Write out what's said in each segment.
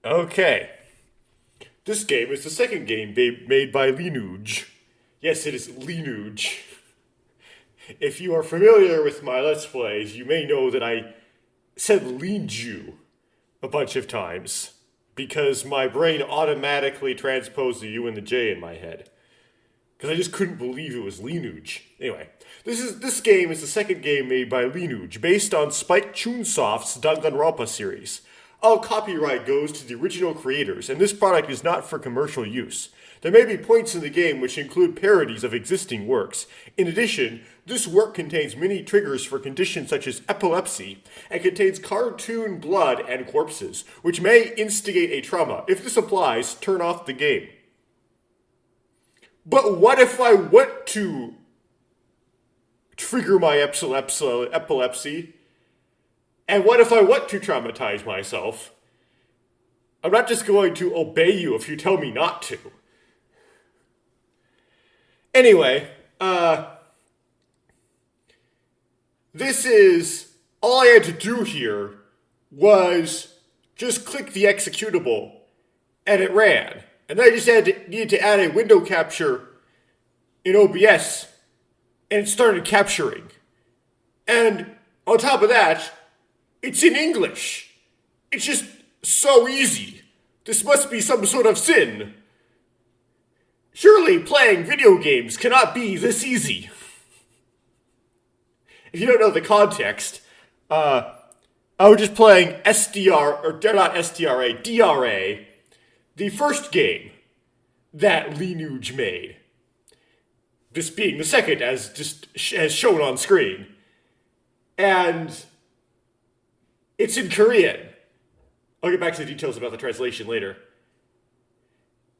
Okay. This game is the second game made by Lineage. Yes, it is Lineage. If you are familiar with my Let's Plays, you may know that I said Linju a bunch of times because my brain automatically transposed the U and the J in my head. Because I just couldn't believe it was Lineage. Anyway, this game is the second game made by Lineage, based on Spike Chunsoft's Danganranpa series. All copyright goes to the original creators, and this product is not for commercial use. There may be points in the game which include parodies of existing works. In addition, this work contains many triggers for conditions such as epilepsy, and contains cartoon blood and corpses, which may instigate a trauma. If this applies, turn off the game. But what if I want to trigger my epilepsy? And what if I want to traumatize myself? I'm not just going to obey you if you tell me not to. Anyway, this is, all I had to do here was just click the executable, and it ran. And then I just needed to add a window capture in OBS, and it started capturing. And on top of that, it's in English. It's just so easy. This must be some sort of sin. Surely playing video games cannot be this easy. If you don't know the context, I was just playing DRA, the first game that Lineage made. This being the second, as shown on screen. And it's in Korean. I'll get back to the details about the translation later.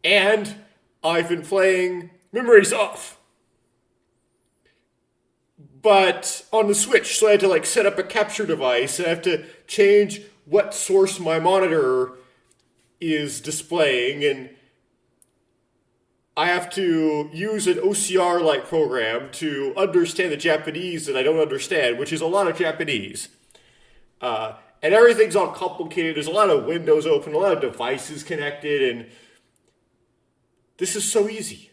And I've been playing Memories Off. But on the Switch, so I had to set up a capture device, and I have to change what source my monitor is displaying, and I have to use an OCR-like program to understand the Japanese that I don't understand, which is a lot of Japanese. And everything's all complicated. There's a lot of windows open, a lot of devices connected, and this is so easy.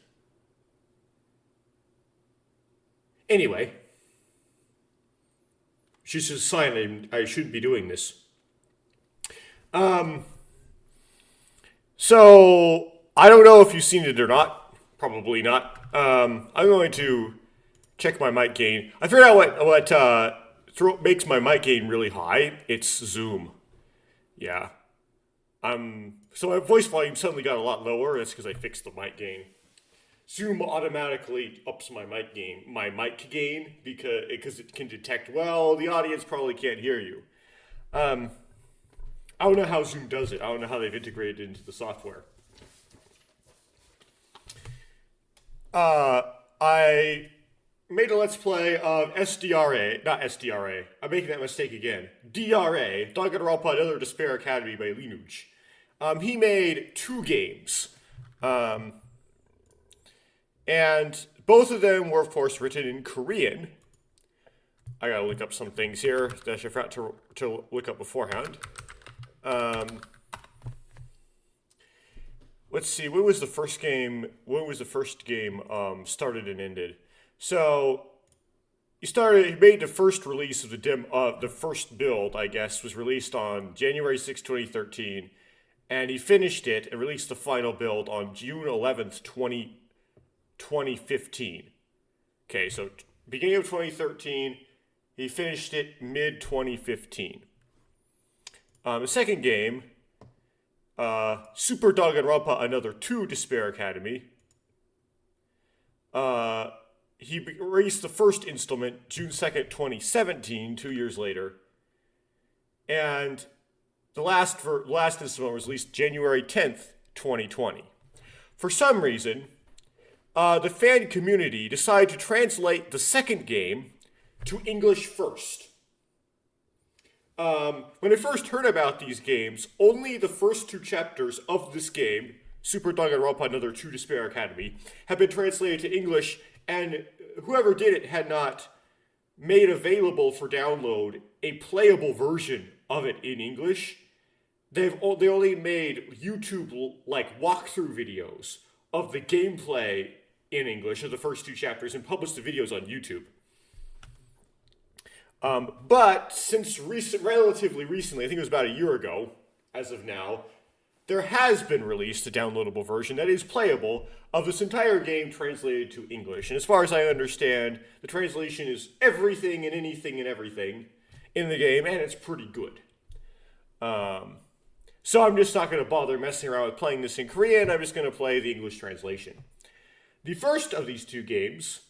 Anyway, she's just a sign I shouldn't be doing this. So, I don't know if you've seen it or not. Probably not. I'm going to check my mic gain. I figured out what makes my mic gain really high. It's Zoom. Yeah. So my voice volume suddenly got a lot lower. That's because I fixed the mic gain. Zoom automatically ups my mic gain because it can detect, well, the audience probably can't hear you. I don't know how Zoom does it. I don't know how they've integrated it into the software. I made a Let's Play of not SDRA. I'm making that mistake again. DRA, Danganranpa Another Despair Academy by Lineage. He made 2 games. And both of them were, of course, written in Korean. I gotta look up some things here that I forgot to look up beforehand. Let's see, when was the first game started and ended? So, he made the first release of the first build, I guess, was released on January 6, 2013, and he finished it and released the final build on June 11th, 2015. Okay, so beginning of 2013, he finished it mid-2015. The second game, Super Danganranpa Another 2 Despair Academy, he released the first installment June 2nd, 2017, 2 years later. And the last installment was released January 10th, 2020. For some reason, the fan community decided to translate the second game to English first. When I first heard about these games, only the first 2 chapters of this game, Super Danganranpa Another 2 Despair Academy, had been translated to English, and whoever did it had not made available for download a playable version of it in English. they only made YouTube like walkthrough videos of the gameplay in English of the first 2 chapters and published the videos on YouTube. But since relatively recently, I think it was about a year ago, as of now, there has been released a downloadable version that is playable of this entire game translated to English. And as far as I understand, the translation is everything and anything and everything in the game, and it's pretty good. So I'm just not going to bother messing around with playing this in Korean. I'm just going to play the English translation. The first of these 2 games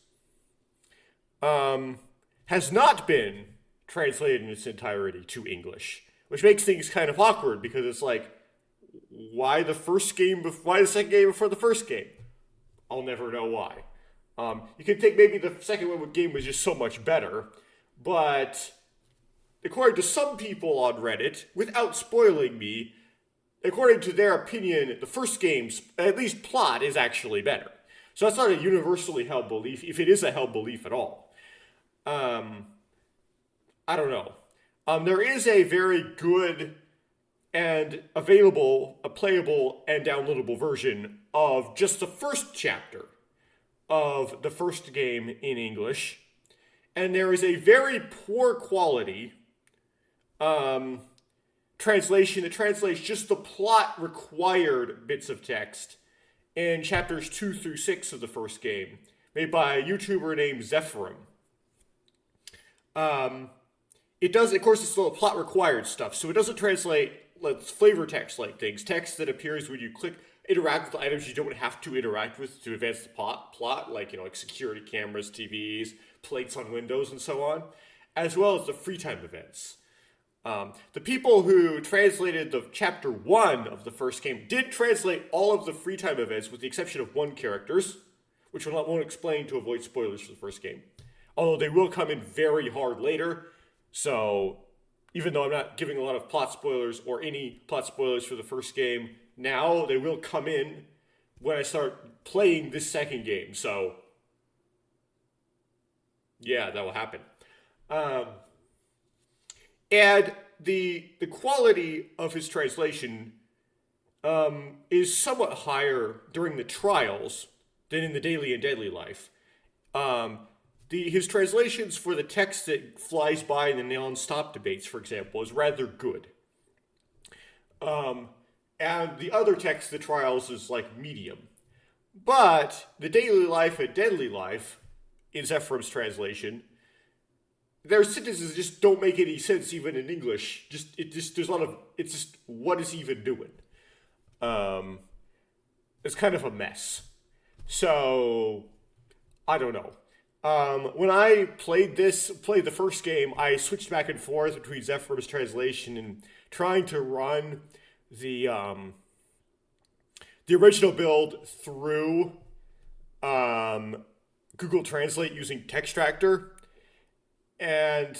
has not been translated in its entirety to English, which makes things kind of awkward because it's like, why the second game before the first game? I'll never know why. You could think maybe the second game was just so much better, but according to some people on Reddit, without spoiling me, according to their opinion, the first game's, at least plot, is actually better. So that's not a universally held belief, if it is a held belief at all. I don't know. There is a very good and available, a playable and downloadable version of just the first chapter of the first game in English. And there is a very poor quality translation that translates just the plot required bits of text in chapters 2 through 6 of the first game, made by a YouTuber named Zephyrum. It does, of course, it's still plot required stuff, so it doesn't translate flavor text like things, text that appears when you interact with items you don't have to interact with to advance the plot, like security cameras, TVs, plates on windows, and so on, as well as the free time events. The people who translated the chapter 1 of the first game did translate all of the free time events with the exception of 1 characters, which I won't explain to avoid spoilers for the first game. Although they will come in very hard later, so even though I'm not giving a lot of plot spoilers or any plot spoilers for the first game, now they will come in when I start playing this second game, so yeah, that will happen. And the quality of his translation is somewhat higher during the trials than in the daily and deadly life. His translations for the text that flies by in the non-stop debates, for example, is rather good. And the other text, the trials, is like medium. But the daily life and deadly life, in Zephyrum's translation, their sentences just don't make any sense even in English. It's just, what is he even doing? It's kind of a mess. So, I don't know. When I played the first game, I switched back and forth between Zephyrum's translation and trying to run the original build through Google Translate using Textractor, and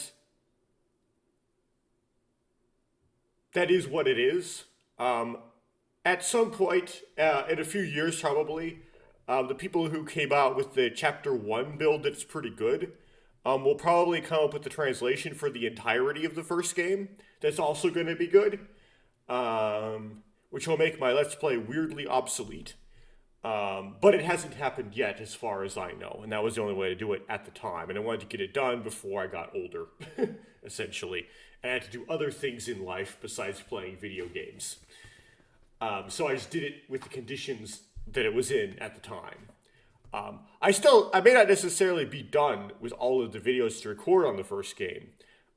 that is what it is. At some point, in a few years probably, the people who came out with the Chapter 1 build that's pretty good will probably come up with the translation for the entirety of the first game that's also going to be good, which will make my Let's Play weirdly obsolete. But it hasn't happened yet as far as I know, and that was the only way to do it at the time, and I wanted to get it done before I got older, essentially, and I had to do other things in life besides playing video games. So I just did it with the conditions that it was in at the time. I may not necessarily be done with all of the videos to record on the first game.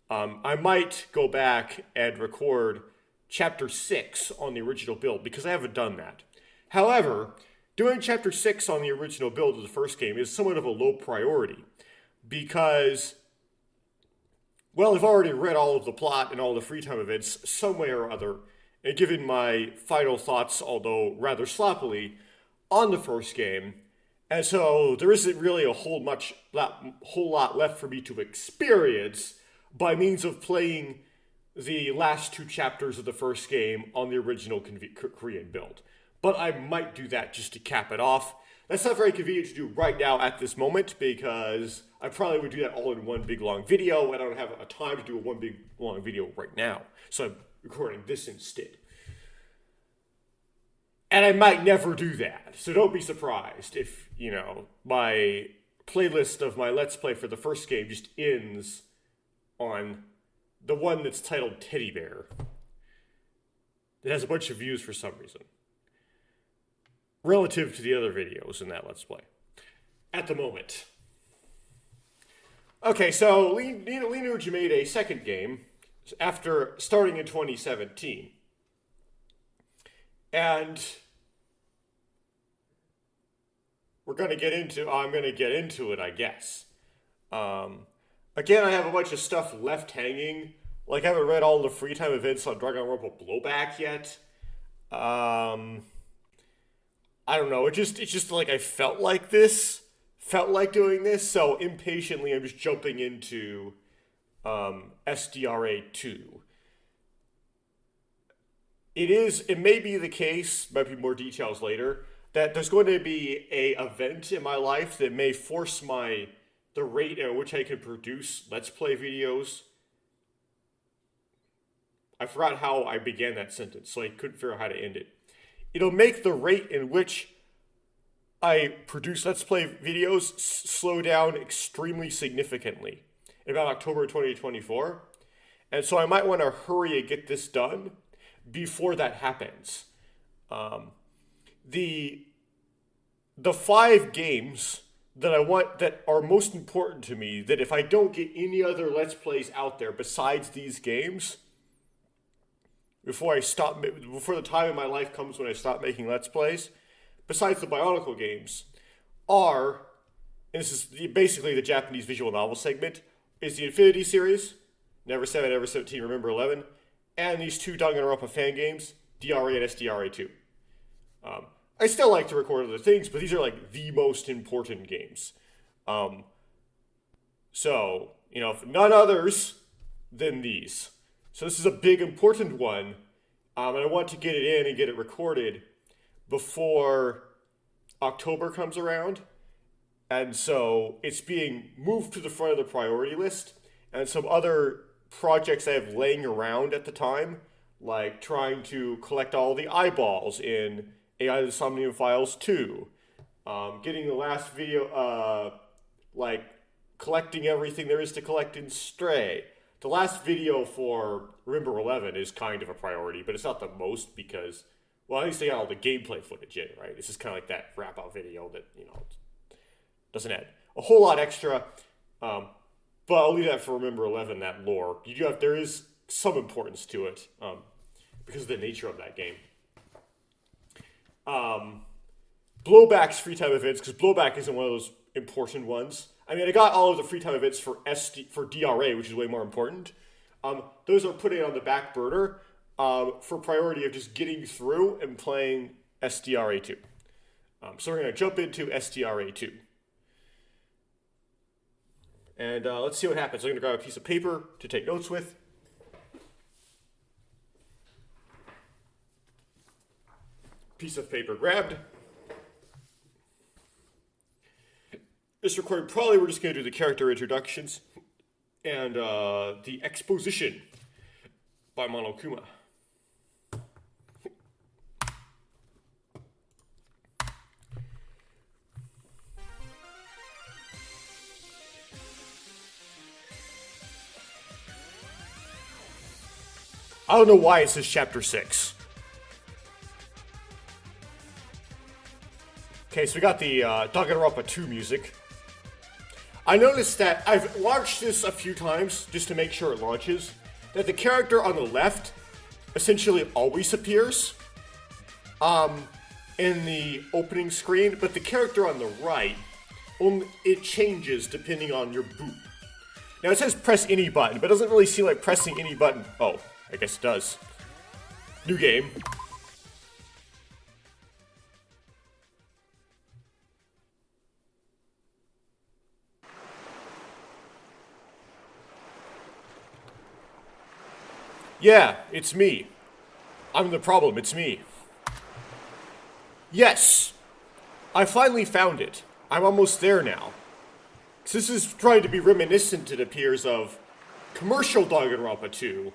I might go back and record Chapter 6 on the original build, because I haven't done that. However, doing Chapter 6 on the original build of the first game is somewhat of a low priority, because, well, I've already read all of the plot and all the free time events some way or other, and given my final thoughts, although rather sloppily, on the first game, and so there isn't really a whole lot left for me to experience by means of playing the last 2 chapters of the first game on the original Korean build. But I might do that just to cap it off. That's not very convenient to do right now at this moment, because I probably would do that all in one big long video, and I don't have a time to do a one big long video right now. So I'm recording this instead. And I might never do that, so don't be surprised if, you know, my playlist of my Let's Play for the first game just ends on the one that's titled Teddy Bear. It has a bunch of views for some reason, relative to the other videos in that Let's Play, at the moment. Okay, so Lineage made a second game after starting in 2017. And I'm going to get into it, I guess. Again, I have a bunch of stuff left hanging. Like, I haven't read all the free time events on Danganranpa Blowback yet. I don't know, it's just like I felt like doing this, so impatiently I'm just jumping into SDRA2. It may be the case, might be more details later, that there's going to be a event in my life that may force the rate at which I can produce Let's Play videos. I forgot how I began that sentence, so I couldn't figure out how to end it. It'll make the rate in which I produce Let's Play videos slow down extremely significantly in about October 2024. And so I might want to hurry and get this done before that happens. The 5 games that I want, that are most important to me, that if I don't get any other Let's Plays out there besides these games, before the time in my life comes when I stop making Let's Plays, besides the Bionicle games, and this is basically the Japanese visual novel segment, is the Infinity series, Never 7, Never 17, Remember 11, and these 2 Danganronpa fan games, DRA and SDRA2. I still like to record other things, but these are like the most important games. So, you know, none others than these. So this is a big, important one, and I want to get it in and get it recorded before October comes around. And so it's being moved to the front of the priority list, and some other projects I have laying around at the time, like trying to collect all the eyeballs in AI the Somnium Files 2, getting the last video, like collecting everything there is to collect in Stray. The last video for Remember 11 is kind of a priority, but it's not the most because, well, at least they got all the gameplay footage in, right? This is kind of like that wrap-up video that, you know, doesn't add a whole lot extra, but I'll leave that for Remember 11, that lore. There is some importance to it, because of the nature of that game. Blowback's free time events, because Blowback isn't one of those important ones. I mean, I got all of the free time events for DRA, which is way more important. Those are putting on the back burner for priority of just getting through and playing SDRA2. So we're going to jump into SDRA2. And let's see what happens. I'm going to grab a piece of paper to take notes with. Piece of paper grabbed. This recording, probably we're just going to do the character introductions and the exposition by Monokuma. I don't know why it says Chapter 6. Okay, so we got the Danganranpa 2 music. I noticed that I've watched this a few times just to make sure it launches, that the character on the left essentially always appears in the opening screen, but the character on the right, it changes depending on your boot. Now it says press any button, but it doesn't really seem like pressing any button. Oh, I guess it does. New game. Yeah, it's me. I'm the problem, it's me. Yes! I finally found it. I'm almost there now. This is trying to be reminiscent, it appears, of commercial Danganronpa 2,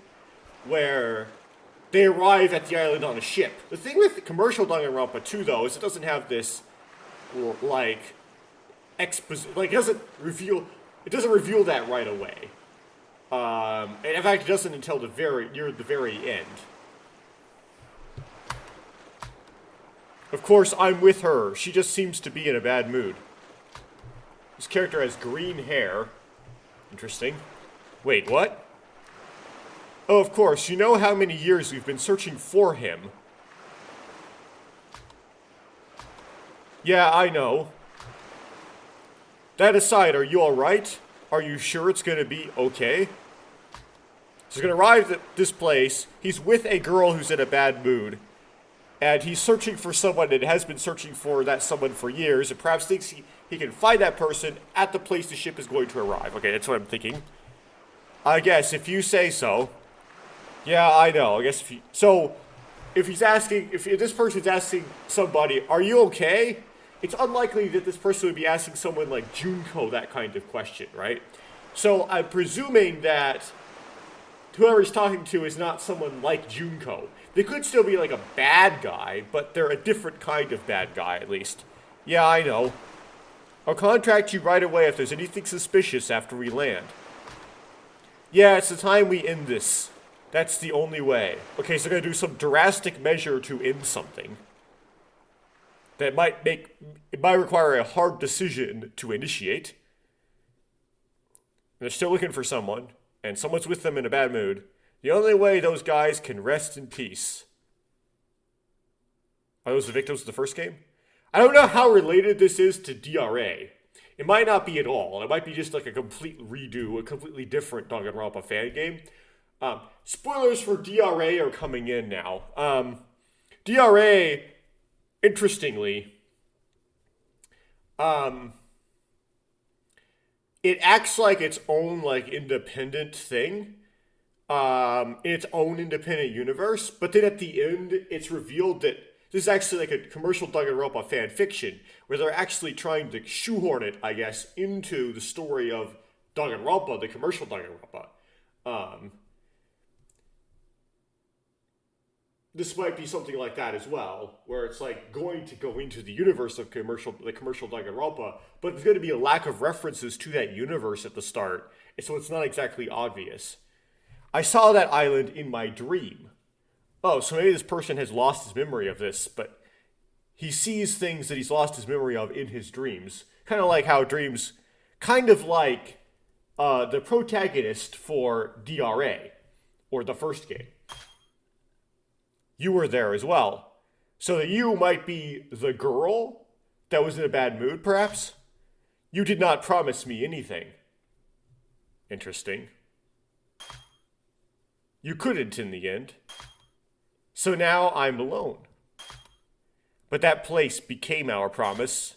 where they arrive at the island on a ship. The thing with commercial Danganronpa 2, though, is it doesn't have this, like, it doesn't reveal that right away. And in fact, it doesn't until near the very end. Of course, I'm with her. She just seems to be in a bad mood. This character has green hair. Interesting. Wait, what? Oh, of course, you know how many years we've been searching for him. Yeah, I know. That aside, are you alright? Are you sure it's gonna be okay? So he's gonna arrive at this place, he's with a girl who's in a bad mood, and he's searching for someone and has been searching for that someone for years, and perhaps thinks he can find that person at the place the ship is going to arrive. Okay, that's what I'm thinking. I guess, if you say so. Yeah, I know, I guess if this person's asking somebody, are you okay? It's unlikely that this person would be asking someone like Junko that kind of question, right? So I'm presuming that whoever he's talking to is not someone like Junko. They could still be like a bad guy, but they're a different kind of bad guy, at least. Yeah, I know. I'll contact you right away if there's anything suspicious after we land. Yeah, it's the time we end this. That's the only way. Okay, so they're gonna do some drastic measure to end something. That it might require a hard decision to initiate. They're still looking for someone, and someone's with them in a bad mood. The only way those guys can rest in peace. Are those the victims of the first game? I don't know how related this is to DRA. It might not be at all. It might be just like a complete redo, a completely different Danganronpa fan game. Spoilers for DRA are coming in now. DRA, interestingly, it acts like its own like independent thing, in its own independent universe. But then at the end, it's revealed that this is actually like a commercial Danganronpa fan fiction, where they're actually trying to shoehorn it, I guess, into the story of Danganronpa, the commercial Danganronpa. This might be something like that as well, where it's like going to go into the universe of the commercial Danganronpa, but there's going to be a lack of references to that universe at the start, and so it's not exactly obvious. I saw that island in my dream. Oh, so maybe this person has lost his memory of this, but he sees things that he's lost his memory of in his dreams. Kind of like how dreams, kind of like the protagonist for DRA, or the first game. You were there as well. So that you might be the girl that was in a bad mood, perhaps? You did not promise me anything. Interesting. You couldn't in the end. So now I'm alone. But that place became our promise.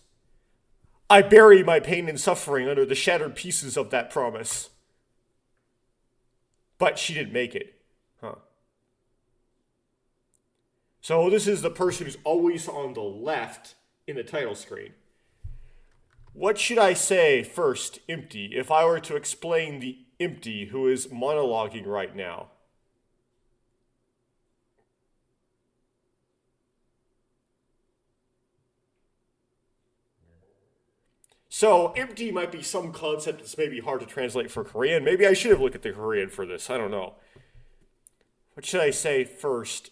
I bury my pain and suffering under the shattered pieces of that promise. But she didn't make it. Huh. So this is the person who's always on the left in the title screen. What should I say first, Empty, if I were to explain the Empty who is monologuing right now? So, empty might be some concept that's maybe hard to translate for Korean. Maybe I should have looked at the Korean for this. I don't know. What should I say first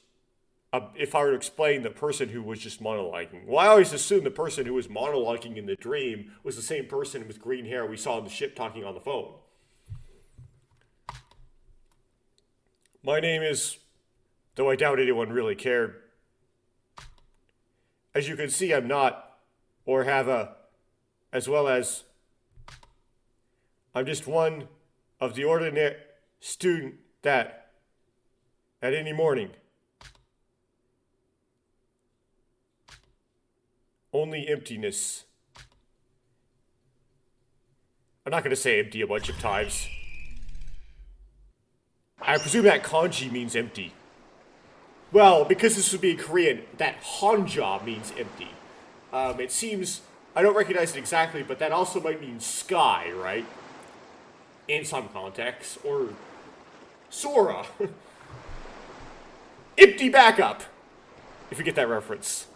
if I were to explain the person who was just monologuing? Well, I always assumed the person who was monologuing in the dream was the same person with green hair we saw on the ship talking on the phone. My name is, though I doubt anyone really cared. As you can see, I'm not, or have a, as well as, I'm just one of the ordinary student that, at any morning, only emptiness. I'm not going to say empty a bunch of times. I presume that kanji means empty. Well, because this would be in Korean, that hanja means empty. It seems, I don't recognize it exactly, but that also might mean sky, right? In some contexts, or Sora. empty backup. If you get that reference.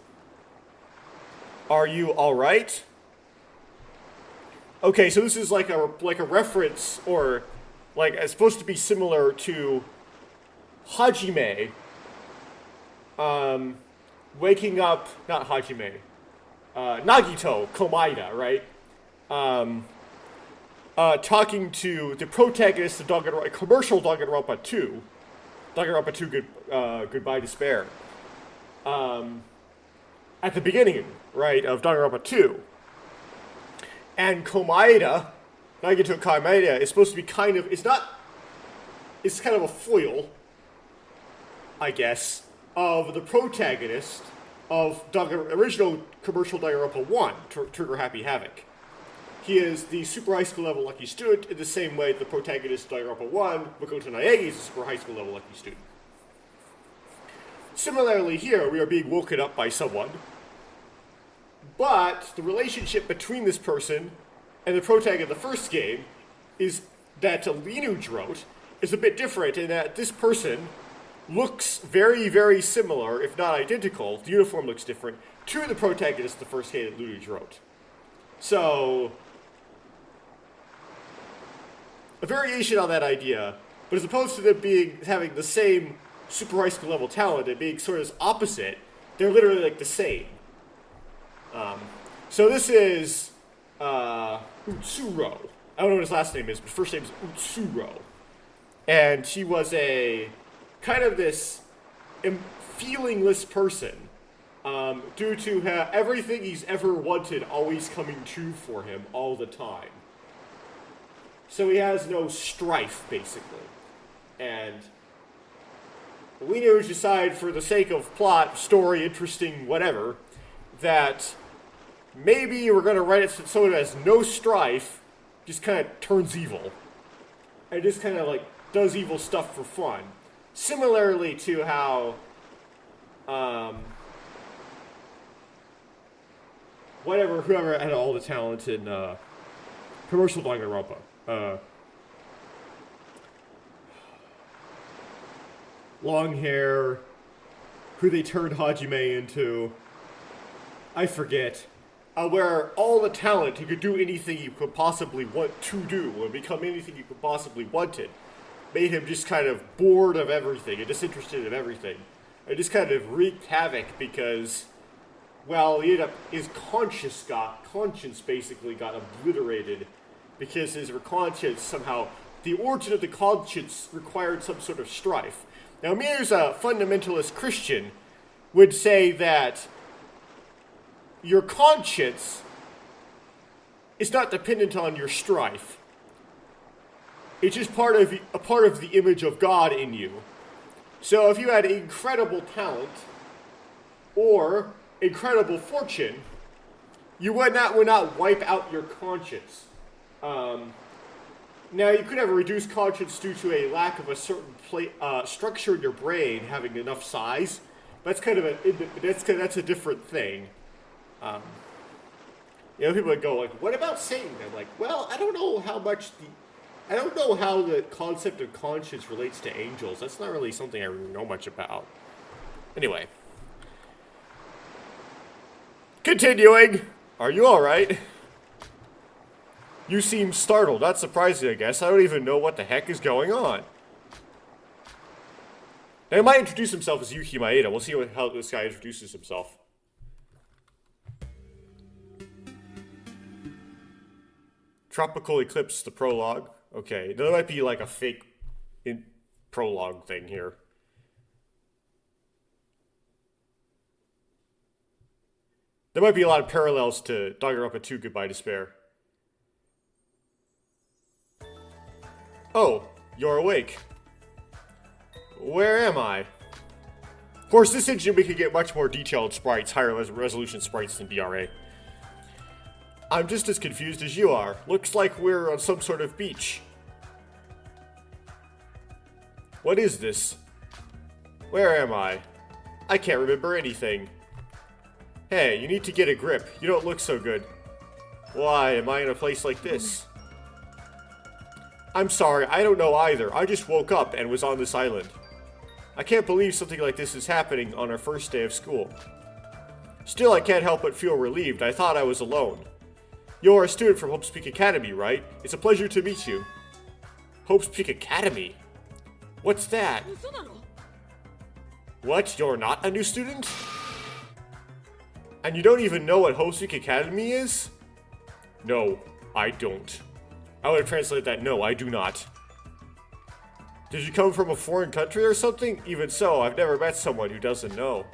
Are you alright? Okay, so this is like a reference, or like it's supposed to be similar to Hajime waking up, not Hajime, Nagito Komaeda, right? Talking to the protagonist of commercial Danganranpa 2, Danganranpa 2 Goodbye Despair, at the beginning, right, of Danganranpa 2. And Komaeda, Nagito Komaeda, is supposed to be it's kind of a foil, I guess, of the protagonist of original commercial Danganronpa 1, Trigger Happy Havoc. He is the super high school level lucky student in the same way the protagonist of Danganronpa 1, Makoto Naegi, is a super high school level lucky student. Similarly here, we are being woken up by someone, but the relationship between this person and the protagonist of the first game is that Linuge wrote is a bit different in that this person looks very, very similar, if not identical, the uniform looks different, to the protagonist of the first game that Linuge wrote. So, a variation on that idea, but as opposed to them having the same super high school level talent and being sort of opposite, they're literally like the same. So this is Utsuro. I don't know what his last name is, but first name is Utsuro. And he was a kind of this feelingless person due to everything he's ever wanted always coming true for him all the time. So he has no strife, basically. And Linuge decide, for the sake of plot, story, interesting, whatever, that maybe we're going to write it so someone who has no strife just kind of turns evil. And just kind of like does evil stuff for fun. Similarly to how whoever had all the talent in commercial Danganronpa. Long hair, who they turned Hajime into, I forget, where all the talent, he could do anything you could possibly want to do, or become anything you could possibly wanted, made him just kind of bored of everything, and disinterested in everything. It just kind of wreaked havoc because, well, his conscience basically got obliterated because his conscience somehow, the origin of the conscience required some sort of strife. Now, me as a fundamentalist Christian would say that your conscience is not dependent on your strife. It's just part of the image of God in you. So if you had incredible talent or incredible fortune, you would not wipe out your conscience. Now, you could have a reduced conscience due to a lack of a certain structure in your brain having enough size. That's kind of that's a different thing. People would go like, "What about Satan?" I'm like, "Well, I don't know how the concept of conscience relates to angels. That's not really something I really know much about." Anyway, continuing. Are you all right? You seem startled. Not surprising, I guess. I don't even know what the heck is going on. Now, he might introduce himself as Yuki Maeda. We'll see how this guy introduces himself. Tropical Eclipse, the prologue. Okay, there might be like a fake prologue thing here. There might be a lot of parallels to Danganronpa 2 Goodbye Despair. Oh, you're awake. Where am I? Of course, this engine we could get much more detailed sprites, higher resolution sprites than DRA. I'm just as confused as you are. Looks like we're on some sort of beach. What is this? Where am I? I can't remember anything. Hey, you need to get a grip. You don't look so good. Why am I in a place like this? I'm sorry, I don't know either. I just woke up and was on this island. I can't believe something like this is happening on our first day of school. Still, I can't help but feel relieved. I thought I was alone. You're a student from Hope's Peak Academy, right? It's a pleasure to meet you. Hope's Peak Academy? What's that? What? You're not a new student? And you don't even know what Hope's Peak Academy is? No, I don't. I would have translated that, no, I do not. Did you come from a foreign country or something? Even so, I've never met someone who doesn't know.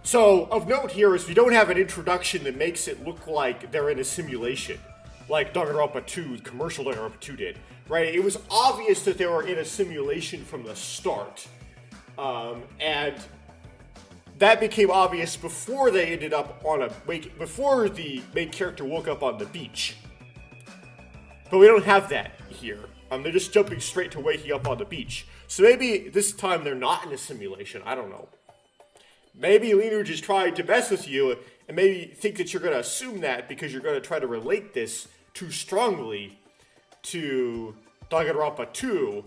So, of note here is we don't have an introduction that makes it look like they're in a simulation, like Danganranpa 2, commercial Danganranpa 2 did, right? It was obvious that they were in a simulation from the start, and that became obvious before they ended up on before the main character woke up on the beach. But we don't have that here. They're just jumping straight to waking up on the beach. So maybe this time they're not in a simulation, I don't know. Maybe Linu just tried to mess with you and maybe think that you're going to assume that because you're going to try to relate this too strongly to Danganranpa 2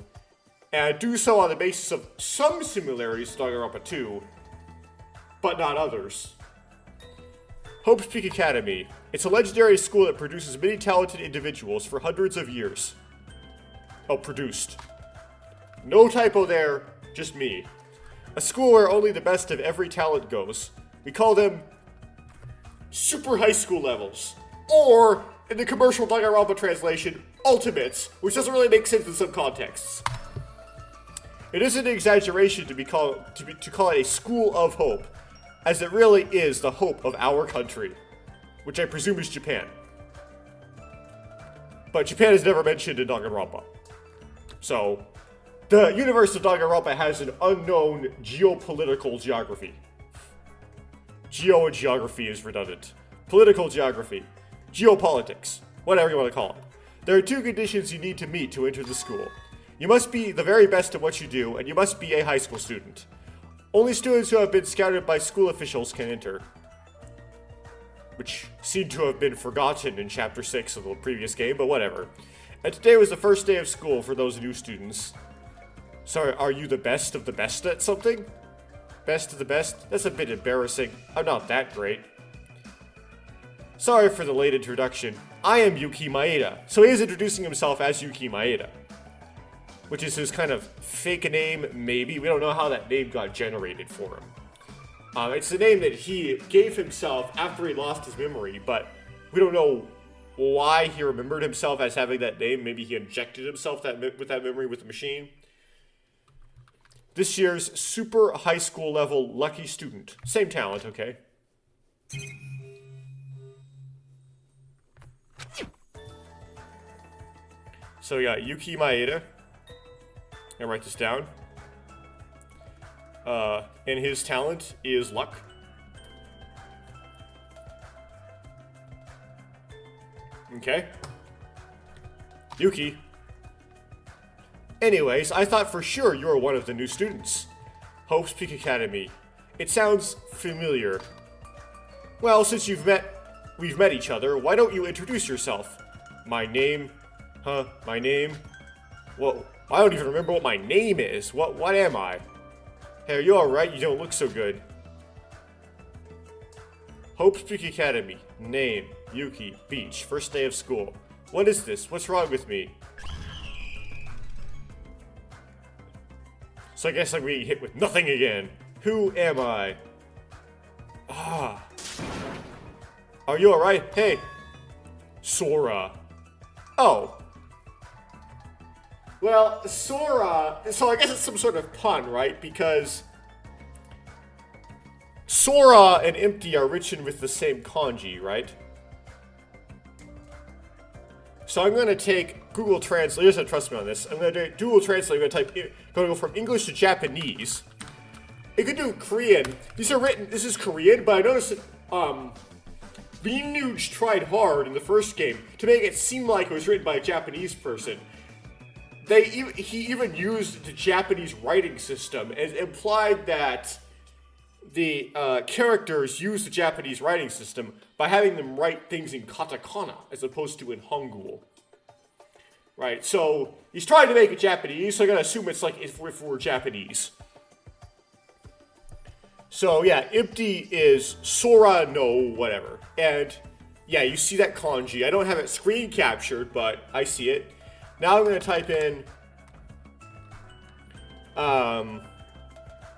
and do so on the basis of some similarities to Danganranpa 2, but not others. Hope's Peak Academy. It's a legendary school that produces many talented individuals for hundreds of years. Oh, produced. No typo there, just me. A school where only the best of every talent goes. We call them super high school levels. Or, in the commercial Danganranpa translation, ultimates, which doesn't really make sense in some contexts. It isn't an exaggeration to call it a school of hope, as it really is the hope of our country, which I presume is Japan. But Japan is never mentioned in Danganranpa. So, the universe of Danganranpa has an unknown geopolitical geography. Geo and geography is redundant. Political geography. Geopolitics. Whatever you want to call it. There are 2 conditions you need to meet to enter the school. You must be the very best at what you do, and you must be a high school student. Only students who have been scouted by school officials can enter. Which seemed to have been forgotten in Chapter 6 of the previous game, but whatever. And today was the first day of school for those new students. Sorry, are you the best of the best at something? Best of the best? That's a bit embarrassing. I'm not that great. Sorry for the late introduction. I am Yuki Maeda. So he is introducing himself as Yuki Maeda. Which is his kind of fake name, maybe. We don't know how that name got generated for him. It's the name that he gave himself after he lost his memory, but we don't know why he remembered himself as having that name. Maybe he injected himself with that memory with the machine. This year's super high school level lucky student. Same talent, okay? So yeah, Yuki Maeda. I'm gonna write this down. And his talent is luck. Okay. Yuki. Anyways, I thought for sure you were one of the new students. Hope's Peak Academy. It sounds familiar. Well, since we've met each other, why don't you introduce yourself? My name? Huh? My name? Whoa. I don't even remember what my name is. What am I? Hey, are you alright? You don't look so good. Hope's Peak Academy. Name. Yuki. Beach. First day of school. What is this? What's wrong with me? So I guess I'm being hit with nothing again. Who am I? Ah. Are you alright? Hey. Sora. Oh. Well, Sora, so I guess it's some sort of pun, right? Because Sora and empty are written with the same kanji, right? So I'm going to take Google Translate. You just trust me on this. I'm going to do Google Translate. I'm going to go from English to Japanese. It could do Korean. These are written. This is Korean, but I noticed that Linuge tried hard in the first game to make it seem like it was written by a Japanese person. He even used the Japanese writing system and implied that the characters use the Japanese writing system by having them write things in katakana as opposed to in Hangul. Right, so he's trying to make it Japanese, so I'm gonna assume it's like if we're Japanese. So yeah, empty is Sora no whatever. And yeah, you see that kanji. I don't have it screen captured, but I see it. Now I'm gonna type in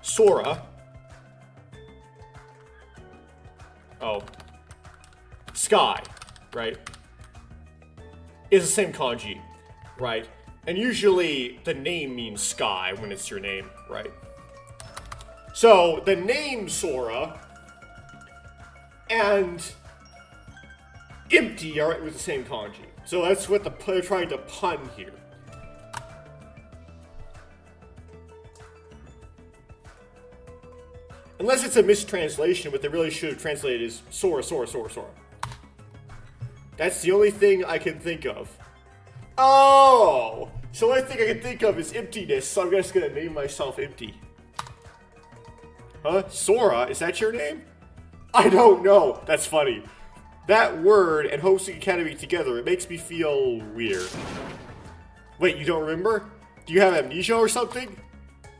Sora. Oh. Sky, right? Is the same kanji, right? And usually the name means sky when it's your name, right? So the name Sora and empty are with the same kanji. So that's what they're trying to pun here. Unless it's a mistranslation, what they really should have translated is Sora, Sora, Sora, Sora. That's the only thing I can think of. Oh! So the only thing I can think of is emptiness, so I'm just gonna name myself Empty. Huh? Sora? Is that your name? I don't know. That's funny. That word and Hosting Academy together, it makes me feel weird. Wait, you don't remember? Do you have amnesia or something?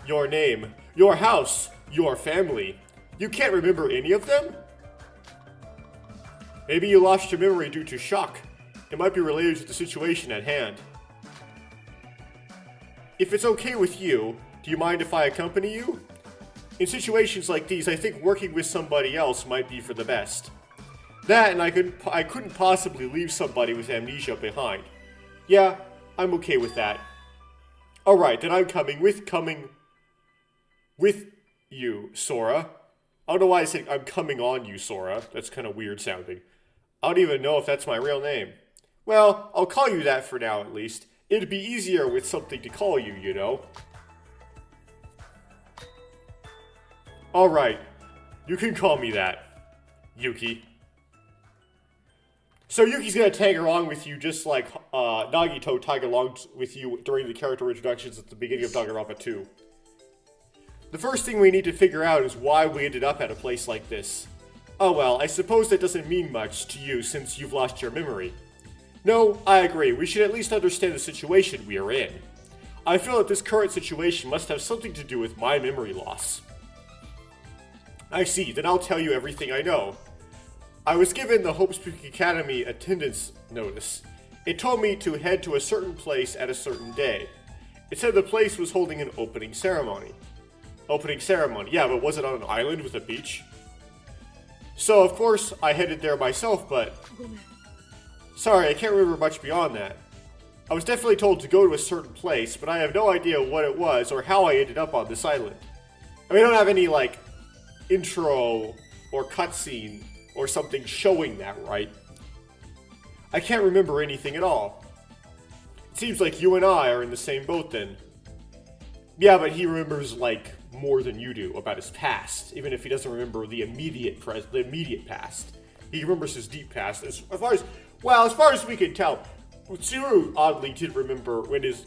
Your name, your house, your family. You can't remember any of them? Maybe you lost your memory due to shock. It might be related to the situation at hand. If it's okay with you, do you mind if I accompany you? In situations like these, I think working with somebody else might be for the best. That, and I couldn't possibly leave somebody with amnesia behind. Yeah, I'm okay with that. Alright, then I'm coming with you, Sora. I don't know why I said I'm coming on you, Sora. That's kind of weird sounding. I don't even know if that's my real name. Well, I'll call you that for now at least. It'd be easier with something to call you, you know. Alright, you can call me that, Yuki. So Yuki's gonna tag along with you just like Nagito tagged along with you during the character introductions at the beginning of Danganranpa 2. The first thing we need to figure out is why we ended up at a place like this. Oh well, I suppose that doesn't mean much to you since you've lost your memory. No, I agree, we should at least understand the situation we are in. I feel that this current situation must have something to do with my memory loss. I see, then I'll tell you everything I know. I was given the Hope Speaking Academy attendance notice. It told me to head to a certain place at a certain day. It said the place was holding an opening ceremony. Opening ceremony, yeah, but was it on an island with a beach? So, of course, I headed there myself, but... Sorry, I can't remember much beyond that. I was definitely told to go to a certain place, but I have no idea what it was or how I ended up on this island. I mean, I don't have any, like, intro or cutscene or something showing that, right? I can't remember anything at all. It seems like you and I are in the same boat then. Yeah, but he remembers, like, more than you do about his past, even if he doesn't remember the immediate past. He remembers his deep past. As far as we can tell, Tsuru oddly did remember when his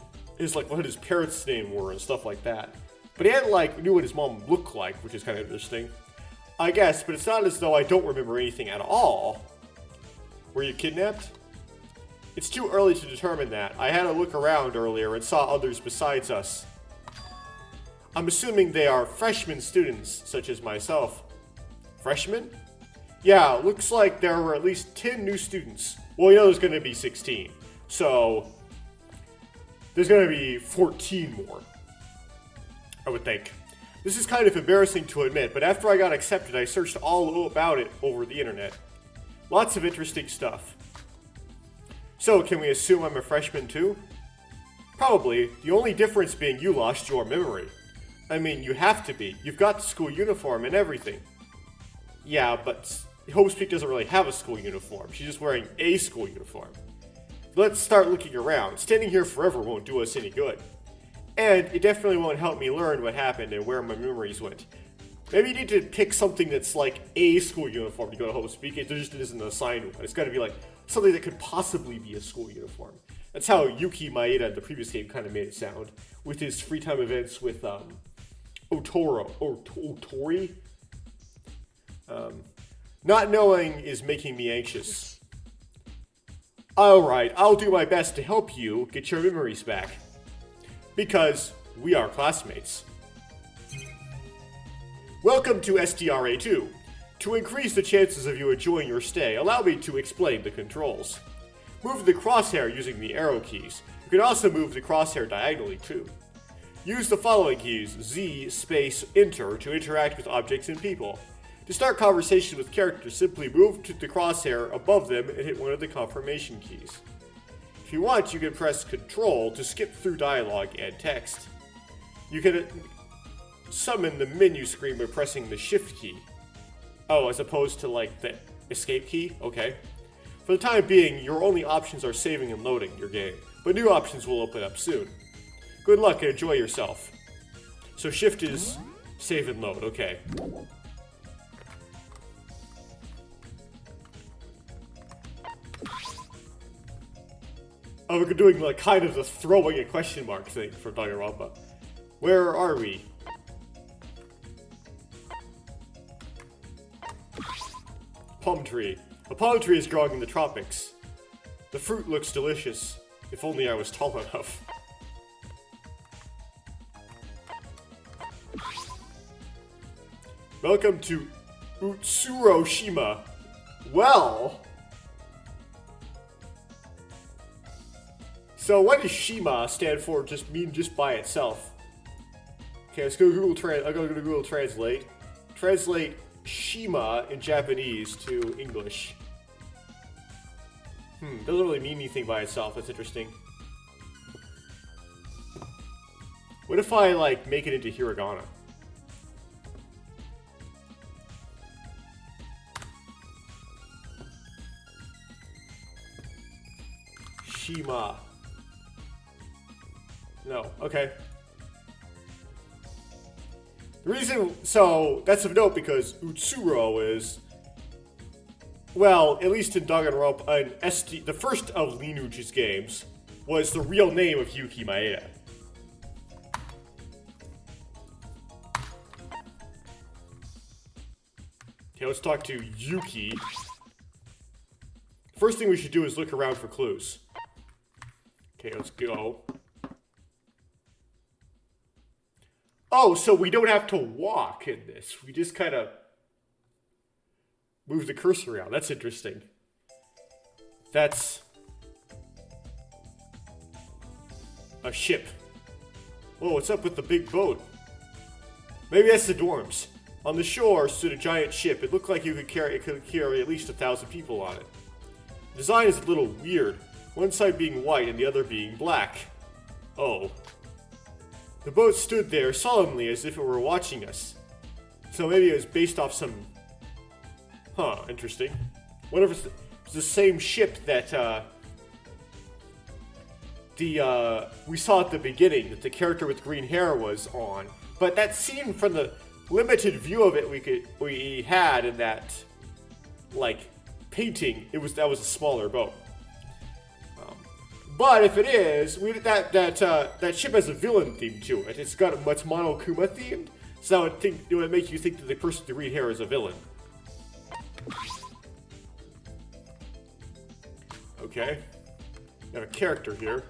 like what his parents' name were and stuff like that. But he hadn't knew what his mom looked like, which is kind of interesting. I guess, but it's not as though I don't remember anything at all. Were you kidnapped? It's too early to determine that. I had a look around earlier and saw others besides us. I'm assuming they are freshman students, such as myself. Freshmen? Yeah, looks like there were at least 10 new students. Well, you know there's going to be 16. So, there's going to be 14 more, I would think. This is kind of embarrassing to admit, but after I got accepted, I searched all about it over the internet. Lots of interesting stuff. So, can we assume I'm a freshman too? Probably. The only difference being you lost your memory. I mean, you have to be. You've got the school uniform and everything. Yeah, but Hope's doesn't really have a school uniform. She's just wearing a school uniform. Let's start looking around. Standing here forever won't do us any good. And it definitely won't help me learn what happened and where my memories went. Maybe you need to pick something that's like a school uniform to go to Hope Speak. There just isn't an assigned one. It's got to be like something that could possibly be a school uniform. That's how Yuki Maeda in the previous game kind of made it sound. With his free time events with Otori. Not knowing is making me anxious. Alright, I'll do my best to help you get your memories back. Because we are classmates. Welcome to SDRA2. To increase the chances of you enjoying your stay, allow me to explain the controls. Move the crosshair using the arrow keys. You can also move the crosshair diagonally too. Use the following keys, Z, space, enter, to interact with objects and people. To start conversation with characters, simply move to the crosshair above them and hit one of the confirmation keys. If you want, you can press Control to skip through dialogue and text. You can summon the menu screen by pressing the Shift key. Oh, as opposed to like the Escape key? Okay. For the time being, your only options are saving and loading your game, but new options will open up soon. Good luck and enjoy yourself. So Shift is save and load, okay. Oh, we're doing like kind of the throwing a question mark thing for Danganranpa. Where are we? Palm tree. A palm tree is growing in the tropics. The fruit looks delicious. If only I was tall enough. Welcome to Utsuroshima. Well... So what does Shima stand for just by itself? Okay, let's go Google I'll go to Google Translate. Translate Shima in Japanese to English. Doesn't really mean anything by itself. That's interesting. What if I like make it into hiragana? Shima. No, okay. The reason, so, that's of note because Utsuro is, well, at least in Danganranpa, the first of Lineage's games, was the real name of Yuki Maeda. Okay, let's talk to Yuki. First thing we should do is look around for clues. Okay, let's go. Oh, so we don't have to walk in this. We just kind of move the cursor around. That's interesting. That's a ship. Whoa, what's up with the big boat? Maybe that's the dorms. On the shore stood a giant ship. It looked like it could carry at least 1,000 people on it. The design is a little weird. One side being white and the other being black. Oh. The boat stood there solemnly as if it were watching us. So maybe it was based off some... Huh, interesting. What if it's the same ship that, we saw at the beginning that the character with green hair was on. But that scene from the limited view of it we had in that, like, painting, that was a smaller boat. But if it is, that ship has a villain theme to it. It's got much Monokuma themed, so it would make you think that the person with the green hair is a villain. Okay, we have a character here.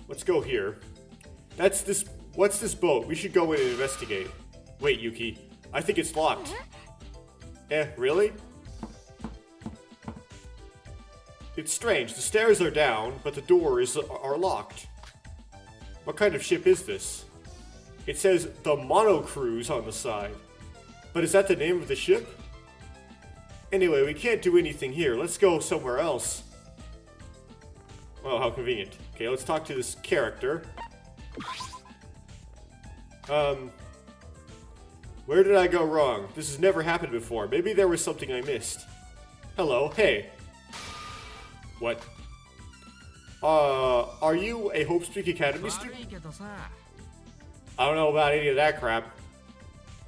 Let's go here. What's this boat? We should go in and investigate. Wait, Yuki, I think it's locked. Really? It's strange. The stairs are down, but the doors are locked. What kind of ship is this? It says the Mono Cruise on the side. But is that the name of the ship? Anyway, we can't do anything here. Let's go somewhere else. Well, how convenient. Okay, let's talk to this character. Where did I go wrong? This has never happened before. Maybe there was something I missed. Hello, hey. What? Are you a Hope Streak Academy student? I don't know about any of that crap.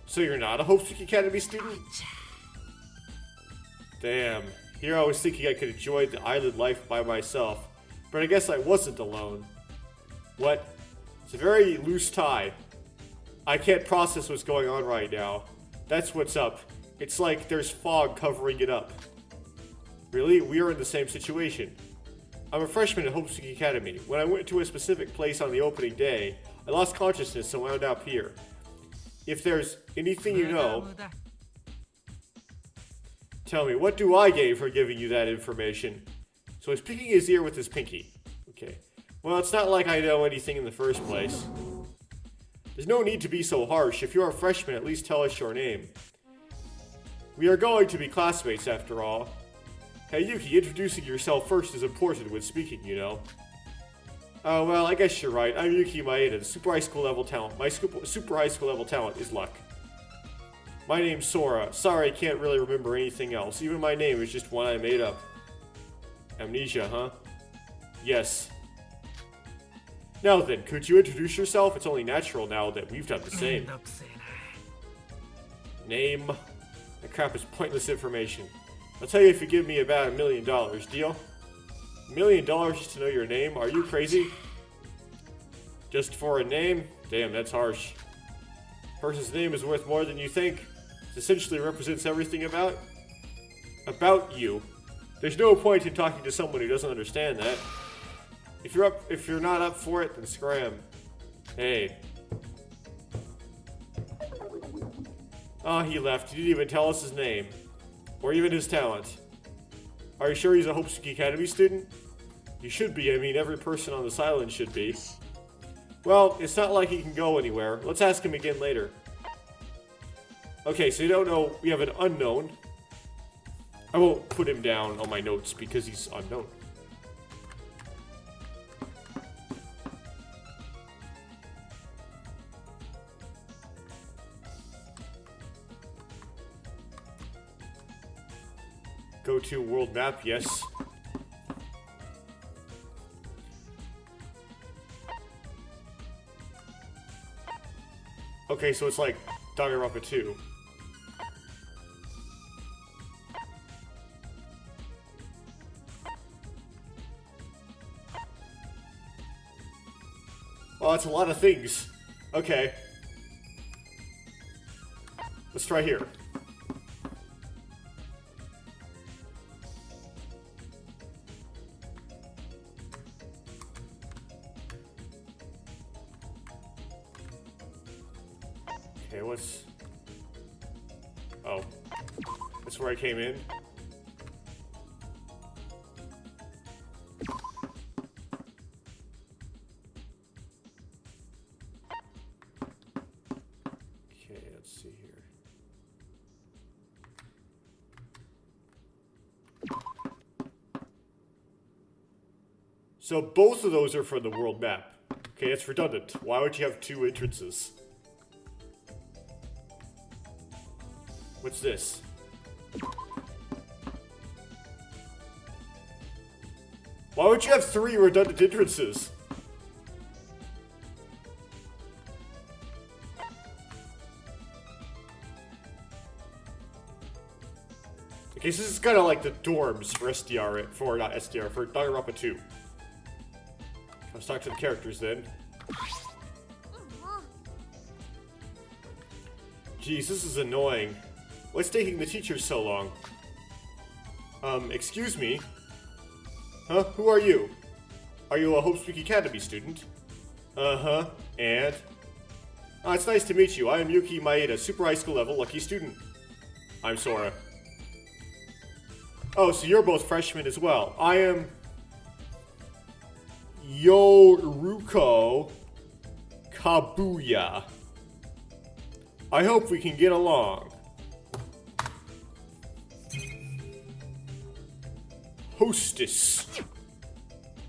So you're not a Hope Streak Academy student? Damn. Here I was thinking I could enjoy the island life by myself, but I guess I wasn't alone. What? It's a very loose tie. I can't process what's going on right now. That's what's up. It's like there's fog covering it up. Really? We are in the same situation. I'm a freshman at Hopesuki Academy. When I went to a specific place on the opening day, I lost consciousness and wound up here. If there's anything you know, tell me, what do I gain for giving you that information? So he's picking his ear with his pinky. Okay. Well, it's not like I know anything in the first place. There's no need to be so harsh. If you're a freshman, at least tell us your name. We are going to be classmates after all. Hey Yuki, introducing yourself first is important when speaking, you know. Oh, well, I guess you're right. I'm Yuki Maeda, the super high school level talent. My super high school level talent is luck. My name's Sora. Sorry, I can't really remember anything else. Even my name is just one I made up. Amnesia, huh? Yes. Now then, could you introduce yourself? It's only natural now that we've done the same. Name. That crap is pointless information. I'll tell you if you give me about $1 million. Deal? $1 million just to know your name? Are you crazy? Just for a name? Damn, that's harsh. A person's name is worth more than you think. It essentially represents everything about you. There's no point in talking to someone who doesn't understand that. If you're not up for it, then scram. Hey. Oh, he left. He didn't even tell us his name. Or even his talent. Are you sure he's a Hopesuki Academy student? He should be. I mean, every person on this island should be. Well, it's not like he can go anywhere. Let's ask him again later. Okay, so you don't know. We have an unknown. I won't put him down on my notes because he's unknown. Go to world map, yes. Okay, so it's like Danganranpa 2. Well, that's a lot of things. Okay. Let's try here. Okay, what's... Oh. That's where I came in. Okay, let's see here. So both of those are from the world map. Okay, it's redundant. Why would you have two entrances? What's this? Why would you have 3 redundant entrances? Okay, so this is kind of like the dorms for SDRA, for Danganranpa 2. Let's talk to the characters then. Jeez, this is annoying. What's taking the teachers so long? Excuse me? Huh? Who are you? Are you a Hopesuki Academy student? Uh-huh. And? Oh, it's nice to meet you. I am Yuki Maeda, super high school level lucky student. I'm Sora. Oh, so you're both freshmen as well. I am... Yoruko Kabuya. I hope we can get along. Hostess.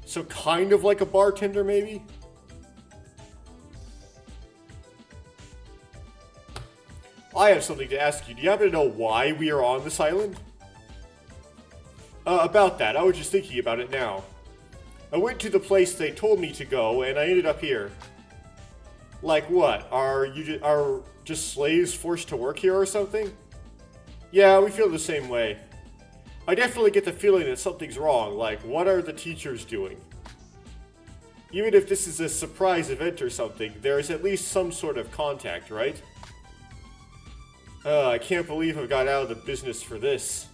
So kind of like a bartender, maybe? I have something to ask you. Do you happen to know why we are on this island? About that. I was just thinking about it now. I went to the place they told me to go, and I ended up here. Like what? Are just slaves forced to work here or something? Yeah, we feel the same way. I definitely get the feeling that something's wrong, like what are the teachers doing? Even if this is a surprise event or something, there is at least some sort of contact, right? I can't believe I got out of the business for this.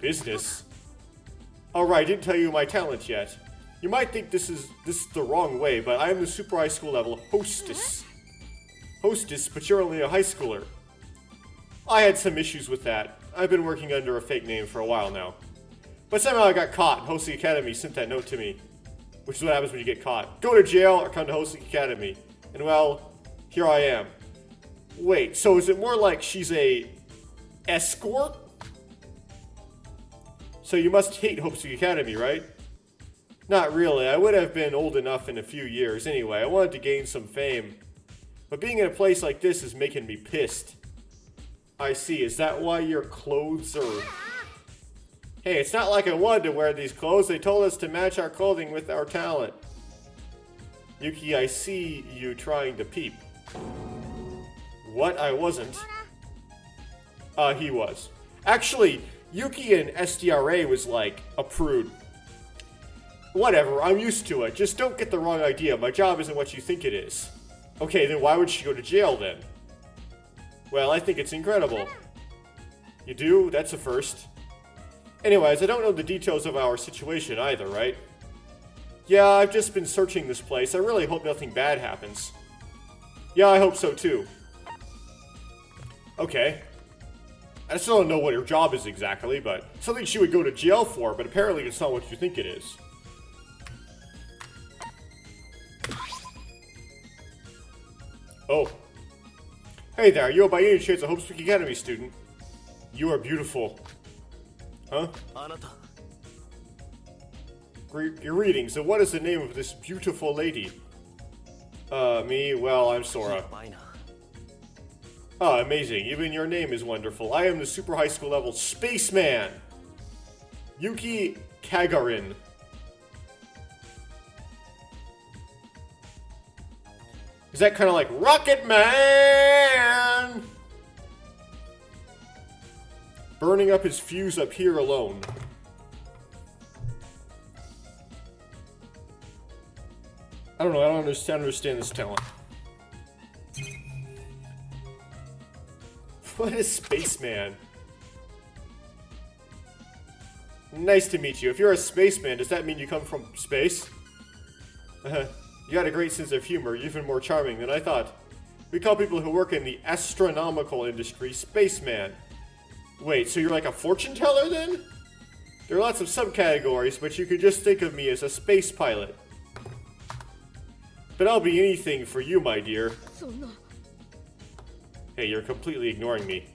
Business? Alright, I didn't tell you my talent yet. You might think this is the wrong way, but I am the super high school level hostess. Hostess, but you're only a high schooler. I had some issues with that. I've been working under a fake name for a while now. But somehow I got caught, and Hosting Academy sent that note to me. Which is what happens when you get caught. Go to jail or come to Hosting Academy. And well, here I am. Wait, so is it more like she's a escort? So you must hate Hosting Academy, right? Not really. I would have been old enough in a few years. Anyway, I wanted to gain some fame. But being in a place like this is making me pissed. I see. Is that why your clothes are... Hey, it's not like I wanted to wear these clothes. They told us to match our clothing with our talent. Yuki, I see you trying to peep. What? I wasn't. He was. Actually, Yuki in SDRA was like a prude. Whatever, I'm used to it. Just don't get the wrong idea. My job isn't what you think it is. Okay, then why would she go to jail then? Well, I think it's incredible. You do? That's a first. Anyways, I don't know the details of our situation either, right? Yeah, I've just been searching this place. I really hope nothing bad happens. Yeah, I hope so too. Okay. I still don't know what her job is exactly, but something she would go to jail for, but apparently it's not what you think it is. Oh. Hey there, you are by any chance a Hope Speak Academy student? You are beautiful. Huh? Greetings, so what is the name of this beautiful lady? Me? Well, I'm Sora. Ah, amazing. Even your name is wonderful. I am the super high school level spaceman! Yuki Kagarin. Is that kind of like Rocket Man? Burning up his fuse up here alone. I don't know, I don't understand this talent. What is Spaceman? Nice to meet you. If you're a spaceman, does that mean you come from space? You got a great sense of humor, even more charming than I thought. We call people who work in the astronomical industry spaceman. Wait, so you're like a fortune teller then? There are lots of subcategories, but you could just think of me as a space pilot. But I'll be anything for you, my dear. Hey, you're completely ignoring me.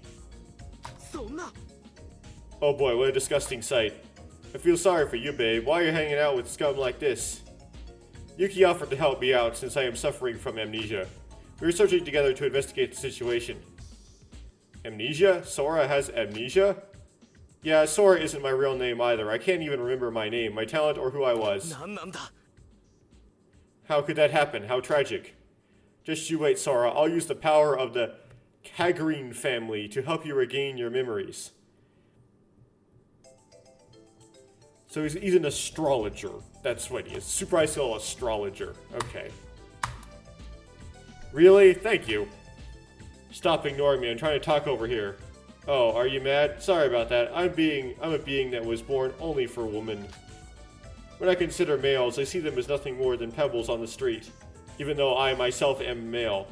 Oh boy, what a disgusting sight. I feel sorry for you, babe. Why are you hanging out with scum like this? Yuki offered to help me out since I am suffering from amnesia. We were searching together to investigate the situation. Amnesia? Sora has amnesia? Yeah, Sora isn't my real name either. I can't even remember my name, my talent, or who I was. How could that happen? How tragic. Just you wait, Sora. I'll use the power of the Kagarin family to help you regain your memories. So he's an astrologer. That's what he is. Super high school astrologer. Okay. Really? Thank you. Stop ignoring me. I'm trying to talk over here. Oh, are you mad? Sorry about that. I'm a being that was born only for women. When I consider males, I see them as nothing more than pebbles on the street, even though I myself am male,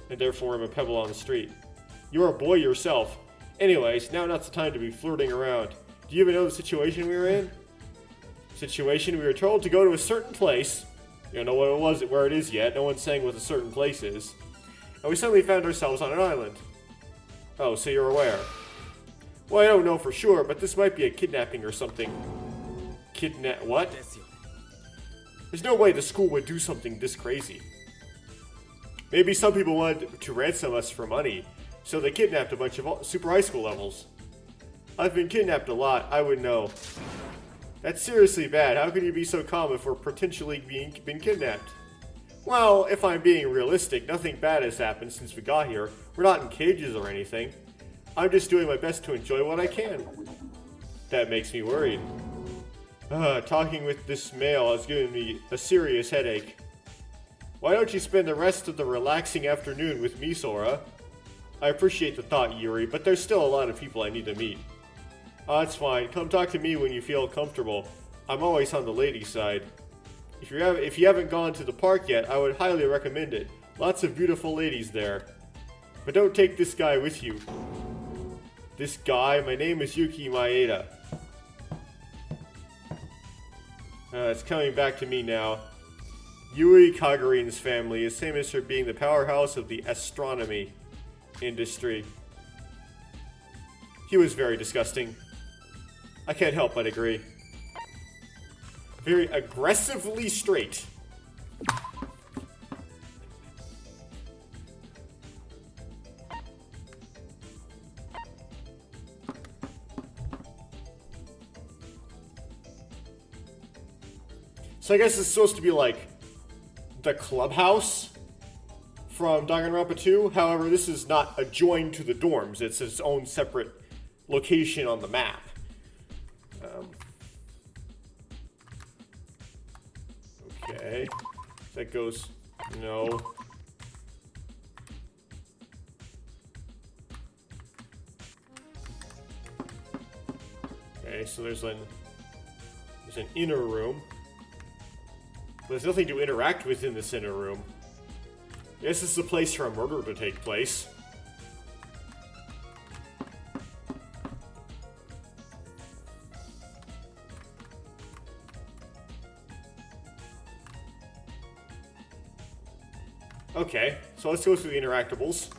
and therefore am a pebble on the street. You're a boy yourself. Anyways, now not the time to be flirting around. Do you even know the situation we were in? Situation, we were told to go to a certain place. You don't know what it was, where it is yet. No one's saying what a certain place is. And we suddenly found ourselves on an island. Oh, so you're aware. Well, I don't know for sure, but this might be a kidnapping or something. What? There's no way the school would do something this crazy. Maybe some people wanted to ransom us for money, so they kidnapped a bunch of super high school levels. I've been kidnapped a lot, I would know. That's seriously bad. How can you be so calm if we're potentially being kidnapped? Well, if I'm being realistic, nothing bad has happened since we got here. We're not in cages or anything. I'm just doing my best to enjoy what I can. That makes me worried. Talking with this male has given me a serious headache. Why don't you spend the rest of the relaxing afternoon with me, Sora? I appreciate the thought, Yuri, but there's still a lot of people I need to meet. Oh, that's fine. Come talk to me when you feel comfortable. I'm always on the ladies' side. If you haven't gone to the park yet, I would highly recommend it. Lots of beautiful ladies there. But don't take this guy with you. This guy? My name is Yuki Maeda. It's coming back to me now. Yui Kagarin's family is famous for being the powerhouse of the astronomy industry. He was very disgusting. I can't help but agree. Very aggressively straight. So I guess it's supposed to be like the clubhouse from Danganranpa 2. However, this is not adjoined to the dorms. It's its own separate location on the map. Okay. That goes... No. Okay, so there's an inner room. There's nothing to interact with in this inner room. Yes, this is a place for a murder to take place. Okay, so let's go through the interactables.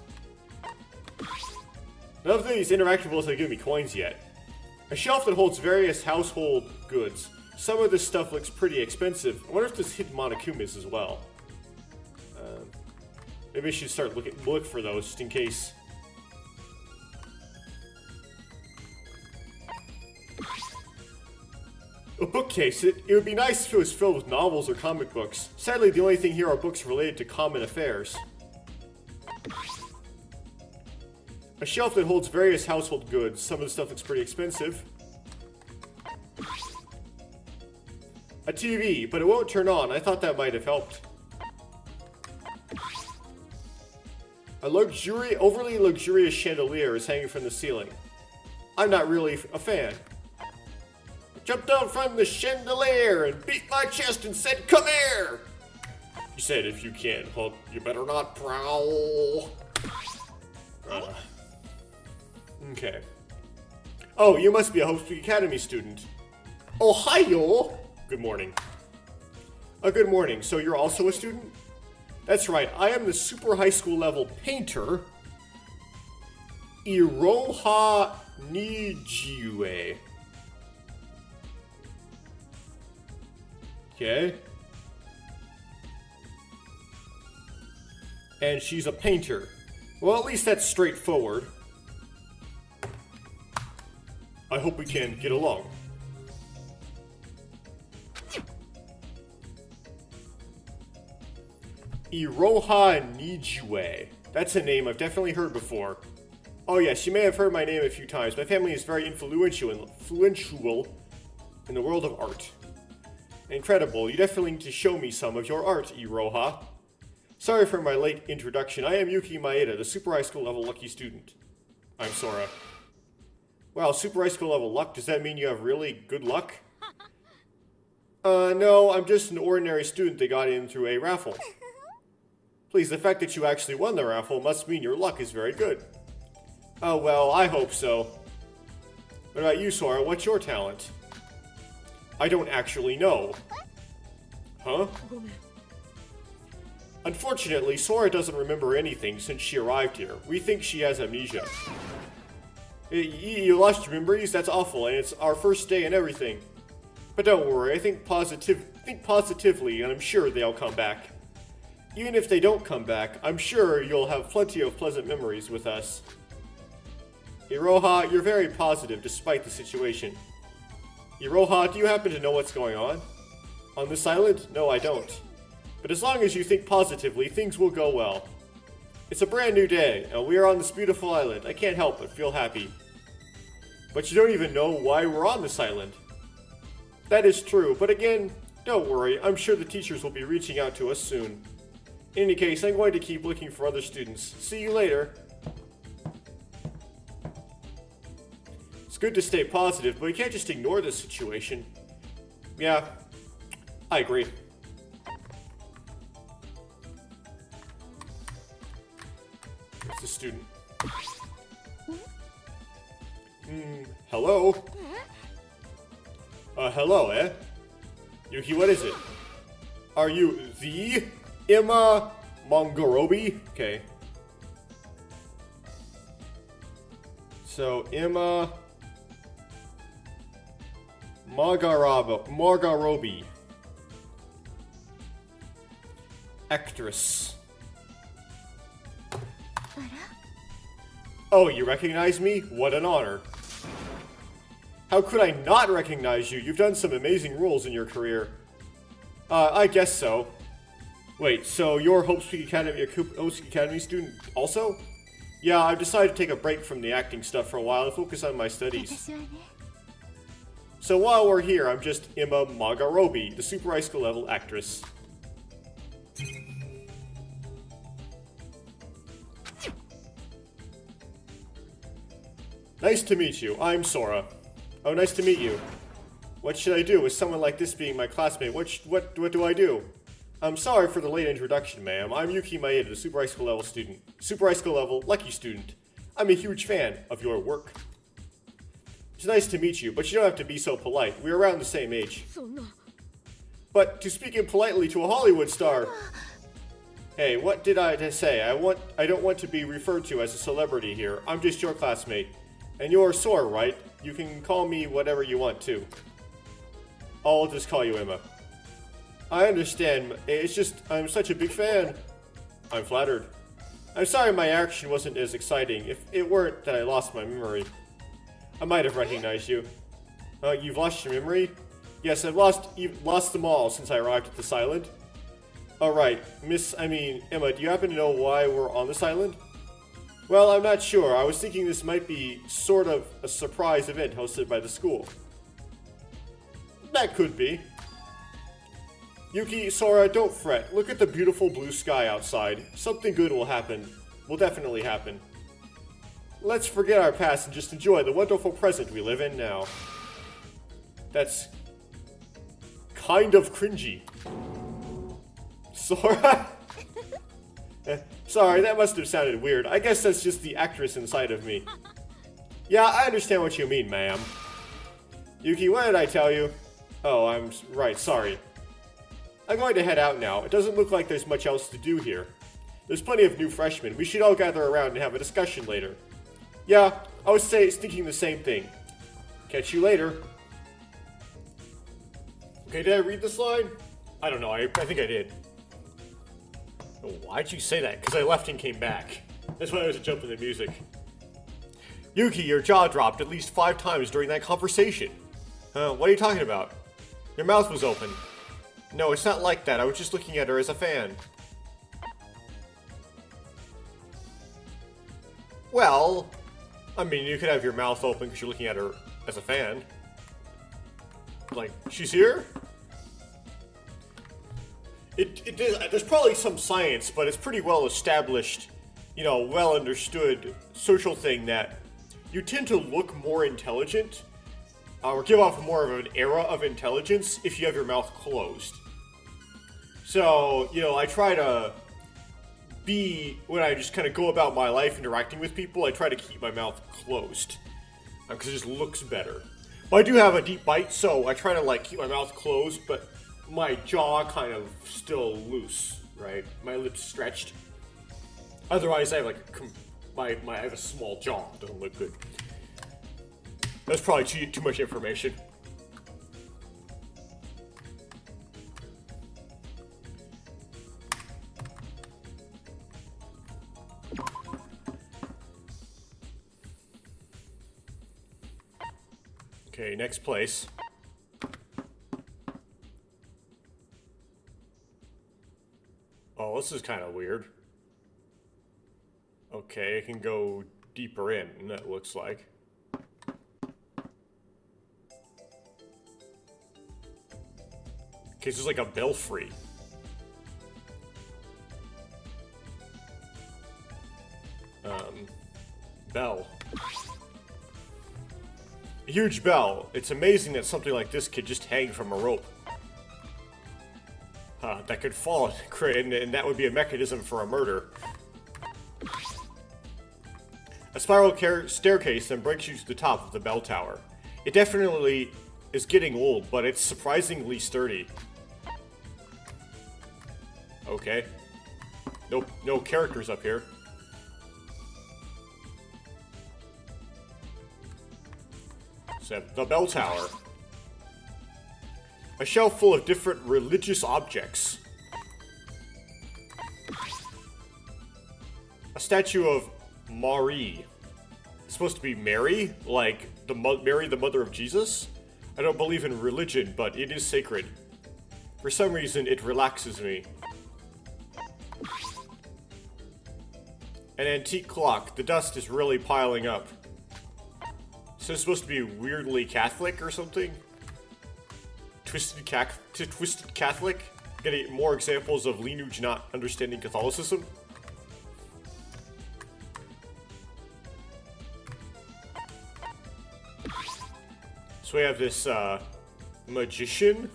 None of these interactables have given me coins yet. A shelf that holds various household goods. Some of this stuff looks pretty expensive. I wonder if this hidden Monokuma is as well. Maybe I should start look for those just in case. A bookcase. It would be nice if it was filled with novels or comic books. Sadly, the only thing here are books related to common affairs. A shelf that holds various household goods. Some of the stuff looks pretty expensive. A TV, but it won't turn on. I thought that might have helped. A overly luxurious chandelier is hanging from the ceiling. I'm not really a fan. I jumped down from the chandelier and beat my chest and said, "Come here!" You said, "If you can't hook, you better not prowl." Okay. Oh, you must be a Hope Academy student. Ohio! Good morning. Good morning. So you're also a student? That's right. I am the super high school level painter, Iroha Nijiue. Okay. And she's a painter. Well, at least that's straightforward. I hope we can get along. Iroha Nijiue. That's a name I've definitely heard before. Oh yes, you may have heard my name a few times. My family is very influential in the world of art. Incredible. You definitely need to show me some of your art, Iroha. Sorry for my late introduction. I am Yuki Maeda, the super high school level lucky student. I'm Sora. Wow, super high school level luck? Does that mean you have really good luck? No, I'm just an ordinary student that got in through a raffle. Please, the fact that you actually won the raffle must mean your luck is very good. Oh, well, I hope so. What about you, Sora? What's your talent? I don't actually know. Huh? Unfortunately, Sora doesn't remember anything since she arrived here. We think she has amnesia. You lost your memories? That's awful, and it's our first day and everything. But don't worry, I think positively, and I'm sure they'll come back. Even if they don't come back, I'm sure you'll have plenty of pleasant memories with us. Iroha, you're very positive despite the situation. Iroha, do you happen to know what's going on? On this island? No, I don't. But as long as you think positively, things will go well. It's a brand new day, and we are on this beautiful island. I can't help but feel happy. But you don't even know why we're on this island. That is true, but again, don't worry. I'm sure the teachers will be reaching out to us soon. In any case, I'm going to keep looking for other students. See you later. good to stay positive, but we can't just ignore this situation. Yeah, I agree. It's a student. Hello? Hello, eh? Yuki, what is it? Are you the Emma Mongorobi? Okay. So, Emma Margarobi. Actress. Oh, you recognize me? What an honor. How could I not recognize you? You've done some amazing roles in your career. I guess so. Wait, so you're Hope Speak Academy student also? Yeah, I've decided to take a break from the acting stuff for a while and focus on my studies. So while we're here, I'm just Emma Magarobi, the super high school level actress. Nice to meet you. I'm Sora. Oh, nice to meet you. What should I do with someone like this being my classmate? What do I do? I'm sorry for the late introduction, ma'am. I'm Yuki Maeda, the super high school level student. Super high school level, lucky student. I'm a huge fan of your work. It's nice to meet you, but you don't have to be so polite. We're around the same age. But to speak impolitely to a Hollywood star... Hey, what did I say? I don't want to be referred to as a celebrity here. I'm just your classmate. And you're Sora, right? You can call me whatever you want to. I'll just call you Emma. I understand. It's just, I'm such a big fan. I'm flattered. I'm sorry my action wasn't as exciting. If it weren't that I lost my memory. I might have recognized you. You've lost your memory? Yes, you've lost them all since I arrived at this island. Alright, Emma, do you happen to know why we're on this island? Well, I'm not sure. I was thinking this might be sort of a surprise event hosted by the school. That could be. Yuki, Sora, don't fret. Look at the beautiful blue sky outside. Something good will happen. Will definitely happen. Let's forget our past and just enjoy the wonderful present we live in now. That's kind of cringy. Sora? Sorry, that must have sounded weird. I guess that's just the actress inside of me. Yeah, I understand what you mean, ma'am. Yuki, what did I tell you? Oh, I'm right, sorry. I'm going to head out now. It doesn't look like there's much else to do here. There's plenty of new freshmen. We should all gather around and have a discussion later. Yeah, I was thinking the same thing. Catch you later. Okay, did I read this line? I don't know, I think I did. Oh, why'd you say that? Because I left and came back. That's why there was a jump in the music. Yuki, your jaw dropped at least 5 times during that conversation. What are you talking about? Your mouth was open. No, it's not like that. I was just looking at her as a fan. Well, I mean, you could have your mouth open because you're looking at her as a fan. Like, she's here? There's probably some science, but it's pretty well established, well understood social thing that you tend to look more intelligent, or give off more of an aura of intelligence if you have your mouth closed. So, I try to when I just kind of go about my life interacting with people, I try to keep my mouth closed, because it just looks better. But I do have a deep bite, so I try to, keep my mouth closed, but my jaw kind of still loose, right? My lips stretched. Otherwise, I have I have a small jaw. It doesn't look good. That's probably too much information. Okay, next place. Oh, this is kind of weird. Okay, it can go deeper in, it looks like. Okay, so it's like a belfry. Bell. A huge bell. It's amazing that something like this could just hang from a rope. That could fall, and that would be a mechanism for a murder. A spiral staircase then brings you to the top of the bell tower. It definitely is getting old, but it's surprisingly sturdy. Okay. No characters up here. So, the bell tower. A shelf full of different religious objects. A statue of Marie. It's supposed to be Mary? Like Mary, the mother of Jesus? I don't believe in religion, but it is sacred. For some reason, it relaxes me. An antique clock. The dust is really piling up. So it's supposed to be weirdly Catholic or something? Twisted Catholic? Getting more examples of Linuge not understanding Catholicism? So we have this, magician?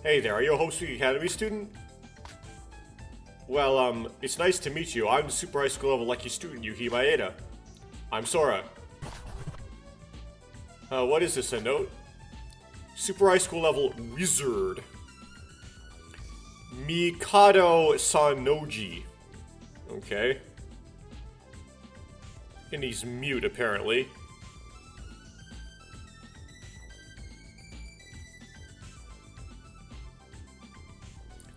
Hey there, are you a Homestuck Academy student? Well, it's nice to meet you. I'm the Super High School level lucky student, Yuki Maeda. I'm Sora. What is this, a note? Super High School level wizard. Mikado Sanoji. Okay. And he's mute, apparently.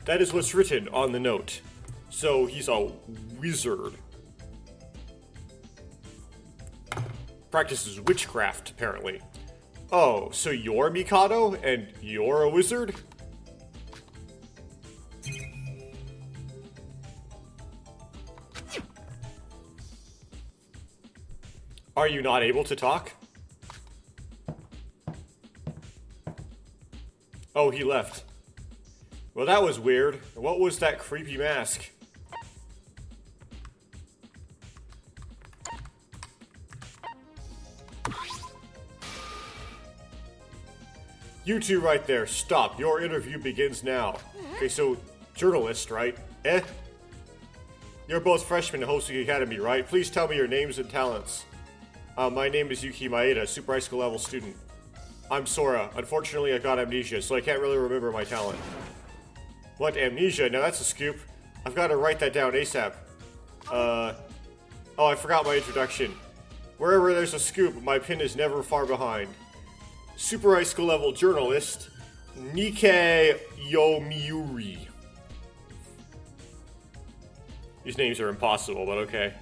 That is what's written on the note. So he's a wizard. Practices witchcraft, apparently. Oh, so you're Mikado and you're a wizard? Are you not able to talk? Oh, he left. Well, that was weird. What was that creepy mask? You two right there, stop. Your interview begins now. Okay, so, journalist, right? Eh? You're both freshmen at Homestuck Academy, right? Please tell me your names and talents. My name is Yuki Maeda, Super High School level student. I'm Sora. Unfortunately, I got amnesia, so I can't really remember my talent. What, amnesia? Now that's a scoop. I've got to write that down ASAP. Oh, I forgot my introduction. Wherever there's a scoop, my pin is never far behind. Super High School level journalist, Nikkei Yomiuri. These names are impossible, but okay.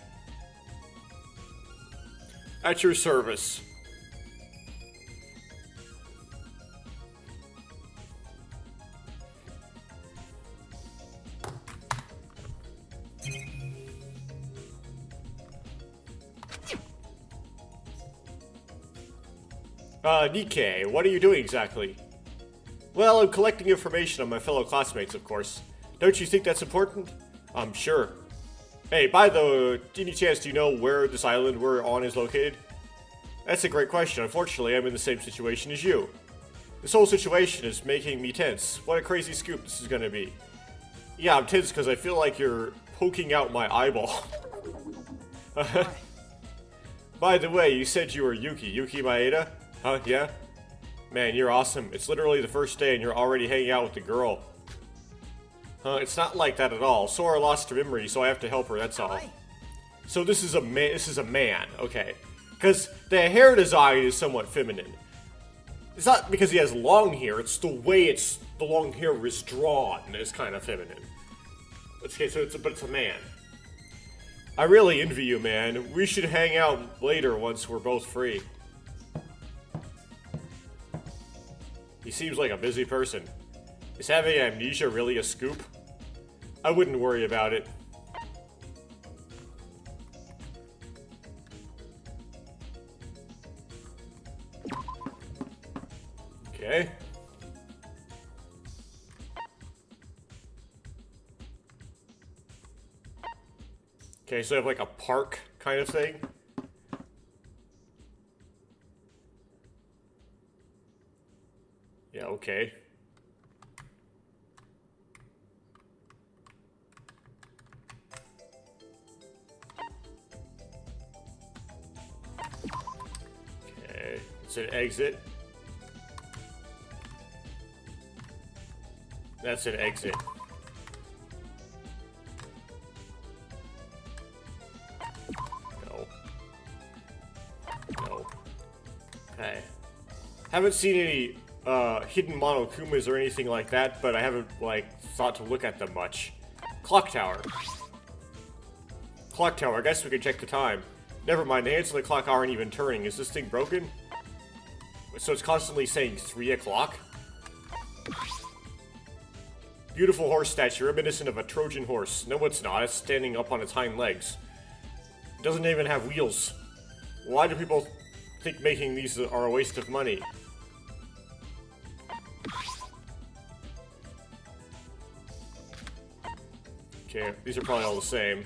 At your service. Nikkei, what are you doing exactly? Well, I'm collecting information on my fellow classmates, of course. Don't you think that's important? I'm sure. Hey, by the any chance do you know where this island we're on is located? That's a great question. Unfortunately, I'm in the same situation as you. This whole situation is making me tense. What a crazy scoop this is gonna be. Yeah, I'm tense because I feel like you're poking out my eyeball. By the way, you said you were Yuki Maeda? Huh, yeah? Man, you're awesome. It's literally the first day and you're already hanging out with the girl. It's not like that at all. Sora lost her memory, so I have to help her, that's all. So this is a man, okay. Because the hair design is somewhat feminine. It's not because he has long hair, it's the way the long hair is drawn is kind of feminine. Okay, so but it's a man. I really envy you, man. We should hang out later once we're both free. He seems like a busy person. Is having amnesia really a scoop? I wouldn't worry about it. Okay. Okay, so I have like a park kind of thing. Okay. Okay, it's an exit. That's an exit. No. No. Okay. Haven't seen any hidden Monokumas or anything like that, but I haven't, like, thought to look at them much. Clock tower. Clock tower, I guess we can check the time. Never mind, the hands on the clock aren't even turning. Is this thing broken? So it's constantly saying 3 o'clock? Beautiful horse statue, reminiscent of a Trojan horse. No, it's not. It's standing up on its hind legs. It doesn't even have wheels. Why do people think making these are a waste of money? Okay, these are probably all the same.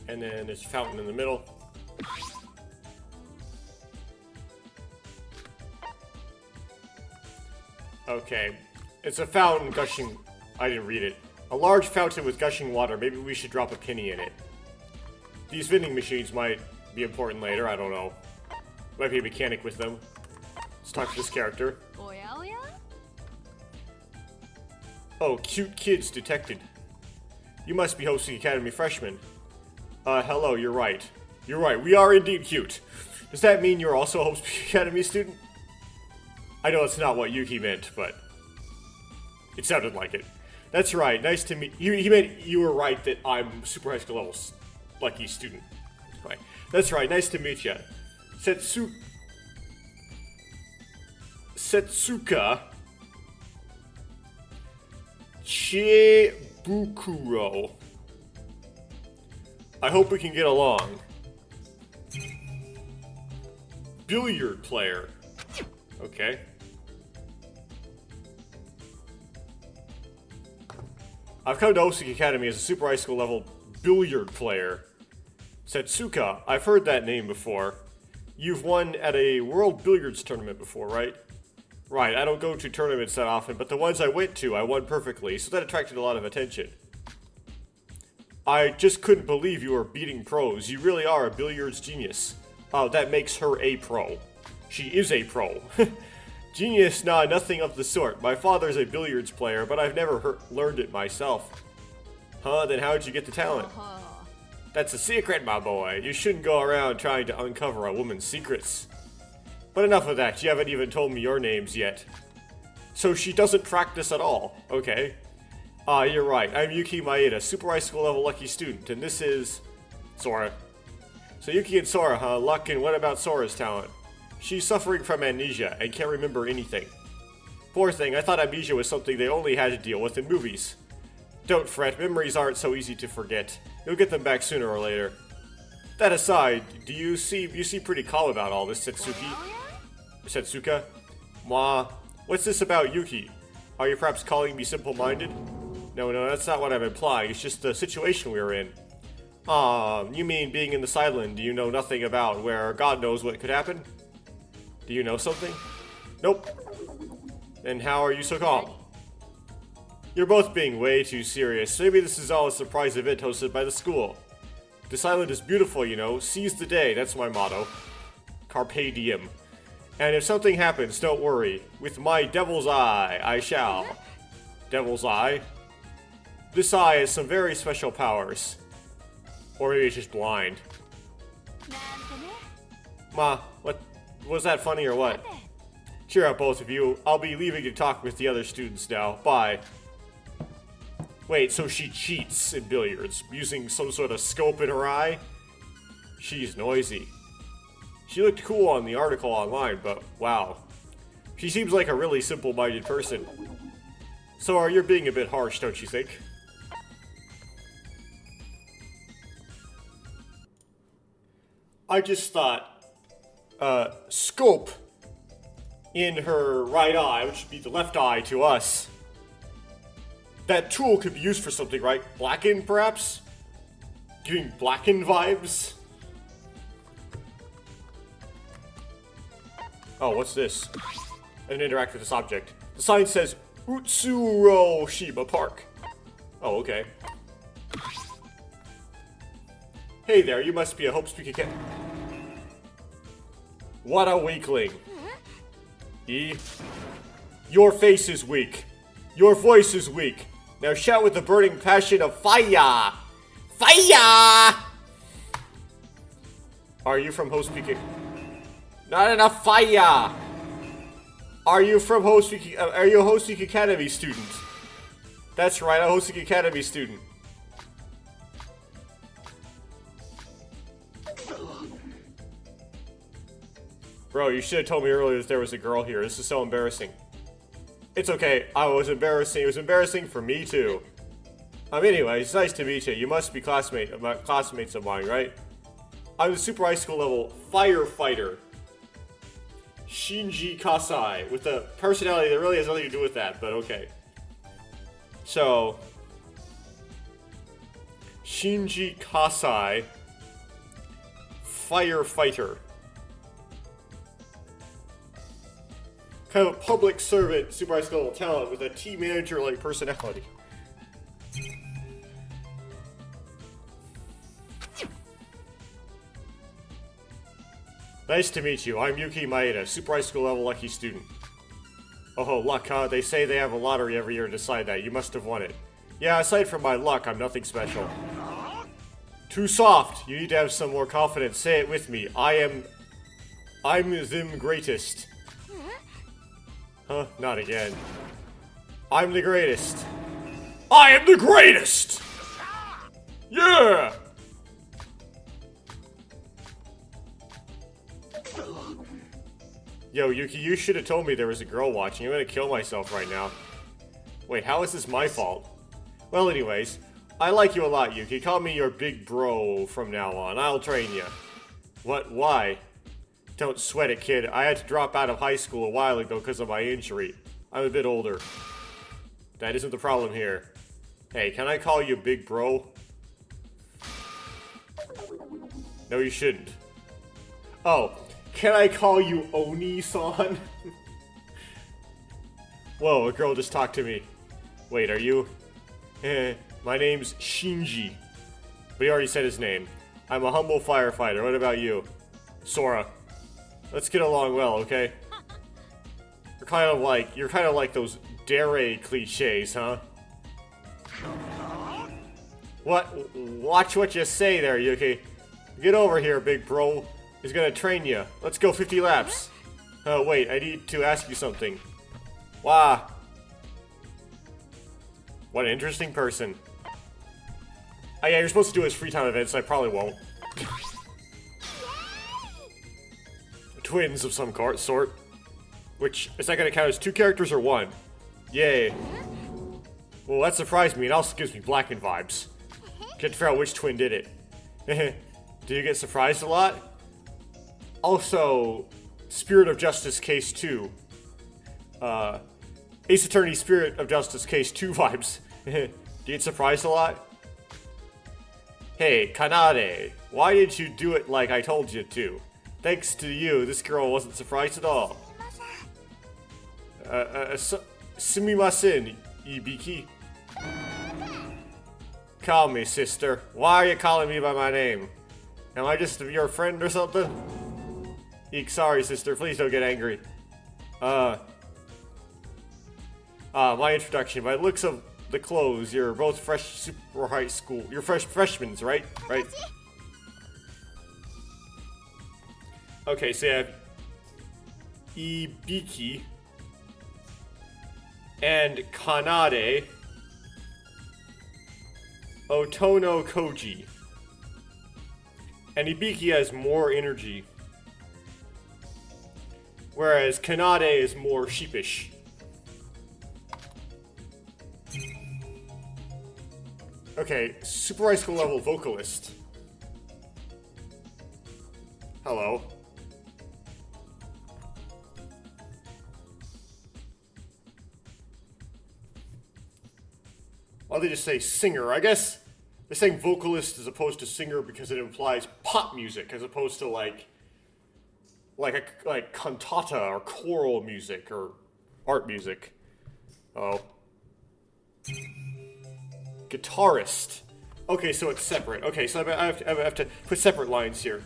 And then there's a fountain in the middle. Okay. It's a fountain gushing... I didn't read it. A large fountain with gushing water. Maybe we should drop a penny in it. These vending machines might be important later. I don't know. Might be a mechanic with them. Let's talk to this character. Oh, cute kids detected. You must be hosting Academy freshmen. Hello, you're right. You're right, we are indeed cute. Does that mean you're also a Hope Academy student? I know it's not what Yuki meant, but it sounded like it. That's right, nice to meet you. He meant you were right that I'm super high school level lucky student. Okay. That's right, nice to meet you. Setsuka Chibukuro. I hope we can get along. Billiard player. Okay. I've come to Osaka Academy as a super high school level billiard player. Setsuka, I've heard that name before. You've won at a world billiards tournament before, right? Right, I don't go to tournaments that often, but the ones I went to, I won perfectly, so that attracted a lot of attention. I just couldn't believe you were beating pros. You really are a billiards genius. Oh, that makes her a pro. She is a pro. Genius? Nah, nothing of the sort. My father's a billiards player, but I've never learned it myself. Huh? Then how'd you get the talent? That's a secret, my boy. You shouldn't go around trying to uncover a woman's secrets. But enough of that. You haven't even told me your names yet. So she doesn't practice at all. Okay. You're right. I'm Yuki Maeda, super high school level lucky student, and this is Sora. So Yuki and Sora, huh? Luck, and what about Sora's talent? She's suffering from amnesia and can't remember anything. Poor thing, I thought amnesia was something they only had to deal with in movies. Don't fret, memories aren't so easy to forget. You'll get them back sooner or later. That aside, you seem pretty calm about all this, Setsuka? Mwah. What's this about Yuki? Are you perhaps calling me simple-minded? No, that's not what I'm implying. It's just the situation we were in. You mean being in this island you know nothing about, where God knows what could happen? Do you know something? Nope. Then how are you so calm? You're both being way too serious. Maybe this is all a surprise event hosted by the school. This island is beautiful, you know. Seize the day, that's my motto. Carpe diem. And if something happens, don't worry. With my devil's eye, I shall. Devil's eye? This eye has some very special powers. Or maybe it's just blind. Ma, what? Was that funny or what? Cheer up, both of you. I'll be leaving to talk with the other students now. Bye. Wait, so she cheats in billiards, using some sort of scope in her eye? She's noisy. She looked cool on the article online, but wow. She seems like a really simple-minded person. So you're being a bit harsh, don't you think? I just thought, scope in her right eye, which would be the left eye to us, That tool could be used for something, right? Blacken, perhaps? Giving Blacken vibes? Oh, what's this? I didn't interact with this object. The sign says Utsuroshima Park. Oh, okay. Hey there, you must be a Hope-Speaking Cat. What a weakling. E. Your face is weak. Your voice is weak. Now shout with the burning passion of fire! Fire! Are you from Hope-Speaking? Not enough fire! Are you from Hope-Speaking? Are you a Hope-Speaking Academy student? That's right, a Hope-Speaking Academy student. Bro, you should have told me earlier that there was a girl here. This is so embarrassing. It's okay. I was embarrassing. It was embarrassing for me too. Anyway, it's nice to meet you. You must be classmates of mine, right? I'm the super high school level firefighter. Shinji Kasai, with a personality that really has nothing to do with that, but okay. So, Shinji Kasai, firefighter. Kind of a public servant, super high school level talent with a team manager-like personality. Nice to meet you. I'm Yuki Maeda, super high school level lucky student. Oh, luck, huh? They say they have a lottery every year to decide that. You must have won it. Yeah, aside from my luck, I'm nothing special. Too soft. You need to have some more confidence. Say it with me. I'm the greatest. Huh? Not again. I'm the greatest. I am the greatest! Yeah! Yo, Yuki, you should have told me there was a girl watching. I'm gonna kill myself right now. Wait, how is this my fault? Well, anyways, I like you a lot, Yuki. Call me your big bro from now on. I'll train you. What? Why? Don't sweat it, kid. I had to drop out of high school a while ago because of my injury. I'm a bit older. That isn't the problem here. Hey, can I call you big bro? No, you shouldn't. Oh. Can I call you Oni-san? Whoa, a girl just talked to me. Wait, are you? My name's Shinji. But he already said his name. I'm a humble firefighter. What about you? Sora. Let's get along well, okay? You're kind of like those dare cliches, huh? What? Watch what you say there, Yuki. Get over here, big bro. He's gonna train you. Let's go 50 laps. Oh, wait, I need to ask you something. Wow. What an interesting person. Oh yeah, you're supposed to do his free time events, I probably won't. Twins of some sort. Which, is that gonna count as 2 characters or 1? Yay. Well, that surprised me, and also gives me Blacken vibes. Can't figure out which twin did it. Do you get surprised a lot? Also, Spirit of Justice Case 2. Ace Attorney Spirit of Justice Case 2 vibes. Do you get surprised a lot? Hey, Kanade, why didn't you do it like I told you to? Thanks to you, this girl wasn't surprised at all. Sumimasen, Ibiki. Call me, sister. Why are you calling me by my name? Am I just your friend or something? Eek, sorry, sister. Please don't get angry. My introduction. By the looks of the clothes, you're both fresh super high school. You're fresh freshmen, right? Right? Okay, so you have Ibiki and Kanade. Otono Koji. And Ibiki has more energy. Whereas Kanade is more sheepish. Okay, super high school level vocalist. Hello. Oh, they just say singer. I guess they're saying vocalist as opposed to singer because it implies pop music as opposed to like cantata or choral music or art music. Oh. Guitarist. Okay, so it's separate. Okay, so I have to put separate lines here.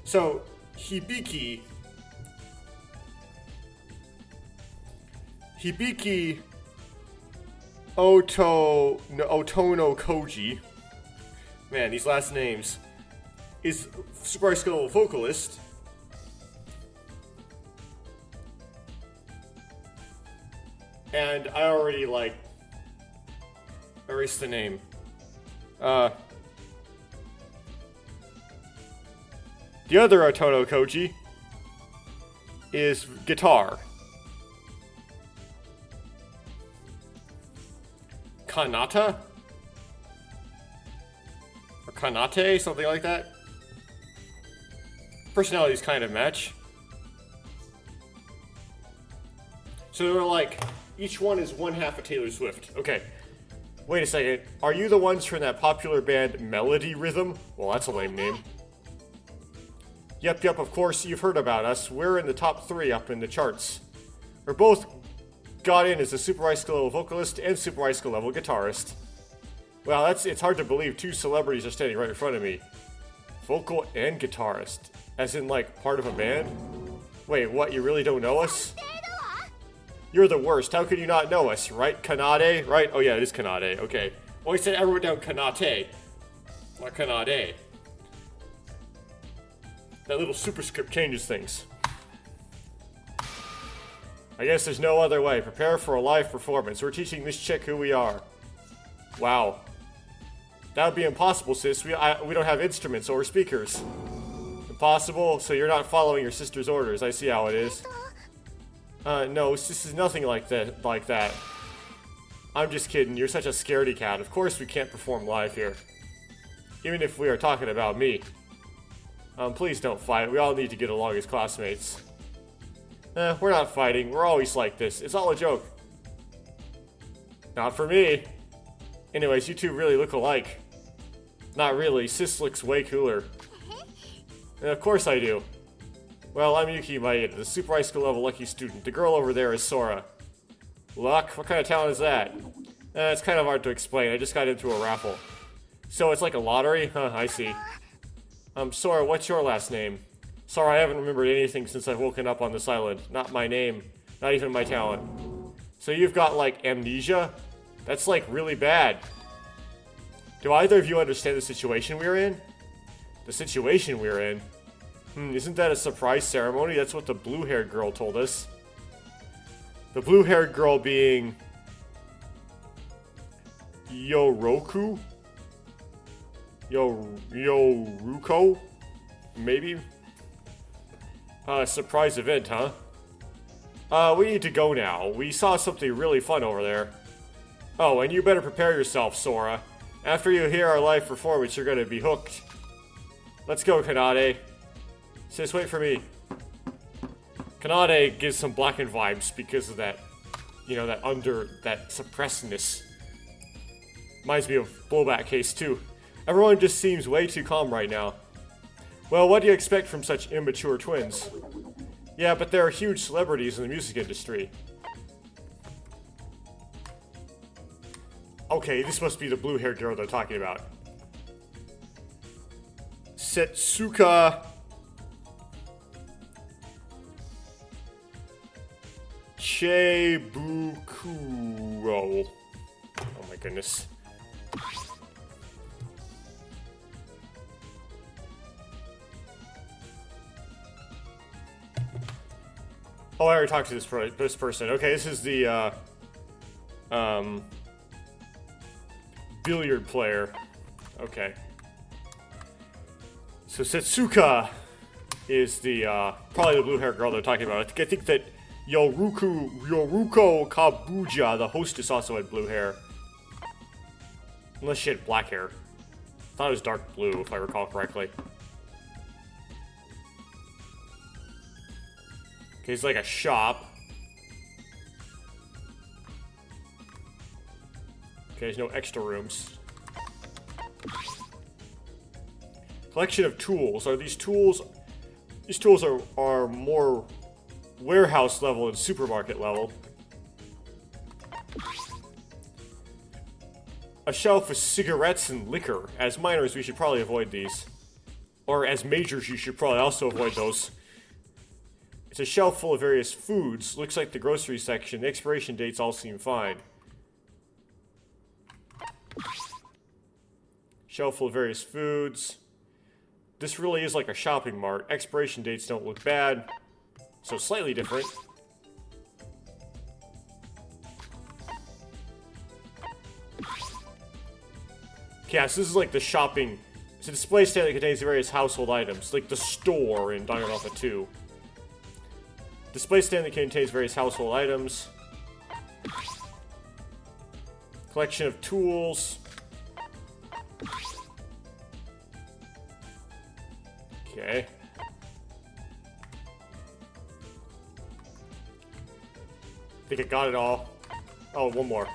So, Hibiki Otono Koji. Man, these last names. Is super high skill vocalist. And I already, like, erased the name. The other Otono Koji is guitar. Kanata? Or Kanate, something like that. Personalities kind of match. So they're like, each one is one half of Taylor Swift. Okay. Wait a second. Are you the ones from that popular band Melody Rhythm? Well, that's a lame name. Yep, of course, you've heard about us. We're in the top 3 up in the charts. We're both got in as a super high skill level vocalist and super high skill level guitarist. Well, it's hard to believe 2 celebrities are standing right in front of me. Vocal and guitarist. As in, like, part of a band? Wait, what, you really don't know us? You're the worst. How could you not know us, right? Kanade, right? Oh yeah, it is Kanade. Okay. Oh, I said I wrote down Kanate. Not Kanade. That little superscript changes things. I guess there's no other way. Prepare for a live performance. We're teaching this chick who we are. Wow. That would be impossible, sis. We don't have instruments or speakers. Impossible? So you're not following your sister's orders. I see how it is. No, this is nothing like that. I'm just kidding. You're such a scaredy cat. Of course we can't perform live here. Even if we are talking about me. Please don't fight. We all need to get along as classmates. We're not fighting. We're always like this. It's all a joke. Not for me. Anyways, you two really look alike. Not really. Sis looks way cooler. Of course I do. Well, I'm Yuki Maeda, the super high school level lucky student. The girl over there is Sora. Luck? What kind of talent is that? It's kind of hard to explain. I just got into a raffle. So it's like a lottery? Huh, I see. Sora, what's your last name? Sorry, I haven't remembered anything since I've woken up on this island. Not my name. Not even my talent. So you've got, like, amnesia? That's, like, really bad. Do either of you understand the situation we're in? The situation we're in? Isn't that a surprise ceremony? That's what the blue-haired girl told us. The blue-haired girl being... Yoroku? Yoruko? Maybe? Surprise event, huh? We need to go now. We saw something really fun over there. Oh, and you better prepare yourself, Sora. After you hear our live performance, you're gonna be hooked. Let's go, Kanade. Sis, wait for me. Kanade gives some Blackened vibes because of that, you know, that suppressedness. Reminds me of Blowback Case, too. Everyone just seems way too calm right now. Well, what do you expect from such immature twins? Yeah, but they're huge celebrities in the music industry. Okay, this must be the blue-haired girl they're talking about. Setsuka... Chebukuro. Oh my goodness. Oh, I already talked to this person. Okay, this is the, billiard player. Okay. So Setsuka is the, probably the blue-haired girl they're talking about. I think that Yoruko Kabuja, the hostess, also had blue hair. Unless she had black hair. I thought it was dark blue, if I recall correctly. Okay, it's like a shop. Okay, there's no extra rooms. Collection of tools. Are these tools... These tools are more warehouse level than supermarket level. A shelf with cigarettes and liquor. As minors, we should probably avoid these. Or as majors, you should probably also avoid those. It's a shelf full of various foods. Looks like the grocery section. The expiration dates all seem fine. Shelf full of various foods. This really is like a shopping mart. Expiration dates don't look bad. So slightly different. Yeah, so this is like the shopping. It's a display stand that contains various household items, like the store in Danganranpa 2. Display stand that contains various household items. Collection of tools. Okay. I think I got it all. Oh, one more.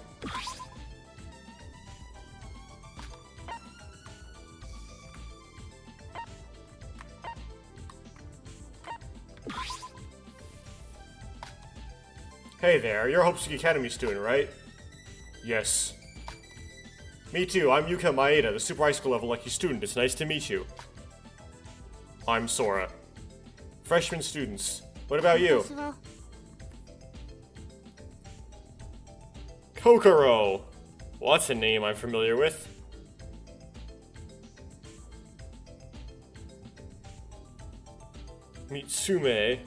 Hey there, you're a Hopesuki Academy student, right? Yes. Me too, I'm Yuka Maeda, the Super High School level lucky student. It's nice to meet you. I'm Sora. Freshman students. What about you? Kokoro! Well, that's a name I'm familiar with. Mitsume.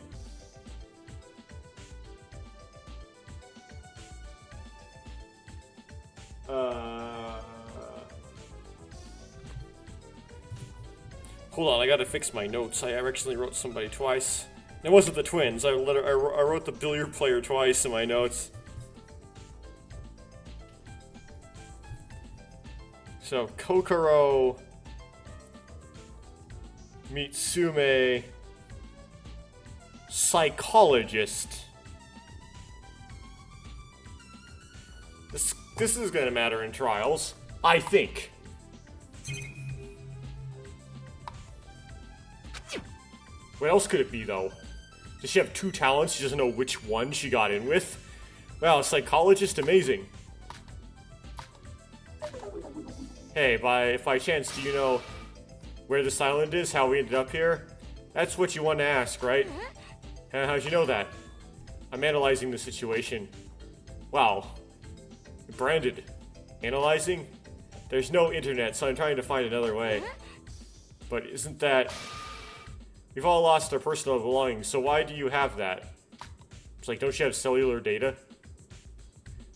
Hold on, I gotta fix my notes. I actually wrote somebody twice. It wasn't the twins. I wrote the billiard player twice in my notes. So, Kokoro, Mitsume, psychologist. This is gonna matter in trials, I think. What else could it be, though? Does she have two talents? She doesn't know which one she got in with? Wow, psychologist, amazing. Hey, if by chance, do you know where this island is? How we ended up here? That's what you want to ask, right? How'd you know that? I'm analyzing the situation. Wow. Branded. Analyzing? There's no internet, so I'm trying to find another way. But isn't that... We've all lost our personal belongings, so why do you have that? It's like, don't you have cellular data?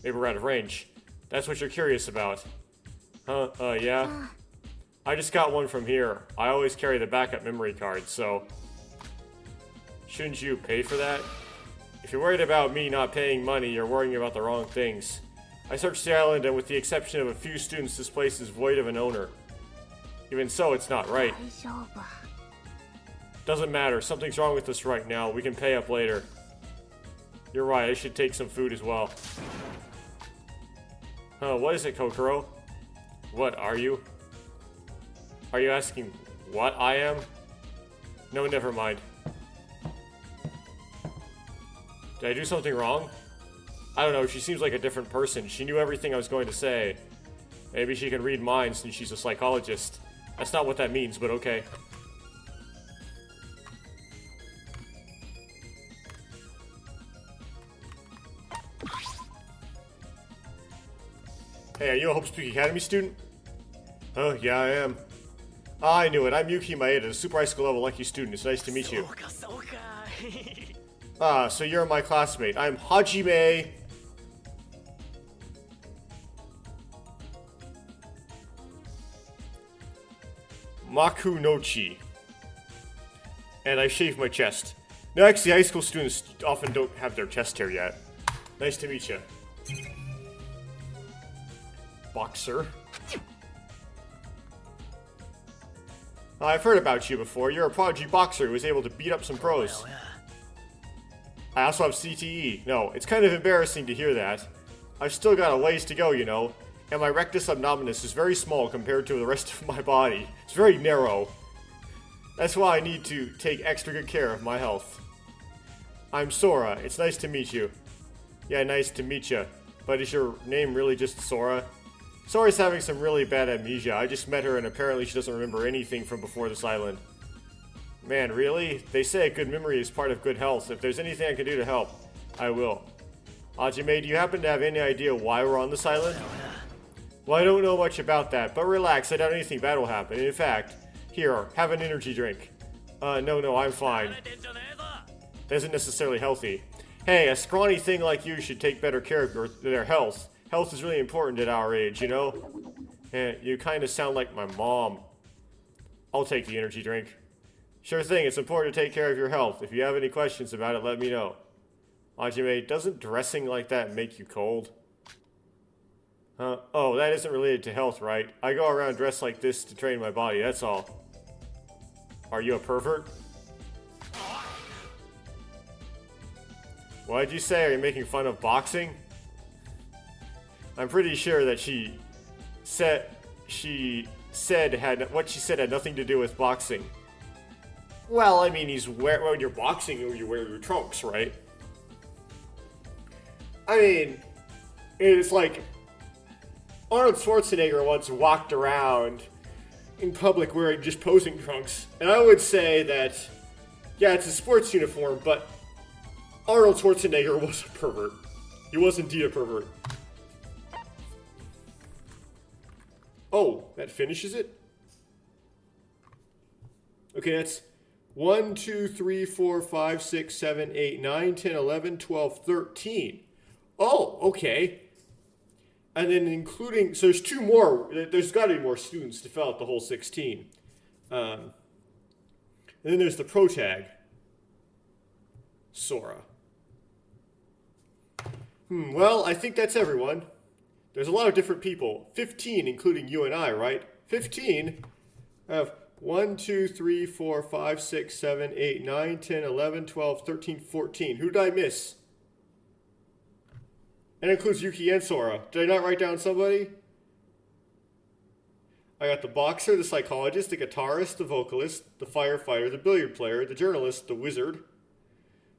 Maybe we're out of range. That's what you're curious about. Huh? Yeah? I just got one from here. I always carry the backup memory card, so... Shouldn't you pay for that? If you're worried about me not paying money, you're worrying about the wrong things. I searched the island, and with the exception of a few students, this place is void of an owner. Even so, it's not right. Doesn't matter. Something's wrong with us right now. We can pay up later. You're right. I should take some food as well. Huh, what is it, Kokoro? What are you? Are you asking what I am? No, never mind. Did I do something wrong? I don't know. She seems like a different person. She knew everything I was going to say. Maybe she can read minds since she's a psychologist. That's not what that means, but okay. Hey, are you a Hopesuki Academy student? Oh, yeah, I am. Ah, I knew it. I'm Yuki Maeda, a Super High School level lucky student. It's nice to meet you. Ah, so you're my classmate. I'm Hajime. Makunochi. And I shaved my chest. No, actually, high school students often don't have their chest hair yet. Nice to meet you. Boxer. I've heard about you before. You're a prodigy boxer who was able to beat up some pros. I also have CTE. No, it's kind of embarrassing to hear that. I've still got a ways to go, you know. and my rectus abdominis is very small compared to the rest of my body. It's very narrow. That's why I need to take extra good care of my health. I'm Sora. It's nice to meet you. Yeah, nice to meet you. But is your name really just Sora? Sora's having some really bad amnesia. I just met her and apparently she doesn't remember anything from before this island. Man, really? They say a good memory is part of good health. If there's anything I can do to help, I will. Hajime, do you happen to have any idea why we're on this island? Well, I don't know much about that, but relax, I doubt anything bad will happen. In fact, here, have an energy drink. No, I'm fine. That isn't necessarily healthy. Hey, a scrawny thing like you should take better care of their health. Health is really important at our age, you know? You kind of sound like my mom. I'll take the energy drink. Sure thing, it's important to take care of your health. If you have any questions about it, let me know. Hajime, doesn't dressing like that make you cold? Huh? Oh, that isn't related to health, right? I go around dressed like this to train my body, that's all. Are you a pervert? What did you say? Are you making fun of boxing? I'm pretty sure that what she said had nothing to do with boxing. Well, I mean, when you're boxing, you wear your trunks, right? I mean, it's like Arnold Schwarzenegger once walked around in public wearing just posing trunks, and I would say that, yeah, it's a sports uniform, but Arnold Schwarzenegger was a pervert. He was indeed a pervert. Oh, that finishes it? Okay, that's 1, 2, 3, 4, 5, 6, 7, 8, 9, 10, 11, 12, 13. Oh, okay. And then including, so there's 2 more. There's got to be more students to fill out the whole 16. And then there's the pro tag. Sora. Well, I think that's everyone. There's a lot of different people. 15, including you and I, right? 15 of 1, 2, 3, 4, 5, 6, 7, 8, 9, 10, 11, 12, 13, 14. Who did I miss? That includes Yuki and Sora. Did I not write down somebody? I got the boxer, the psychologist, the guitarist, the vocalist, the firefighter, the billiard player, the journalist, the wizard,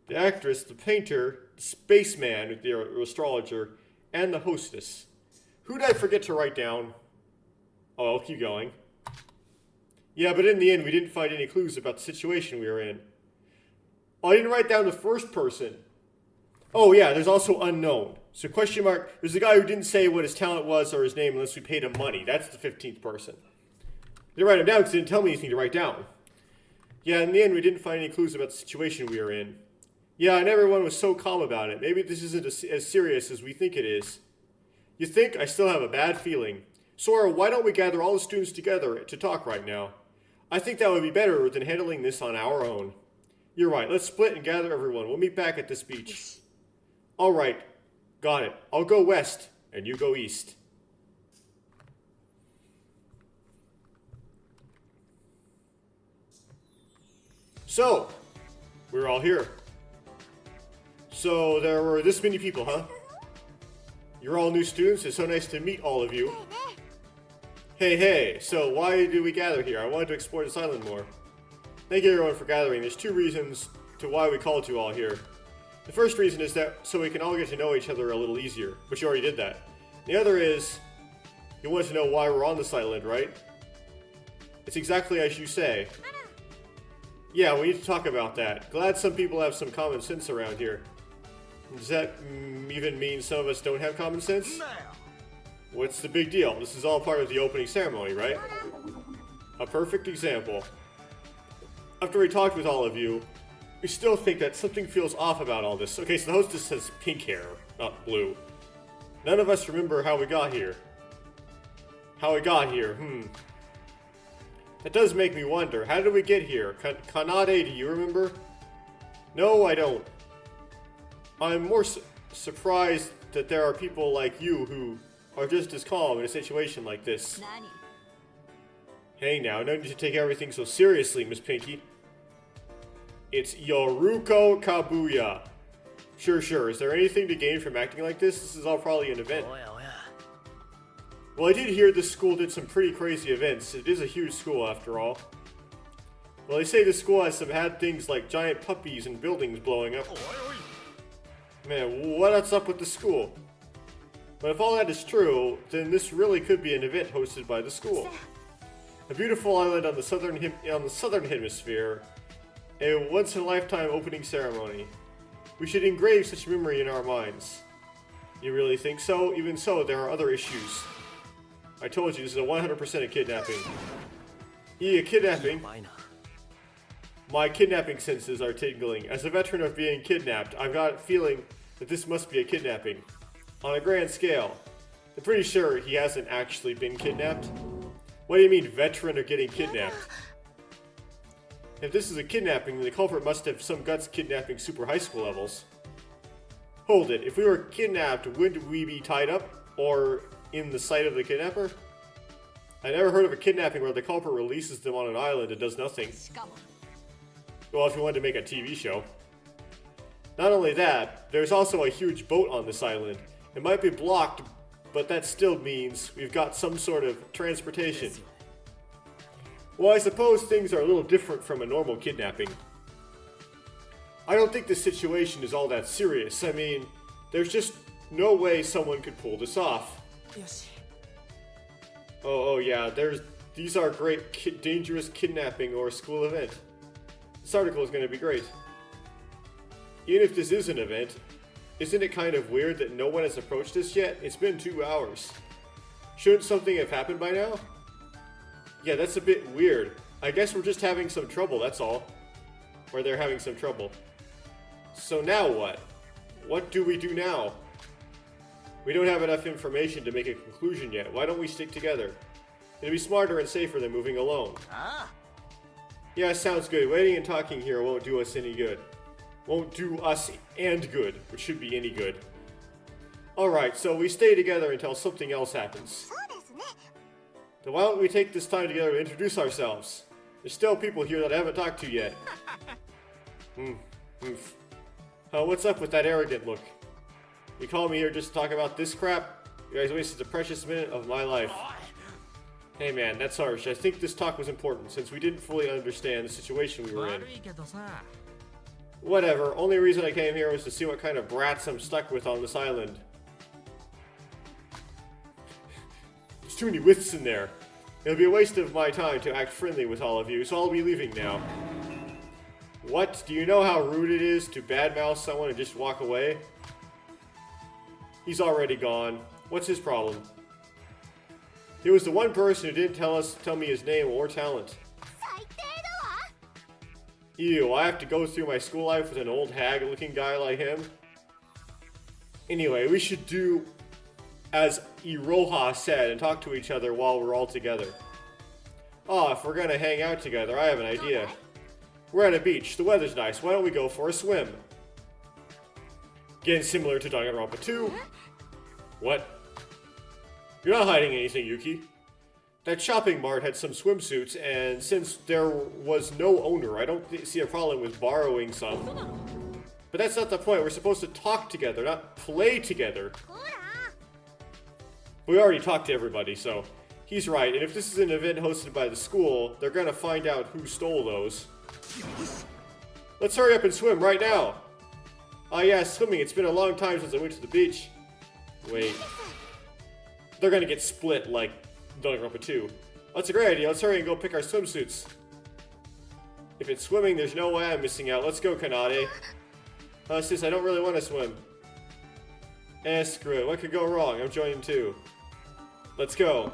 the actress, the painter, the spaceman, the astrologer, and the hostess. Who did I forget to write down? Oh, I'll keep going. Yeah, but in the end, we didn't find any clues about the situation we were in. Oh, I didn't write down the first person. Oh, yeah, there's also unknown. So question mark, there's a guy who didn't say what his talent was or his name unless we paid him money. That's the 15th person. I didn't write him down because he didn't tell me anything to write down. Yeah, in the end, we didn't find any clues about the situation we were in. Yeah, and everyone was so calm about it. Maybe this isn't as serious as we think it is. You think? I still have a bad feeling. Sora, why don't we gather all the students together to talk right now? I think that would be better than handling this on our own. You're right. Let's split and gather everyone. We'll meet back at this beach. All right. Got it. I'll go west, and you go east. So, we're all here. So, there were this many people, huh? You're all new students. It's so nice to meet all of you. Hey, so why do we gather here? I wanted to explore this island more. Thank you everyone for gathering. There's 2 reasons to why we called you all here. The first reason is that so we can all get to know each other a little easier, but you already did that. The other is, you want to know why we're on this island, right? It's exactly as you say. Yeah, we need to talk about that. Glad some people have some common sense around here. Does that even mean some of us don't have common sense? What's the big deal? This is all part of the opening ceremony, right? A perfect example. After we talked with all of you, we still think that something feels off about all this. Okay, so the hostess has pink hair, not blue. None of us remember how we got here. That does make me wonder. How did we get here? Kanade, do you remember? No, I don't. I'm more surprised that there are people like you who are just as calm in a situation like this. Hey now, no need to take everything so seriously, Miss Pinky. It's Yoruko Kabuya. Sure. Is there anything to gain from acting like this? This is all probably an event. Well, I did hear this school did some pretty crazy events. It is a huge school, after all. Well, they say the school has some had things like giant puppies and buildings blowing up. Man, what's up with the school? But if all that is true, then this really could be an event hosted by the school. A beautiful island on the southern hemisphere. A once-in-a-lifetime opening ceremony. We should engrave such memory in our minds. You really think so? Even so, there are other issues. I told you, this is a 100% a kidnapping. A kidnapping? My kidnapping senses are tingling. As a veteran of being kidnapped, I've got a feeling that this must be a kidnapping. On a grand scale. I'm pretty sure he hasn't actually been kidnapped. What do you mean, veteran of getting kidnapped? If this is a kidnapping, then the culprit must have some guts kidnapping super high school levels. Hold it, if we were kidnapped, wouldn't we be tied up? Or in the sight of the kidnapper? I never heard of a kidnapping where the culprit releases them on an island and does nothing. Well, if you wanted to make a TV show. Not only that, there's also a huge boat on this island. It might be blocked, but that still means we've got some sort of transportation. Well, I suppose things are a little different from a normal kidnapping. I don't think this situation is all that serious. I mean, there's just no way someone could pull this off. Oh yeah, these are great dangerous kidnapping or school event. This article is going to be great. Even if this is an event, isn't it kind of weird that no one has approached us yet? It's been 2 hours. Shouldn't something have happened by now? Yeah, that's a bit weird. I guess we're just having some trouble, that's all. Or they're having some trouble. So now what? What do we do now? We don't have enough information to make a conclusion yet. Why don't we stick together? It'd be smarter and safer than moving alone. Yeah, sounds good. Waiting and talking here won't do us any good. Won't do us and good, which should be any good. Alright, so we stay together until something else happens. Then why don't we take this time together to introduce ourselves? There's still people here that I haven't talked to yet. What's up with that arrogant look? You call me here just to talk about this crap? You guys wasted a precious minute of my life. Hey man, that's harsh. I think this talk was important since we didn't fully understand the situation we were in. Whatever, only reason I came here was to see what kind of brats I'm stuck with on this island. There's too many withs in there. It'll be a waste of my time to act friendly with all of you, so I'll be leaving now. What? Do you know how rude it is to badmouth someone and just walk away? He's already gone. What's his problem? He was the one person who didn't tell me his name or talent. Ew, I have to go through my school life with an old hag-looking guy like him? Anyway, we should do as Iroha said and talk to each other while we're all together. If we're gonna hang out together, I have an idea. We're at a beach, the weather's nice, why don't we go for a swim? Again, similar to Danganranpa 2. What? You're not hiding anything, Yuki. That shopping mart had some swimsuits, and since there was no owner, I don't see a problem with borrowing some. But that's not the point. We're supposed to talk together, not play together. We already talked to everybody, so he's right. And if this is an event hosted by the school, they're gonna find out who stole those. Let's hurry up and swim right now. Yeah, swimming. It's been a long time since I went to the beach. Wait. They're gonna get split like Danganranpa 2. That's a great idea. Let's hurry and go pick our swimsuits. If it's swimming, there's no way I'm missing out. Let's go, Kanade. Sis, I don't really want to swim. Screw it. What could go wrong? I'm joining too. Let's go.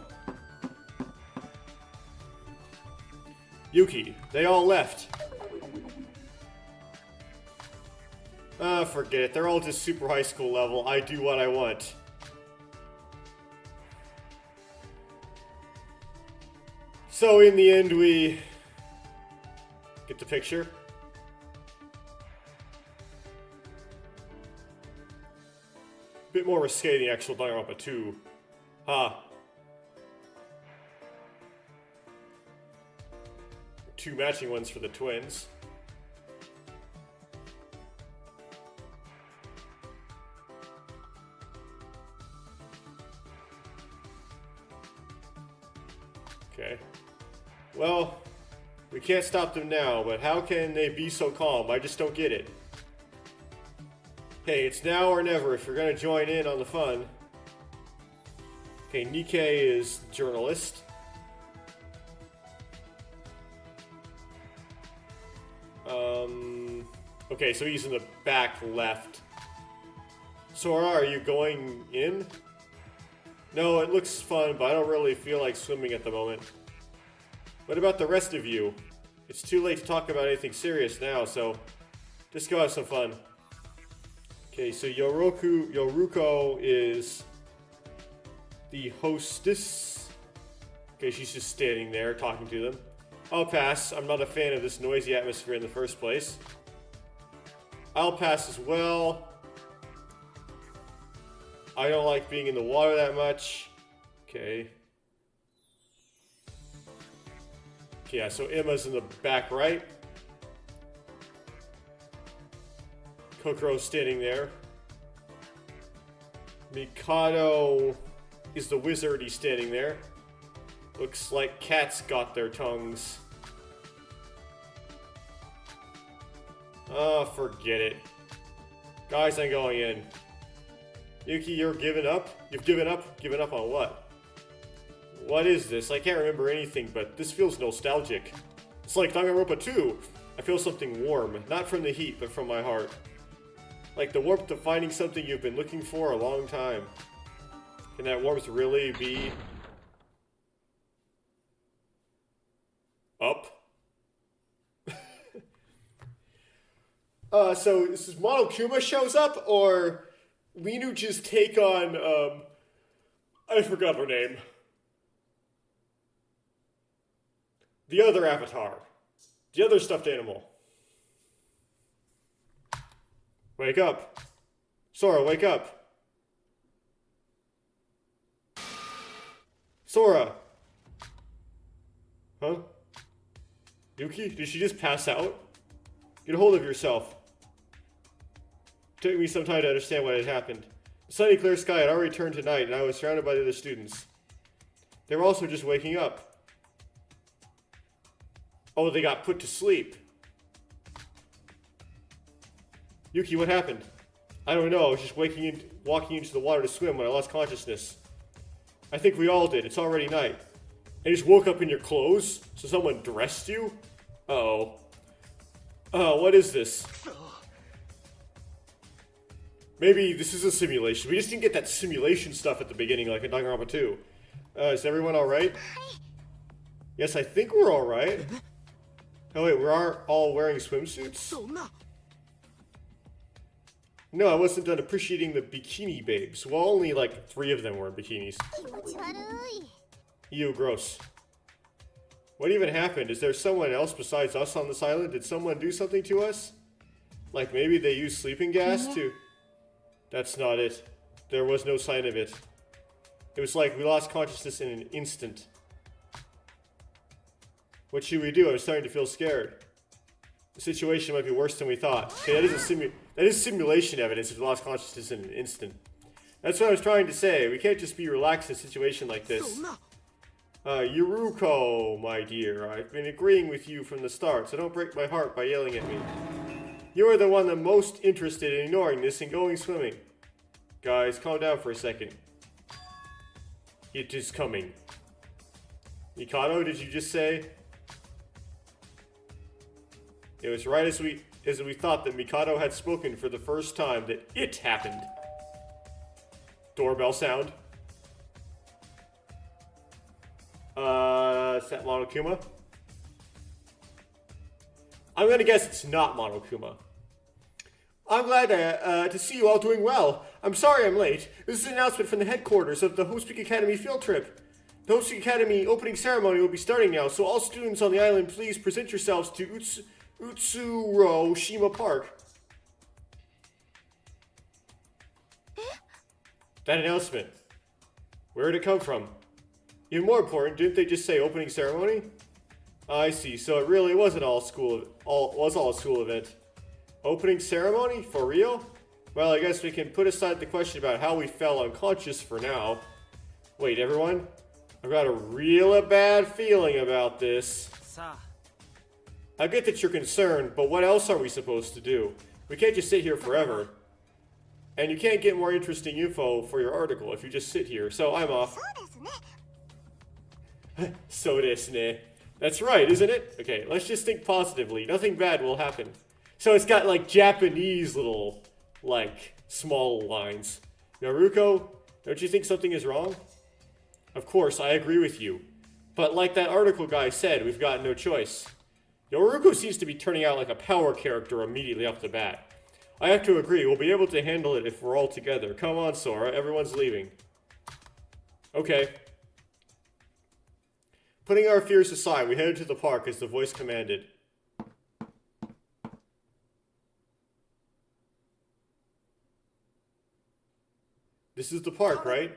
Yuki, they all left. Forget it. They're all just super high school level. I do what I want. So in the end, we get the picture. A bit more risque than the actual Danganranpa 2. Two matching ones for the twins. Okay. Well, we can't stop them now, but how can they be so calm? I just don't get it. Hey, it's now or never if you're gonna join in on the fun. Okay, Nikkei is journalist. Okay, so he's in the back left. Sora, are you going in? No, it looks fun, but I don't really feel like swimming at the moment. What about the rest of you? It's too late to talk about anything serious now, so just go have some fun. Okay, so Yoruko is the hostess. Okay, she's just standing there talking to them. I'll pass. I'm not a fan of this noisy atmosphere in the first place. I'll pass as well. I don't like being in the water that much. Okay. Okay, yeah, so Emma's in the back right. Kokoro's standing there. Mikado is the wizard, he's standing there. Looks like cats got their tongues. Oh, forget it. Guys, I'm going in. Yuki, you're giving up? You've given up? Given up on what? What is this? I can't remember anything, but this feels nostalgic. It's like Danganranpa 2. I feel something warm, not from the heat, but from my heart. Like the warmth of finding something you've been looking for a long time. Can that warmth really be up? So this is Monokuma shows up, or Linuge's take on, I forgot her name. The other avatar. The other stuffed animal. Wake up. Sora, wake up. Sora. Huh? Yuki, did she just pass out? Get a hold of yourself. It took me some time to understand what had happened. The sunny clear sky had already turned to night, and I was surrounded by the other students. They were also just waking up. Oh, they got put to sleep. Yuki, what happened? I don't know, I was just walking into the water to swim when I lost consciousness. I think we all did, it's already night. And you just woke up in your clothes? So someone dressed you? Uh-oh. What is this? Maybe this is a simulation. We just didn't get that simulation stuff at the beginning like in Danganranpa 2. Is everyone alright? Yes, I think we're alright. Oh wait, we're all wearing swimsuits? No, I wasn't done appreciating the bikini babes. Well, only like 3 of them were in bikinis. Ew, gross. What even happened? Is there someone else besides us on this island? Did someone do something to us? Like maybe they used sleeping gas to... That's not it. There was no sign of it. It was like we lost consciousness in an instant. What should we do? I'm starting to feel scared. The situation might be worse than we thought. Okay, that is simulation evidence if we lost consciousness in an instant. That's what I was trying to say. We can't just be relaxed in a situation like this. Yuruko, my dear, I've been agreeing with you from the start, so don't break my heart by yelling at me. You are the one that's most interested in ignoring this and going swimming. Guys, calm down for a second. It is coming. Mikado, did you just say? It was right as we thought that Mikado had spoken for the first time that it happened. Doorbell sound. Is that Monokuma? I'm gonna guess it's not Monokuma. I'm glad to see you all doing well. I'm sorry I'm late. This is an announcement from the headquarters of the Hopeseek Academy field trip. The Hopeseek Academy opening ceremony will be starting now, so all students on the island, please present yourselves to Utsuro Shima Park. That announcement. Where did it come from? Even more important, didn't they just say opening ceremony? I see, so it really wasn't all a school event. Opening ceremony? For real? Well, I guess we can put aside the question about how we fell unconscious for now. Wait, everyone? I've got a real bad feeling about this. I get that you're concerned, but what else are we supposed to do? We can't just sit here forever. And you can't get more interesting info for your article if you just sit here, so I'm off. So desu ne. That's right, isn't it? Okay, let's just think positively. Nothing bad will happen. So it's got like Japanese little, like, small lines. Naruko, don't you think something is wrong? Of course, I agree with you. But like that article guy said, we've got no choice. Naruko seems to be turning out like a power character immediately off the bat. I have to agree, we'll be able to handle it if we're all together. Come on, Sora, everyone's leaving. Okay. Putting our fears aside, we headed to the park as the voice commanded. This is the park, right?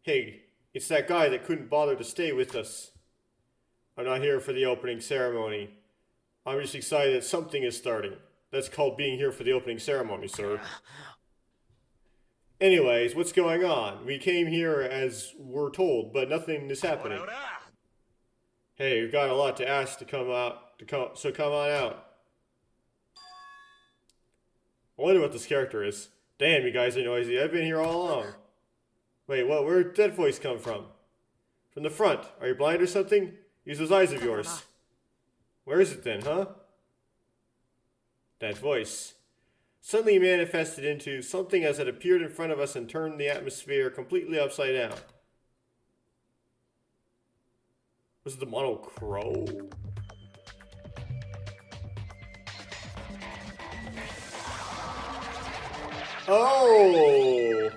Hey, it's that guy that couldn't bother to stay with us. I'm not here for the opening ceremony. I'm just excited that something is starting. That's called being here for the opening ceremony, sir. Anyways, what's going on? We came here as we're told, but nothing is happening. Hey, we've got a lot to ask to come out, so come on out. I wonder what this character is. Damn, you guys are noisy. I've been here all along. Wait, what? Where did that voice come from? From the front. Are you blind or something? Use those eyes of yours. Where is it then, huh? That voice suddenly manifested into something as it appeared in front of us and turned the atmosphere completely upside down. Was it the Mono Crow? Oh!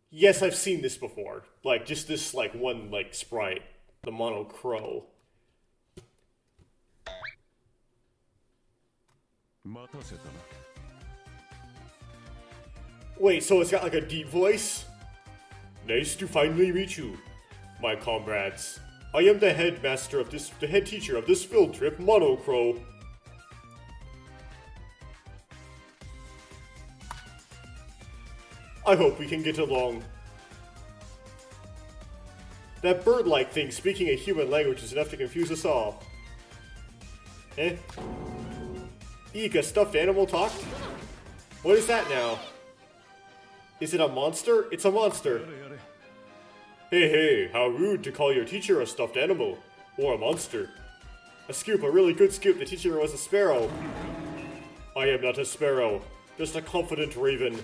Yes, I've seen this before. Like, just this, like, one, like, sprite. The Mono Crow. Wait, so it's got, like, a deep voice? Nice to finally meet you, my comrades. I am the head teacher of this field trip, Mono Crow. I hope we can get along. That bird-like thing speaking a human language is enough to confuse us all. Eh? Eek, a stuffed animal talk? What is that now? Is it a monster? It's a monster. Hey, how rude to call your teacher a stuffed animal. Or a monster. A scoop, a really good scoop. The teacher was a sparrow. I am not a sparrow. Just a confident raven.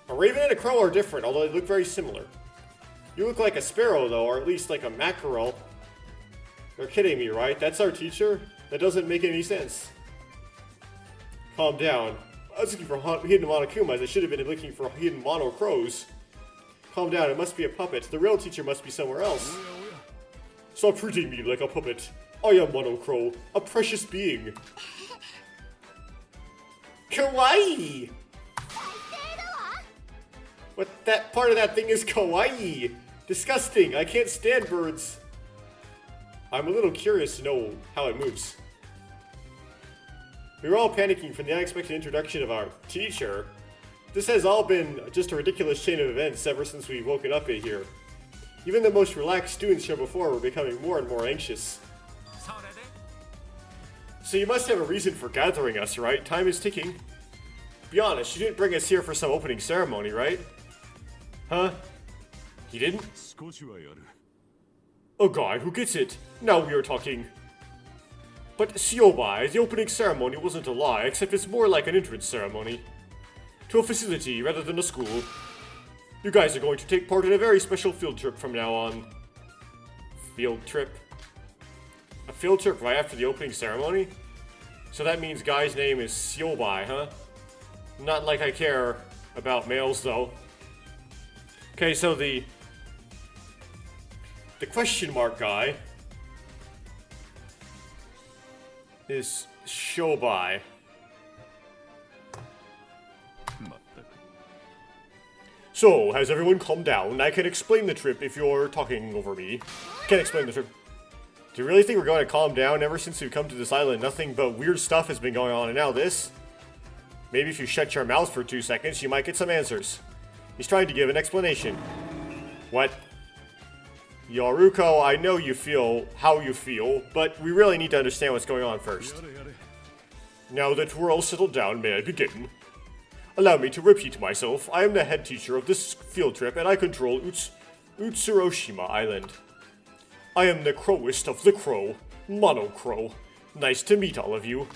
A raven and a crow are different, although they look very similar. You look like a sparrow, though, or at least like a mackerel. You're kidding me, right? That's our teacher? That doesn't make any sense. Calm down. I was looking for hidden Monokumas. I should have been looking for hidden Mono Crows. Calm down, it must be a puppet. The real teacher must be somewhere else. Stop treating me like a puppet. I am Mono Crow, a precious being. Kawaii! What, that part of that thing is kawaii! Disgusting! I can't stand birds! I'm a little curious to know how it moves. We were all panicking from the unexpected introduction of our teacher. This has all been just a ridiculous chain of events ever since we've woken up in here. Even the most relaxed students here before were becoming more and more anxious. So you must have a reason for gathering us, right? Time is ticking. Be honest, you didn't bring us here for some opening ceremony, right? Huh? You didn't? Oh god, who gets it? Now we are talking. But Siobai, the opening ceremony wasn't a lie, except it's more like an entrance ceremony. To a facility rather than a school. You guys are going to take part in a very special field trip from now on. Field trip? A field trip right after the opening ceremony? So that means guy's name is Siobai, huh? Not like I care about males, though. Okay, so the question mark guy is Shobai. So, has everyone calmed down? I can explain the trip if you're talking over me. Can't explain the trip. Do you really think we're going to calm down? Ever since we've come to this island, nothing but weird stuff has been going on, and now this? Maybe if you shut your mouth for 2 seconds, you might get some answers. He's trying to give an explanation. What? Yoruko, I know you feel how you feel, but we really need to understand what's going on first. Now that we're all settled down, may I begin? Allow me to repeat myself. I am the head teacher of this field trip, and I control Utsuroshima Island. I am the crowest of the crow, Monocrow. Nice to meet all of you.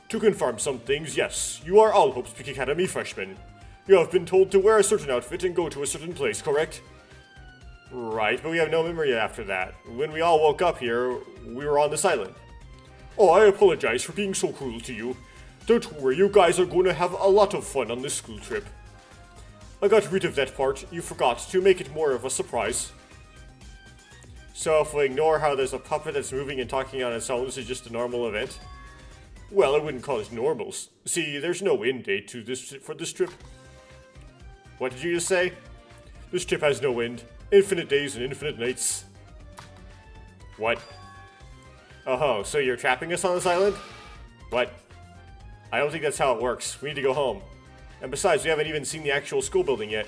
To confirm some things, yes, you are all Hope's Peak Academy freshmen. You have been told to wear a certain outfit and go to a certain place, correct? Right, but we have no memory after that. When we all woke up here, we were on this island. Oh, I apologize for being so cruel to you. Don't worry, you guys are going to have a lot of fun on this school trip. I got rid of that part you forgot to make it more of a surprise. So if we ignore how there's a puppet that's moving and talking on its own, this is just a normal event? Well, I wouldn't call it normals. See, there's no end date to for this trip. What did you just say? This trip has no end. Infinite days and infinite nights. What? Oh, so you're trapping us on this island? What? I don't think that's how it works. We need to go home. And besides, we haven't even seen the actual school building yet.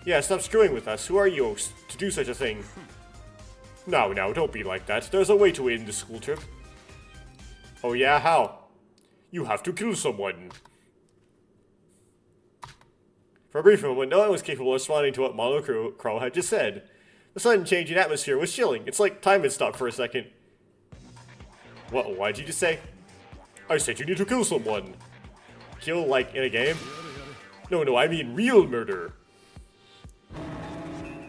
Yeah, stop screwing with us. Who are you to do such a thing? No, don't be like that. There's a way to end the school trip. Oh yeah, how? You have to kill someone. For a brief moment, no one was capable of responding to what Monocrow had just said. The sudden change in atmosphere was chilling. It's like time had stopped for a second. What'd you just say? I said you need to kill someone. Kill, like, in a game? No, I mean real murder.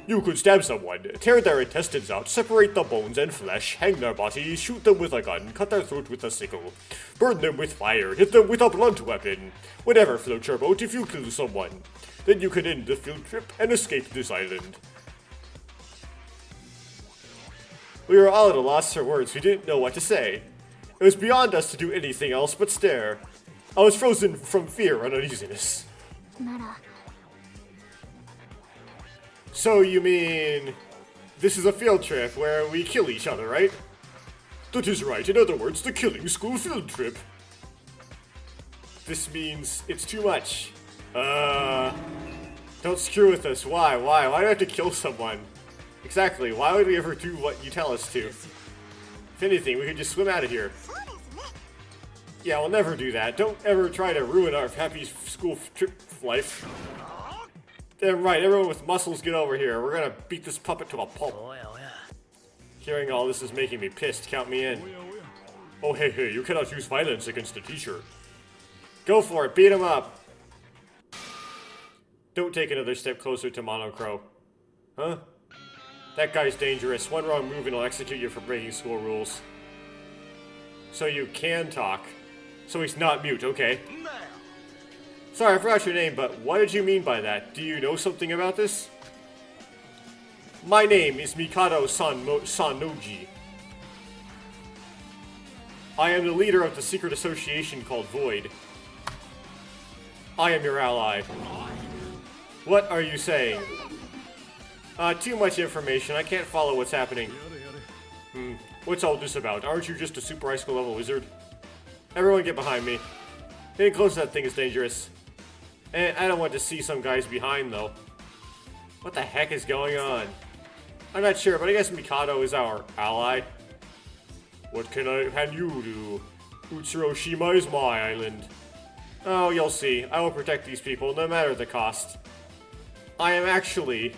You could stab someone, tear their intestines out, separate the bones and flesh, hang their bodies, shoot them with a gun, cut their throat with a sickle, burn them with fire, hit them with a blunt weapon. Whatever floats your boat if you kill someone. Then you can end the field trip and escape this island. We were all at a loss for words. We didn't know what to say. It was beyond us to do anything else but stare. I was frozen from fear and uneasiness. So you mean this is a field trip where we kill each other, right? That is right. In other words, the killing school field trip. This means it's too much. Don't screw with us. Why? Why do I have to kill someone? Exactly. Why would we ever do what you tell us to? If anything, we could just swim out of here. Yeah, we'll never do that. Don't ever try to ruin our happy school trip life. Damn right, everyone with muscles get over here. We're gonna beat this puppet to a pulp. Hearing all this is making me pissed. Count me in. Oh, hey, you cannot use violence against a teacher. Go for it, beat him up. Don't take another step closer to Monocrow. Huh? That guy's dangerous. One wrong move and he'll execute you for breaking school rules. So you can talk. So he's not mute, okay. Sorry, I forgot your name, but what did you mean by that? Do you know something about this? My name is Mikado Sanoji. I am the leader of the secret association called Void. I am your ally. What are you saying? Too much information. I can't follow what's happening. What's all this about? Aren't you just a super high school level wizard? Everyone get behind me. Getting close to that thing is dangerous. And I don't want to see some guys behind, though. What the heck is going on? I'm not sure, but I guess Mikado is our ally. What can you do? Utsuroshima is my island. Oh, you'll see. I will protect these people, no matter the cost. I am actually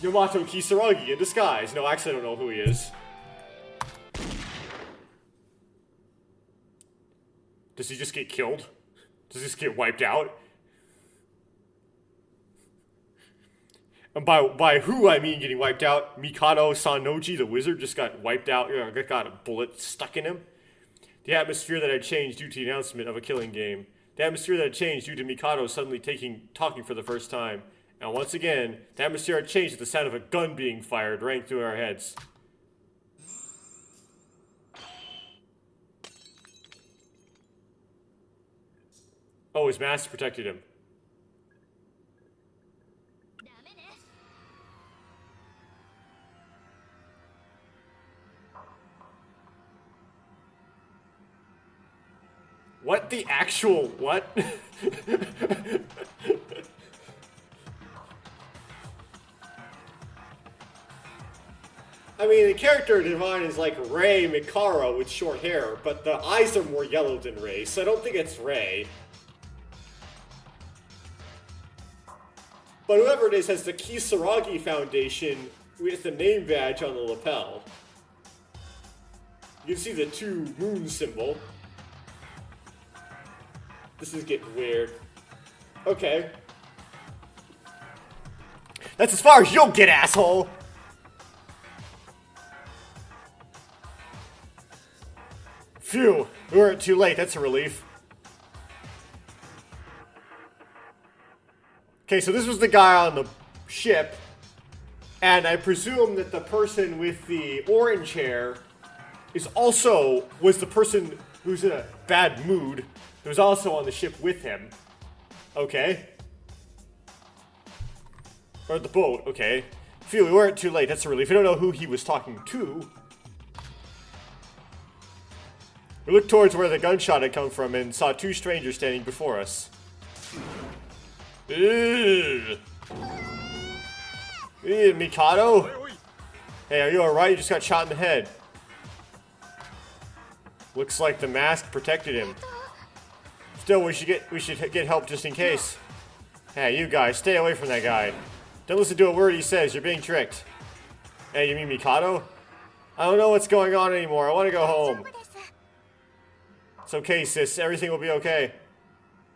Yamato Kisaragi in disguise. No, actually I don't know who he is. Does he just get killed? Does he just get wiped out? And by who I mean getting wiped out, Mikado Sanoji, the wizard, just got wiped out. Got a bullet stuck in him. The atmosphere that had changed due to the announcement of a killing game. The atmosphere that had changed due to Mikado suddenly talking for the first time. And once again, the atmosphere had changed at the sound of a gun being fired right through our heads. Oh, his mask protected him. What the actual what? I mean, the character Divine is like Rei Mikaro with short hair, but the eyes are more yellow than Rei, so I don't think it's Rei. But whoever it is has the Kisaragi Foundation with the name badge on the lapel. You can see the 2 moon symbol. This is getting weird. Okay. That's as far as you'll get, asshole! Phew, we weren't too late, that's a relief. Okay, so this was the guy on the ship, and I presume that the person with the orange hair was the person who's in a bad mood, who's also on the ship with him. Okay. Or the boat, okay. Phew, we weren't too late, that's a relief. We don't know who he was talking to. We looked towards where the gunshot had come from and saw 2 strangers standing before us. Ew. Ew, Mikado? Hey, are you alright? You just got shot in the head. Looks like the mask protected him. Still, we should get help just in case. Hey, you guys, stay away from that guy. Don't listen to a word he says, you're being tricked. Hey, you mean Mikado? I don't know what's going on anymore, I want to go home. It's okay, sis, everything will be okay.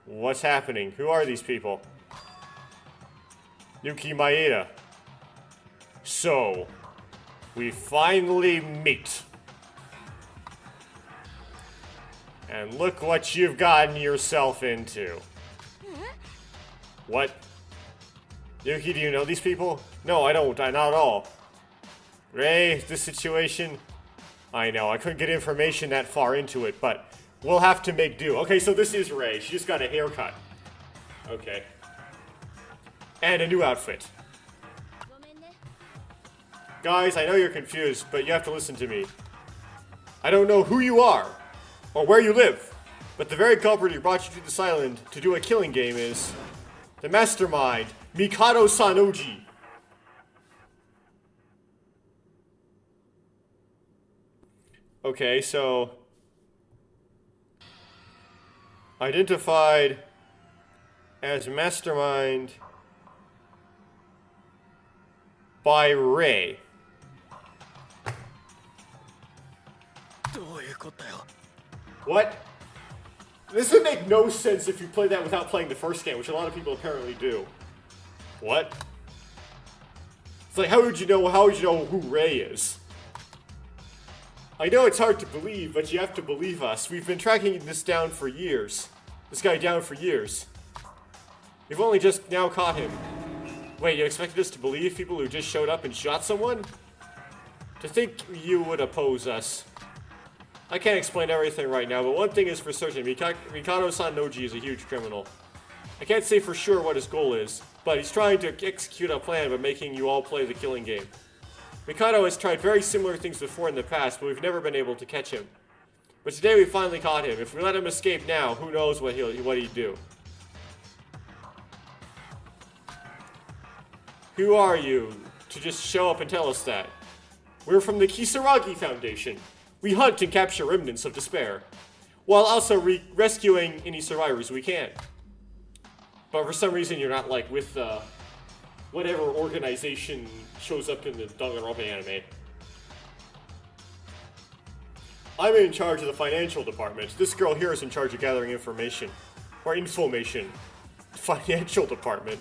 What's happening? Who are these people? Yuki Maeda. So, we finally meet. And look what you've gotten yourself into. What? Yuki, do you know these people? No, I don't. Not at all. Rei, this situation... I know, I couldn't get information that far into it, but we'll have to make do. Okay, so this is Rei. She just got a haircut. Okay. And a new outfit. Guys, I know you're confused, but you have to listen to me. I don't know who you are, or where you live, but the very culprit who brought you to this island to do a killing game is the mastermind, Mikado Sanoji. Okay, so identified as mastermind by Rei. What? This would make no sense if you played that without playing the first game, which a lot of people apparently do. What? It's like, how would you know who Rei is? I know it's hard to believe, but you have to believe us. We've been tracking this down for years. This guy down for years. We've only just now caught him. Wait, you expected us to believe people who just showed up and shot someone? To think you would oppose us. I can't explain everything right now, but one thing is for certain. Mikado Sanoji is a huge criminal. I can't say for sure what his goal is, but he's trying to execute a plan by making you all play the killing game. Mikado has tried very similar things before in the past, but we've never been able to catch him. But today we finally caught him. If we let him escape now, who knows what he'd do. Who are you to just show up and tell us that? We're from the Kisaragi Foundation. We hunt and capture remnants of despair, while also rescuing any survivors we can. But for some reason you're not like with whatever organization shows up in the Danganranpa anime. I'm in charge of the financial department. This girl here is in charge of gathering information. Or information. Financial department.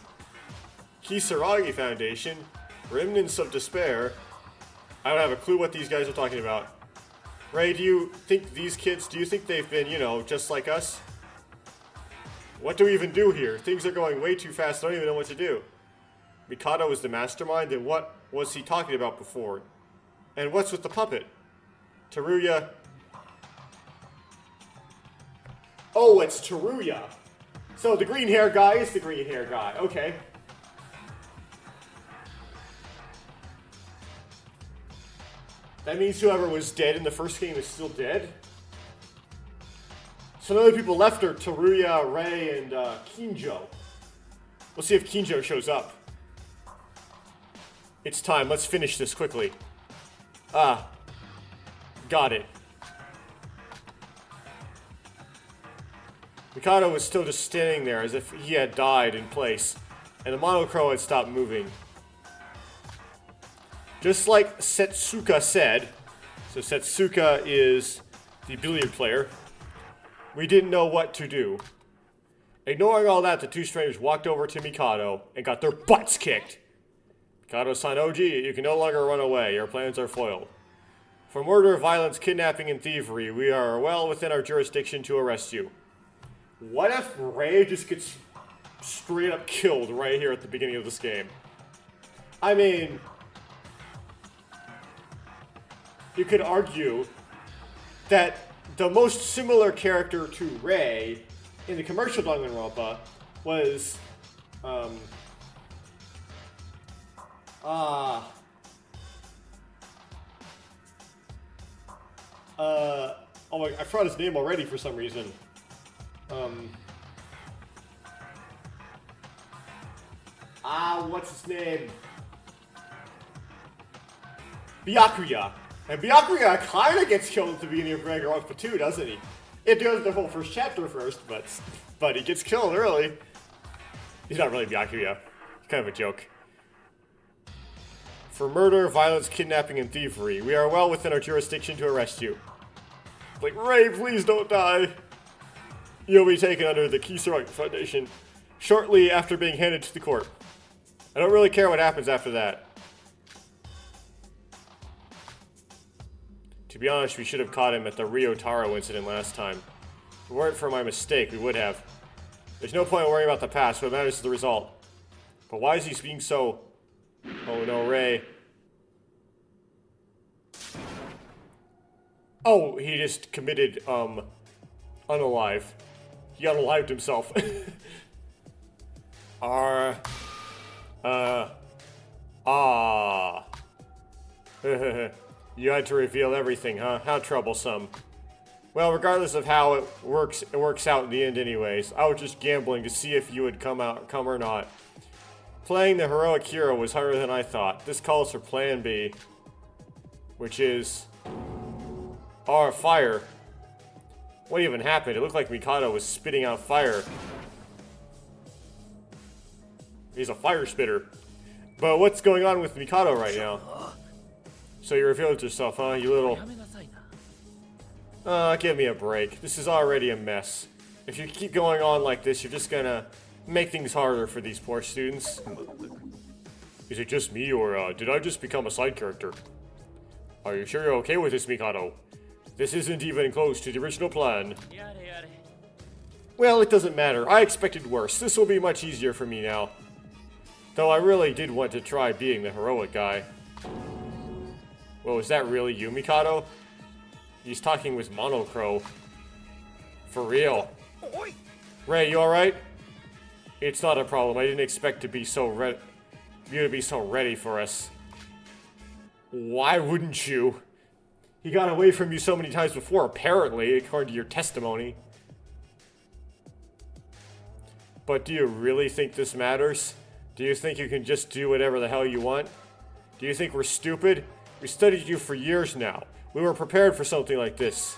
Kisaragi Foundation. Remnants of despair. I don't have a clue what these guys are talking about. Rei, do you think they've been, just like us? What do we even do here? Things are going way too fast, I don't even know what to do. Mikado is the mastermind, then what was he talking about before? And what's with the puppet? Teruya. Oh, it's Teruya. So the green hair guy is the green hair guy, okay. That means whoever was dead in the first game is still dead? So the only people left are Teruya, Rei, and Kinjo. We'll see if Kinjo shows up. It's time, let's finish this quickly. Ah. Got it. Mikado was still just standing there as if he had died in place, and the monochrome had stopped moving. Just like Setsuka said, so Setsuka is the billiard player, we didn't know what to do. Ignoring all that, the two strangers walked over to Mikado and got their butts kicked. Mikado-san Oji, you can no longer run away. Your plans are foiled. For murder, violence, kidnapping, and thievery, we are well within our jurisdiction to arrest you. What if Rei just gets straight up killed right here at the beginning of this game? I mean, you could argue that the most similar character to Rei in the commercial Danganranpa was, oh my, I forgot his name already for some reason. What's his name? Byakuya. And Byakuya kind of gets killed at the beginning of Danganronpa 2, doesn't he? It does the whole first chapter first, but he gets killed early. He's not really Byakuya. He's kind of a joke. For murder, violence, kidnapping, and thievery, we are well within our jurisdiction to arrest you. Like, Rei, please don't die. You'll be taken under the Kisaragi Foundation shortly after being handed to the court. I don't really care what happens after that. To be honest, we should have caught him at the Rio Taro incident last time. If it weren't for my mistake, we would have. There's no point in worrying about the past, what matters is the result. But why is he being so... Oh no, Rei. Oh, he just committed, unalive. He unalived himself. You had to reveal everything, huh? How troublesome. Well, regardless of how it works out in the end anyways. I was just gambling to see if you would come or not. Playing the heroic hero was harder than I thought. This calls for plan B. Which is... fire. What even happened? It looked like Mikado was spitting out fire. He's a fire spitter. But what's going on with Mikado right now? So you revealed yourself, huh? You little... give me a break. This is already a mess. If you keep going on like this, you're just gonna make things harder for these poor students. Is it just me, or did I just become a side character? Are you sure you're okay with this, Mikado? This isn't even close to the original plan. Well, it doesn't matter. I expected worse. This will be much easier for me now. Though I really did want to try being the heroic guy. Whoa, is that really you, Mikado? He's talking with Monocro. For real. Rei, you alright? It's not a problem. I didn't expect to be so you to be so ready for us. Why wouldn't you? He got away from you so many times before, apparently, according to your testimony. But do you really think this matters? Do you think you can just do whatever the hell you want? Do you think we're stupid? We studied you for years now. We were prepared for something like this.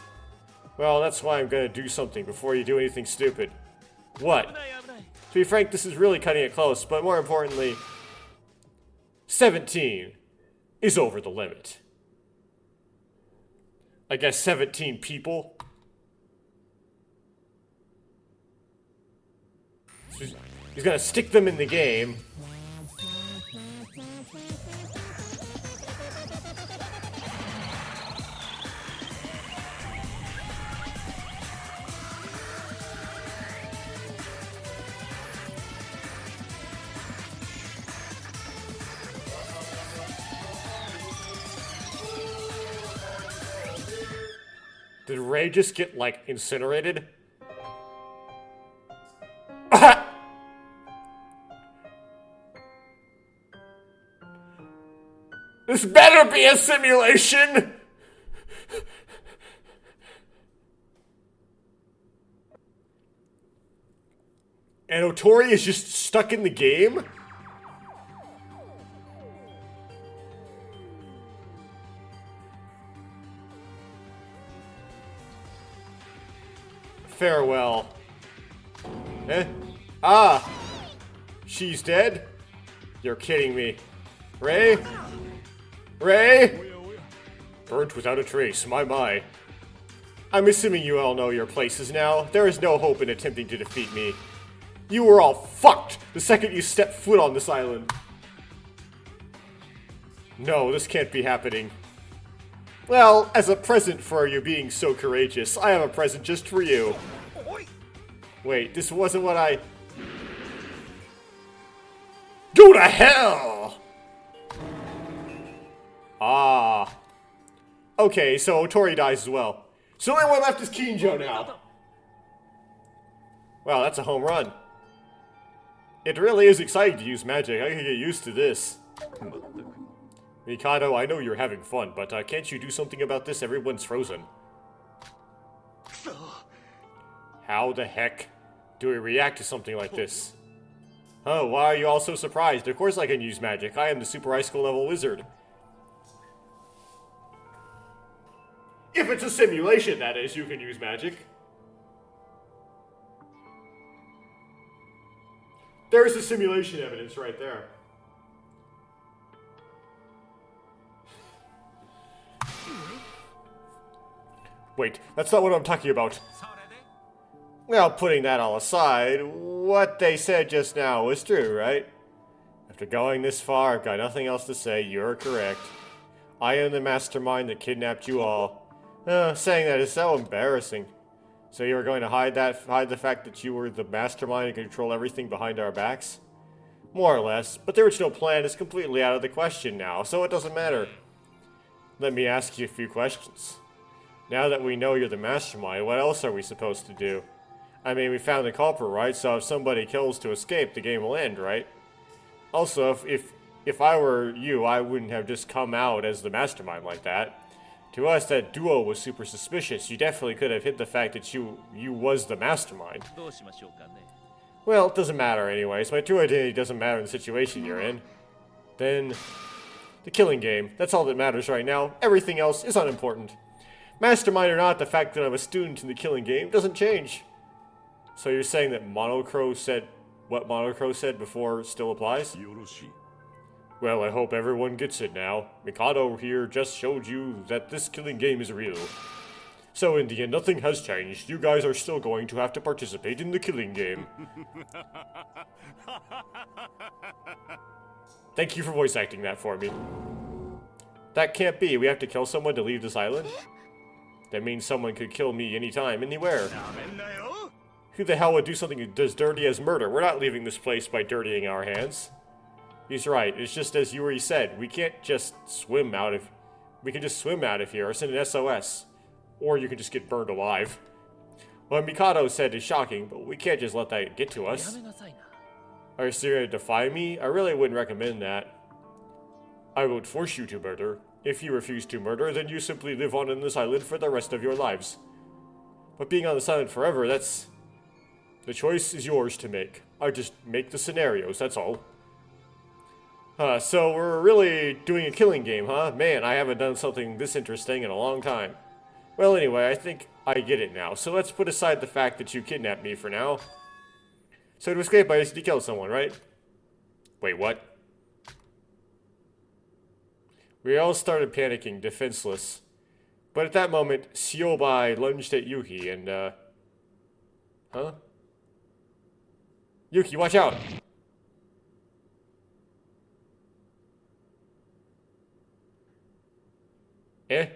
Well, that's why I'm gonna do something before you do anything stupid. What? To be frank, this is really cutting it close, but more importantly, 17 is over the limit. I guess 17 people. So he's gonna stick them in the game. Did Rei just get, like, incinerated? This better be a simulation! And Otori is just stuck in the game? Farewell. Eh? Ah! She's dead? You're kidding me. Ray? Ray? Burnt without a trace, my. I'm assuming you all know your places now. There is no hope in attempting to defeat me. You were all fucked the second you stepped foot on this island. No, this can't be happening. Well, as a present for you being so courageous, I have a present just for you. Wait, this wasn't what I... Go to hell! Ah. Okay, so Tori dies as well. So the only one left is Kinjo now. Wow, that's a home run. It really is exciting to use magic. I can get used to this. Mikado, I know you're having fun, but can't you do something about this? Everyone's frozen. How the heck do we react to something like this? Oh, why are you all so surprised? Of course I can use magic. I am the Super High School level wizard. If it's a simulation, that is, you can use magic. There's the simulation evidence right there. Wait, that's not what I'm talking about. Well, putting that all aside, what they said just now was true, right? After going this far, I've got nothing else to say. You're correct. I am the mastermind that kidnapped you all. Saying that is so embarrassing. So you were going to hide the fact that you were the mastermind and control everything behind our backs? More or less, but the original plan is completely out of the question now, so it doesn't matter. Let me ask you a few questions. Now that we know you're the mastermind, what else are we supposed to do? I mean, we found the culprit, right? So if somebody kills to escape, the game will end, right? Also, if I were you, I wouldn't have just come out as the mastermind like that. To us, that duo was super suspicious. You definitely could have hid the fact that you was the mastermind. Well, it doesn't matter anyways. My true identity doesn't matter in the situation you're in. Then, the killing game. That's all that matters right now. Everything else is unimportant. Mastermind or not, the fact that I'm a student in the killing game doesn't change. So you're saying that Monocro said what Monocro said before still applies? Well, I hope everyone gets it now. Mikado here just showed you that this killing game is real. So in the end, nothing has changed. You guys are still going to have to participate in the killing game. Thank you for voice acting that for me. That can't be. We have to kill someone to leave this island? That means someone could kill me anytime, anywhere. Who the hell would do something as dirty as murder? We're not leaving this place by dirtying our hands. He's right. It's just as Yuri said. We can't just swim out of... We can just swim out of here or send an SOS. Or you can just get burned alive. What Mikado said is shocking, but we can't just let that get to us. Are you still going to defy me? I really wouldn't recommend that. I won't force you to murder. If you refuse to murder, then you simply live on in this island for the rest of your lives. But being on this island forever, that's... The choice is yours to make. I just make the scenarios, that's all. So we're really doing a killing game, huh? Man, I haven't done something this interesting in a long time. Well, anyway, I think I get it now. So let's put aside the fact that you kidnapped me for now. So to escape, I just need to kill someone, right? Wait, what? We all started panicking, defenseless. But at that moment, Siobai lunged at Yuki and, Huh? Yuki, watch out! Eh?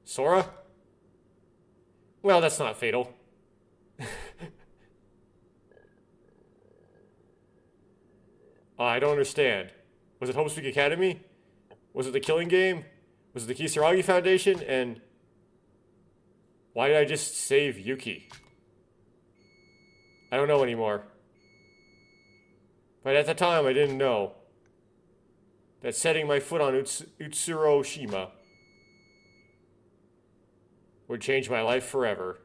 Sora? Well, that's not fatal. I don't understand. Was it Homespeak Academy? Was it the Killing Game? Was it the Kisaragi Foundation? And why did I just save Yuki? I don't know anymore. But at the time, I didn't know that setting my foot on Utsuroshima would change my life forever.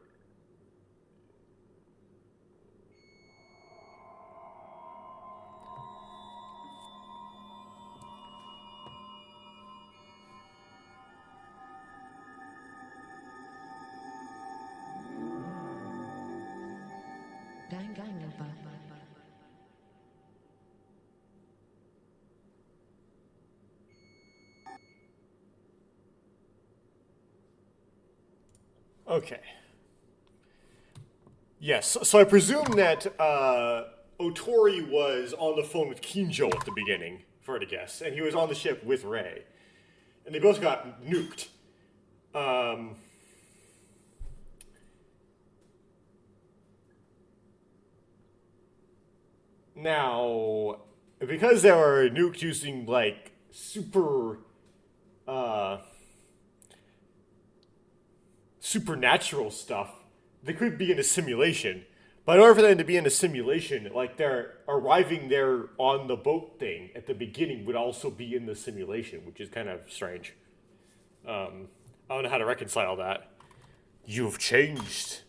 Okay. Yes, so I presume that Otori was on the phone with Kinjo at the beginning, for her to guess, and he was on the ship with Rei. And they both got nuked. Now, because they were nuked using, like, supernatural stuff, they could be in a simulation. But in order for them to be in a simulation, like, they're arriving there on the boat thing at the beginning would also be in the simulation, which is kind of strange. I don't know how to reconcile that. You've changed.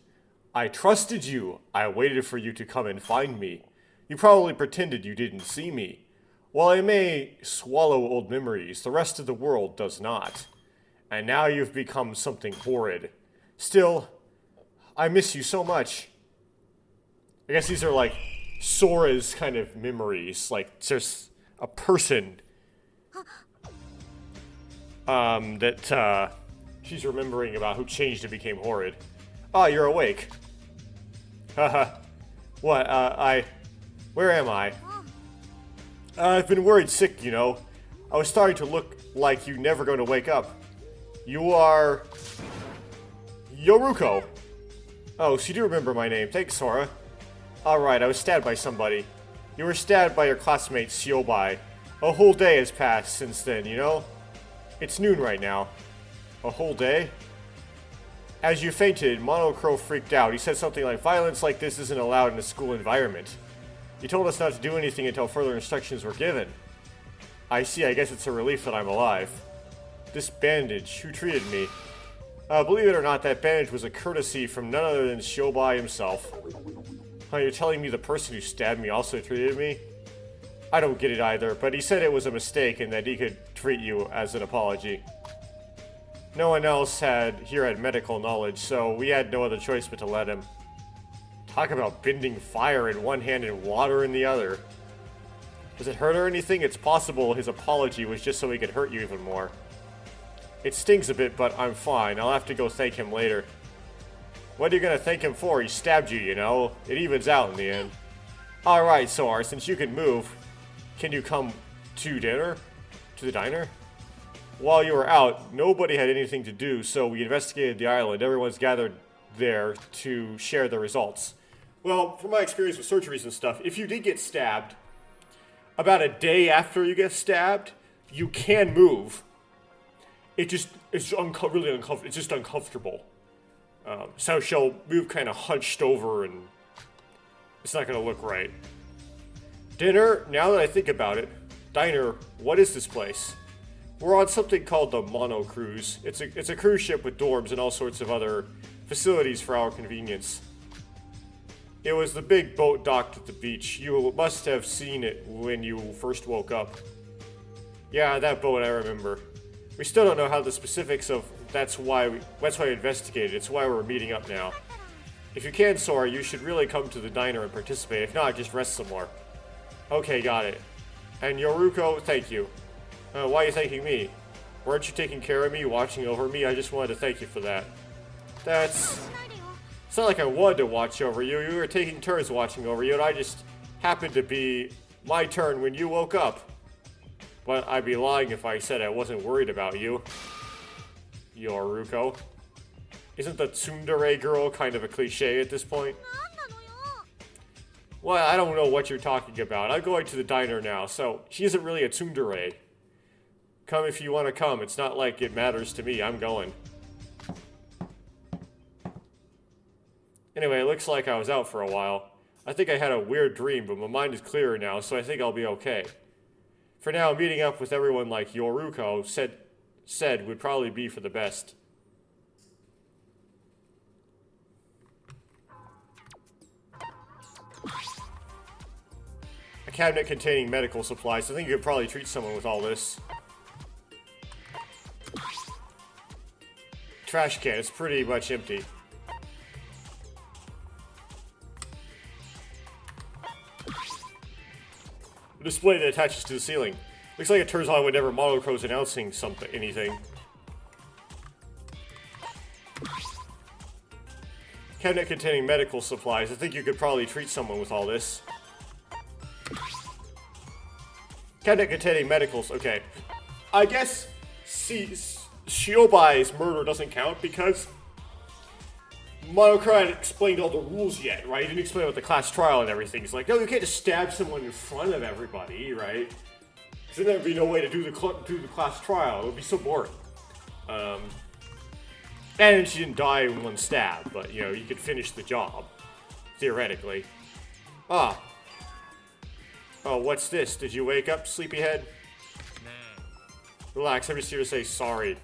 I trusted you. I waited for you to come and find me. You probably pretended you didn't see me. While I may swallow old memories, the rest of the world does not. And now you've become something horrid. Still, I miss you so much. I guess these are like Sora's kind of memories. Like, there's a person that she's remembering about who changed and became horrid. Ah, you're awake. Haha. What, where am I? I've been worried sick, you know. I was starting to look like you're never going to wake up. You are... Yoruko. Oh, so you do remember my name. Thanks, Sora. Alright, I was stabbed by somebody. You were stabbed by your classmate, Siobai. A whole day has passed since then, you know? It's noon right now. A whole day? As you fainted, Monocro freaked out. He said something like, violence like this isn't allowed in a school environment. He told us not to do anything until further instructions were given. I see, I guess it's a relief that I'm alive. This bandage, who treated me? Believe it or not, that bandage was a courtesy from none other than Shobai himself. Huh, you're telling me the person who stabbed me also treated me? I don't get it either, but he said it was a mistake and that he could treat you as an apology. No one else had medical knowledge, so we had no other choice but to let him. Talk about bending fire in one hand and water in the other. Does it hurt or anything? It's possible his apology was just so he could hurt you even more. It stings a bit, but I'm fine. I'll have to go thank him later. What are you gonna thank him for? He stabbed you, you know. It evens out in the end. Alright, Sora, since you can move, can you come to dinner? To the diner? While you were out, nobody had anything to do, so we investigated the island. Everyone's gathered there to share the results. Well, from my experience with surgeries and stuff, if you did get stabbed, about a day after you get stabbed, you can move. It's really uncomfortable. It's just uncomfortable. So she'll move kind of hunched over, and it's not going to look right. Dinner, now that I think about it. Diner, what is this place? We're on something called the Mono Cruise. It's a cruise ship with dorms and all sorts of other facilities for our convenience. It was the big boat docked at the beach. You must have seen it when you first woke up. Yeah, that boat I remember. We still don't know how the specifics of that's why we investigated. It's why we're meeting up now. If you can, Sora, you should really come to the diner and participate. If not, just rest some more. Okay, got it. And Yoruko, thank you. Why are you thanking me? Weren't you taking care of me, watching over me? I just wanted to thank you for that. It's not like I wanted to watch over you. You were taking turns watching over you, and I just happened to be my turn when you woke up. But I'd be lying if I said I wasn't worried about you. Yoruko. Isn't the tsundere girl kind of a cliche at this point? Well, I don't know what you're talking about. I'm going to the diner now, so she isn't really a tsundere. Come if you want to come. It's not like it matters to me. I'm going. Anyway, it looks like I was out for a while. I think I had a weird dream, but my mind is clearer now, so I think I'll be okay. For now, meeting up with everyone like Yoruko said would probably be for the best. A cabinet containing medical supplies. I think you could probably treat someone with all this. Trash can. It's pretty much empty. A display that attaches to the ceiling. Looks like it turns on whenever Monocro's announcing anything. Cabinet containing medical supplies. I think you could probably treat someone with all this. Cabinet containing medicals. Okay. I guess Shiobai's murder doesn't count because Monokura hadn't explained all the rules yet, right? He didn't explain about the class trial and everything. He's like, no, you can't just stab someone in front of everybody, right? Because then there'd be no way to do the class trial. It would be so boring. And she didn't die in one stab, but, you know, you could finish the job. Theoretically. Ah. Oh, what's this? Did you wake up, sleepyhead? Relax, I'm just here to say sorry.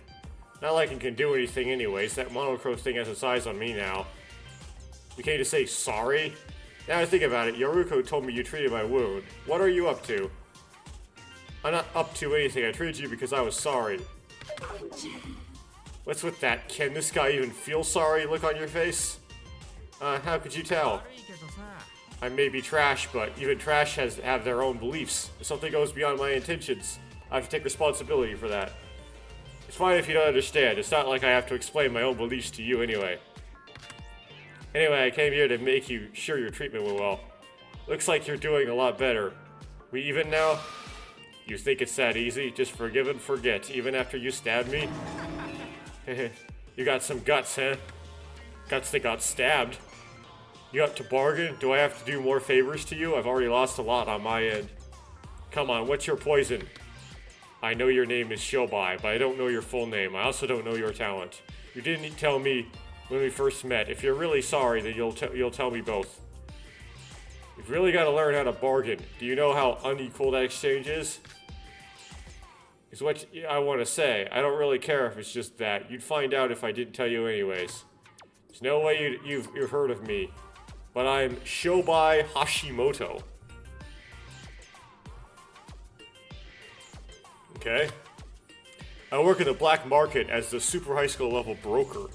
Not like it can do anything anyways. That monochrome thing has its eyes on me now. You can't just say sorry? Now I think about it, Yoruko told me you treated my wound. What are you up to? I'm not up to anything. I treated you because I was sorry. What's with that? Can this guy even feel sorry? Look on your face? How could you tell? I may be trash, but even trash have their own beliefs. If something goes beyond my intentions, I have to take responsibility for that. It's fine if you don't understand. It's not like I have to explain my own beliefs to you anyway. Anyway, I came here to make you sure your treatment went well. Looks like you're doing a lot better. We even now? You think it's that easy? Just forgive and forget, even after you stabbed me? You got some guts, huh? Guts that got stabbed. You up to bargain? Do I have to do more favors to you? I've already lost a lot on my end. Come on, what's your poison? I know your name is Shobai, but I don't know your full name. I also don't know your talent. You didn't tell me when we first met. If you're really sorry, then you'll tell me both. You've really got to learn how to bargain. Do you know how unequal that exchange is? Is what I want to say. I don't really care if it's just that. You'd find out if I didn't tell you anyways. There's no way you've heard of me, but I'm Shobai Hashimoto. Okay. I work in the black market as the super high school level broker.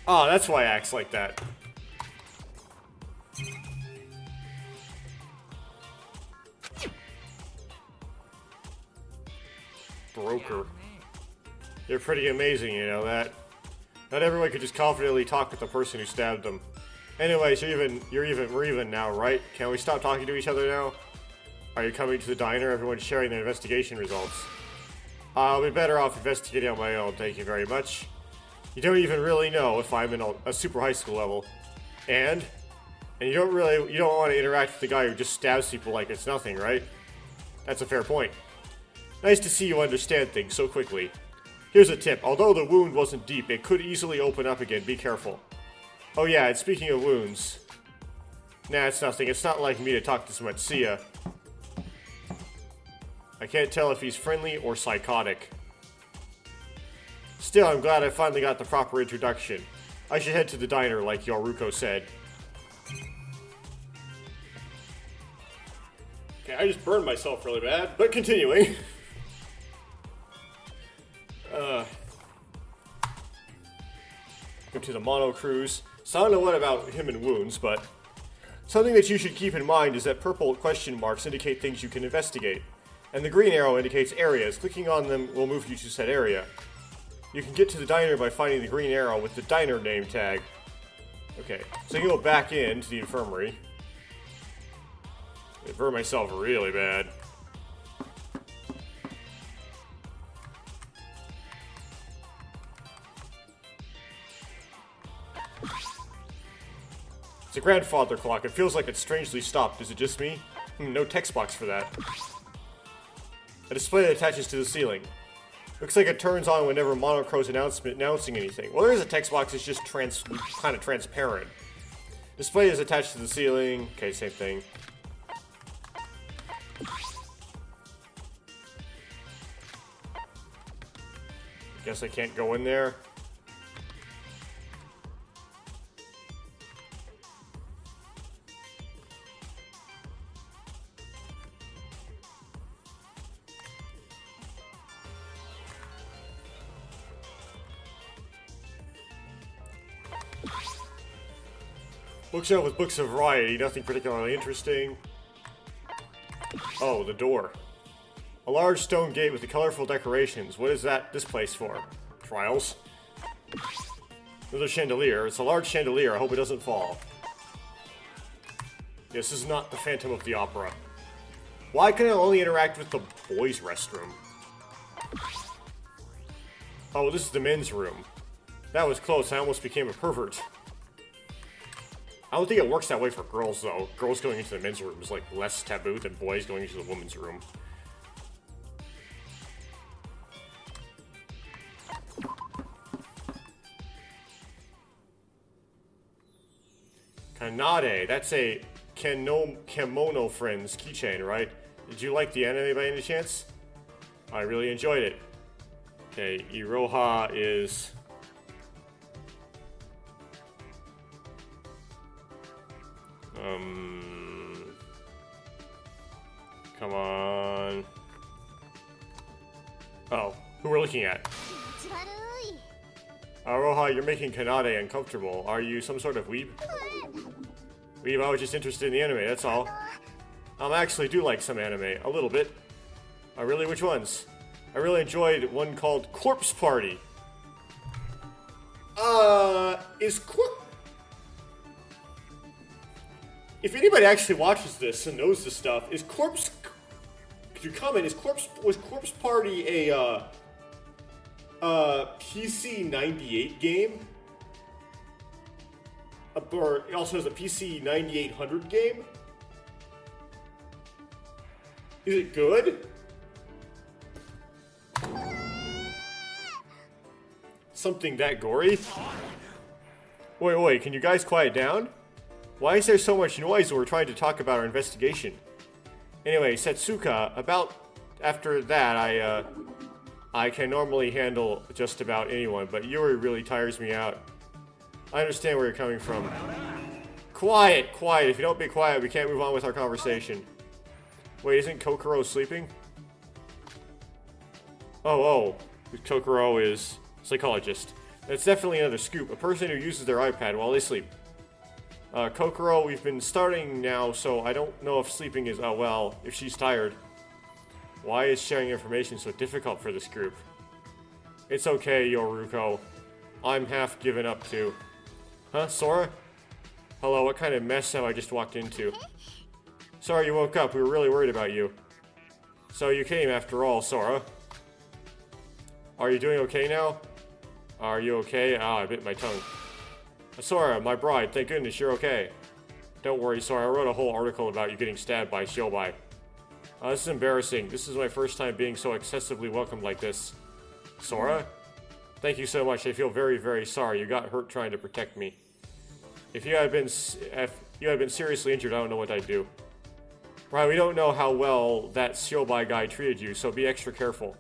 Ah, that's why I acts like that. Broker. They're pretty amazing, you know that. Not everyone could just confidently talk with the person who stabbed them. Anyways, we're even now, right? Can we stop talking to each other now? Are you coming to the diner? Everyone's sharing their investigation results. I'll be better off investigating on my own, thank you very much. You don't even really know if I'm in a super high school level. And you don't want to interact with the guy who just stabs people like it's nothing, right? That's a fair point. Nice to see you understand things so quickly. Here's a tip. Although the wound wasn't deep, it could easily open up again. Be careful. Oh yeah, and speaking of wounds. Nah, it's nothing. It's not like me to talk this much. See ya. I can't tell if he's friendly or psychotic. Still, I'm glad I finally got the proper introduction. I should head to the diner like Yoruko said. Okay, I just burned myself really bad, but continuing. Go to the Mono Cruise. So I don't know what about him and wounds, but something that you should keep in mind is that purple question marks indicate things you can investigate, and the green arrow indicates areas. Clicking on them will move you to said area. You can get to the diner by finding the green arrow with the diner name tag. Okay, so you go back into the infirmary. I burned myself really bad. It's a grandfather clock. It feels like it's strangely stopped. Is it just me? No text box for that. A display that attaches to the ceiling. Looks like it turns on whenever Monocro's announcing anything. Well, there is a text box. It's just kind of transparent. Display is attached to the ceiling. Okay, same thing. Guess I can't go in there. Bookshelf with books of variety, nothing particularly interesting. Oh, the door. A large stone gate with the colorful decorations. What is this place for? Trials? Another chandelier. It's a large chandelier. I hope it doesn't fall. This is not the Phantom of the Opera. Why can I only interact with the boys' restroom? Oh, this is the men's room. That was close. I almost became a pervert. I don't think it works that way for girls, though. Girls going into the men's room is, like, less taboo than boys going into the women's room. Kanade. That's a Kemono Friends keychain, right? Did you like the anime by any chance? I really enjoyed it. Okay, Iroha is... Come on. Oh, who we're looking at? Iroha, you're making Kanade uncomfortable. Are you some sort of weeb? Weeb, I was just interested in the anime, that's all. I actually do like some anime, a little bit. Oh, really? Which ones? I really enjoyed one called Corpse Party. If anybody actually watches this and knows this stuff, is Corpse... Could you comment, was Corpse Party a, PC 98 game? Or it also has a PC 9800 game? Is it good? Something that gory? Wait, can you guys quiet down? Why is there so much noise when we're trying to talk about our investigation? Anyway, Setsuka, after that, I can normally handle just about anyone, but Yuri really tires me out. I understand where you're coming from. Quiet! If you don't be quiet, we can't move on with our conversation. Wait, isn't Kokoro sleeping? Oh. Kokoro is psychologist. That's definitely another scoop. A person who uses their iPad while they sleep. Kokoro, we've been starting now, so I don't know if sleeping is, if she's tired. Why is sharing information so difficult for this group? It's okay, Yoruko. I'm half given up too. Huh, Sora? Hello, what kind of mess have I just walked into? Sorry you woke up, we were really worried about you. So you came after all, Sora. Are you doing okay now? Are you okay? I bit my tongue. Sora, my bride, thank goodness you're okay. Don't worry, Sora, I wrote a whole article about you getting stabbed by Shiobai. This is embarrassing. This is my first time being so excessively welcomed like this. Sora? Thank you so much. I feel very, very sorry. You got hurt trying to protect me. If you had been seriously injured, I don't know what I'd do. Right, we don't know how well that Shiobai guy treated you, so be extra careful.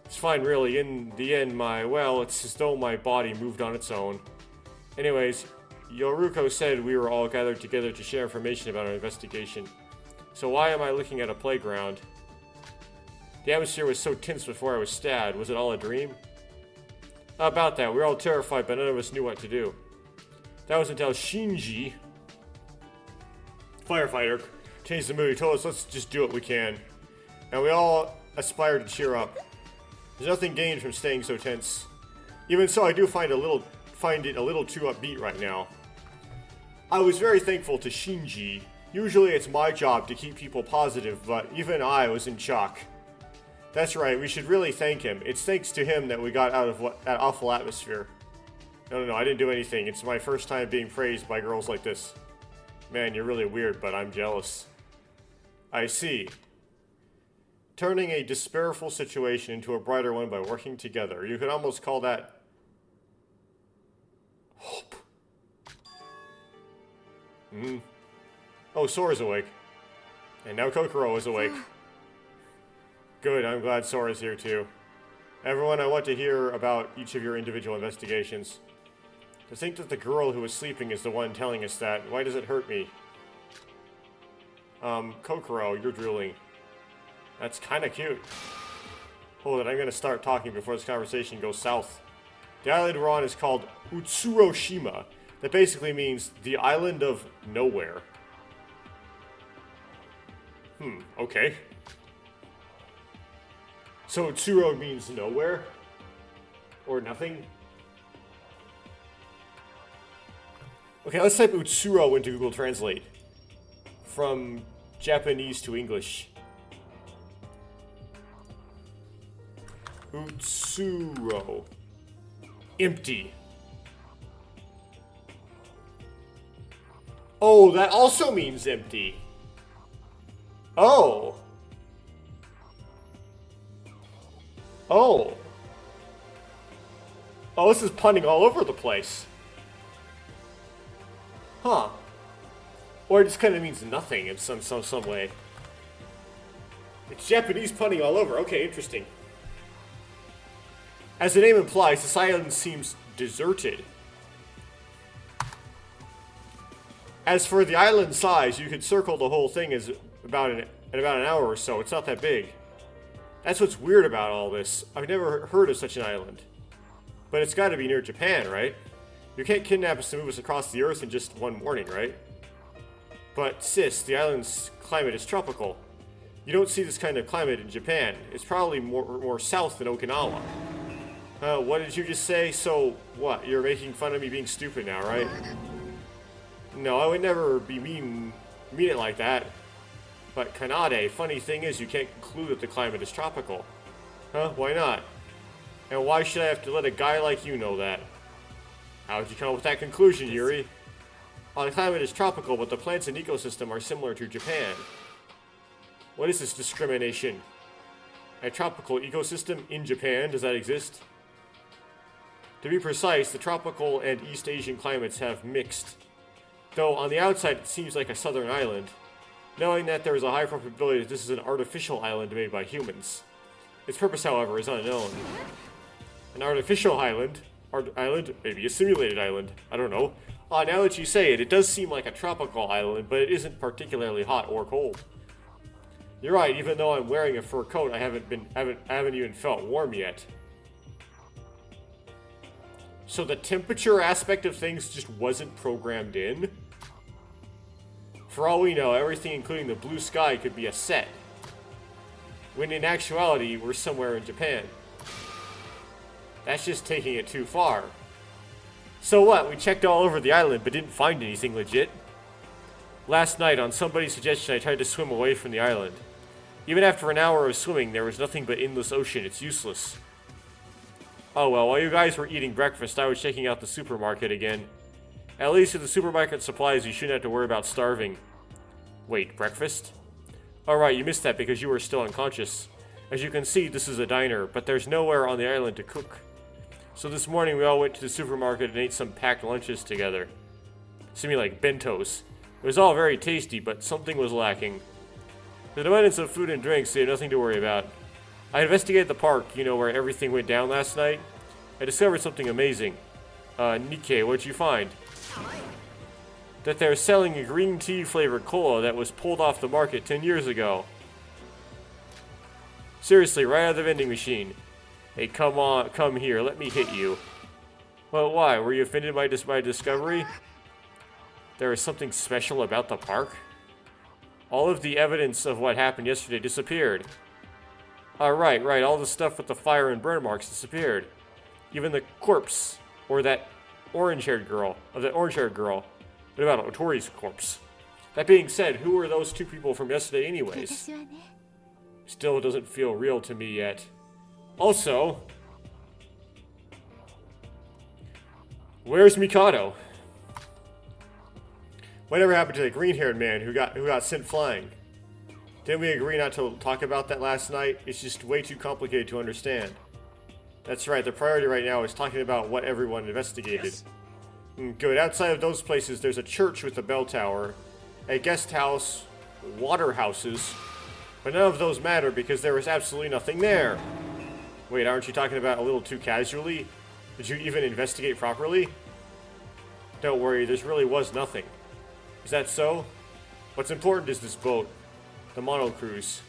It's fine, really. In the end, it's as though my body moved on its own. Anyways, Yoruko said we were all gathered together to share information about our investigation. So why am I looking at a playground? The atmosphere was so tense before I was stabbed. Was it all a dream? About that, we were all terrified, but none of us knew what to do. That was until Shinji, firefighter, changed the mood. He told us, let's just do what we can. And we all aspired to cheer up. There's nothing gained from staying so tense. Even so, I do find it a little too upbeat right now. I was very thankful to Shinji. Usually it's my job to keep people positive, but even I was in shock. That's right, we should really thank him. It's thanks to him that we got out of that awful atmosphere. No, I didn't do anything. It's my first time being praised by girls like this. Man, you're really weird, but I'm jealous. I see. Turning a despairful situation into a brighter one by working together. You could almost call that hope. Oh, Sora's awake. And now Kokoro is awake. Good, I'm glad Sora's here too. Everyone, I want to hear about each of your individual investigations. To think that the girl who was sleeping is the one telling us that, why does it hurt me? Kokoro, you're drooling. That's kinda cute. Hold it, I'm gonna start talking before this conversation goes south. The island we're on is called Utsuroshima. That basically means the island of nowhere. Okay. So Utsuro means nowhere? Or nothing? Okay, let's type Utsuro into Google Translate. From Japanese to English. Utsuro. Empty. Oh, that also means empty. Oh. Oh. Oh, this is punning all over the place. Huh. Or it just kind of means nothing in some way. It's Japanese punning all over. Okay, interesting. As the name implies, this island seems deserted. As for the island size, you could circle the whole thing as about an hour or so. It's not that big. That's what's weird about all this. I've never heard of such an island. But it's got to be near Japan, right? You can't kidnap us and move us across the earth in just one morning, right? But sis, the island's climate is tropical. You don't see this kind of climate in Japan. It's probably more south than Okinawa. What did you just say? So, what? You're making fun of me being stupid now, right? No, I would never mean it like that. But Kanade, funny thing is you can't conclude that the climate is tropical. Huh? Why not? And why should I have to let a guy like you know that? How did you come up with that conclusion, Yuri? Well, the climate is tropical, but the plants and ecosystem are similar to Japan. What is this discrimination? A tropical ecosystem in Japan? Does that exist? To be precise, the tropical and East Asian climates have mixed. Though on the outside it seems like a southern island, knowing that there is a high probability that this is an artificial island made by humans. Its purpose, however, is unknown. An artificial island? Maybe a simulated island. I don't know. Now that you say it, it does seem like a tropical island, but it isn't particularly hot or cold. You're right, even though I'm wearing a fur coat, I haven't even felt warm yet. So the temperature aspect of things just wasn't programmed in? For all we know, everything including the blue sky could be a set. When in actuality, we're somewhere in Japan. That's just taking it too far. So what, we checked all over the island but didn't find anything legit? Last night, on somebody's suggestion, I tried to swim away from the island. Even after an hour of swimming, there was nothing but endless ocean. It's useless. Oh well, while you guys were eating breakfast, I was checking out the supermarket again. At least with the supermarket supplies, you shouldn't have to worry about starving. Wait, breakfast? Alright, you missed that because you were still unconscious. As you can see, this is a diner, but there's nowhere on the island to cook. So this morning we all went to the supermarket and ate some packed lunches together. Seeming like bentos. It was all very tasty, but something was lacking. The abundance of food and drinks, so you had nothing to worry about. I investigated the park, you know, where everything went down last night. I discovered something amazing. Nikkei, what'd you find? That they're selling a green tea flavored cola that was pulled off the market 10 years ago. Seriously, right out of the vending machine. Hey, come here, let me hit you. Well, why? Were you offended by my discovery? There is something special about the park? All of the evidence of what happened yesterday disappeared. Right, all the stuff with the fire and burn marks disappeared. Even the corpse, or that orange-haired girl. What about Otori's corpse? That being said, who were those two people from yesterday anyways? Still doesn't feel real to me yet. Also, where's Mikado? Whatever happened to the green-haired man who got sent flying? Didn't we agree not to talk about that last night? It's just way too complicated to understand. That's right, the priority right now is talking about what everyone investigated. Yes. Good. Outside of those places, there's a church with a bell tower, a guest house, water houses, but none of those matter because there was absolutely nothing there. Wait, aren't you talking about a little too casually? Did you even investigate properly? Don't worry, there really was nothing. Is that so? What's important is this boat. The mono cruise.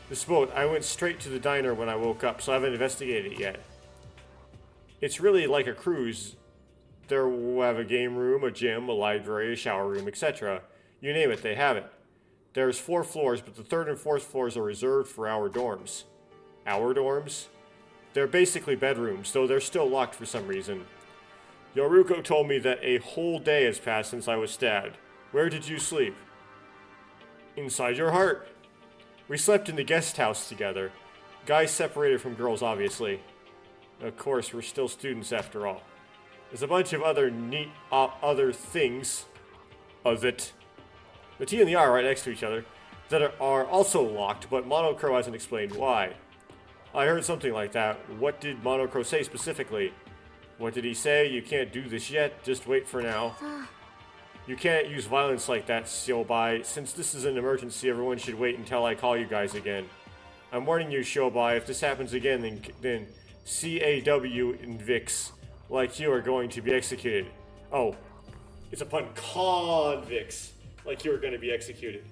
This boat, I went straight to the diner when I woke up, so I haven't investigated it yet. It's really like a cruise. There will have a game room, a gym, a library, a shower room, etc. You name it, they have it. There's 4 floors, but the 3rd and 4th floors are reserved for our dorms. Our dorms? They're basically bedrooms, though they're still locked for some reason. Yoruko told me that a whole day has passed since I was stabbed. Where did you sleep? Inside your heart. We slept in the guest house together. Guys separated from girls, obviously. Of course, we're still students after all. There's a bunch of other neat other things of it. The T and the R right next to each other that are also locked, but Monocro hasn't explained why. I heard something like that. What did Monocro say specifically? What did he say? You can't do this yet. Just wait for now. You can't use violence like that, Shobai. Since this is an emergency, everyone should wait until I call you guys again. I'm warning you, Shobai. If this happens again, then CAW and Vix, like you, are going to be executed. Oh, it's a pun. Convicts, like you are going to be executed.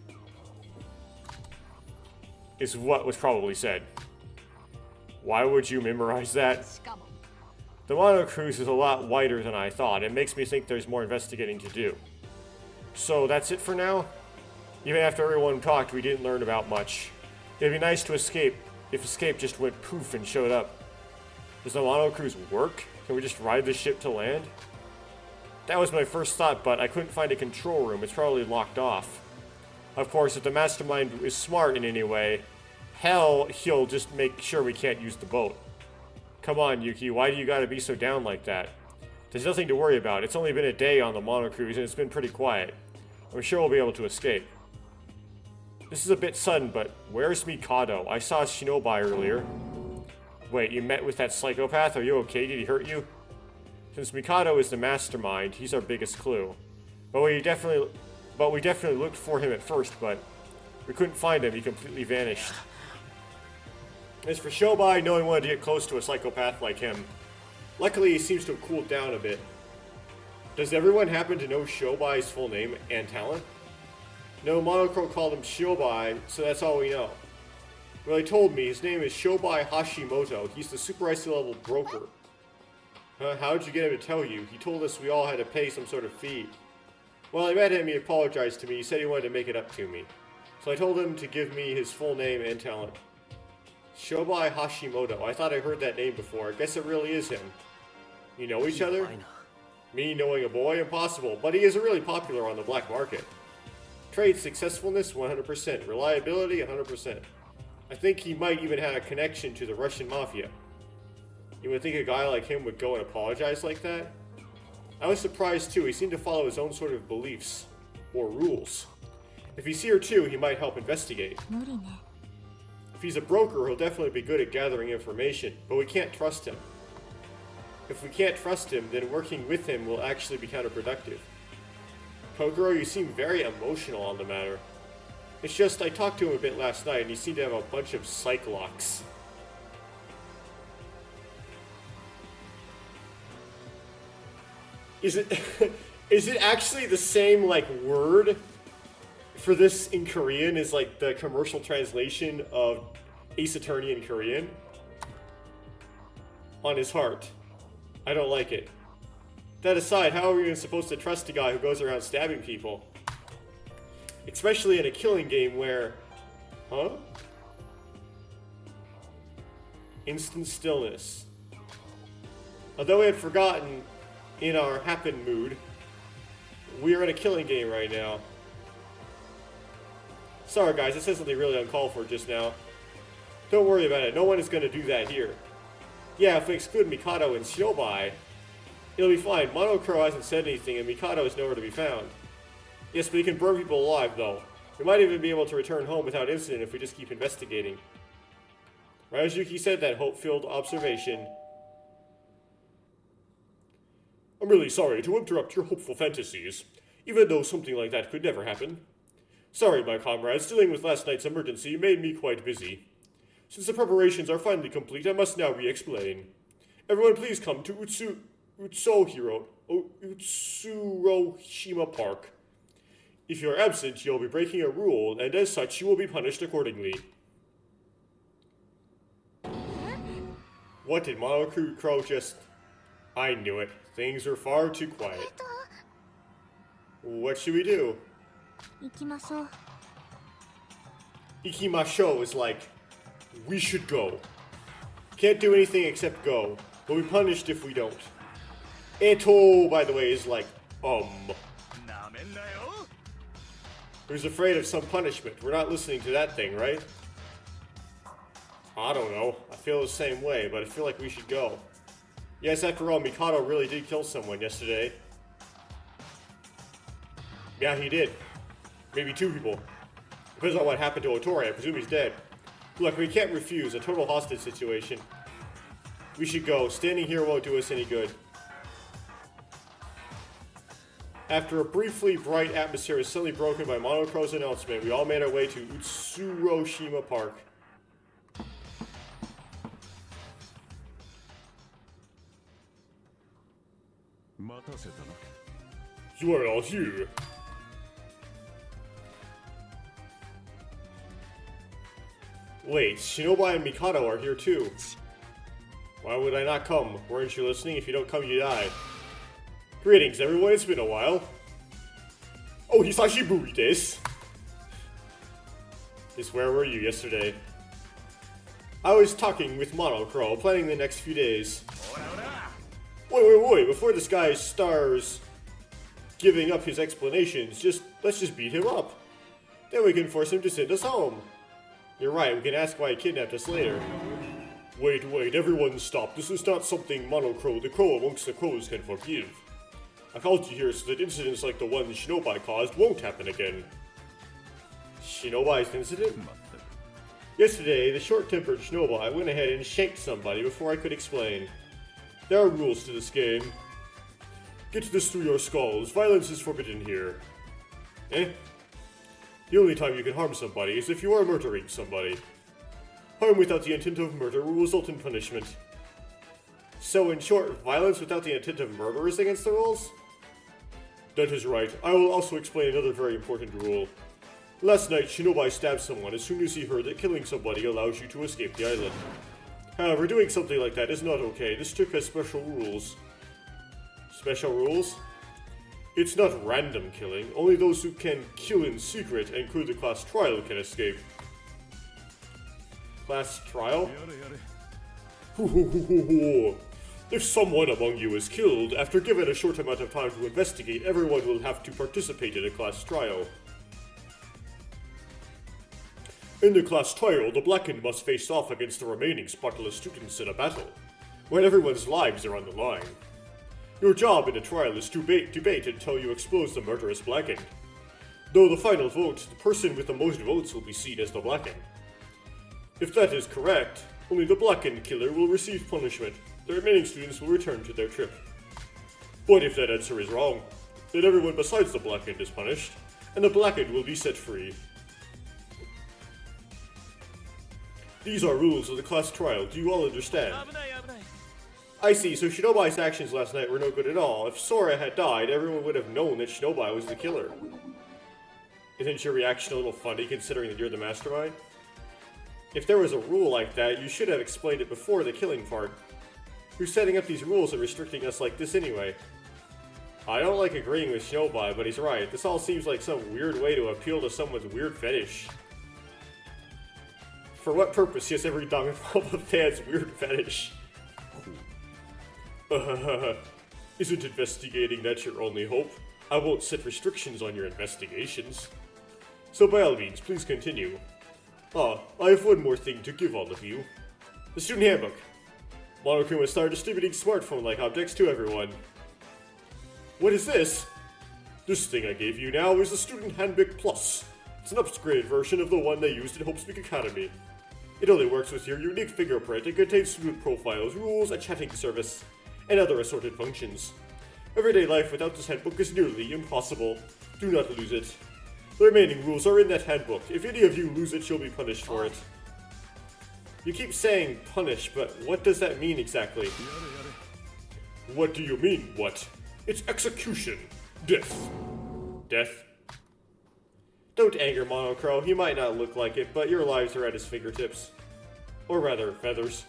Is what was probably said. Why would you memorize that? The Mono Cruise is a lot wider than I thought. It makes me think there's more investigating to do. So that's it for now? Even after everyone talked, we didn't learn about much. It'd be nice to escape if escape just went poof and showed up. Does the Mono Cruise work? Can we just ride the ship to land? That was my first thought, but I couldn't find a control room. It's probably locked off. Of course, if the mastermind is smart in any way, hell, he'll just make sure we can't use the boat. Come on, Yuki, why do you gotta be so down like that? There's nothing to worry about. It's only been a day on the Mono Cruise and it's been pretty quiet. I'm sure we'll be able to escape. This is a bit sudden, but where's Mikado? I saw Shinobi earlier. Wait, you met with that psychopath? Are you okay? Did he hurt you? Since Mikado is the mastermind, he's our biggest clue. But we definitely looked for him at first, but we couldn't find him. He completely vanished. As for Shobai, no one wanted to get close to a psychopath like him. Luckily, he seems to have cooled down a bit. Does everyone happen to know Shobai's full name and talent? No, Monocro called him Shobai, so that's all we know. Well, he told me his name is Shobai Hashimoto. He's the Super IC level broker. How'd you get him to tell you? He told us we all had to pay some sort of fee. Well, I met him, he apologized to me. He said he wanted to make it up to me. So I told him to give me his full name and talent. Shobai Hashimoto. I thought I heard that name before. I guess it really is him. You know each other? Me knowing a boy? Impossible. But he is really popular on the black market. Trade successfulness, 100%. Reliability, 100%. I think he might even have a connection to the Russian mafia. You would think a guy like him would go and apologize like that? I was surprised too. He seemed to follow his own sort of beliefs. Or rules. If he's here too, he might help investigate. If he's a broker, he'll definitely be good at gathering information, but we can't trust him. If we can't trust him, then working with him will actually be counterproductive. Kokoro, you seem very emotional on the matter. It's just, I talked to him a bit last night, and he seemed to have a bunch of psych locks. Is it actually the same, like, word for this in Korean as, like, the commercial translation of Ace Attorney in Korean? On his heart. I don't like it. That aside, how are we even supposed to trust a guy who goes around stabbing people? Especially in a killing game where... Huh? Instant stillness. Although we had forgotten, in our happen mood, we are in a killing game right now. Sorry guys, I said something really uncalled for just now. Don't worry about it, no one is going to do that here. Yeah, if we exclude Mikado and Shobai, it'll be fine. Monocro hasn't said anything and Mikado is nowhere to be found. Yes, but he can burn people alive though. We might even be able to return home without incident if we just keep investigating. Ryuzuki said that hope-filled observation. I'm really sorry to interrupt your hopeful fantasies, even though something like that could never happen. Sorry, my comrades, dealing with last night's emergency made me quite busy. Since the preparations are finally complete, I must now re-explain. Everyone please come to Utsuroshima Park. If you are absent, you'll be breaking a rule, and as such, you will be punished accordingly. What did Monocro just... I knew it. Things are far too quiet. What should we do? Ikimasho is like, we should go. Can't do anything except go. We'll be punished if we don't. Eto, by the way, is like, Who's afraid of some punishment? We're not listening to that thing, right? I don't know. I feel the same way, but I feel like we should go. Yes, after all, Mikado really did kill someone yesterday. Yeah, he did. Maybe 2 people. Depends on what happened to Otori. I presume he's dead. Look, we can't refuse. A total hostage situation. We should go. Standing here won't do us any good. After a briefly bright atmosphere is suddenly broken by Monocro's announcement, we all made our way to Utsuroshima Park. You are all here. Wait, Shinobi and Mikado are here too. Why would I not come? Weren't you listening? If you don't come, you die. Greetings, everyone. It's been a while. Oh, Hisashiburi desu. Where were you yesterday? I was talking with Monocro, planning the next few days. Wait, before this guy starts giving up his explanations, let's just beat him up. Then we can force him to send us home. You're right, we can ask why he kidnapped us later. Wait, everyone stop. This is not something Monocro, the crow amongst the crows, can forgive. I called you here so that incidents like the one Shinobi caused won't happen again. Shinobi's incident? Yesterday, the short-tempered Shinobi went ahead and shanked somebody before I could explain. There are rules to this game. Get this through your skulls. Violence is forbidden here. The only time you can harm somebody is if you are murdering somebody. Harm without the intent of murder will result in punishment. So in short, violence without the intent of murder is against the rules? That is right. I will also explain another very important rule. Last night, Shinobi stabbed someone as soon as he heard that killing somebody allows you to escape the island. However, doing something like that is not okay. This trick has special rules. Special rules? It's not random killing. Only those who can kill in secret and clear the class trial can escape. Class trial? If someone among you is killed, after given a short amount of time to investigate, everyone will have to participate in a class trial. In the class trial, the Blackened must face off against the remaining spotless students in a battle, when everyone's lives are on the line. Your job in the trial is to debate until you expose the murderous Blackened. Though the final vote, the person with the most votes will be seen as the Blackened. If that is correct, only the Blackened killer will receive punishment. The remaining students will return to their trip. But if that answer is wrong, then everyone besides the Blackened is punished, and the Blackened will be set free. These are rules of the class trial. Do you all understand? I see, so Shinobi's actions last night were no good at all. If Sora had died, everyone would have known that Shinobi was the killer. Isn't your reaction a little funny, considering that you're the mastermind? If there was a rule like that, you should have explained it before the killing part. Who's setting up these rules and restricting us like this anyway? I don't like agreeing with Shinobi, but he's right. This all seems like some weird way to appeal to someone's weird fetish. For what purpose? Yes, every Danganronpa fan's weird fetish. Isn't investigating that your only hope? I won't set restrictions on your investigations. So by all means, please continue. I have one more thing to give all of you. The student handbook. Monokuma has started distributing smartphone-like objects to everyone. What is this? This thing I gave you now is the Student Handbook Plus. It's an upgraded version of the one they used at Hopespeak Academy. It only works with your unique fingerprint and contains student profiles, rules, a chatting service, and other assorted functions. Everyday life without this handbook is nearly impossible. Do not lose it. The remaining rules are in that handbook. If any of you lose it, you'll be punished for it. You keep saying punish, but what does that mean exactly? What do you mean, what? It's execution. Death. Death? Don't anger Monocro. He might not look like it, but your lives are at his fingertips. Or rather, feathers.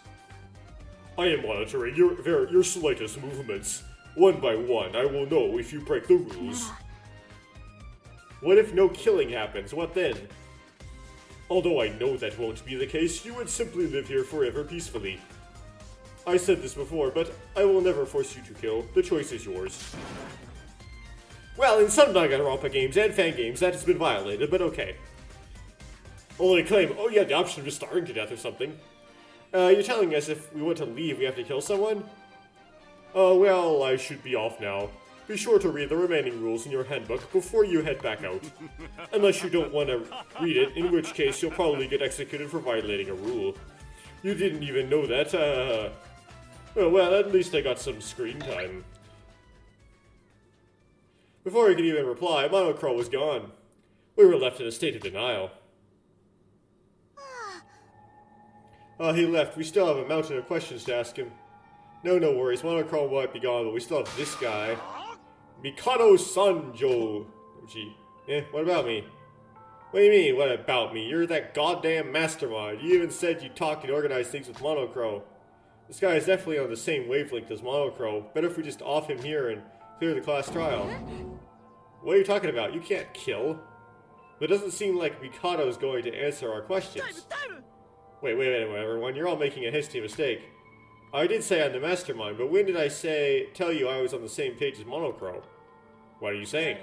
I am monitoring your slightest movements. One by one, I will know if you break the rules. What if no killing happens? What then? Although I know that won't be the case, you would simply live here forever peacefully. I said this before, but I will never force you to kill. The choice is yours. Well, in some Danganranpa games and fan games, that has been violated, but okay. Only claim, oh yeah, the option of just starving to death or something. You're telling us if we want to leave, we have to kill someone? Oh, well, I should be off now. Be sure to read the remaining rules in your handbook before you head back out. Unless you don't want to read it, in which case you'll probably get executed for violating a rule. You didn't even know that, Oh, well, at least I got some screen time. Before he could even reply, Monocro was gone. We were left in a state of denial. He left. We still have a mountain of questions to ask him. No worries. Monochrome might be gone, but we still have this guy. Mikado Sanjo. Gee. What about me? What do you mean, what about me? You're that goddamn mastermind. You even said you talk and organize things with Monochrome. This guy is definitely on the same wavelength as Monochrome. Better if we just off him here and clear the class trial. What are you talking about? You can't kill. But it doesn't seem like Mikado's going to answer our questions. Wait, everyone. You're all making a hasty mistake. I did say I'm the mastermind, but when did I tell you I was on the same page as Monochrome? What are you saying?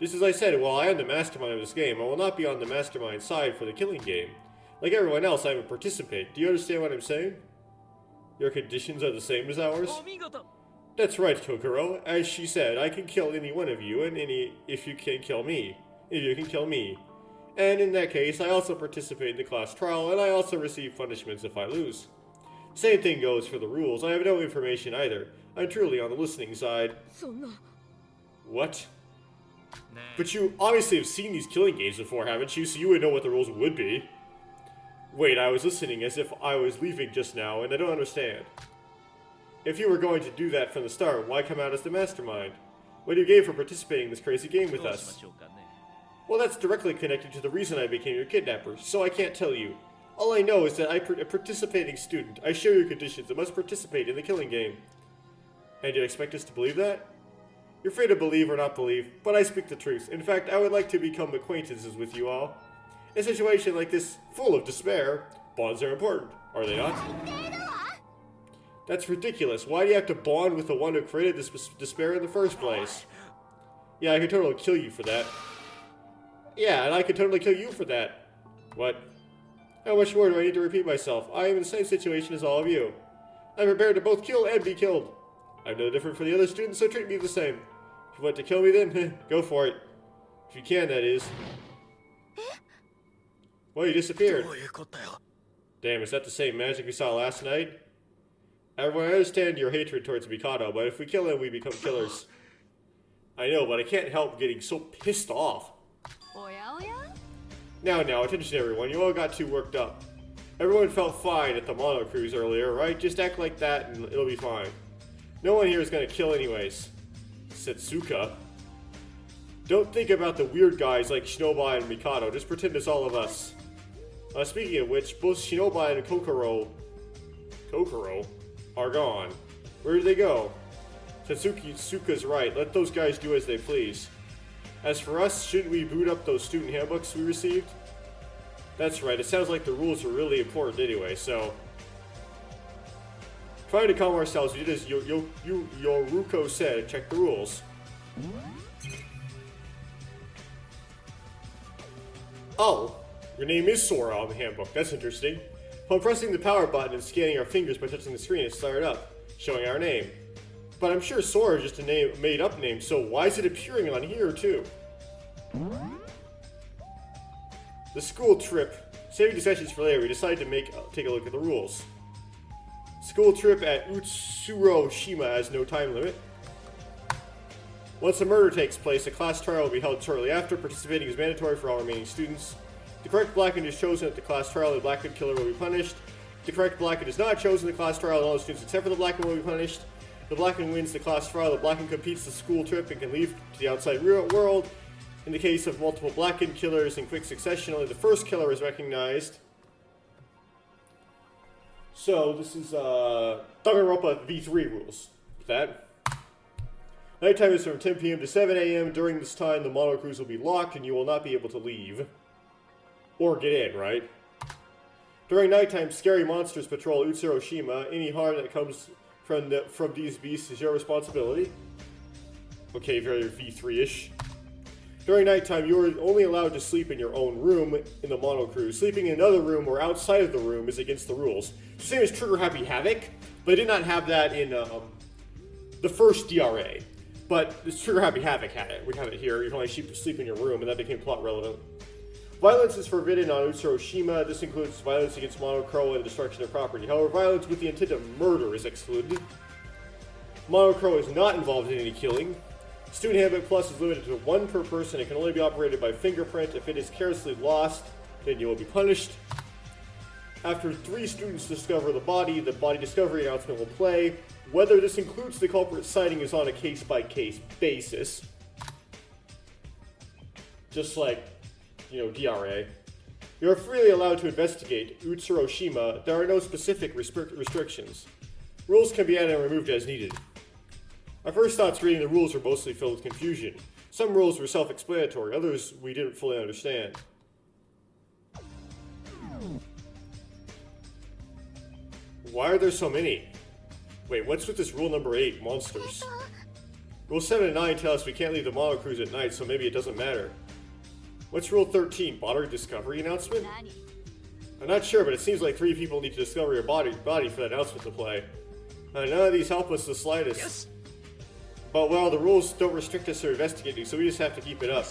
Just as I said, while I am the mastermind of this game, I will not be on the mastermind side for the killing game. Like everyone else, I am a participant. Do you understand what I'm saying? Your conditions are the same as ours? That's right, Kokoro. As she said, I can kill any one of you, and if you can kill me. If you can kill me. And in that case, I also participate in the class trial, and I also receive punishments if I lose. Same thing goes for the rules. I have no information either. I'm truly on the listening side. What? But you obviously have seen these killing games before, haven't you? So you would know what the rules would be. Wait, I was listening as if I was leaving just now, and I don't understand. If you were going to do that from the start, why come out as the mastermind? What do you gain for participating in this crazy game with us? Well, that's directly connected to the reason I became your kidnapper, so I can't tell you. All I know is that I'm a participating student. I share your conditions and must participate in the killing game. And you expect us to believe that? You're free to believe or not believe, but I speak the truth. In fact, I would like to become acquaintances with you all. In a situation like this, full of despair, bonds are important, are they not? That's ridiculous. Why do you have to bond with the one who created this despair in the first place? Yeah, I could totally kill you for that. Yeah, and I could totally kill you for that. What? How much more do I need to repeat myself? I am in the same situation as all of you. I'm prepared to both kill and be killed. I'm no different from the other students, so treat me the same. If you want to kill me then, go for it. If you can, that is. Well, you disappeared. Damn, is that the same magic we saw last night? Everyone, I understand your hatred towards Mikado, but if we kill him, we become killers. I know, but I can't help getting so pissed off. Now, attention everyone, you all got too worked up. Everyone felt fine at the Mono Cruise earlier, right? Just act like that and it'll be fine. No one here is gonna kill anyways. Setsuka. Don't think about the weird guys like Shinobi and Mikado, just pretend it's all of us. Speaking of which, both Shinobi and Kokoro are gone. Where did they go? Setsuka's right, let those guys do as they please. As for us, shouldn't we boot up those student handbooks we received? That's right, it sounds like the rules are really important anyway, so... Trying to calm ourselves, we did as Yoruko said, check the rules. Oh, your name is Sora on the handbook, that's interesting. Upon pressing the power button and scanning our fingers by touching the screen, it's fired up, showing our name. But I'm sure Sora is just a made-up name, so why is it appearing on here, too? The school trip. Saving discussions for later, we decided to take a look at the rules. School trip at Utsuroshima has no time limit. Once a murder takes place, a class trial will be held shortly after. Participating is mandatory for all remaining students. The correct Blackened is chosen at the class trial, the Blackened killer will be punished. The correct Blackened is not chosen in the class trial, and all the students except for the Blackened will be punished. The Blackened wins the class trial, the Blackened completes the school trip and can leave to the outside real world. In the case of multiple Blackened killers in quick succession, only the first killer is recognized. So, this is Danganranpa V3 rules. With that. Nighttime is from 10 PM to 7 AM. During this time, the Mono Cruise will be locked and you will not be able to leave. Or get in, right? During nighttime, scary monsters patrol Utsuroshima. Any harm that comes from these beasts is your responsibility. Okay, very V3-ish. During nighttime, you are only allowed to sleep in your own room in the monocruise. Sleeping in another room or outside of the room is against the rules. Same as Trigger Happy Havoc, but I did not have that in the first DRA. But this Trigger Happy Havoc had it. We have it here. You can only sleep in your room, and that became plot relevant. Violence is forbidden on Utsuroshima. This includes violence against Monocro and destruction of property. However, violence with the intent of murder is excluded. Monocro is not involved in any killing. Student Handbook Plus is limited to 1 per person. It can only be operated by fingerprint. If it is carelessly lost, then you will be punished. After 3 students discover the body discovery announcement will play. Whether this includes the culprit's sighting is on a case-by-case basis. Just like, DRA. You are freely allowed to investigate Utsuroshima. There are no specific restrictions. Rules can be added and removed as needed. My first thoughts reading the rules were mostly filled with confusion. Some rules were self-explanatory, others we didn't fully understand. Why are there so many? Wait, what's with this rule number 8, monsters? Rule 7 and 9 tell us we can't leave the monocruise at night, so maybe it doesn't matter. What's rule 13, body discovery announcement? I'm not sure, but it seems like 3 people need to discover your body for that announcement to play. None of these help us the slightest. Yes. But well, the rules don't restrict us from investigating, so we just have to keep it up.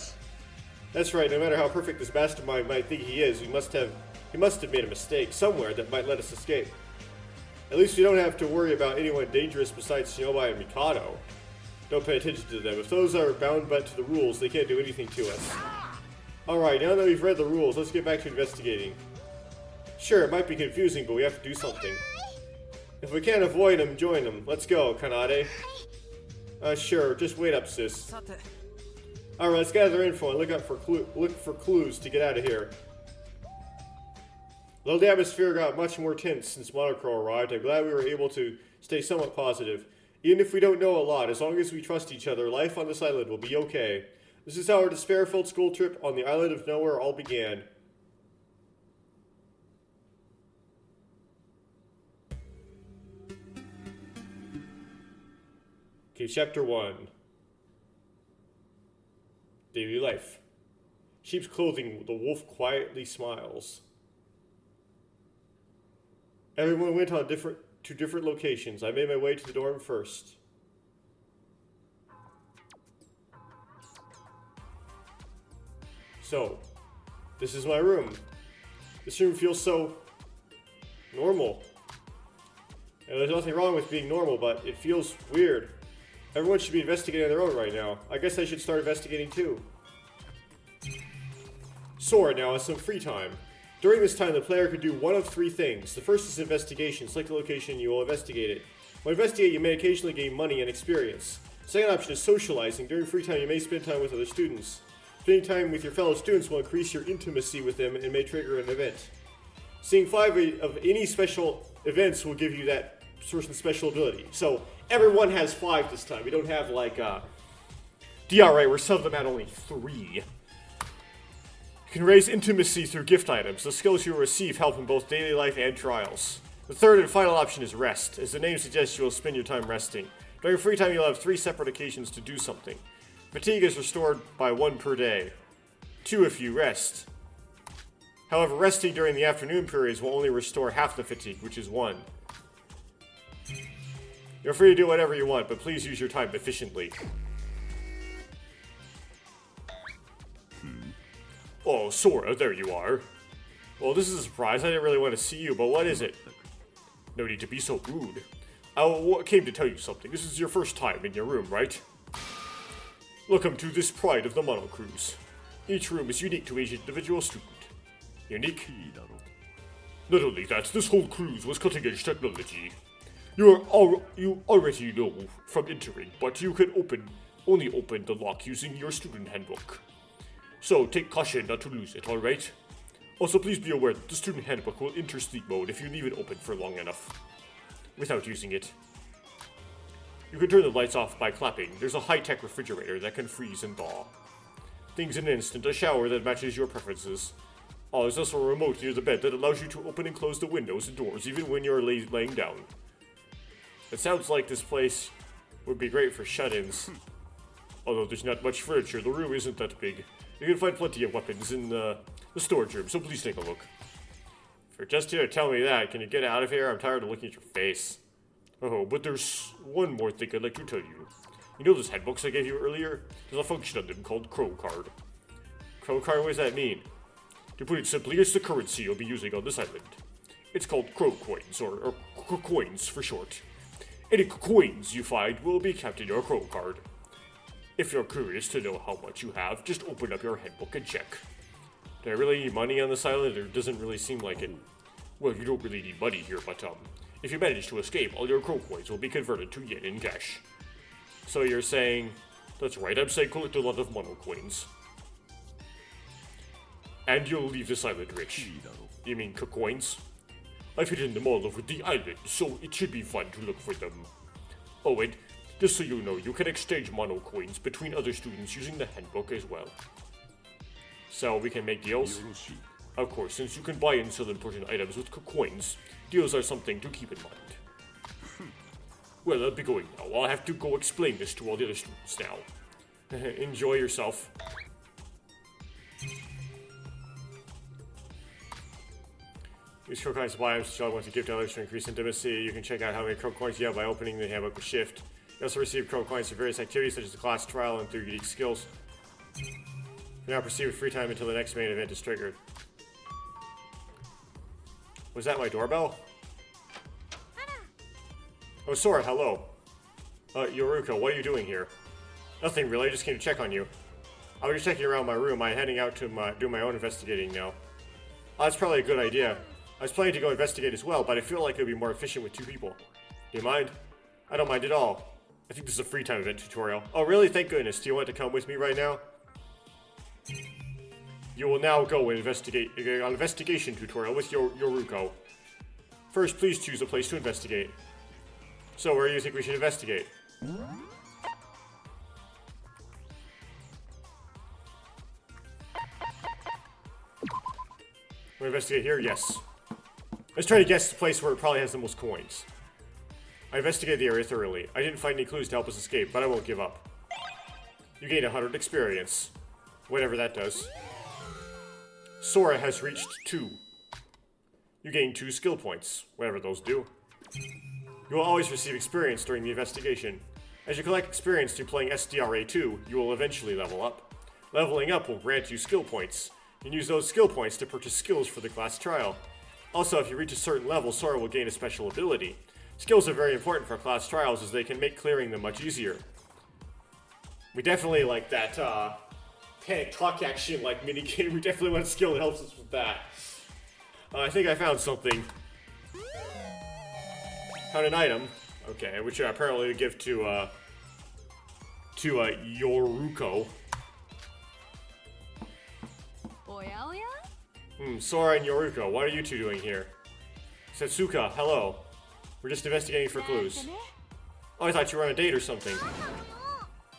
That's right, no matter how perfect this mastermind might think he is, he must have made a mistake somewhere that might let us escape. At least we don't have to worry about anyone dangerous besides Shinobi and Mikado. Don't pay attention to them. If those are bound but to the rules, they can't do anything to us. Alright, now that we've read the rules, let's get back to investigating. Sure, it might be confusing, but we have to do something. If we can't avoid them, join them. Let's go, Kanade. Sure, just wait up, sis. Alright, let's gather info and look for clues to get out of here. Though the atmosphere got much more tense since Monocro arrived, I'm glad we were able to stay somewhat positive. Even if we don't know a lot, as long as we trust each other, life on this island will be okay. This is how our despair-filled school trip on the island of nowhere all began. Okay, Chapter 1. Daily life. Sheep's clothing, the wolf quietly smiles. Everyone went on to different locations. I made my way to the dorm first. So, this is my room. This room feels so normal. And there's nothing wrong with being normal, but it feels weird. Everyone should be investigating on their own right now. I guess I should start investigating too. Sora now has some free time. During this time, the player could do one of 3 things. The first is investigation. Select the location, you will investigate it. When investigate, you may occasionally gain money and experience. The second option is socializing. During free time, you may spend time with other students. Spending time with your fellow students will increase your intimacy with them and may trigger an event. Seeing 5 of any special events will give you that sort of special ability. So everyone has 5 this time. We don't have like DRA where some of them had only 3. You can raise intimacy through gift items. The skills you will receive help in both daily life and trials. The third and final option is rest. As the name suggests, you will spend your time resting. During free time, you'll have 3 separate occasions to do something. Fatigue is restored by 1 per day. 2 if you rest. However, resting during the afternoon periods will only restore half the fatigue, which is 1. You're free to do whatever you want, but please use your time efficiently. Oh, Sora, there you are. Well, this is a surprise. I didn't really want to see you, but what is it? No need to be so rude. I came to tell you something. This is your first time in your room, right? Welcome to this pride of the monocruise. Each room is unique to each individual student. Unique? Not only that, this whole cruise was cutting-edge technology. You already know from entering, but you can only open the lock using your student handbook. So take caution not to lose it, alright? Also, please be aware that the student handbook will enter sleep mode if you leave it open for long enough, without using it. You can turn the lights off by clapping. There's a high-tech refrigerator that can freeze and thaw things in an instant, a shower that matches your preferences. Oh, there's also a remote near the bed that allows you to open and close the windows and doors even when you're laying down. It sounds like this place would be great for shut-ins. Although there's not much furniture, the room isn't that big. You can find plenty of weapons in the storage room, so please take a look. If you're just here to tell me that, can you get out of here? I'm tired of looking at your face. Oh, but there's one more thing I'd like to tell you. You know those handbooks I gave you earlier? There's a function on them called Crow Card. Crow Card, what does that mean? To put it simply, it's the currency you'll be using on this island. It's called Crow Coins, or Coins for short. Any coins you find will be kept in your Crow Card. If you're curious to know how much you have, just open up your handbook and check. Do I really need money on this island, or doesn't really seem like it? Well, you don't really need money here, but if you manage to escape, all your Crow Coins will be converted to yen in cash. So you're saying... That's right, I'm saying collect a lot of mono coins. And you'll leave this island rich. You mean coins? I've hidden them all over the island, so it should be fun to look for them. Oh, and just so you know, you can exchange mono coins between other students using the handbook as well. So we can make deals? Of course, since you can buy and sell important items with coins, deals are something to keep in mind. Well, I'll be going now. I'll have to go explain this to all the other students now. Enjoy yourself. Use crow coins to buy items you want to give to others to increase intimacy. You can check out how many crow coins you have by opening the handbook with Shift. You also receive crow coins for various activities such as the class trial and through unique skills. You now proceed with free time until the next main event is triggered. Was that my doorbell? Oh, Sora, hello. Yoruko, what are you doing here? Nothing really, I just came to check on you. I was just checking around my room. I'm heading out to do my own investigating now. Oh, that's probably a good idea. I was planning to go investigate as well, but I feel like it would be more efficient with 2 people. Do you mind? I don't mind at all. I think this is a free time event tutorial. Oh, really? Thank goodness. Do you want to come with me right now? You will now go and investigate an investigation tutorial with Yoruko. First, please choose a place to investigate. So, where do you think we should investigate? We'll investigate here? Yes. Let's try to guess the place where it probably has the most coins. I investigated the area thoroughly. I didn't find any clues to help us escape, but I won't give up. You gained 100 experience. Whatever that does. Sora has reached 2. You gain 2 skill points. Whatever those do. You will always receive experience during the investigation. As you collect experience through playing SDRA2, you will eventually level up. Leveling up will grant you skill points. You can use those skill points to purchase skills for the class trial. Also, if you reach a certain level, Sora will gain a special ability. Skills are very important for class trials as they can make clearing them much easier. We definitely like that panic clock action like minigame. We definitely want a skill that helps us with that. I think I found something. Found an item. Okay, which apparently we give to Yoruko. Sora and Yoruko, what are you two doing here? Setsuka, hello. We're just investigating for clues. Oh, I thought you were on a date or something.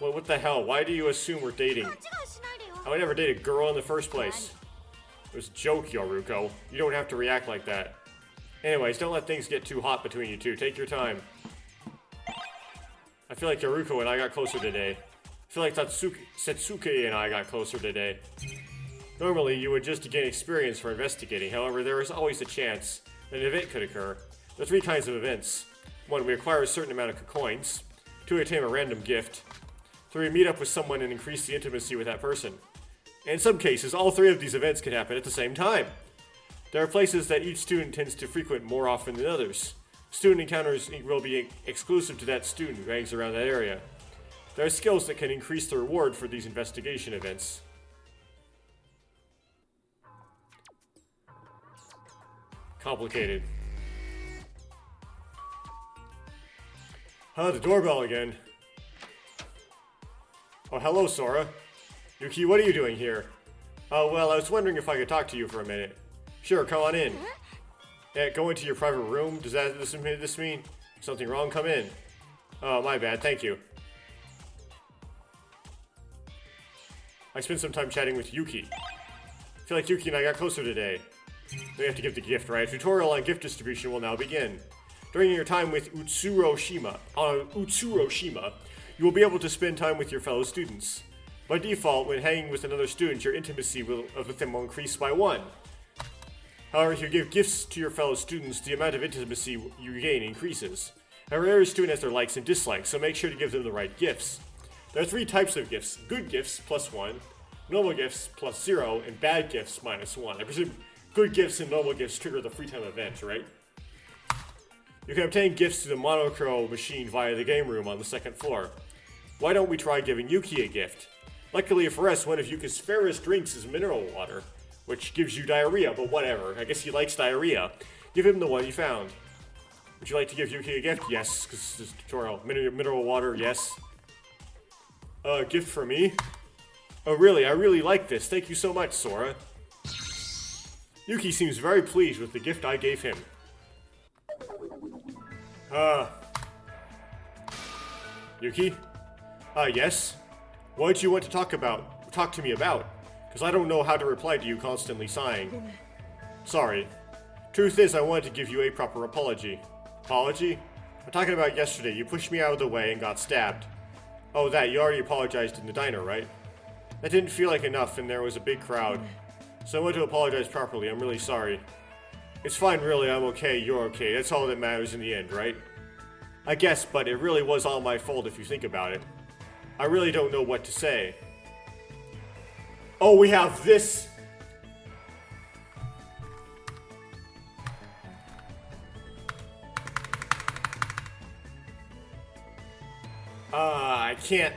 Well, what the hell? Why do you assume we're dating? I would never date a girl in the first place. It was a joke, Yoruko. You don't have to react like that. Anyways, don't let things get too hot between you two. Take your time. I feel like Yoruko and I got closer today. I feel like Setsuke and I got closer today. Normally, you would just gain experience for investigating. However, there is always a chance that an event could occur. There are 3 kinds of events. 1, we acquire a certain amount of coins. 2, we obtain a random gift. 3, we meet up with someone and increase the intimacy with that person. And in some cases, all 3 of these events can happen at the same time. There are places that each student tends to frequent more often than others. Student encounters will be exclusive to that student who hangs around that area. There are skills that can increase the reward for these investigation events. Complicated. The doorbell again. Oh, hello, Sora. Yuki, what are you doing here? Oh, well, I was wondering if I could talk to you for a minute. Sure, come on in. Yeah, go into your private room? Does this mean? Something wrong? Come in. Oh, my bad, thank you. I spent some time chatting with Yuki. I feel like Yuki and I got closer today. We have to give the gift, right? A tutorial on gift distribution will now begin. During your time with Utsuroshima, you will be able to spend time with your fellow students. By default, when hanging with another student, your intimacy with them will increase by 1. However, if you give gifts to your fellow students, the amount of intimacy you gain increases. However, every student has their likes and dislikes, so make sure to give them the right gifts. There are 3 types of gifts: good gifts, +1, normal gifts, +0, and bad gifts, -1. I presume good gifts and normal gifts trigger the free time event, right? You can obtain gifts to the monochrome machine via the game room on the 2nd floor. Why don't we try giving Yuki a gift? Luckily for us, one of Yuki's favorite drinks is mineral water, which gives you diarrhea, but whatever. I guess he likes diarrhea. Give him the one you found. Would you like to give Yuki a gift? Yes, because this is a tutorial. Mineral water, yes. Gift for me? Oh really? I really like this. Thank you so much, Sora. Yuki seems very pleased with the gift I gave him. Yuki? Yes? What did you want to talk to me about? Because I don't know how to reply to you constantly sighing. Sorry. Truth is, I wanted to give you a proper apology. Apology? I'm talking about yesterday. You pushed me out of the way and got stabbed. Oh, that. You already apologized in the diner, right? That didn't feel like enough, and there was a big crowd. So I want to apologize properly. I'm really sorry. It's fine, really. I'm okay. You're okay. That's all that matters in the end, right? I guess, but it really was all my fault if you think about it. I really don't know what to say. Oh, we have this. I can't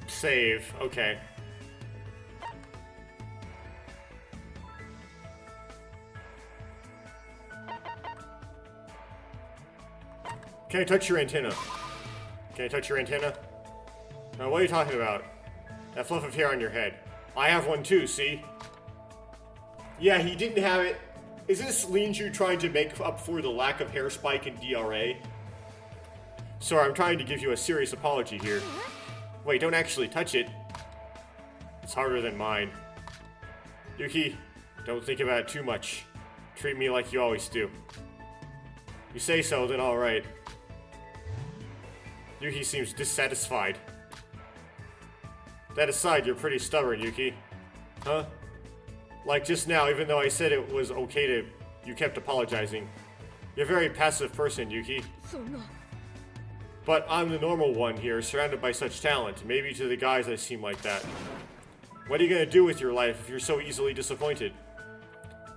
save. Okay. Can I touch your antenna? Can I touch your antenna? Now, what are you talking about? That fluff of hair on your head. I have one too, see? Yeah, he didn't have it. Is this Linju trying to make up for the lack of hair spike in DRA? Sorry, I'm trying to give you a serious apology here. Wait, don't actually touch it. It's harder than mine. Yuki, don't think about it too much. Treat me like you always do. You say so, then alright. Yuki seems dissatisfied. That aside, you're pretty stubborn, Yuki. Huh? Like just now, even though I said it was okay to... You kept apologizing. You're a very passive person, Yuki. But I'm the normal one here, surrounded by such talent. Maybe to the guys I seem like that. What are you gonna do with your life if you're so easily disappointed?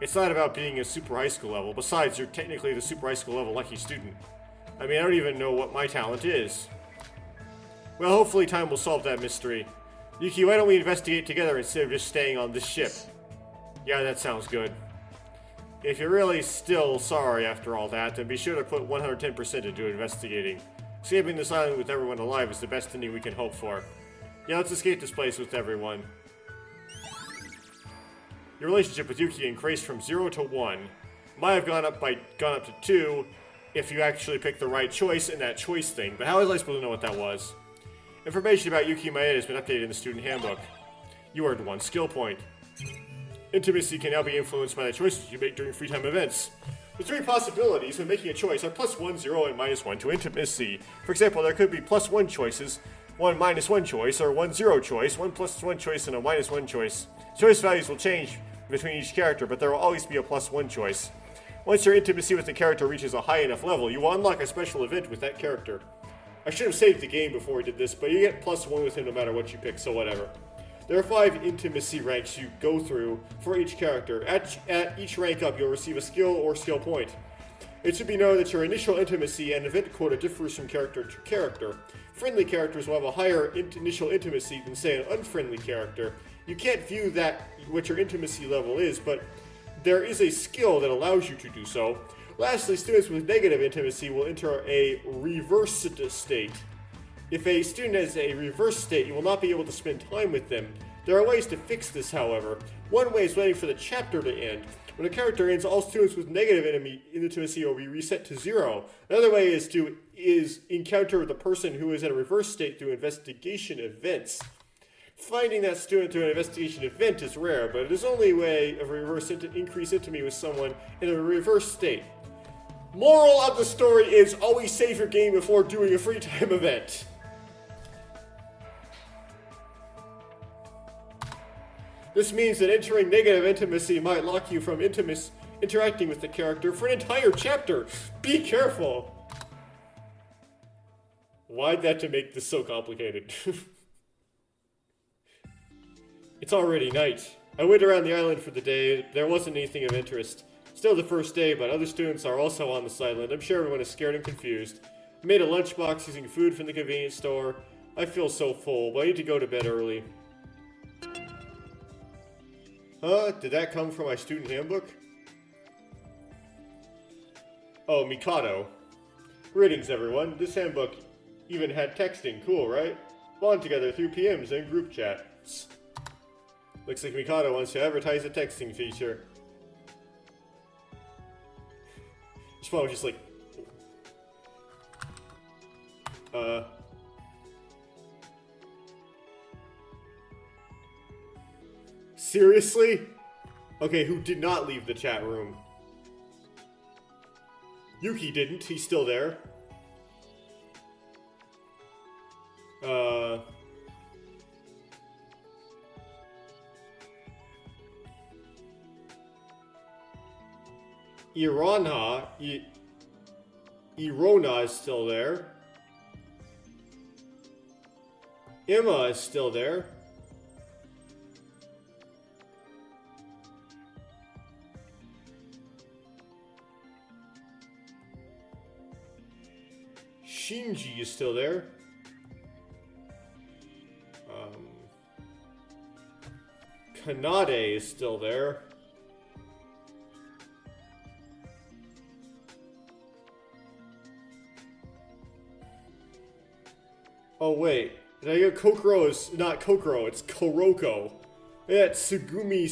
It's not about being a super high school level. Besides, you're technically the super high school level lucky student. I mean, I don't even know what my talent is. Well, hopefully time will solve that mystery. Yuki, why don't we investigate together instead of just staying on this ship? Yeah, that sounds good. If you're really still sorry after all that, then be sure to put 110% into investigating. Escaping this island with everyone alive is the best ending we can hope for. Yeah, let's escape this place with everyone. Your relationship with Yuki increased from 0 to 1. Might have gone up to 2 if you actually picked the right choice in that choice thing, but how was I supposed to know what that was? Information about Yuki Maeda has been updated in the student handbook. You earned 1 skill point. Intimacy can now be influenced by the choices you make during free time events. The 3 possibilities when making a choice are +1, 0, and -1 to intimacy. For example, there could be +1 choices, 1 -1 choice, or 1 0 choice, 1 +1 choice, and a -1 choice. Choice values will change between each character, but there will always be a +1 choice. Once your intimacy with the character reaches a high enough level, you will unlock a special event with that character. I should have saved the game before I did this, but you get +1 with him no matter what you pick, so whatever. There are 5 intimacy ranks you go through for each character. At each rank up, you'll receive a skill or skill point. It should be noted that your initial intimacy and event quota differs from character to character. Friendly characters will have a higher initial intimacy than, say, an unfriendly character. You can't view that what your intimacy level is, but there is a skill that allows you to do so. Lastly, students with negative intimacy will enter a reverse state. If a student has a reverse state, you will not be able to spend time with them. There are ways to fix this, however. One way is waiting for the chapter to end. When a character ends, all students with negative intimacy will be reset to 0. Another way is to encounter the person who is in a reverse state through investigation events. Finding that student through an investigation event is rare, but it is only a way of increase intimacy with someone in a reverse state. Moral of the story is always save your game before doing a free time event. This means that entering negative intimacy might lock you from interacting with the character for an entire chapter. Be careful. Why'd that to make this so complicated? It's already night. I went around the island for the day. There wasn't anything of interest. Still the first day, but other students are also on this island. I'm sure everyone is scared and confused. I made a lunchbox using food from the convenience store. I feel so full, but I need to go to bed early. Huh? Did that come from my student handbook? Oh, Mikado. Greetings, everyone. This handbook even had texting. Cool, right? Bond together through PMs and group chats. Looks like Mikado wants to advertise a texting feature. This one was just like... Seriously? Okay, who did not leave the chat room? Yuki didn't. He's still there. Irona is still there. Emma is still there. Shinji is still there. Kanade is still there. Oh wait, did I get Kokoro? Is not Kokoro, it's Koroko. Yeah, it's Sugumi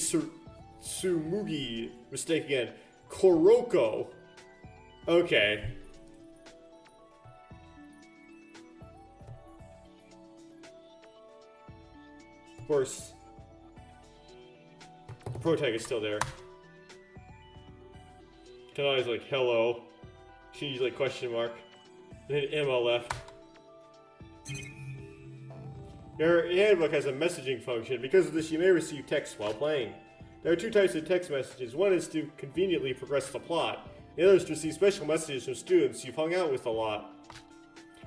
Sumugi. Mistake again. Koroko. Okay. Of course. Protag is still there. Kanade's like, hello. Shinji's like, question mark. And then Emma left. Your handbook has a messaging function. Because of this, you may receive text while playing. There are two types of text messages. One is to conveniently progress the plot. The other is to receive special messages from students you've hung out with a lot.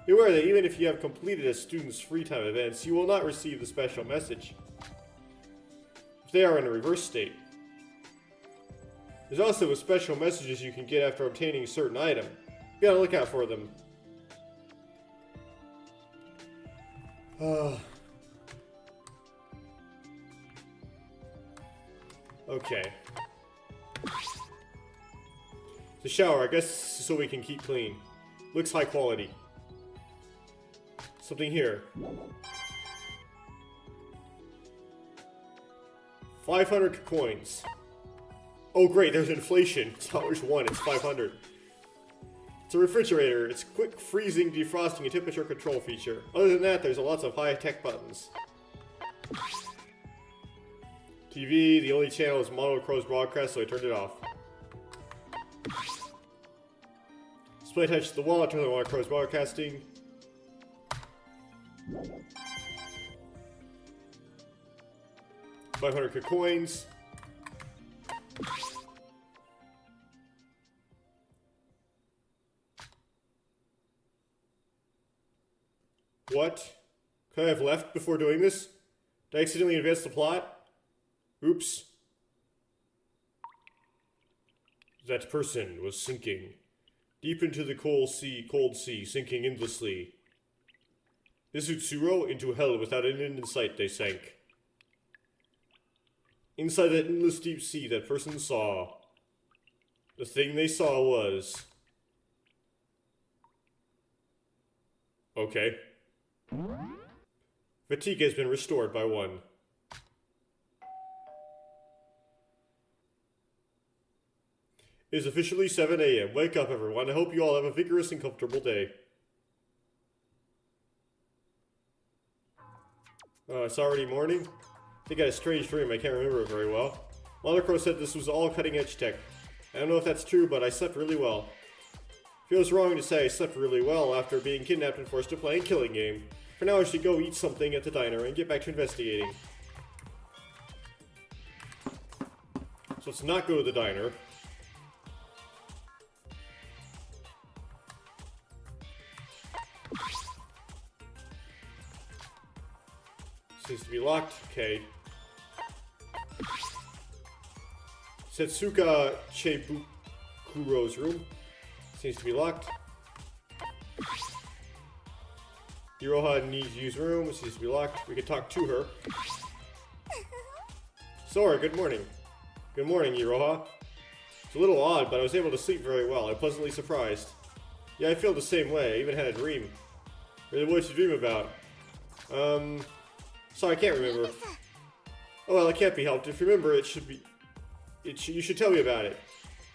Beware that even if you have completed a student's free time events, you will not receive the special message if they are in a reverse state. There's also special messages you can get after obtaining a certain item. Be on the lookout for them. Okay. The shower, I guess so we can keep clean. Looks high quality. Something here. 500 coins. Oh great, there's inflation. It's $1, it's 500. It's a refrigerator. It's quick freezing, defrosting, and temperature control feature. Other than that, there's lots of high-tech buttons. TV, the only channel is monochrome broadcast, so I turned it off. Display attached to the wall, I turned on monochrome broadcasting. $500 coins. What? Could I have left before doing this? Did I accidentally advance the plot? Oops. That person was sinking. Deep into the cold sea, sinking endlessly. Isutsuro, into hell without an end in sight, they sank. Inside that endless deep sea, that person saw. The thing they saw was... Okay. Fatigue has been restored by 1. It is officially 7 a.m. Wake up, everyone. I hope you all have a vigorous and comfortable day. It's already morning? I think I had a strange dream, I can't remember it very well. Mother Crow said this was all cutting-edge tech. I don't know if that's true, but I slept really well. Feels wrong to say I slept really well after being kidnapped and forced to play a killing game. For now, I should go eat something at the diner and get back to investigating. So let's not go to the diner. Seems to be locked. Okay. Setsuka Chebukuro's room. Seems to be locked. Iroha needs to use room. Seems to be locked. We can talk to her. Sora, good morning. Good morning, Iroha. It's a little odd, but I was able to sleep very well. I'm pleasantly surprised. Yeah, I feel the same way. I even had a dream. Really, what did you dream about? Sorry, I can't remember. Oh well, it can't be helped. If you remember, you should tell me about it.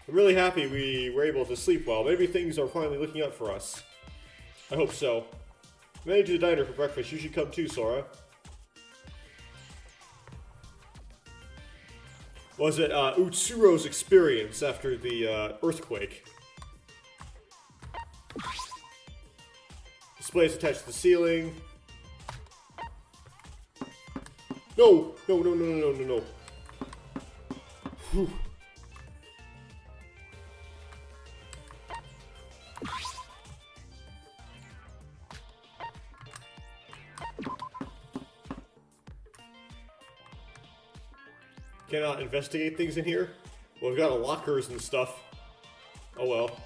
I'm really happy we were able to sleep well. Maybe things are finally looking up for us. I hope so. I'm heading to the diner for breakfast. You should come too, Sora. Was it Utsuro's experience after the earthquake? Displays attached to the ceiling. No! No, no, no, no, no, no. Whew. Cannot investigate things in here? Well, we've got lockers and stuff. Oh well.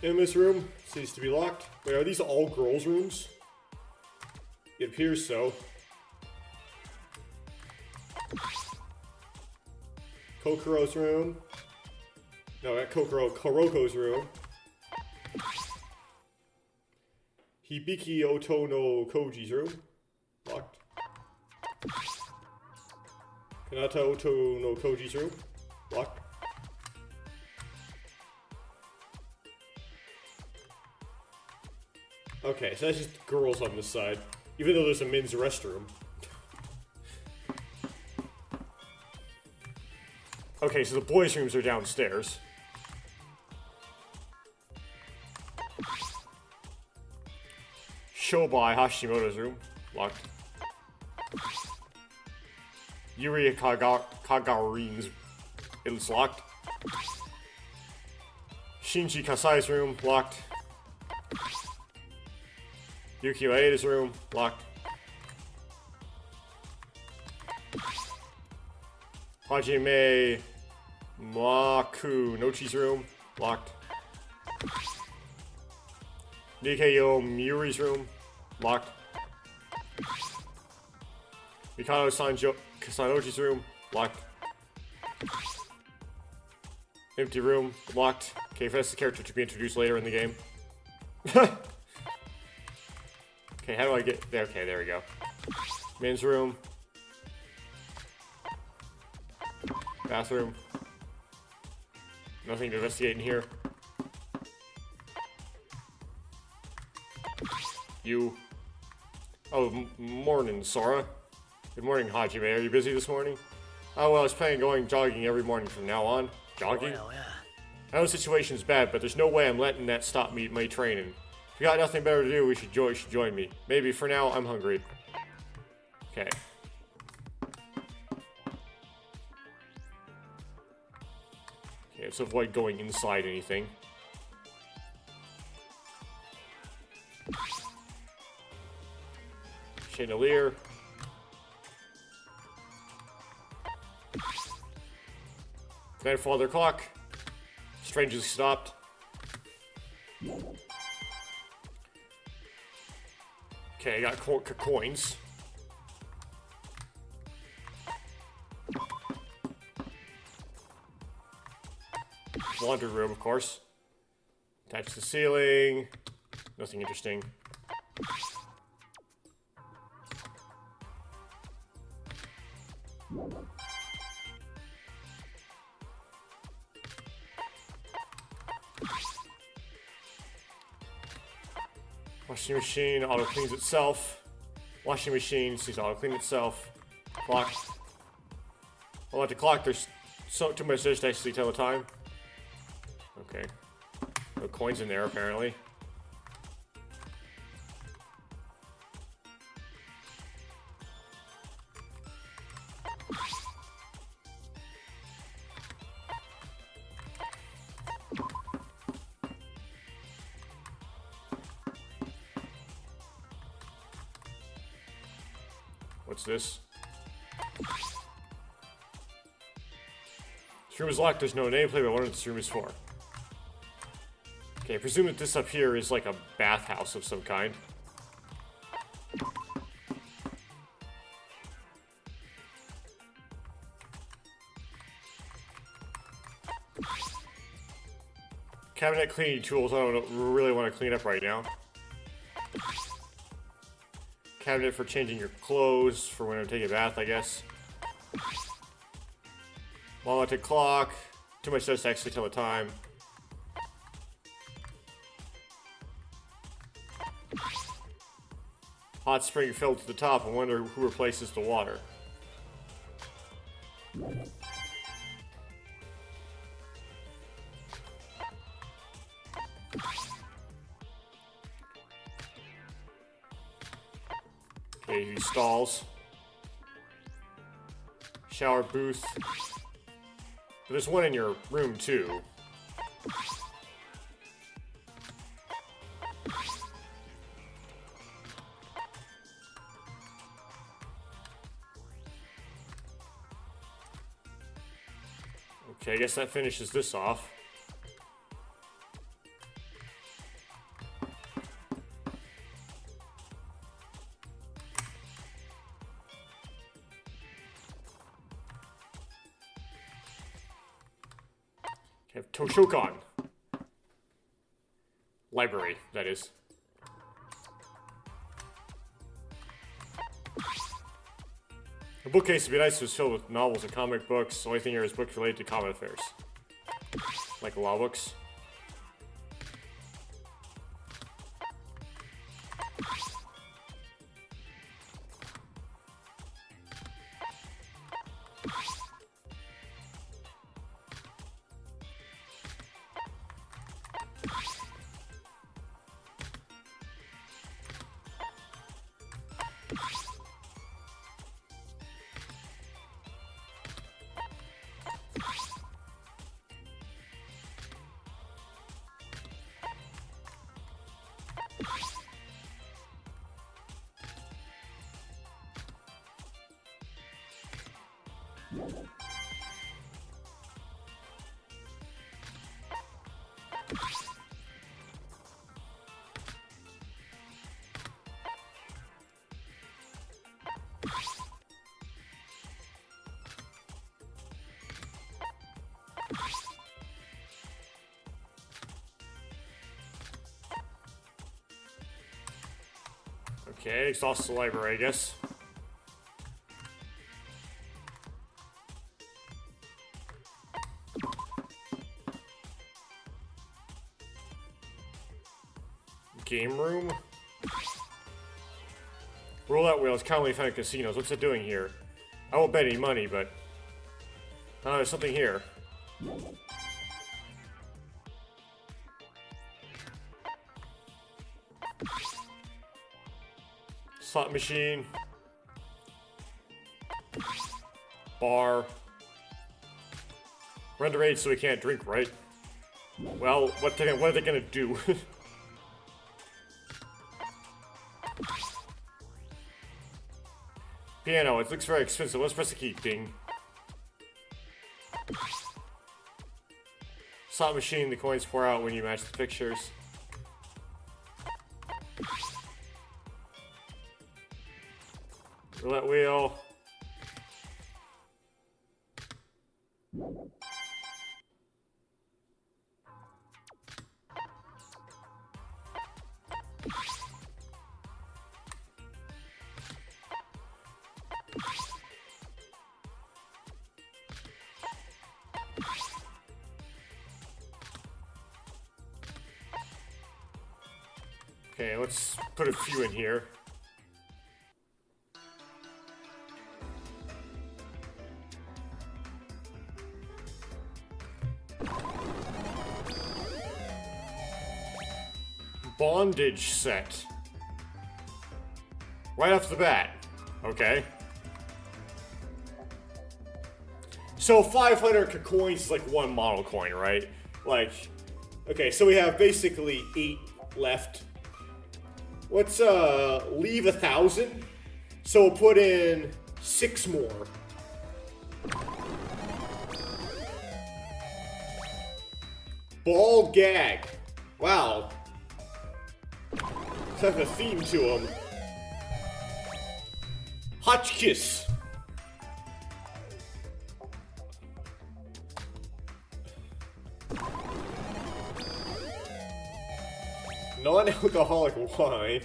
In this room, seems to be locked. Wait, are these all girls' rooms? It appears so. Kokoro's room. No, at Koroko's room. Hibiki Oto no Koji's room. Locked. Kanata Oto no Koji's room. Locked. Okay, so that's just girls on this side. Even though there's a men's restroom. Okay, so the boys' rooms are downstairs. Shobai Hashimoto's room. Locked. Yuri Kagarin's. It's locked. Shinji Kasai's room. Locked. Yukio Aida's room. Locked. Hajime Makunochi's room. Locked. Nikeyo Miuri's room. Locked. Mikado Kasanochi's room. Locked. Empty room. Locked. Okay, if that's the character to be introduced later in the game. Okay, how do I get there? Okay, there we go. Men's room. Bathroom. Nothing to investigate in here. You. Oh, morning, Sora. Good morning, Hajime. Are you busy this morning? Oh, well, I was planning on going jogging every morning from now on. Jogging? Well, yeah. I know the situation's bad, but there's no way I'm letting that stop me my training. If you got nothing better to do, you should join me. Maybe for now, I'm hungry. Okay. Okay, let's avoid going inside anything. Chandelier. Grandfather clock. Strangely stopped. Okay, I got coins. Laundry room, of course. Attached to the ceiling. Nothing interesting. Washing machine auto cleans itself. Washing machine sees auto clean itself. Clock. Well, at the clock, there's too much dish to actually tell the time. Okay. No coins in there, apparently. What's this? This room is locked. There's no nameplate, but I wonder what this room is for. Okay, I presume that this up here is like a bathhouse of some kind. Cabinet cleaning tools. I don't really want to clean up right now. Cabinet for changing your clothes for when I'm taking a bath, I guess. Monolithic clock. Too much dust to actually tell the time. Hot spring filled to the top. I wonder who replaces the water. Okay, these stalls. Shower booth. There's one in your room too. Okay, I guess that finishes this off. Have Toshokan. Library, that is. The bookcase would be nice if it was filled with novels and comic books. The only thing here is books related to common affairs. Like law books. Okay, exhaust the library, I guess. Game room? Roulette wheel is commonly found in casinos. What's it doing here? I won't bet any money, but... Oh, there's something here. Slot machine. Bar. We're underage, so we can't drink, right? Well, what are they gonna do? Piano, it looks very expensive. Let's press the key. Ding. Slot machine, the coins pour out when you match the pictures. Roulette wheel. Okay, let's put a few in here. Bondage set. Right off the bat. Okay. So 500 coins is like one model coin, right? Like, okay, so we have basically 8 left. Let's leave 1,000. So we'll put in 6 more. Bald gag. Wow. Has a theme to him. Hotchkiss. Non-alcoholic wine.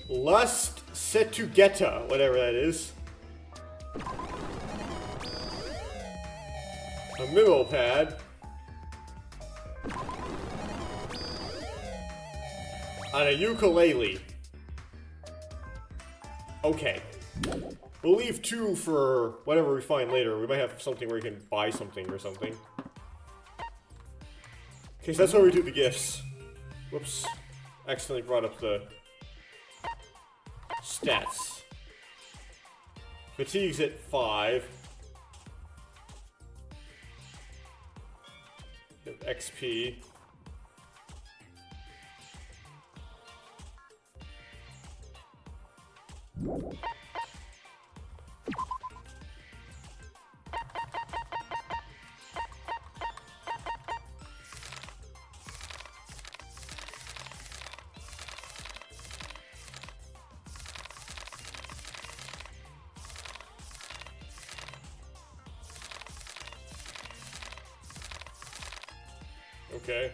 Lust Setugeta, whatever that is. A memo pad. On a ukulele. Okay. We'll leave 2 for whatever we find later. We might have something where we can buy something or something. Okay, so that's where we do the gifts. Whoops. Accidentally brought up the stats. Fatigue's at 5. XP. Okay.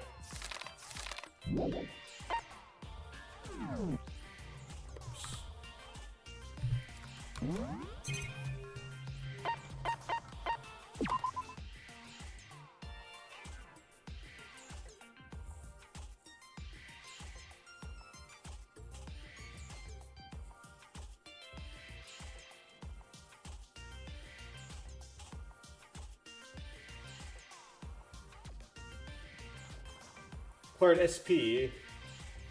Acquired SP.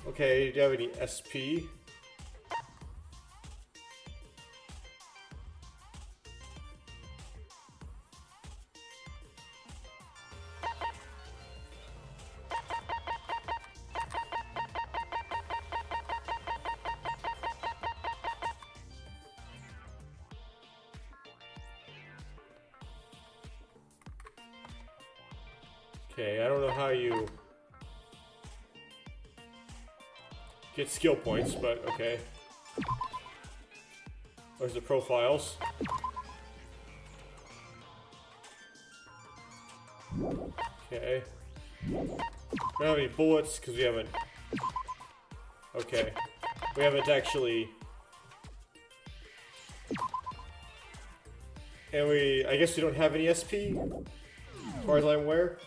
Okay, do you have any SP? Okay, I don't know how you get skill points, but okay. Where's the profiles? Okay. We don't have any bullets because we haven't. Okay. We haven't actually. And I guess we don't have any SP, as far as I'm aware.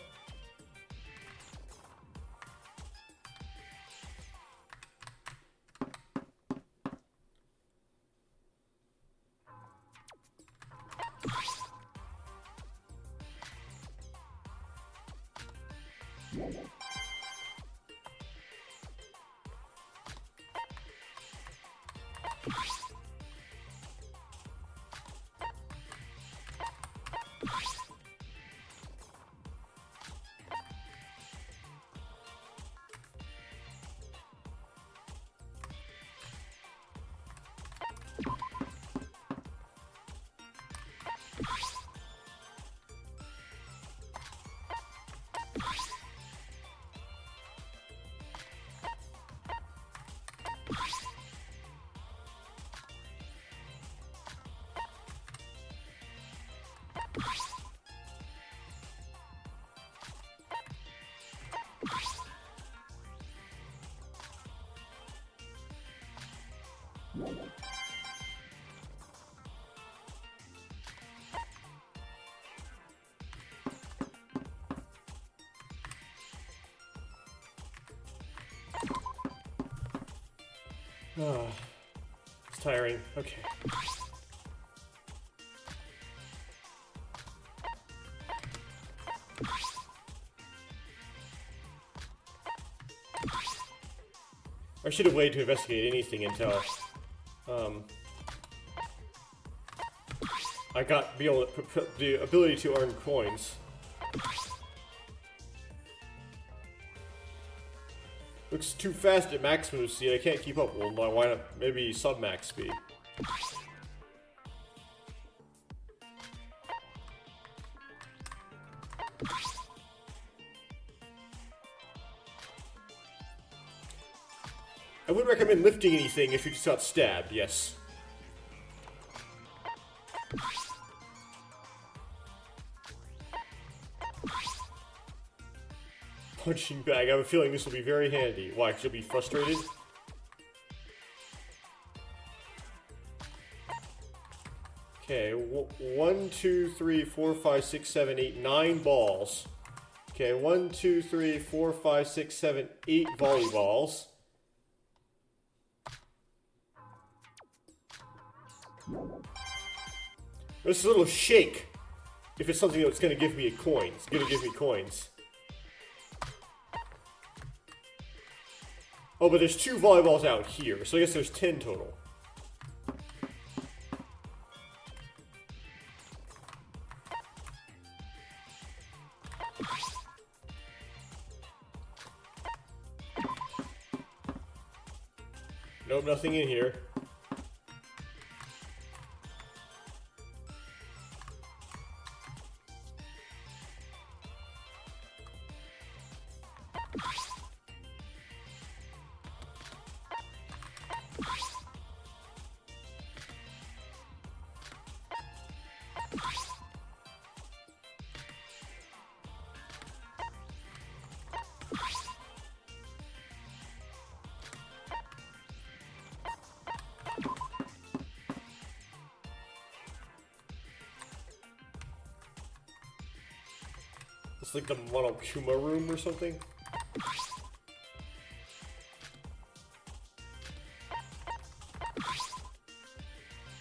Oh, it's tiring. Okay. I should have waited to investigate anything until I got the ability to earn coins. Looks too fast at maximum speed. I can't keep up. Well, why not? Maybe sub-max speed. I wouldn't recommend lifting anything if you just got stabbed, yes. Punching bag. I have a feeling this will be very handy. Why? 'Cause you'll be frustrated? Okay, 1, 2, 3, 4, 5, 6, 7, 8, 9 balls. Okay, 1, 2, 3, 4, 5, 6, 7, 8 volleyballs. This is a little shake. If it's something that's going to give me coins. It's going to give me coins. Oh, but there's 2 volleyballs out here, so I guess there's 10 total. Nope, nothing in here. It's like the Monokuma room or something.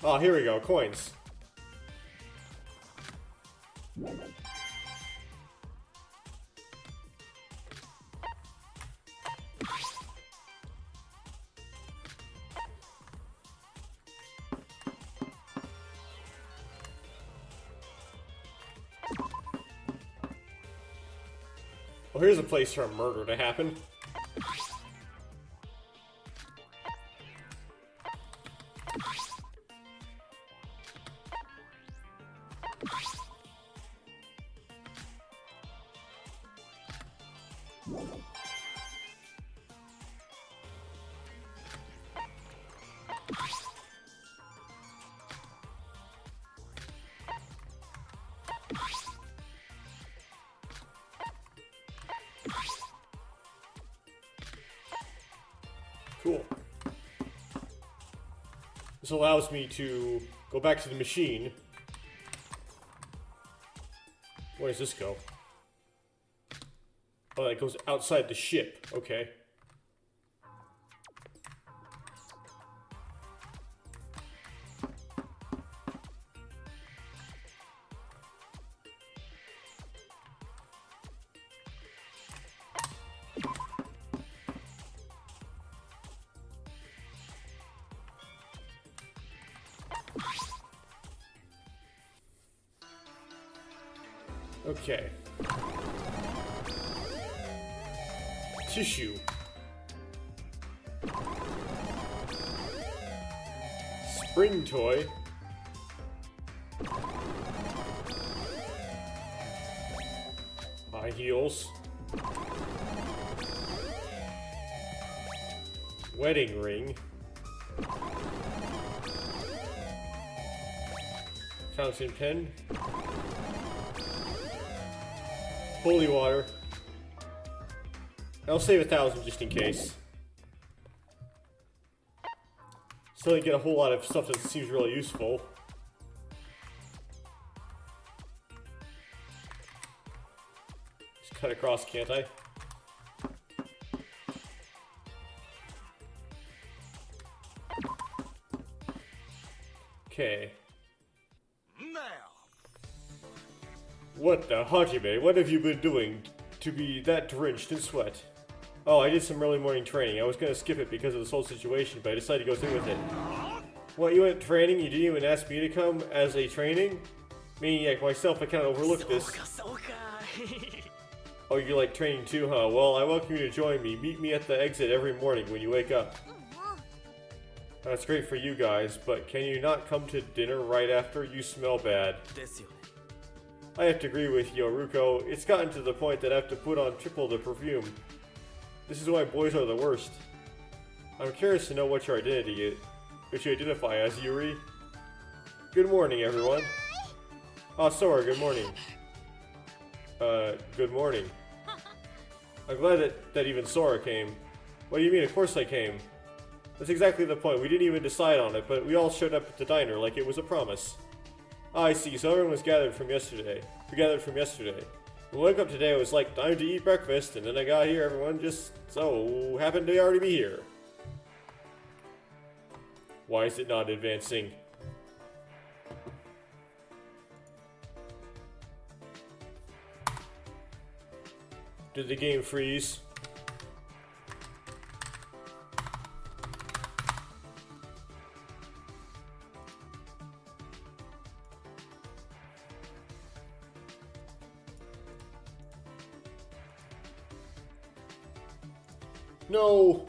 Oh, here we go, coins. Well, here's a place for a murder to happen. Cool. This allows me to go back to the machine. Where does this go? Oh, it goes outside the ship. Okay. Okay. Tissue. Spring toy. High heels. Wedding ring. Fountain pen. Holy water. I'll save 1,000 just in case. Still didn't get a whole lot of stuff that seems really useful. Just cut across, can't I? Okay. What the Hajime? What have you been doing to be that drenched in sweat? Oh, I did some early morning training. I was gonna skip it because of this whole situation, but I decided to go through with it. What, you went training? You didn't even ask me to come as a training? Me, like myself, I kind of overlooked this. Oh, you like training too, huh? Well, I welcome you to join me. Meet me at the exit every morning when you wake up. That's great for you guys, but can you not come to dinner right after? You smell bad. I have to agree with you, Ruko. It's gotten to the point that I have to put on triple the perfume. This is why boys are the worst. I'm curious to know what your identity is. Which you identify as, Yuri. Good morning, everyone. Oh, Sora, good morning. Good morning. I'm glad that even Sora came. What do you mean? Of course I came. That's exactly the point. We didn't even decide on it, but we all showed up at the diner like it was a promise. Ah, I see. So everyone was gathered from yesterday. We gathered from yesterday. When I woke up today, it was like time to eat breakfast, and then I got here, everyone just so happened to already be here. Why is it not advancing? Did the game freeze? No!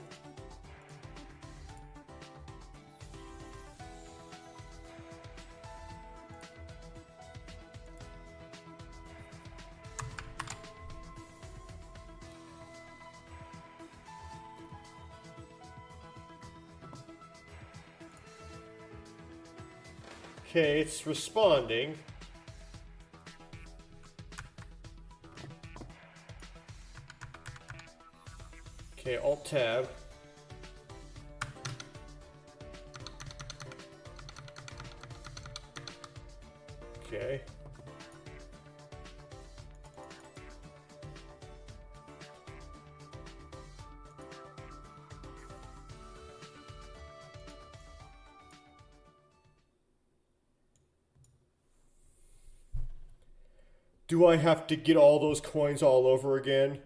Okay, it's responding. Okay, Alt-Tab. Okay. Do I have to get all those coins all over again?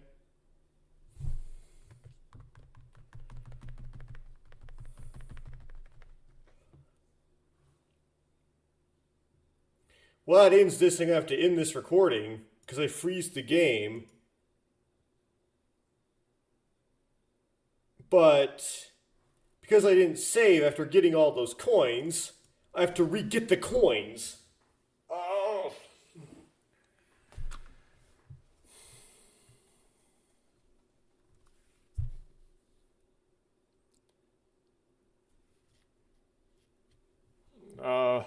Well, that ends this thing. I have to end this recording because I freeze the game. But because I didn't save after getting all those coins, I have to re-get the coins. Oh.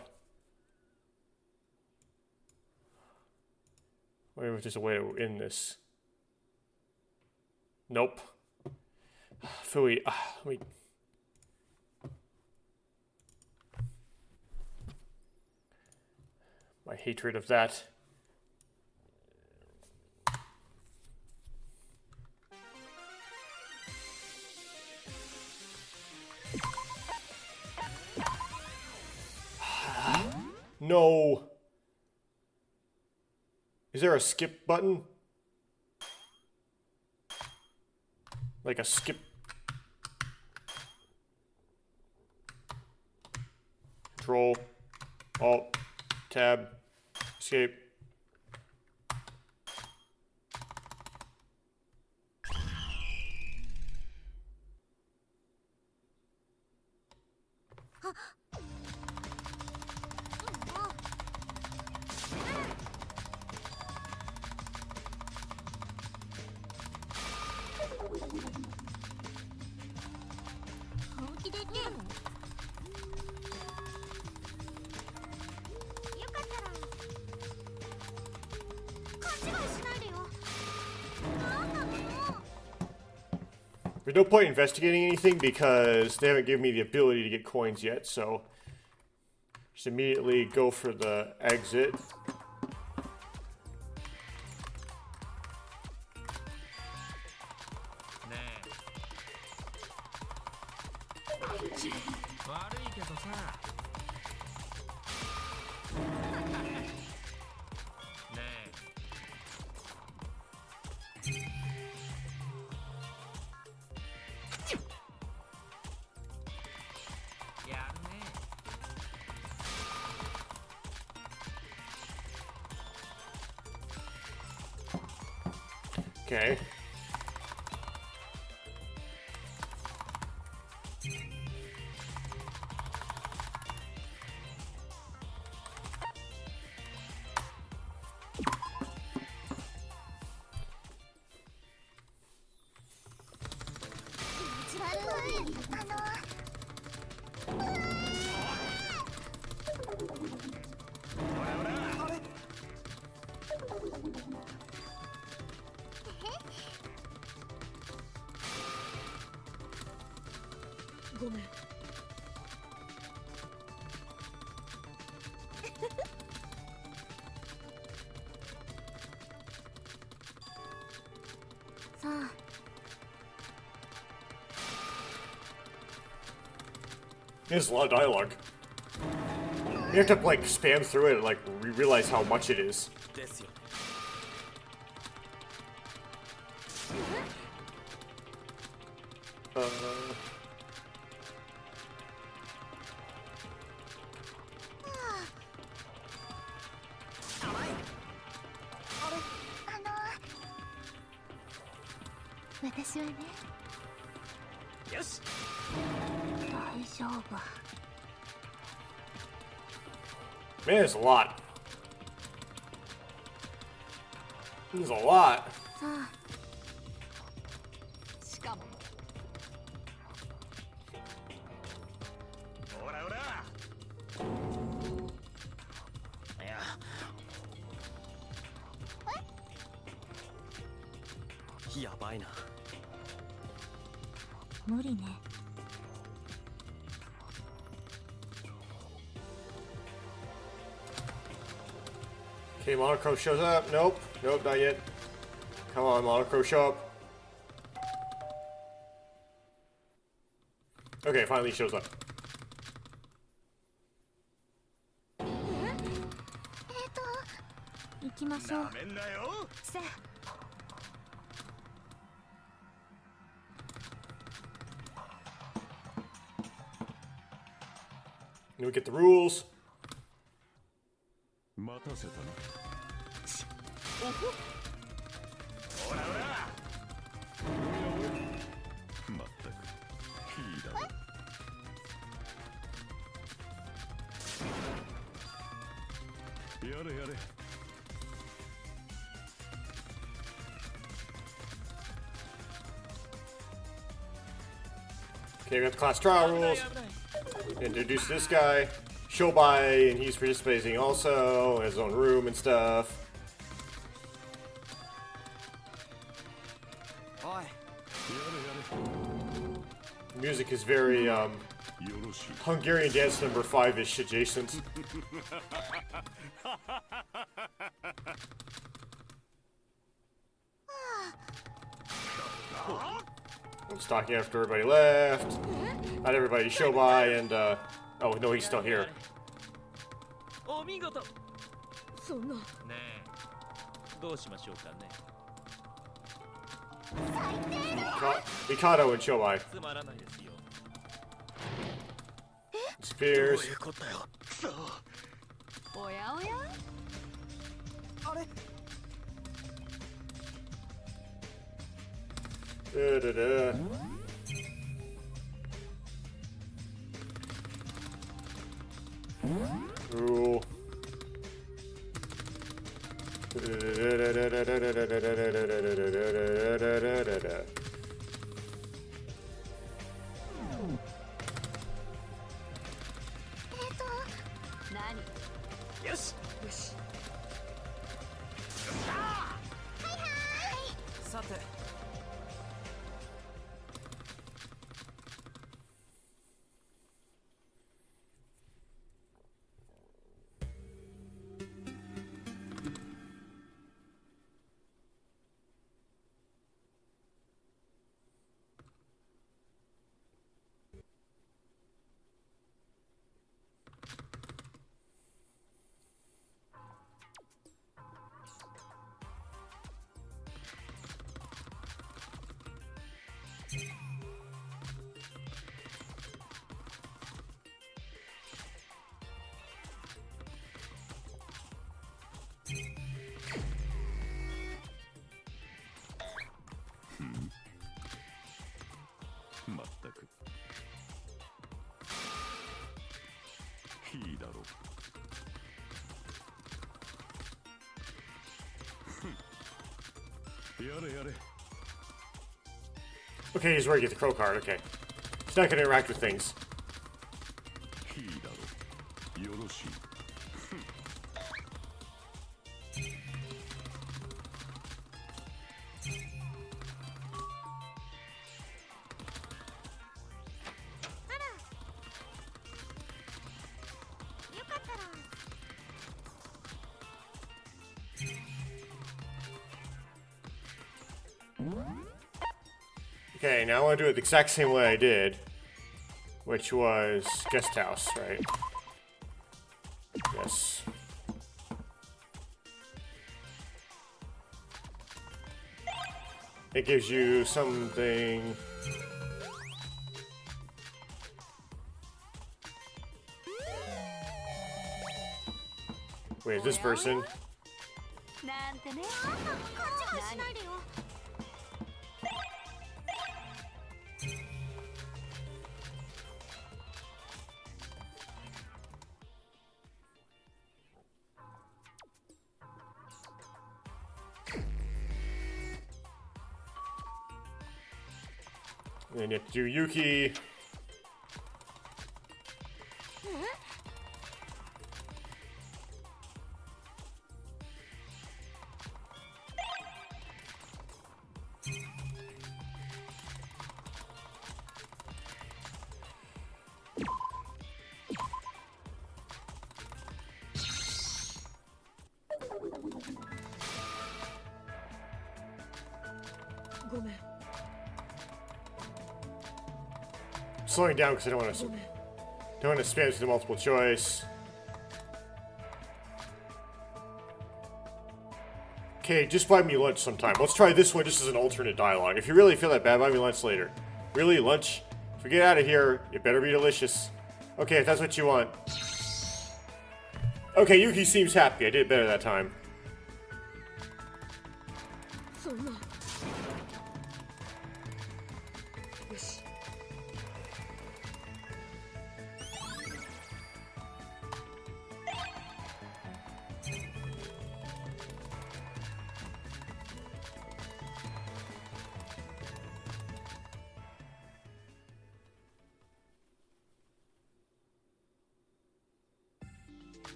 Wait, if there's a way to end this. Nope. Phooey, let me... My hatred of that. No. Is there a skip button? Like a skip. Control, Alt, Tab, Escape. There's no point investigating anything because they haven't given me the ability to get coins yet, so just immediately go for the exit. Okay. There's a lot of dialogue. You have to like spam through it and like realize how much it is. Man, there's a lot. There's a lot. Okay, Monochrome shows up. Nope. Nope, not yet. Come on, Monochrome, show up. Okay, finally shows up. Then we get the rules. Okay, we got the class trial rules. Introduce this guy, Shobai, and he's participating also in his own room and stuff. The music is very Hungarian dance number 5-ish adjacent. I'm stalking after everybody left. Not everybody show by, and oh no, he's still here. Mikado and Shobai. Disappears. Da-da-da. Rule. Yes. Okay, he's where you get the crow card, okay. He's not gonna interact with things. Okay, now I want to do it the exact same way I did, which was guest house, right? Yes. It gives you something. Wait, is this person? And you have to do Yuki. Slowing down because I don't want to spam to the multiple choice. Okay, just buy me lunch sometime. Let's try this one just as an alternate dialogue. If you really feel that bad, buy me lunch later. Really, lunch? If we get out of here, it better be delicious. Okay, if that's what you want. Okay, Yuki seems happy. I did better that time.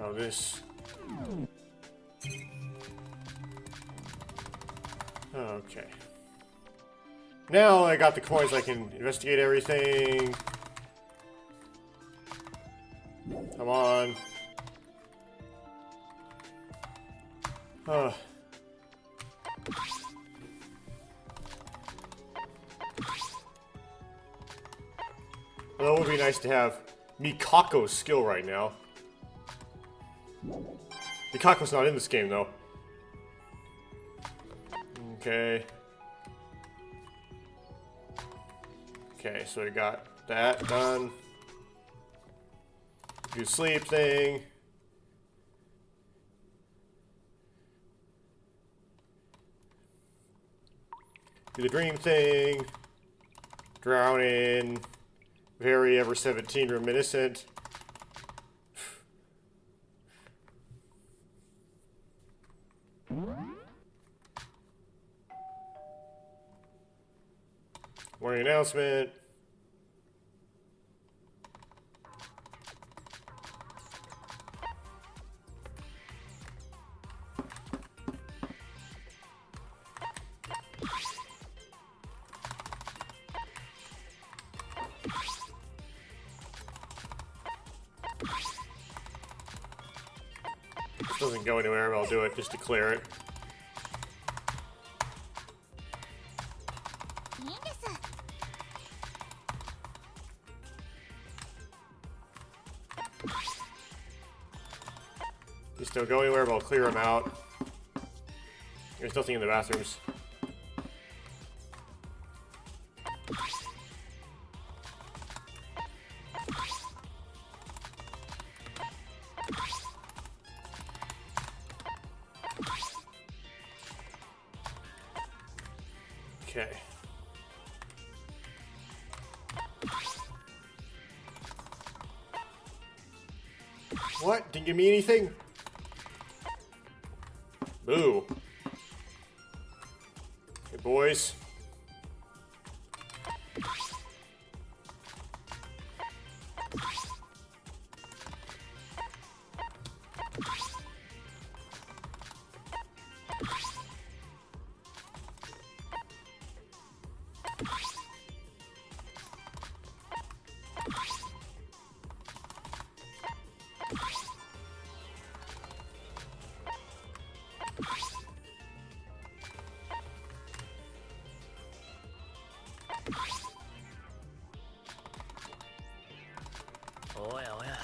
Oh, this. Okay. Now I got the coins, I can investigate everything. Come on. Well, it would be nice to have Mikako's skill right now. Mikako's not in this game, though. Okay. Okay, so we got that done. Do sleep thing. Do the dream thing. Drown in. Very ever 17 reminiscent. Morning announcement. This doesn't go anywhere, but I'll do it just to clear it. Just don't go anywhere, but I'll clear them out. There's nothing in the bathrooms. Okay. What? Didn't give me anything? Boo. Hey, boys. Oh yeah, oh yeah.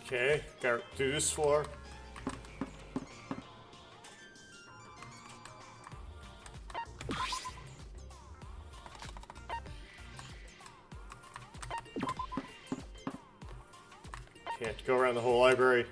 Okay, gotta do this floor. Okay, have to go around the whole library.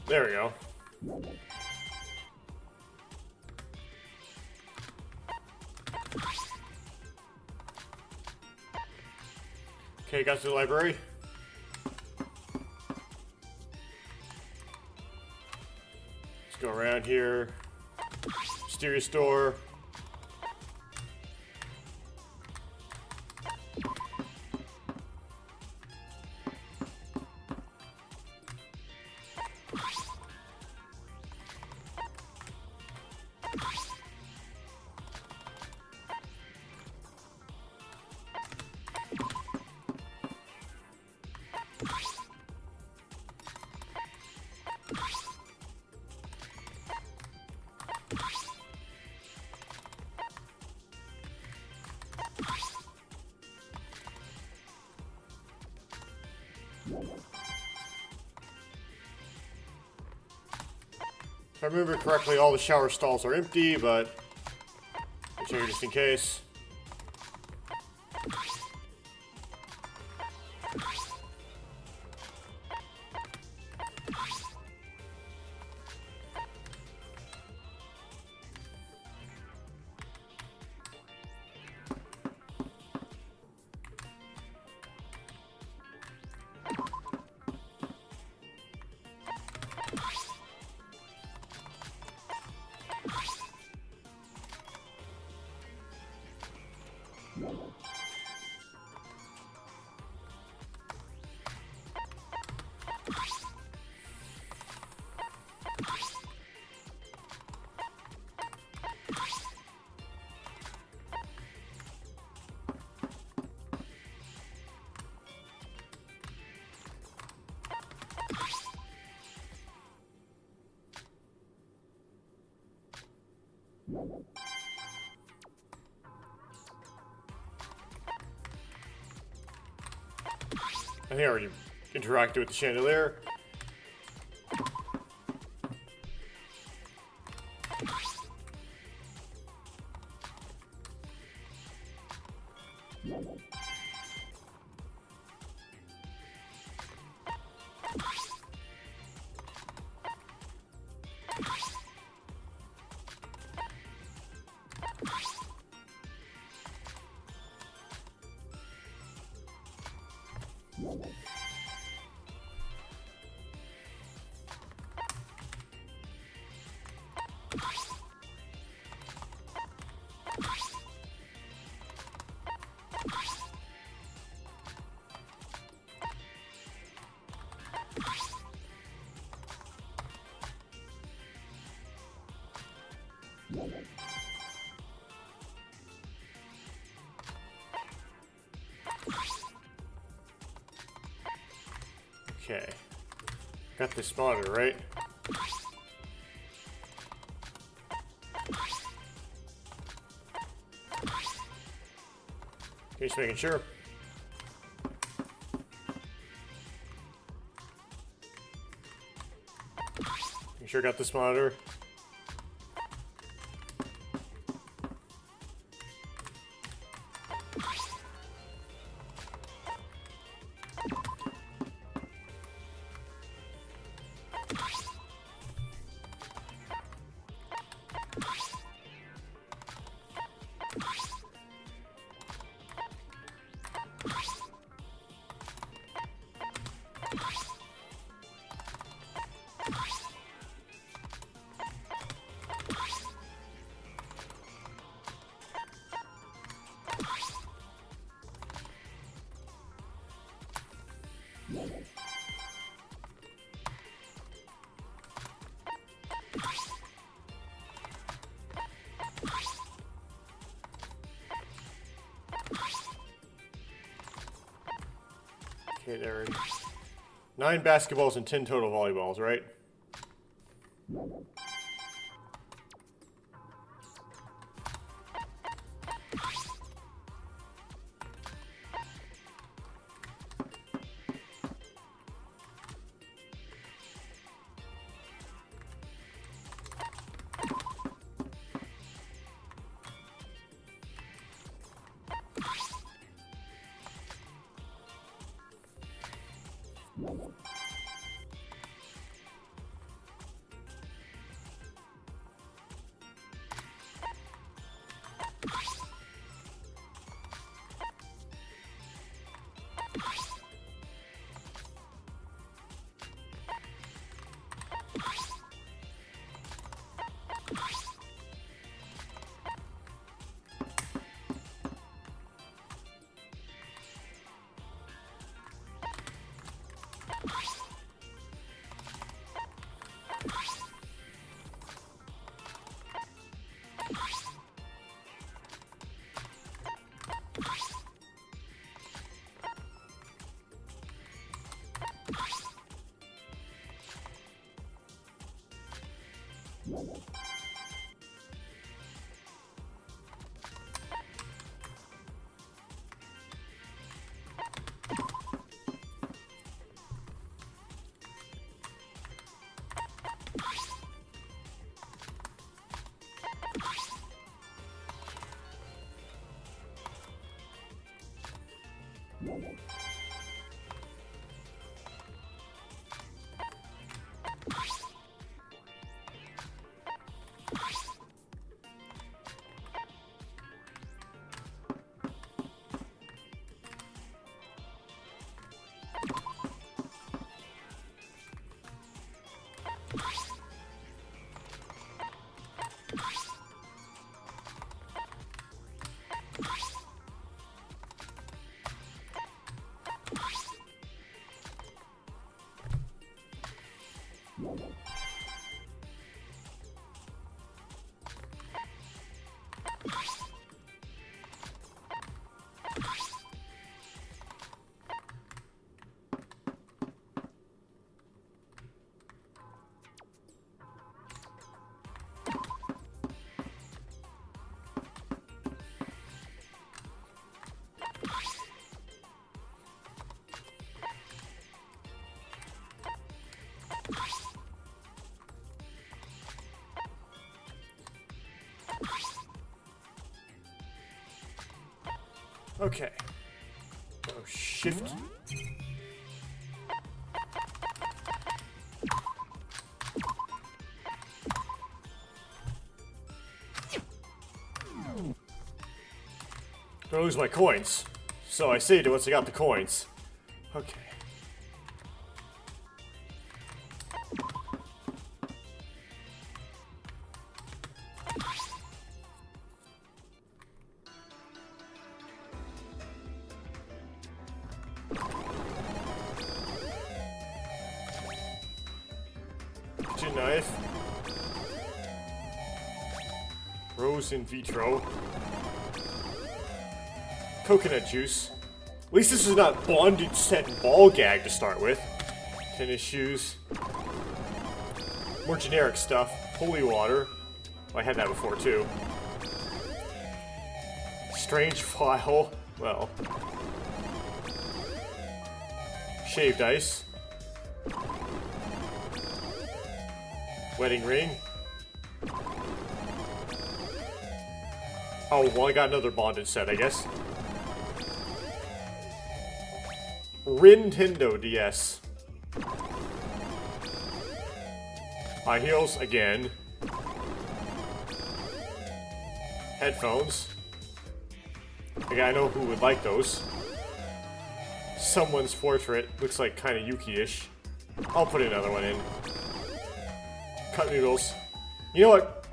There we go. Okay, got to the library. Let's go around here. Mysterious door. If I remember correctly, all the shower stalls are empty, but I'll check just in case. I think I already interacted with the chandelier. Got this monitor, right? Okay, just making sure. You sure got this monitor? Okay, there are 9 basketballs and 10 total volleyballs, right? Okay. So shift. Don't lose my coins. So I saved it once I got the coins. Okay. Kitchen knife. Rose in vitro. Coconut juice. At least this is not bondage set and ball gag to start with. Tennis shoes. More generic stuff. Holy water. Oh, I had that before too. Strange file. Well. Shaved ice. Wedding ring. Oh, well, I got another bondage set, I guess. Nintendo DS. High heels again. Headphones. Okay, I know who would like those. Someone's portrait. Looks like kind of Yuki-ish. I'll put another one in. Cut noodles. You know what?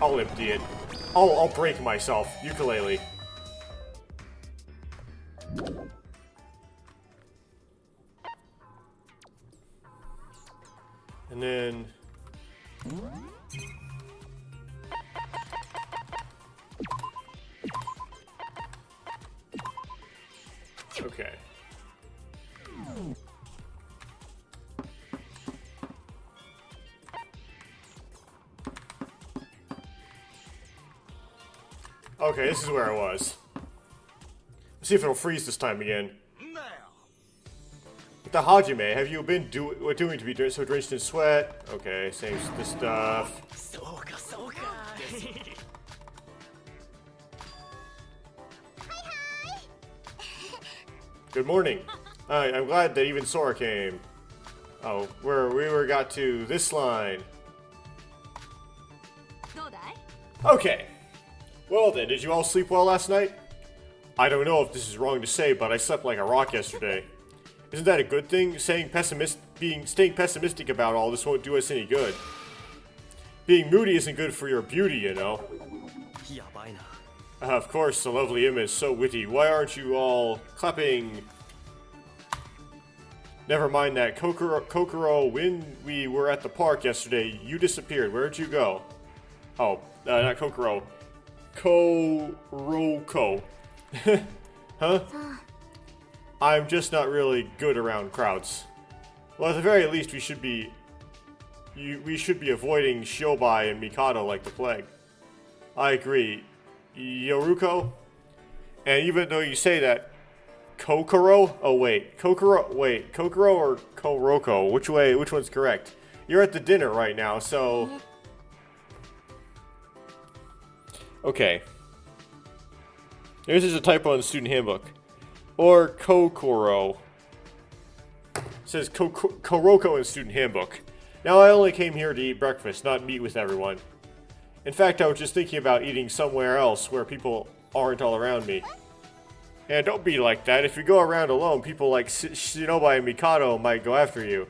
I'll empty it. I'll break myself. Ukulele. And then... Okay. Okay, this is where I was. Let's see if it'll freeze this time again. What the Hajime, have you been doing to be so drenched in sweat? Okay, same this stuff. Good morning. I'm glad that even Sora came. Oh, we got to this line. Okay. Well then, did you all sleep well last night? I don't know if this is wrong to say, but I slept like a rock yesterday. Isn't that a good thing? Staying pessimistic about all this won't do us any good. Being moody isn't good for your beauty, you know. Of course, the lovely Emma is so witty. Why aren't you all clapping? Never mind that. Kokoro, when we were at the park yesterday, you disappeared. Where'd you go? Oh, not Kokoro. Koroko. Huh? I'm just not really good around crowds. Well, at the very least, we should be avoiding Shobai and Mikado like the plague. I agree. Yoruko? And even though you say that, Kokoro? Oh wait, Kokoro or Koroko? Which one's correct? You're at the dinner right now, so... Okay. This is a typo in the student handbook. Or Kokoro. It says Koroko in the student handbook. Now I only came here to eat breakfast, not meet with everyone. In fact, I was just thinking about eating somewhere else where people aren't all around me. And don't be like that. If you go around alone, people like Shinobi and Mikado might go after you.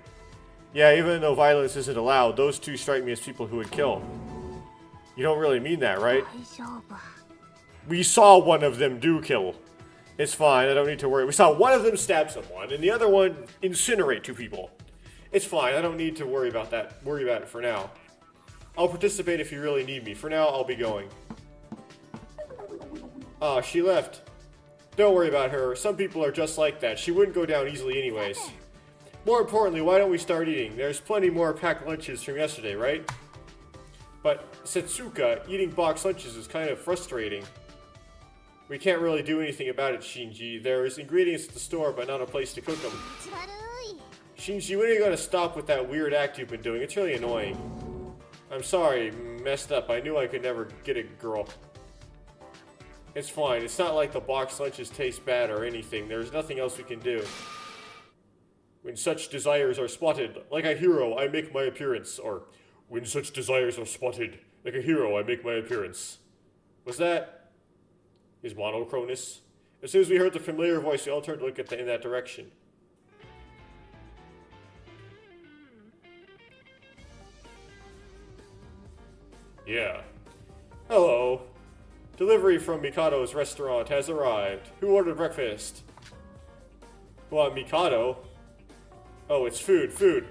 Yeah, even though violence isn't allowed, those two strike me as people who would kill. You don't really mean that, right? We saw one of them do kill. It's fine, I don't need to worry. We saw one of them stab someone, and the other one incinerate two people. It's fine, I don't need to worry about that. Worry about it for now. I'll participate if you really need me. For now, I'll be going. Ah, she left. Don't worry about her. Some people are just like that. She wouldn't go down easily anyways. More importantly, why don't we start eating? There's plenty more packed lunches from yesterday, right? But, Setsuka, eating boxed lunches is kind of frustrating. We can't really do anything about it, Shinji. There's ingredients at the store, but not a place to cook them. Shinji, when are you going to stop with that weird act you've been doing? It's really annoying. I'm sorry, messed up. I knew I could never get a girl. It's fine. It's not like the boxed lunches taste bad or anything. There's nothing else we can do. When such desires are spotted, like a hero, I make my appearance. Or, when such desires are spotted, like a hero, I make my appearance. Was that his monocronus? As soon as we heard the familiar voice, we all turned to look in that direction. Yeah. Hello. Delivery from Mikado's restaurant has arrived. Who ordered breakfast? What, Mikado? Oh, it's food.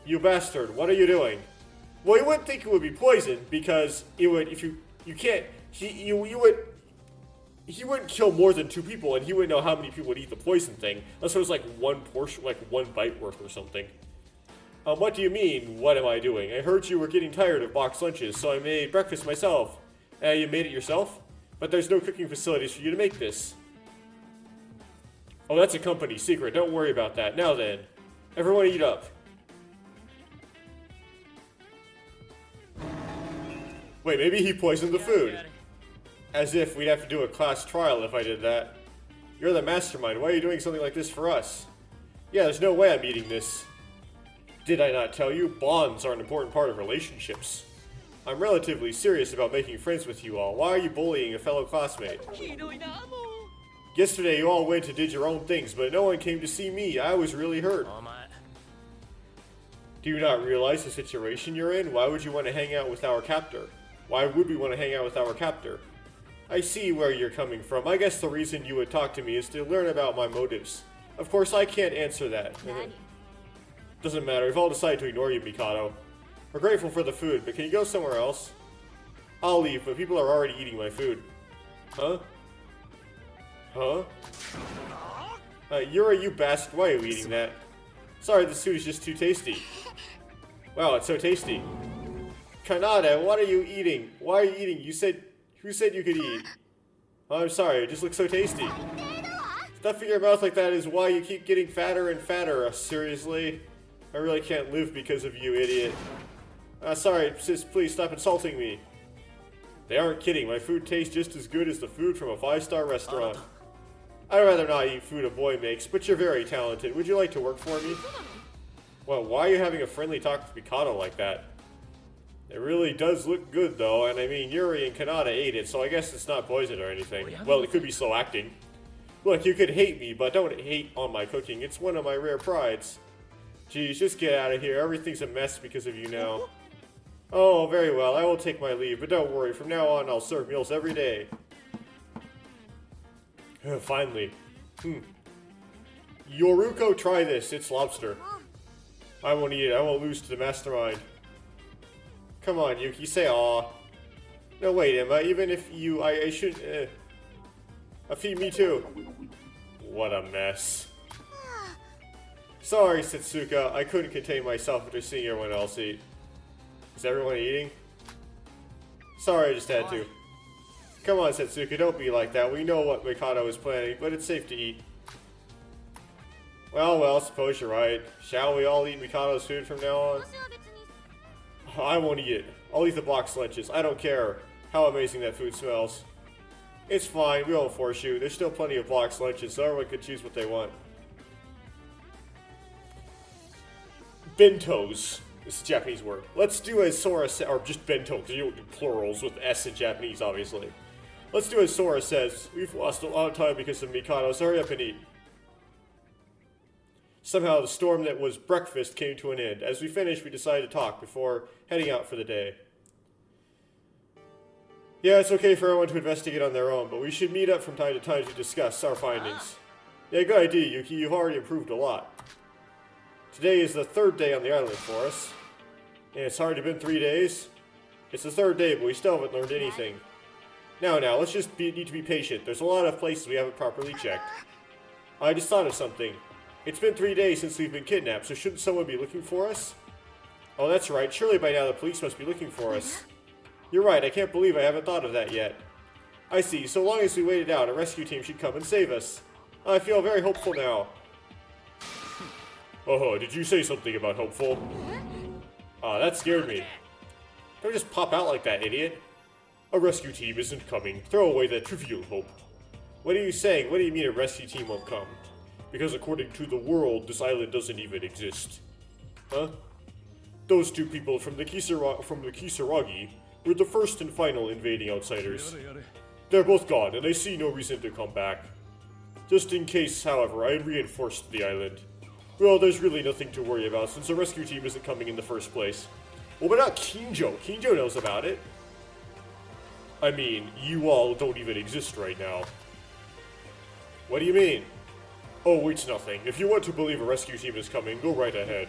You bastard, what are you doing? Well, you wouldn't think it would be poison, because it would, if you can't, he wouldn't kill more than 2 people, and he wouldn't know how many people would eat the poison thing, unless it was like one portion, like one bite worth or something. What do you mean, what am I doing? I heard you were getting tired of boxed lunches, so I made breakfast myself. You made it yourself? But there's no cooking facilities for you to make this. Oh, that's a company secret. Don't worry about that. Now then, everyone eat up. Wait, maybe he poisoned the food. As if we'd have to do a class trial if I did that. You're the mastermind. Why are you doing something like this for us? Yeah, there's no way I'm eating this. Did I not tell you? Bonds are an important part of relationships. I'm relatively serious about making friends with you all. Why are you bullying a fellow classmate? Yesterday you all went and did your own things, but no one came to see me. I was really hurt. Do you not realize the situation you're in? Why would you want to hang out with our captor? Why would we want to hang out with our captor? I see where you're coming from. I guess the reason you would talk to me is to learn about my motives. Of course, I can't answer that. Doesn't matter. We've all decided to ignore you, Mikado. We're grateful for the food, but can you go somewhere else? I'll leave, but people are already eating my food. Huh? Huh? Yuri, you bastard. Why are you eating that? Sorry, this food is just too tasty. Wow, it's so tasty. Kanada, what are you eating? Why are you eating? Who said you could eat? Oh, I'm sorry, it just looks so tasty. Stuffing your mouth like that is why you keep getting fatter and fatter. Seriously? I really can't live because of you, idiot. Sorry, sis, please stop insulting me. They aren't kidding. My food tastes just as good as the food from a 5-star restaurant. I'd rather not eat food a boy makes, but you're very talented. Would you like to work for me? Well, why are you having a friendly talk with Mikado like that? It really does look good, though, and I mean, Yuri and Kanata ate it, so I guess it's not poison or anything. Well, it could be slow acting. Look, you could hate me, but don't hate on my cooking. It's one of my rare prides. Geez, just get out of here. Everything's a mess because of you now. Oh, very well. I will take my leave, but don't worry. From now on, I'll serve meals every day. Finally. Yoruko, try this. It's lobster. I won't eat it. I won't lose to the mastermind. Come on, Yuki. Say aw. No, wait, Emma. Even if you... I should... feed me too. What a mess. Sorry, Setsuka. I couldn't contain myself after seeing everyone else eat. Is everyone eating? Sorry, I just had to. Come on, Setsuka. Don't be like that. We know what Mikado is planning, but it's safe to eat. Well, suppose you're right. Shall we all eat Mikado's food from now on? I won't eat it. I'll eat the box lunches. I don't care how amazing that food smells. It's fine. We won't force you. There's still plenty of box lunches, so everyone can choose what they want. Bentos. It's a Japanese word. Let's do as Sora says, or just bento, because you don't do plurals with S in Japanese, obviously. Let's do as Sora says. We've lost a lot of time because of Mikado, so hurry up and eat. Somehow the storm that was breakfast came to an end. As we finished, we decided to talk before heading out for the day. Yeah, it's okay for everyone to investigate on their own, but we should meet up from time to time to discuss our findings. Yeah, good idea, Yuki. You've already improved a lot. Today is the 3rd day on the island for us. And it's already been 3 days. It's the 3rd day, but we still haven't learned anything. Now, let's just need to be patient. There's a lot of places we haven't properly checked. I just thought of something. It's been 3 days since we've been kidnapped, so shouldn't someone be looking for us? Oh, that's right. Surely by now the police must be looking for us. You're right. I can't believe I haven't thought of that yet. I see. So long as we wait it out, a rescue team should come and save us. I feel very hopeful now. Oh, did you say something about hopeful? That scared me. Don't just pop out like that, idiot. A rescue team isn't coming. Throw away that trivial hope. What are you saying? What do you mean a rescue team won't come? Because according to the world, this island doesn't even exist. Huh? Those two people from the Kisaragi were the first and final invading outsiders. They're both gone, and I see no reason to come back. Just in case, however, I reinforced the island. Well, there's really nothing to worry about, since the rescue team isn't coming in the first place. Well, but not Kinjo. Kinjo knows about it. I mean, you all don't even exist right now. What do you mean? Oh, it's nothing. If you want to believe a rescue team is coming, go right ahead.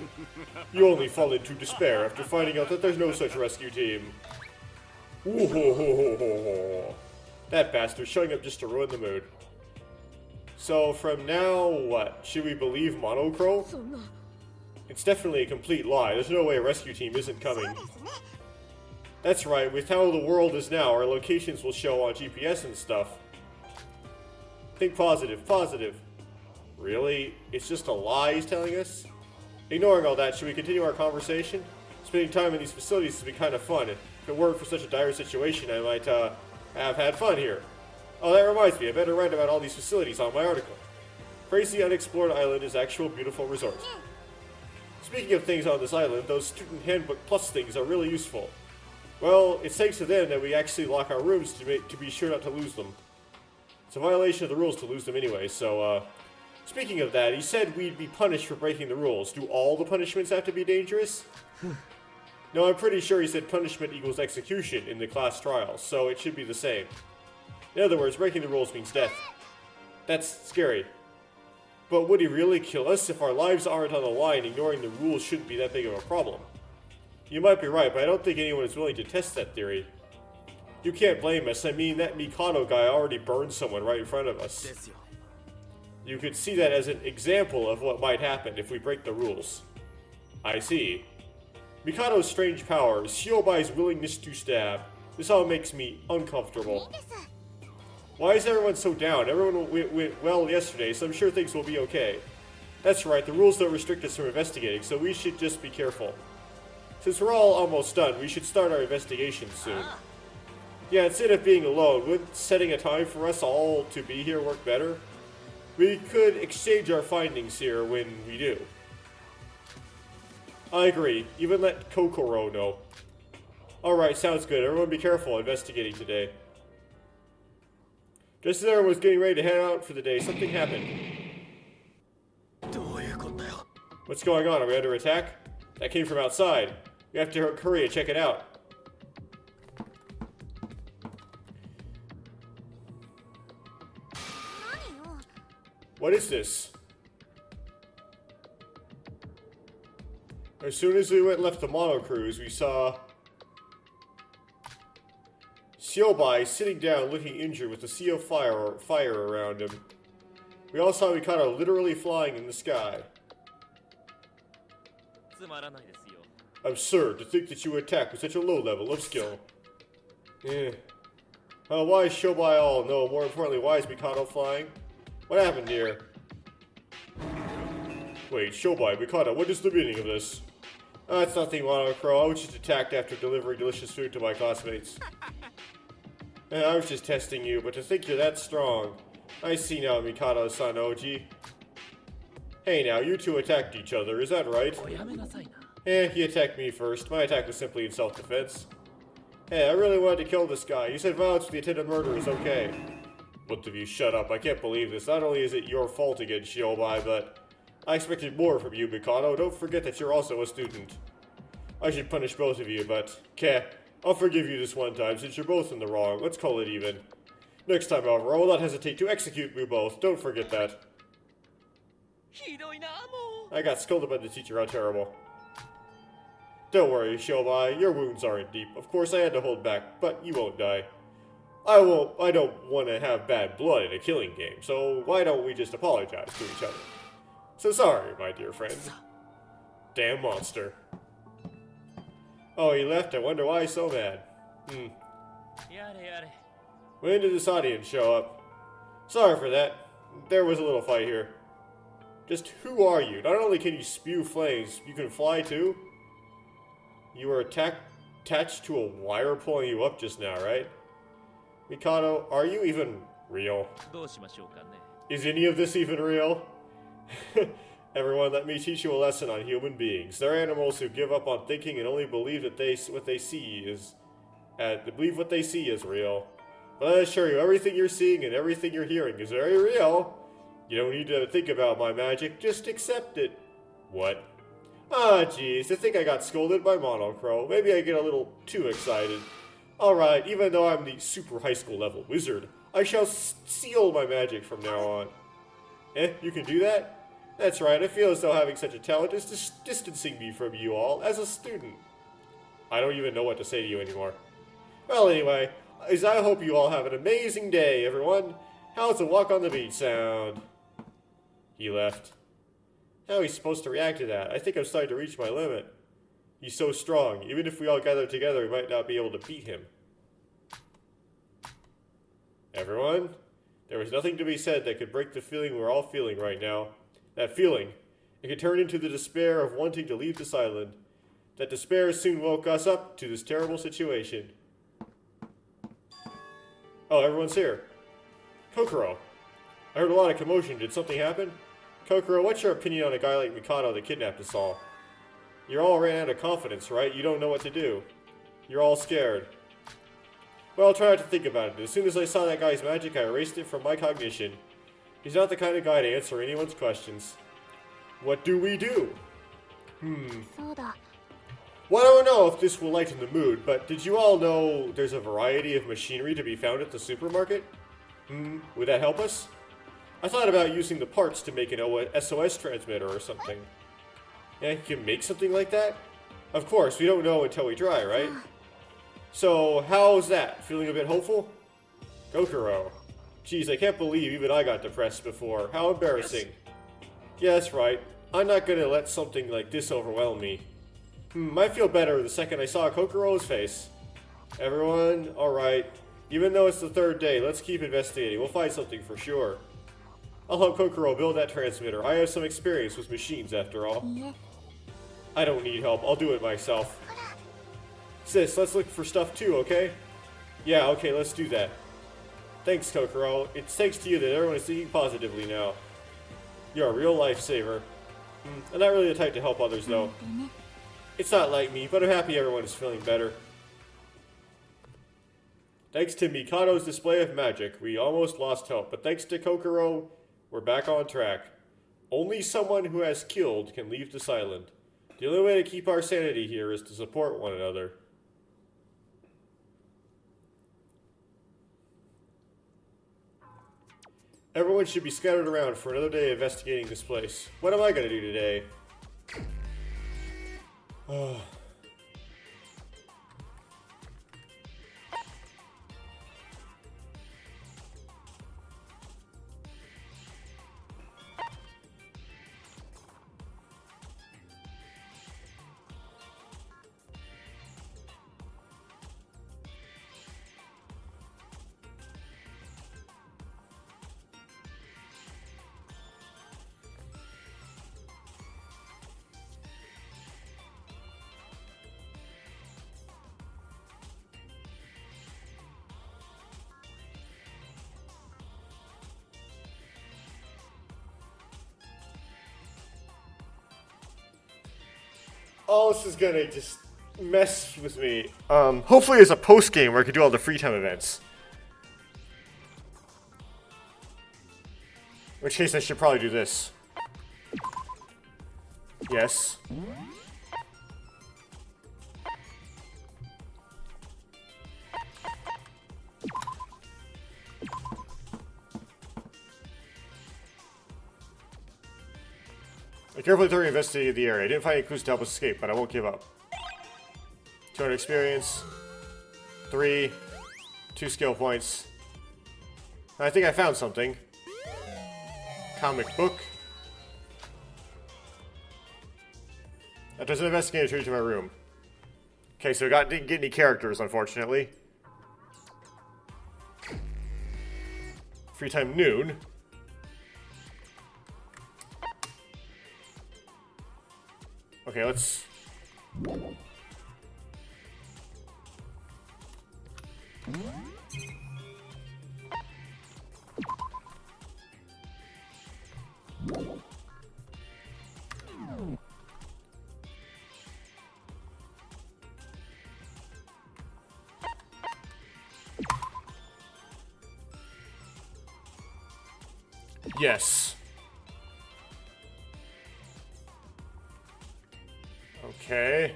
You only fall into despair after finding out that there's no such rescue team. Ooh, ho, ho, ho, ho, ho. That bastard showing up just to ruin the mood. So, from now, what? Should we believe Monochrome? It's definitely a complete lie. There's no way a rescue team isn't coming. That's right, with how the world is now, our locations will show on GPS and stuff. Think positive, positive. Really? It's just a lie he's telling us? Ignoring all that, should we continue our conversation? Spending time in these facilities has been kind of fun. If it weren't for such a dire situation, I might, have had fun here. Oh, that reminds me, I better write about all these facilities on my article. Crazy Unexplored Island is actual beautiful resort. Speaking of things on this island, those Student Handbook Plus things are really useful. Well, it's thanks to them that we actually lock our rooms to be sure not to lose them. It's a violation of the rules to lose them anyway, so, speaking of that, he said we'd be punished for breaking the rules. Do all the punishments have to be dangerous? No, I'm pretty sure he said punishment equals execution in the class trial, so it should be the same. In other words, breaking the rules means death. That's scary. But would he really kill us? If our lives aren't on the line, ignoring the rules shouldn't be that big of a problem. You might be right, but I don't think anyone is willing to test that theory. You can't blame us. I mean, that Mikado guy already burned someone right in front of us. You could see that as an example of what might happen if we break the rules. I see. Mikado's strange powers, Shiobai's willingness to stab. This all makes me uncomfortable. Why is everyone so down? Everyone went well yesterday, so I'm sure things will be okay. That's right, the rules don't restrict us from investigating, so we should just be careful. Since we're all almost done, we should start our investigation soon. Yeah, instead of being alone, would setting a time for us all to be here work better? We could exchange our findings here when we do. I agree. Even let Kokoro know. Alright, sounds good. Everyone be careful investigating today. Just as everyone was getting ready to head out for the day, something happened. What's going on? Are we under attack? That came from outside. We have to hurry and check it out. What is this? As soon as we left the mono cruise, we saw Shiobai sitting down looking injured with a sea of fire around him. We all saw Mikado literally flying in the sky. Absurd to think that you attack with such a low level of skill. Why is Shiobai all? No, more importantly, why is Mikado flying? What happened here? Wait, Shiobai, Mikado, what is the meaning of this? It's nothing, Monocro. I was just attacked after delivering delicious food to my classmates. I was just testing you, but to think you're that strong. I see now, Mikado-san Oji. Hey now, you two attacked each other, is that right? He attacked me first. My attack was simply in self-defense. Hey, I really wanted to kill this guy. You said violence with the attempted murder is okay. Both of you shut up. I can't believe this. Not only is it your fault again, Shiobai, but I expected more from you, Mikado. Don't forget that you're also a student. I should punish both of you, but I'll forgive you this one time since you're both in the wrong. Let's call it even. Next time, however, I will not hesitate to execute you both. Don't forget that. I got scolded by the teacher. How terrible. Don't worry, Shiobai. Your wounds aren't deep. Of course, I had to hold back, but you won't die. I don't want to have bad blood in a killing game, so why don't we just apologize to each other? So sorry, my dear friend. Damn monster. Oh, he left? I wonder why he's so mad. When did this audience show up? Sorry for that. There was a little fight here. Just who are you? Not only can you spew flames, you can fly too? You were attached to a wire pulling you up just now, right? Mikado, are you even real? Is any of this even real? Everyone, let me teach you a lesson on human beings. They're animals who give up on thinking and only believe that what they see is real. But I assure you, everything you're seeing and everything you're hearing is very real. You don't need to think about my magic, just accept it. What? Ah, jeez, I think I got scolded by Monocro. Maybe I get a little too excited. Alright, even though I'm the super high school level wizard, I shall seal my magic from now on. You can do that? That's right, I feel as though having such a talent is distancing me from you all as a student. I don't even know what to say to you anymore. Well, anyway, I hope you all have an amazing day, everyone. How's the walk on the beach sound? He left. How he's supposed to react to that? I think I'm starting to reach my limit. He's so strong. Even if we all gather together, we might not be able to beat him. Everyone? There was nothing to be said that could break the feeling we're all feeling right now. That feeling. It could turn into the despair of wanting to leave this island. That despair soon woke us up to this terrible situation. Oh, everyone's here. Kokoro. I heard a lot of commotion. Did something happen? Kokoro, what's your opinion on a guy like Mikado that kidnapped us all? You all ran out of confidence, right? You don't know what to do. You're all scared. Well, try not to think about it. As soon as I saw that guy's magic, I erased it from my cognition. He's not the kind of guy to answer anyone's questions. What do we do? Well, I don't know if this will lighten the mood, but did you all know there's a variety of machinery to be found at the supermarket? Would that help us? I thought about using the parts to make an SOS transmitter or something. Yeah, you can make something like that? Of course, we don't know until we try, right? So, how's that? Feeling a bit hopeful? Kokoro. Geez, I can't believe even I got depressed before. How embarrassing. Yeah, that's right. I'm not gonna let something like this overwhelm me. I feel better the second I saw Kokoro's face. Everyone, alright. Even though it's the third day, let's keep investigating. We'll find something for sure. I'll help Kokoro build that transmitter. I have some experience with machines, after all. I don't need help. I'll do it myself. Sis, let's look for stuff too, okay? Yeah, okay, let's do that. Thanks, Kokoro. It's thanks to you that everyone is thinking positively now. You're a real lifesaver. I'm not really the type to help others, though. It's not like me, but I'm happy everyone is feeling better. Thanks to Mikado's display of magic, we almost lost hope, but thanks to Kokoro, we're back on track. Only someone who has killed can leave this island. The only way to keep our sanity here is to support one another. Everyone should be scattered around for another day investigating this place. What am I gonna do today? Oh, this is gonna just mess with me. Hopefully it's a post game where I can do all the free time events. In which case I should probably do this. Yes. I carefully thoroughly investigated the area. I didn't find any clues to help us escape, but I won't give up. 200 experience. 3. 2 skill points. I think I found something. Comic book. That doesn't investigate a to my room. Okay, so didn't get any characters, unfortunately. Free time noon. Okay, let's... Yes. Okay.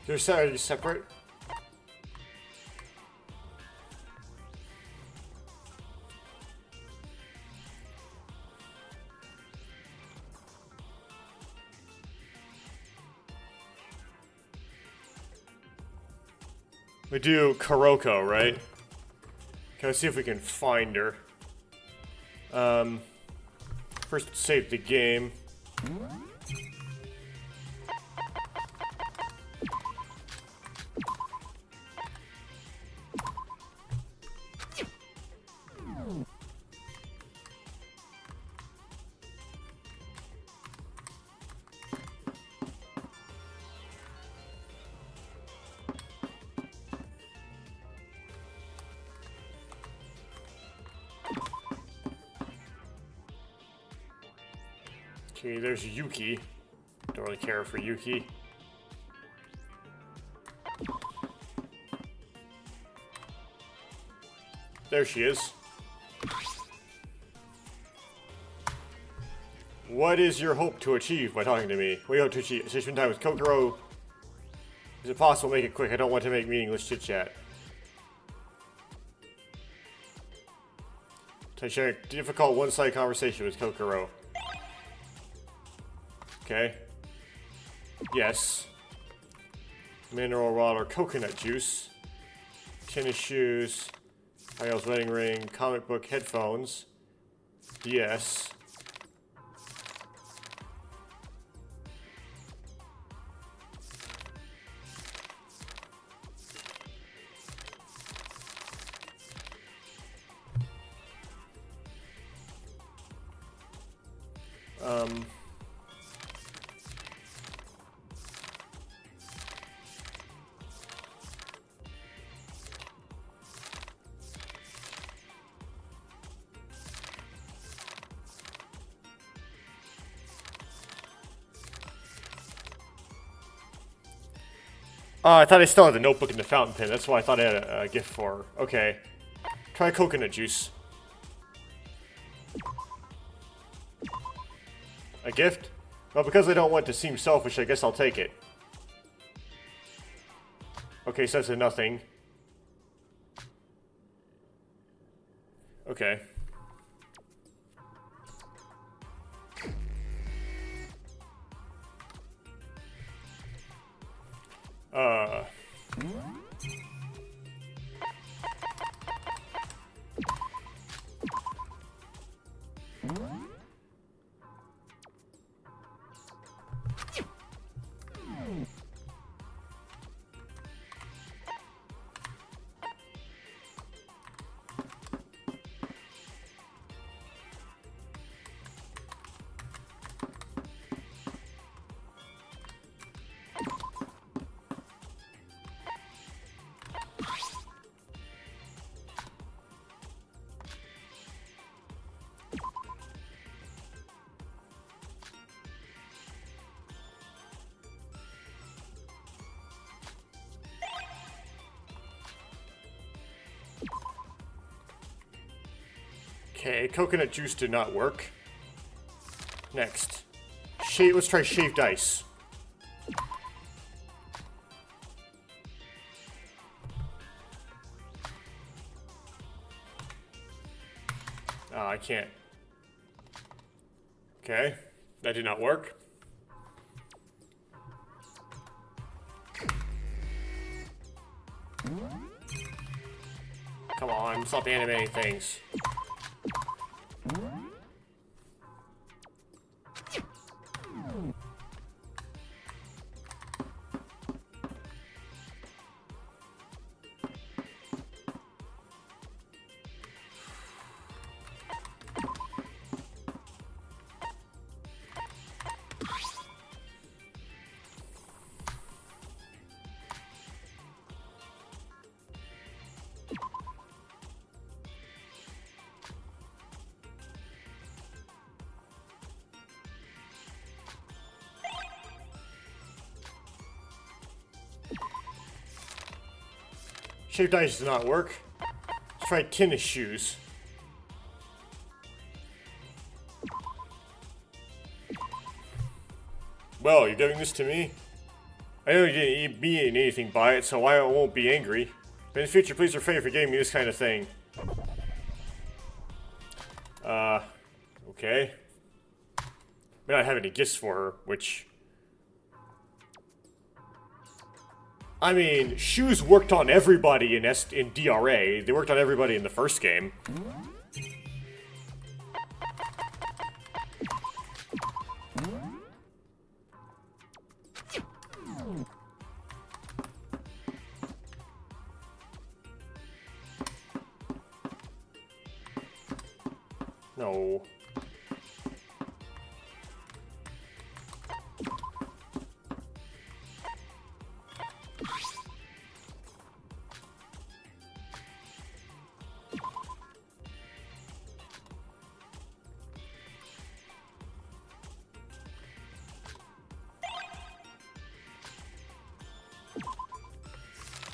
They're separate? We do Kuroko, right? Okay, let's see if we can find her. First save the game. Okay, there's Yuki. Don't really care for Yuki. There she is. What is your hope to achieve by talking to me? We hope to achieve. Spend time with Kokoro. Is it possible to make it quick? I don't want to make meaningless chit-chat. To share a difficult one-sided conversation with Kokoro. Okay. Yes. Mineral water, coconut juice. Tennis shoes. Ariel's wedding ring. Comic book headphones. Yes. I thought I still had the notebook and the fountain pen. That's why I thought I had a gift for her. Okay. Try coconut juice. A gift? Well, because I don't want to seem selfish, I guess I'll take it. Okay, so that's a nothing. Okay. Okay, coconut juice did not work. Next. Let's try shaved ice. Oh, I can't. Okay, that did not work. Come on, stop animating things. Shaved ice does not work. Let's try tennis shoes. Well, you're giving this to me? I know you didn't mean anything by it, so I won't be angry. But in the future, please refrain from giving me this kind of thing. Okay. May not have any gifts for her, which... I mean, shoes worked on everybody in DRA. They worked on everybody in the first game. No.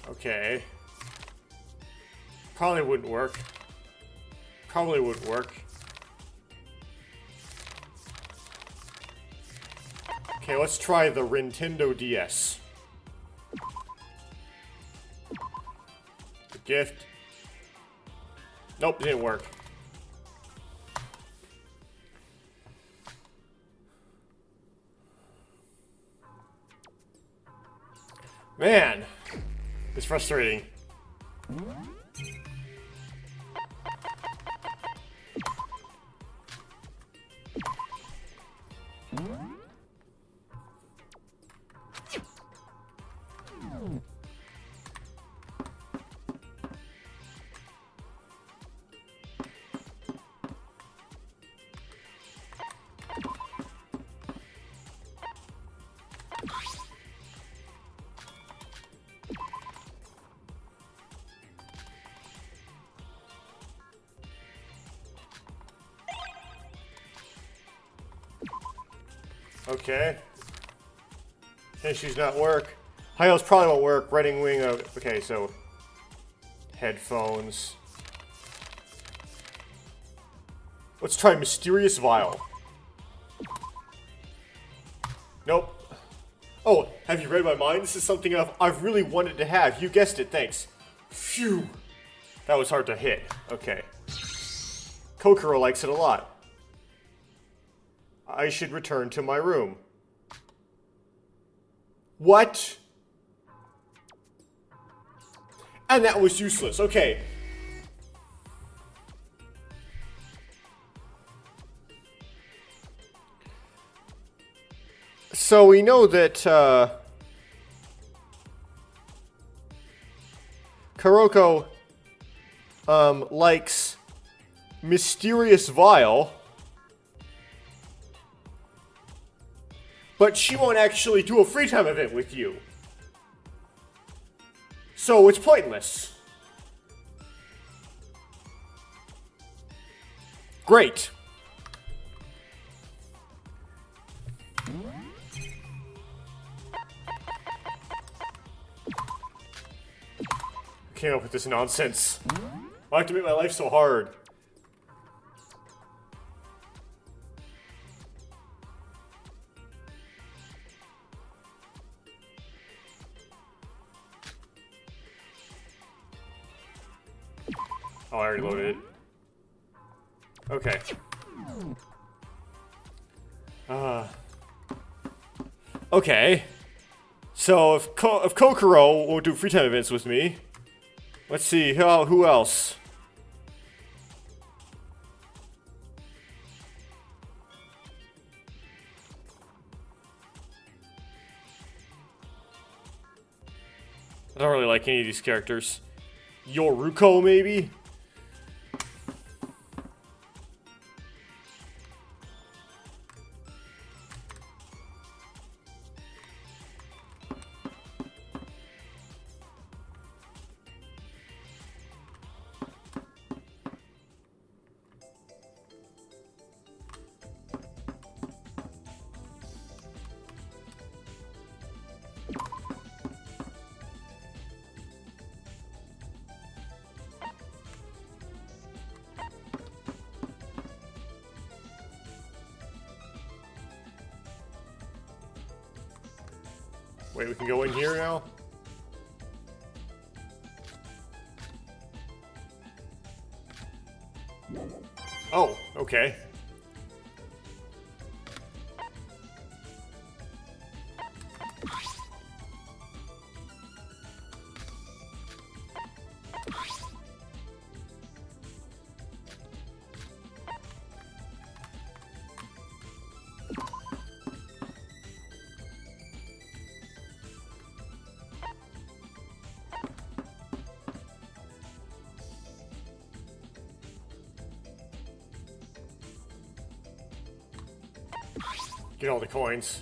Okay. Probably wouldn't work. Probably wouldn't work. Okay, let's try the Nintendo DS. The gift. Nope, didn't work. Man, it's frustrating. Okay. Issues not work. High heels probably won't work. Redding wing. Okay, so headphones. Let's try mysterious vial. Nope. Oh, have you read my mind? This is something I've really wanted to have. You guessed it. Thanks. Phew. That was hard to hit. Okay. Kokoro likes it a lot. I should return to my room. What? And that was useless. Okay. So we know that Kuroko likes mysterious vial. But she won't actually do a free time event with you. So it's pointless. Great. Came up with this nonsense. Why have to make my life so hard? Oh, I already loaded it. Okay. Okay. So if Kokoro will do free time events with me, let's see who else. I don't really like any of these characters. Yoruko, maybe? Wait, we can go in here now? Oh, okay. Get all the coins.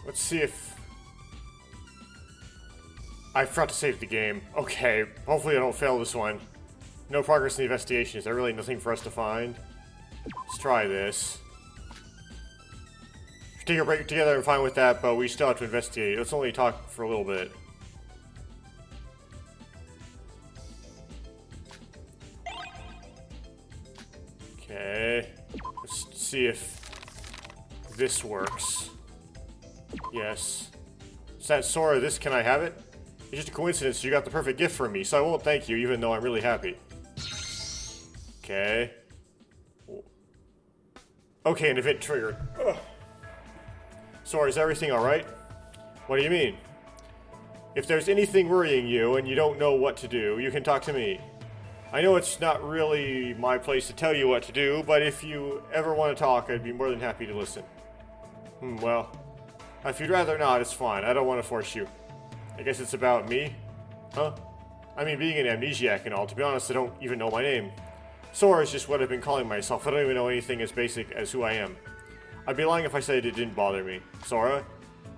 Let's see if... I forgot to save the game. Okay, hopefully I don't fail this one. No progress in the investigation. Is there really nothing for us to find? Let's try this. Take a break together, I'm fine with that, but we still have to investigate. Let's only talk for a little bit. Okay. Let's see if this works. Yes. Is that Sora? This, can I have it? It's just a coincidence you got the perfect gift from me, so I won't thank you, even though I'm really happy. Okay. Okay, an event triggered. Ugh. Sora, is everything alright? What do you mean? If there's anything worrying you and you don't know what to do, you can talk to me. I know it's not really my place to tell you what to do, but if you ever want to talk, I'd be more than happy to listen. Well, if you'd rather not, it's fine. I don't want to force you. I guess it's about me? Huh? I mean, being an amnesiac and all, to be honest, I don't even know my name. Sora is just what I've been calling myself. I don't even know anything as basic as who I am. I'd be lying if I said it didn't bother me. Sora?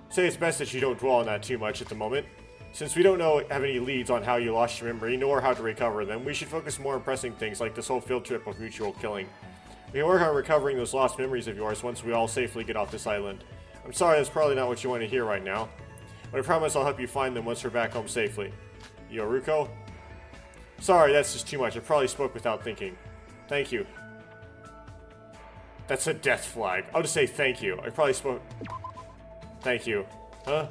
Say it's best that you don't dwell on that too much at the moment. Since we don't have any leads on how you lost your memory, nor how to recover them, we should focus more on pressing things like this whole field trip of mutual killing. We can work on recovering those lost memories of yours once we all safely get off this island. I'm sorry, that's probably not what you want to hear right now, but I promise I'll help you find them once we're back home safely. Yoruko? Sorry, that's just too much. I probably spoke without thinking. Thank you. That's a death flag. I'll just say thank you. I probably spoke... Thank you. Huh?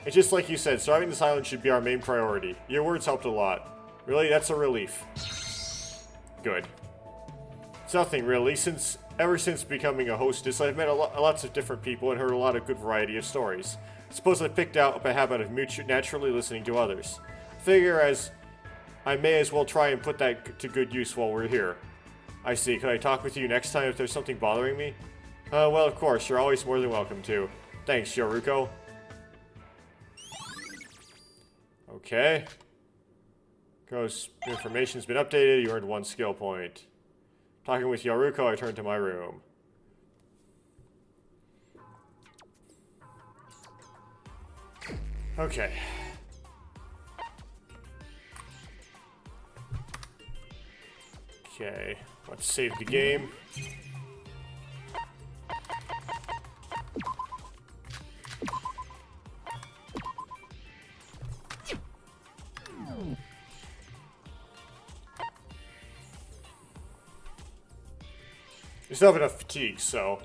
It's just like you said, surviving this island should be our main priority. Your words helped a lot. Really? That's a relief. Good. It's nothing really. Ever since becoming a hostess, I've met lots of different people and heard a lot of good variety of stories. I suppose I picked up a habit of naturally listening to others. I figure I may as well try and put that to good use while we're here. I see. Could I talk with you next time if there's something bothering me? Well, of course. You're always more than welcome to. Thanks, Yoruko. Okay. Goes, information's been updated. You earned 1 skill point. Talking with Yoruko, I turn to my room. Okay. Okay. Let's save the game. We still have enough fatigue, so...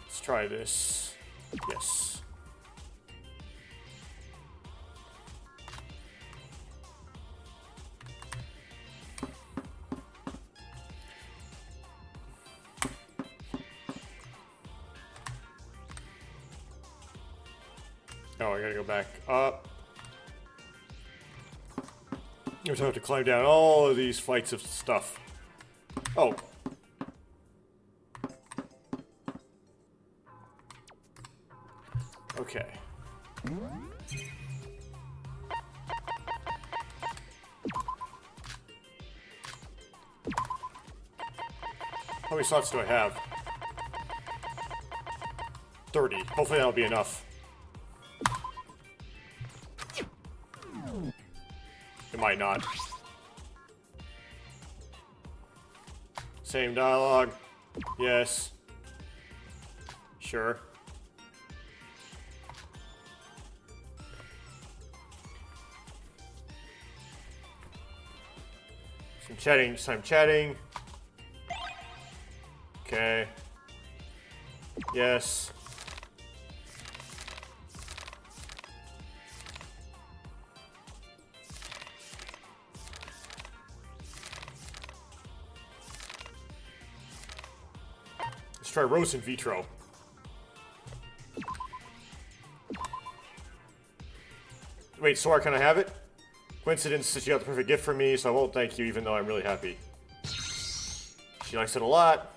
Let's try this. Yes. Oh, I gotta go back up. I'm gonna have to climb down all of these flights of stuff. Oh. Okay. How many slots do I have? 30. Hopefully that'll be enough. It might not. Same dialogue. Yes. Sure. Some chatting, some chatting. Okay. Yes. Let's try Rose in vitro. Wait, Sora, can I have it? Coincidence that you got the perfect gift for me, so I won't thank you even though I'm really happy. She likes it a lot.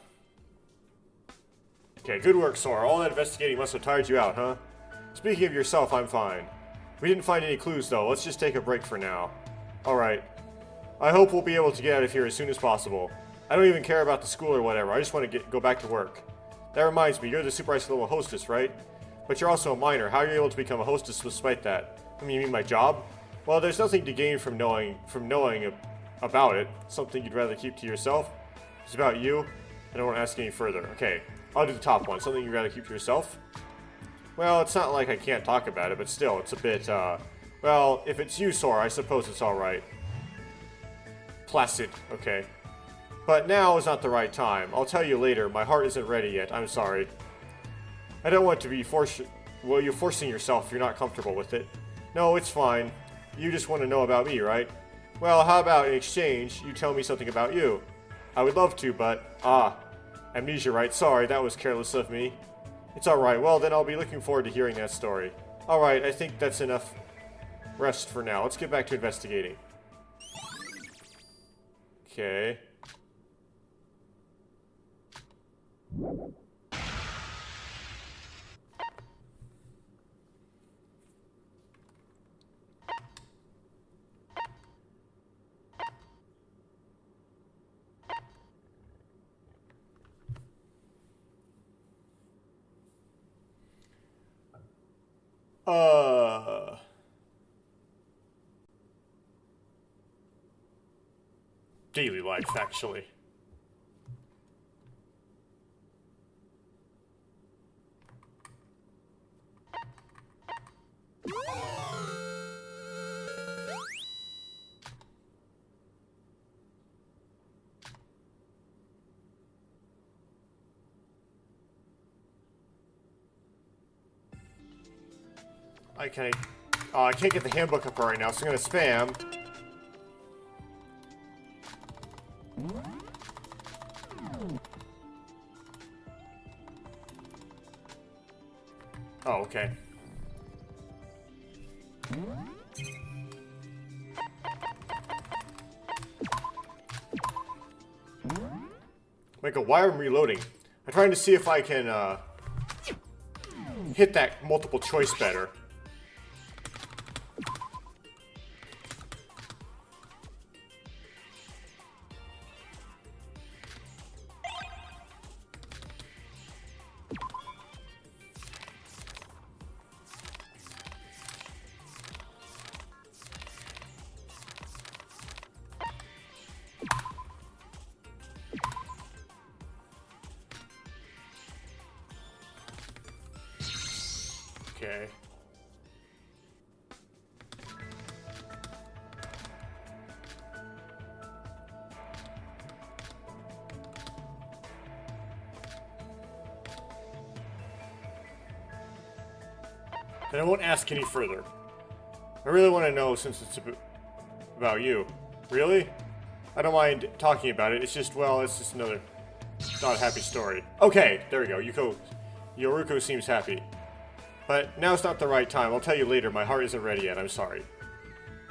Okay, good work, Sora. All that investigating must have tired you out, huh? Speaking of yourself, I'm fine. We didn't find any clues, though. Let's just take a break for now. Alright. I hope we'll be able to get out of here as soon as possible. I don't even care about the school or whatever. I just want to go back to work. That reminds me, you're the super ice little hostess, right? But you're also a minor. How are you able to become a hostess despite that? I mean, you mean my job? Well, there's nothing to gain from knowing about it. Something you'd rather keep to yourself. It's about you. I don't want to ask any further. Okay, I'll do the top one. Something you'd rather keep to yourself? Well, it's not like I can't talk about it, but still, it's a bit, well, if it's you, Sora, I suppose it's alright. Placid, okay. But now is not the right time. I'll tell you later. My heart isn't ready yet. I'm sorry. I don't want to be well, you're forcing yourself if you're not comfortable with it. No, it's fine. You just want to know about me, right? Well, how about in exchange, you tell me something about you? I would love to, but... amnesia, right? Sorry, that was careless of me. It's alright. Well, then I'll be looking forward to hearing that story. Alright, I think that's enough rest for now. Let's get back to investigating. Okay. Daily life, actually. I can't get the handbook up right now, so I'm gonna spam. Oh, okay. Like, why I'm reloading? I'm trying to see if I can, hit that multiple choice better. Okay. Then I won't ask any further. I really want to know since it's about you. Really? I don't mind talking about it. It's just, well, it's just another not a happy story. Okay, there we go. Yoruko seems happy. But now's not the right time. I'll tell you later. My heart isn't ready yet. I'm sorry.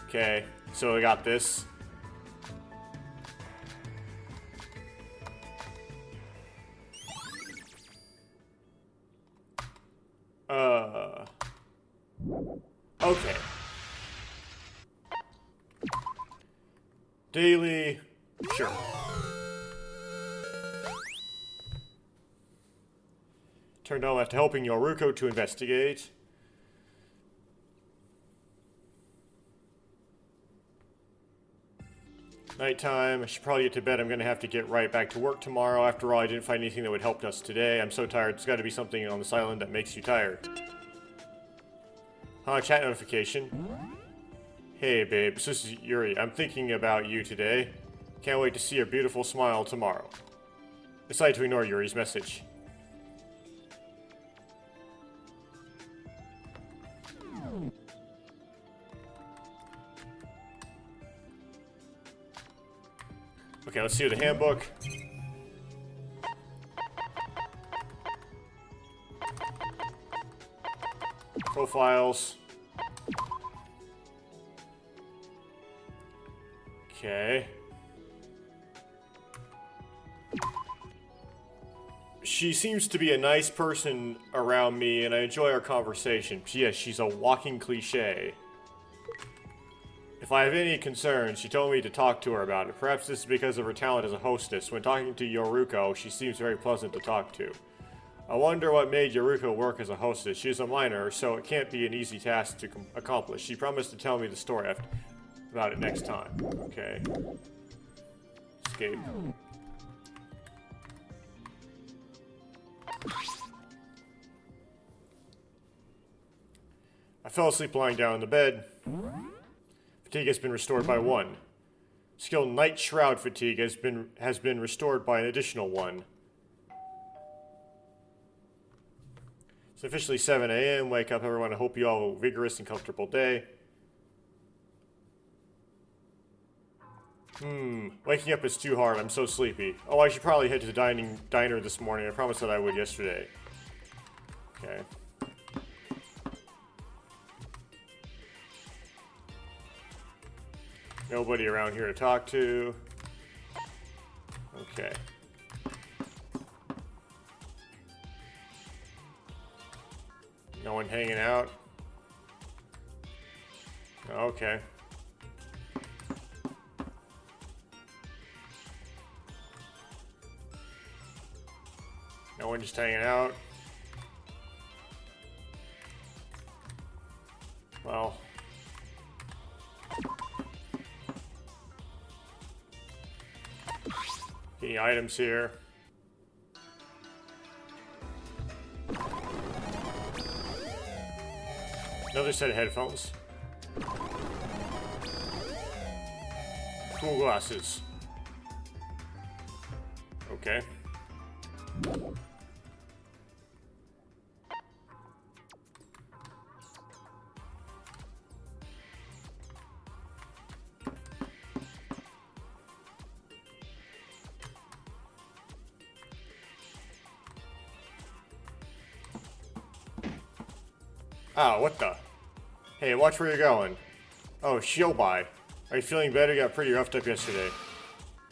Okay, so I got this. Okay. Daily. Sure. Turned on after helping Yoruko to investigate. Nighttime. I should probably get to bed. I'm going to have to get right back to work tomorrow. After all, I didn't find anything that would help us today. I'm so tired. There's got to be something on this island that makes you tired. Chat notification. Hey, babe. This is Yuri. I'm thinking about you today. Can't wait to see your beautiful smile tomorrow. Decided to ignore Yuri's message. Okay, let's see the handbook. Profiles. Okay. She seems to be a nice person around me, and I enjoy our conversation. Yes, she's a walking cliche. If I have any concerns, she told me to talk to her about it. Perhaps this is because of her talent as a hostess. When talking to Yoruko, she seems very pleasant to talk to. I wonder what made Yoruko work as a hostess. She's a minor, so it can't be an easy task to accomplish. She promised to tell me the story about it next time. Okay. Escape. I fell asleep lying down in the bed. Fatigue has been restored by 1. Skill Night Shroud fatigue has been restored by an additional 1. It's officially 7 a.m. Wake up, everyone. I hope you all have a vigorous and comfortable day. Waking up is too hard. I'm so sleepy. Oh, I should probably head to the diner this morning. I promised that I would yesterday. Okay. Nobody around here to talk to. Okay. No one hanging out. Okay. No one just hanging out. Well. Any items here? Another set of headphones. Cool glasses. Okay. Ah, what the? Hey, watch where you're going. Oh, Shiobai. Are you feeling better? You got pretty roughed up yesterday.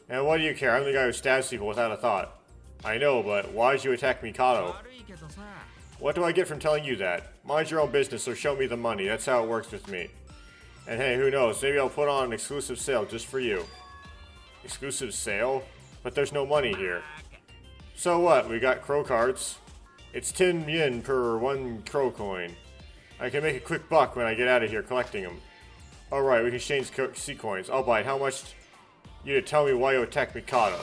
And what do you care? I'm the guy who stabs people without a thought. I know, but why did you attack Mikado? What do I get from telling you that? Mind your own business or show me the money. That's how it works with me. And hey, who knows? Maybe I'll put on an exclusive sale just for you. Exclusive sale? But there's no money here. So what? We got crow cards. It's 10 yen per 1 crow coin. I can make a quick buck when I get out of here collecting them. Alright, we can exchange sea coins. I'll buy it. How much? You to tell me why you attacked Mikado.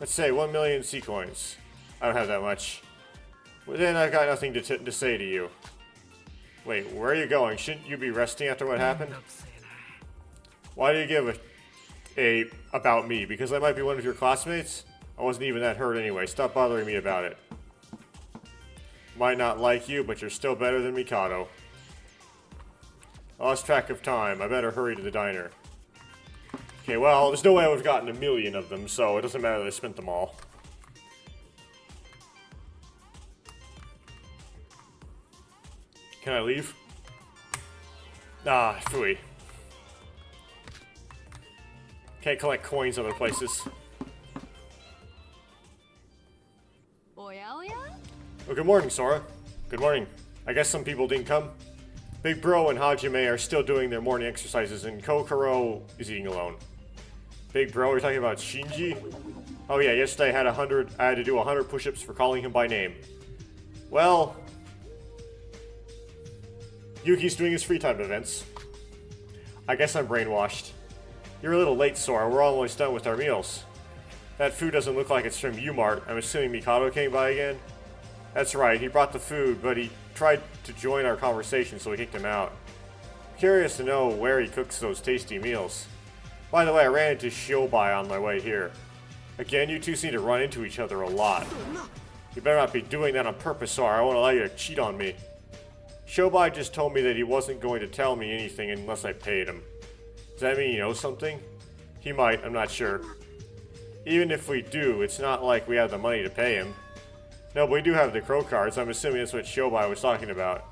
Let's say 1 million sea coins. I don't have that much. Well, then I've got nothing to say to you. Wait, where are you going? Shouldn't you be resting after what happened? Why do you give a about me? Because I might be one of your classmates? I wasn't even that hurt anyway. Stop bothering me about it. Might not like you, but you're still better than Mikado. I lost track of time. I better hurry to the diner. Okay, well, there's no way I would have gotten 1 million of them, so it doesn't matter that I spent them all. Can I leave? Ah, phooey. Can't collect coins other places. Oh, good morning, Sora. Good morning. I guess some people didn't come. Big Bro and Hajime are still doing their morning exercises, and Kokoro is eating alone. Big Bro, you're talking about Shinji? Oh yeah, yesterday I had to do 100 push-ups for calling him by name. Well, Yuki's doing his free time events. I guess I'm brainwashed. You're a little late, Sora. We're almost done with our meals. That food doesn't look like it's from U-Mart. I'm assuming Mikado came by again? That's right, he brought the food, but he tried to join our conversation, so we kicked him out. Curious to know where he cooks those tasty meals. By the way, I ran into Shiobai on my way here. Again, you two seem to run into each other a lot. You better not be doing that on purpose, or I won't allow you to cheat on me. Shobai just told me that he wasn't going to tell me anything unless I paid him. Does that mean you know something? He might, I'm not sure. Even if we do, it's not like we have the money to pay him. No, but we do have the crow cards. I'm assuming that's what Shobai was talking about.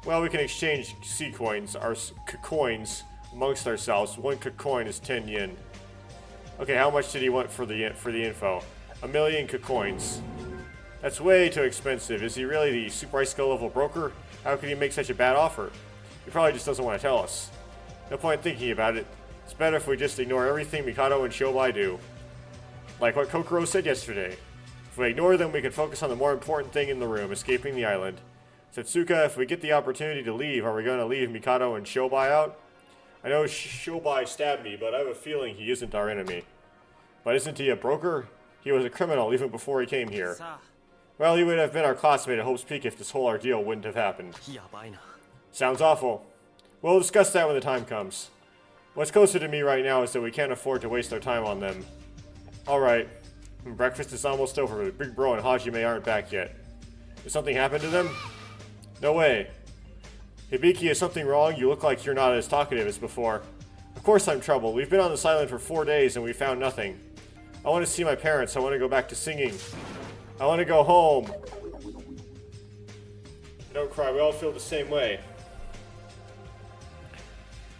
Well, we can exchange C-coins, our coins, amongst ourselves. 1 coin is 10 yen. Okay, how much did he want for the info? 1,000,000 coins. That's way too expensive. Is he really the Super Ice Skull level broker? How could he make such a bad offer? He probably just doesn't want to tell us. No point thinking about it. It's better if we just ignore everything Mikado and Shobai do. Like what Kokoro said yesterday. If we ignore them, we can focus on the more important thing in the room, escaping the island. Setsuka, if we get the opportunity to leave, are we going to leave Mikado and Shobai out? I know Shobai stabbed me, but I have a feeling he isn't our enemy. But isn't he a broker? He was a criminal even before he came here. Well, he would have been our classmate at Hope's Peak if this whole ordeal wouldn't have happened. Sounds awful. We'll discuss that when the time comes. What's closer to me right now is that we can't afford to waste our time on them. Alright. Breakfast is almost over, but Big Bro and Hajime aren't back yet. Did something happen to them? No way. Hibiki, is something wrong? You look like you're not as talkative as before. Of course I'm troubled. We've been on this island for 4 days and we found nothing. I want to see my parents. I want to go back to singing. I want to go home. Don't cry. We all feel the same way.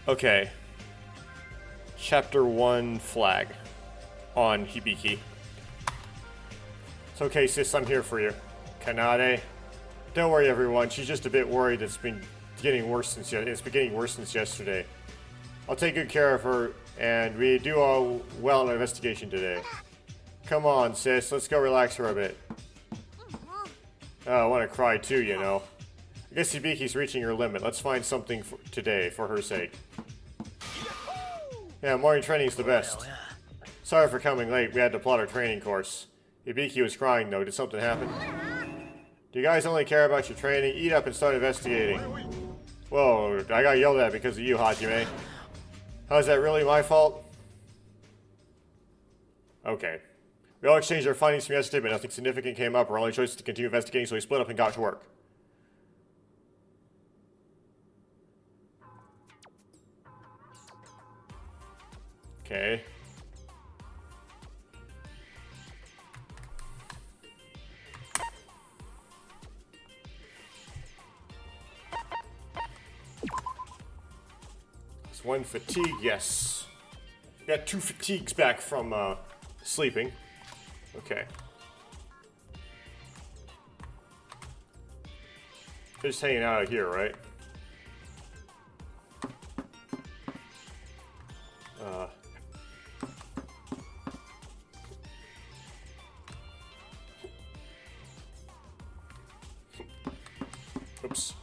Okay. Chapter 1 flag on Hibiki. It's okay, sis. I'm here for you. Kanade. Don't worry, everyone. She's just a bit worried. It's been getting worse since yesterday. I'll take good care of her, and we do all well in our investigation today. Come on, sis. Let's go relax for a bit. Oh, I want to cry too, you know. I guess Hibiki's reaching her limit. Let's find something today, for her sake. Yeah, morning training's the best. Sorry for coming late. We had to plot our training course. Hibiki was crying, though. Did something happen? Do you guys only care about your training? Eat up and start investigating. Whoa, I got yelled at because of you, Hajime. How's that really my fault? Okay. We all exchanged our findings from yesterday, but nothing significant came up. Our only choice is to continue investigating, so we split up and got to work. Okay. It's 1 fatigue, yes. Got 2 fatigues back from sleeping. Okay. They're just hanging out here, right? Oops.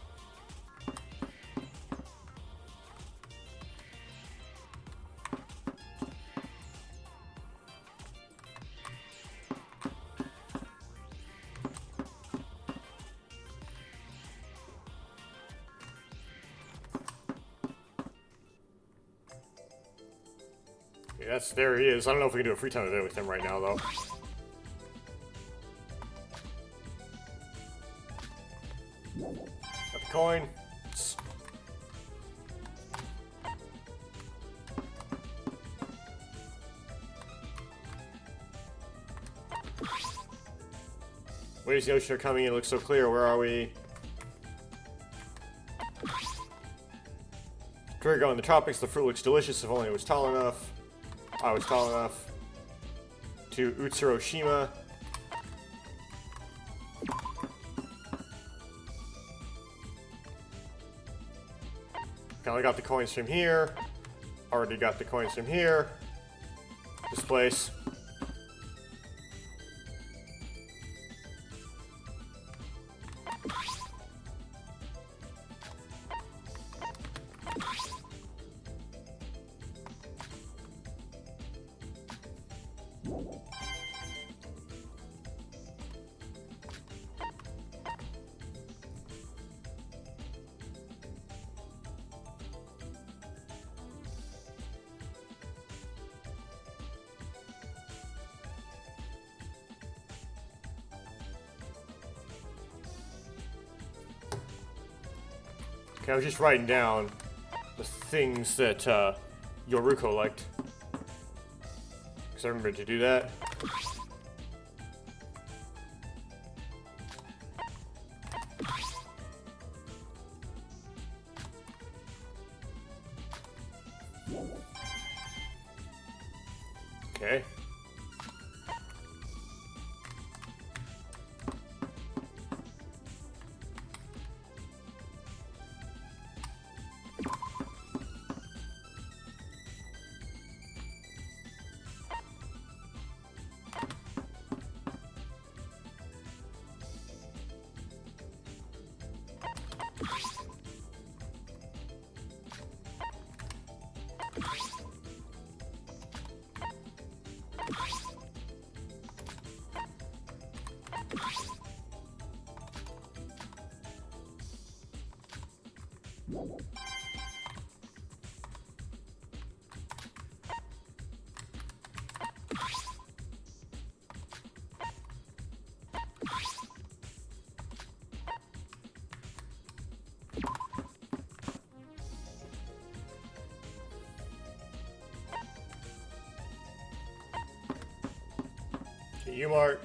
Okay, there he is. I don't know if we can do a free time event with him right now, though. Got the coin. Waves of the ocean are coming in. It looks so clear. Where are we? Dorigo in the tropics. The fruit looks delicious. If only it was tall enough. I was tall enough. To Utsuroshima. Kinda got the coins from here. Already got the coins from here. This place. Okay, I was just writing down the things that Yoruko liked. Because I remembered to do that. Okay. Okay, Umart.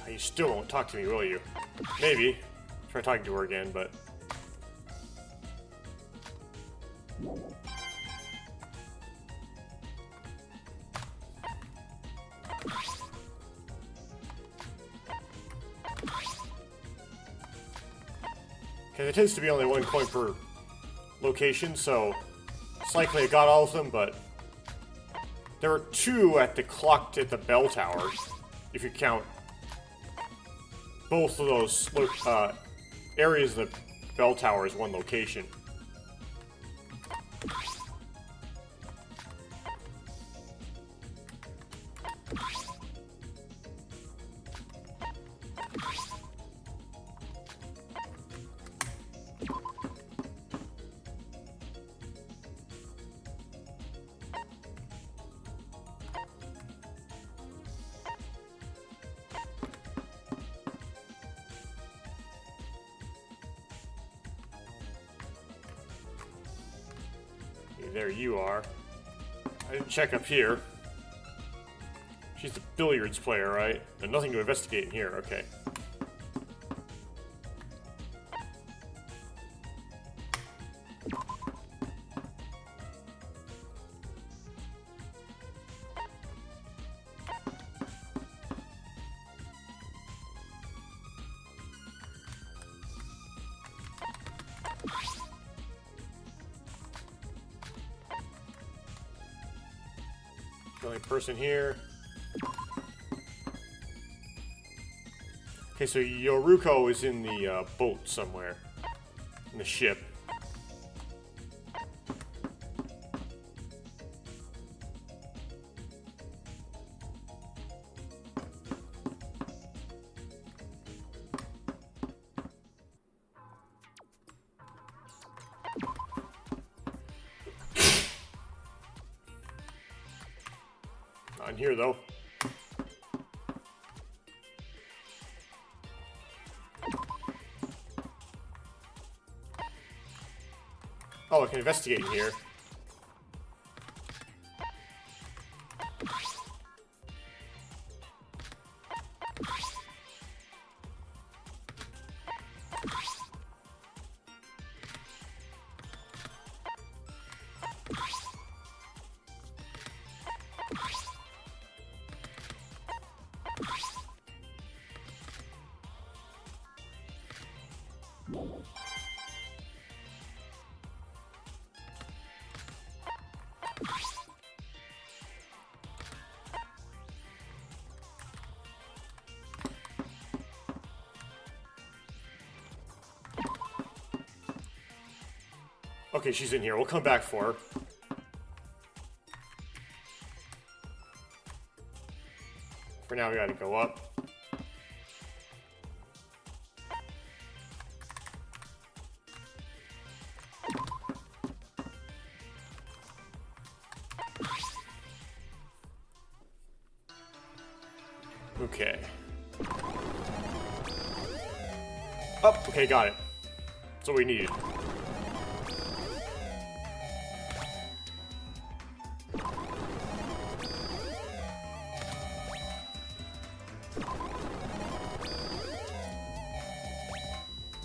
You still won't talk to me, will you? Maybe. Try talking to her again, but... Okay, there tends to be only one coin per location, so it's likely I got all of them, but there were 2 at the clock at the bell tower, if you count both of those areas of the bell tower as one location. There you are. I didn't check up here. She's the billiards player, right? And nothing to investigate in here, okay. The only person here. Okay, so Yoruko is in the boat somewhere. In the ship. Not in here, though. Oh, I can investigate in here. Okay, she's in here. We'll come back for her. For now, we gotta go up. Okay. Oh, okay, got it. That's what we needed.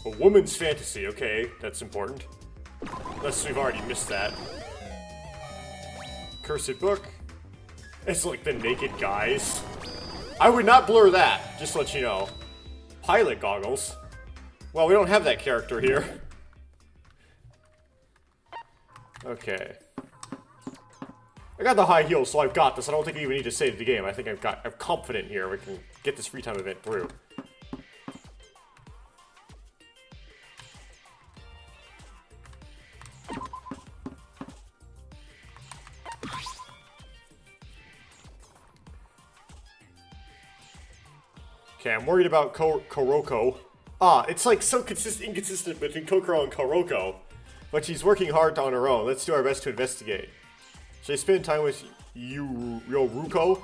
A woman's fantasy, okay, that's important. Unless we've already missed that. Cursed book. It's like the naked guys. I would not blur that, just to let you know. Pilot goggles. Well, we don't have that character here. Okay. I got the high heels, so I've got this. I don't think I even need to save the game. I think I'm confident here. We can get this free time event through. Okay, I'm worried about Koroko. Ah, it's like so inconsistent between Kokoro and Koroko. But she's working hard on her own. Let's do our best to investigate. Should I spend time with Yoruko?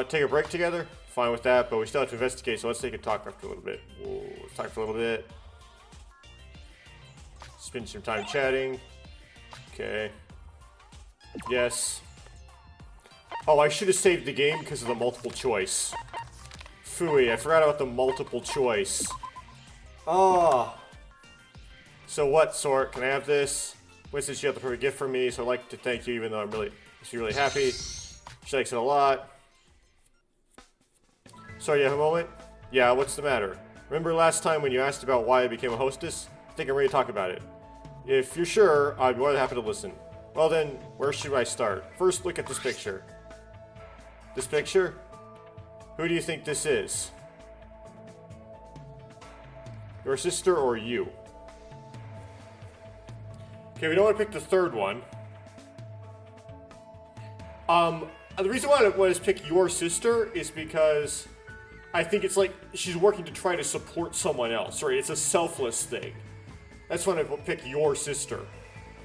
Take a break together? Fine with that, but we still have to investigate, so let's take a talk after a little bit. Whoa, let's talk for a little bit. Spend some time chatting. Okay. Yes. Oh, I should have saved the game because of the multiple choice. Phooey, I forgot about the multiple choice. Ah. So what, Sort? Can I have this? Winston, you have the perfect gift for me, so I'd like to thank you even though I'm really happy. She likes it a lot. Sorry, you have a moment? Yeah, what's the matter? Remember last time when you asked about why I became a hostess? I think I'm ready to talk about it. If you're sure, I'd be more than happy to listen. Well then, where should I start? First, look at this picture. This picture? Who do you think this is? Your sister or you? Okay, we don't want to pick the third one. The reason why I want to pick your sister is because I think it's like she's working to try to support someone else, right? It's a selfless thing. That's when I pick your sister,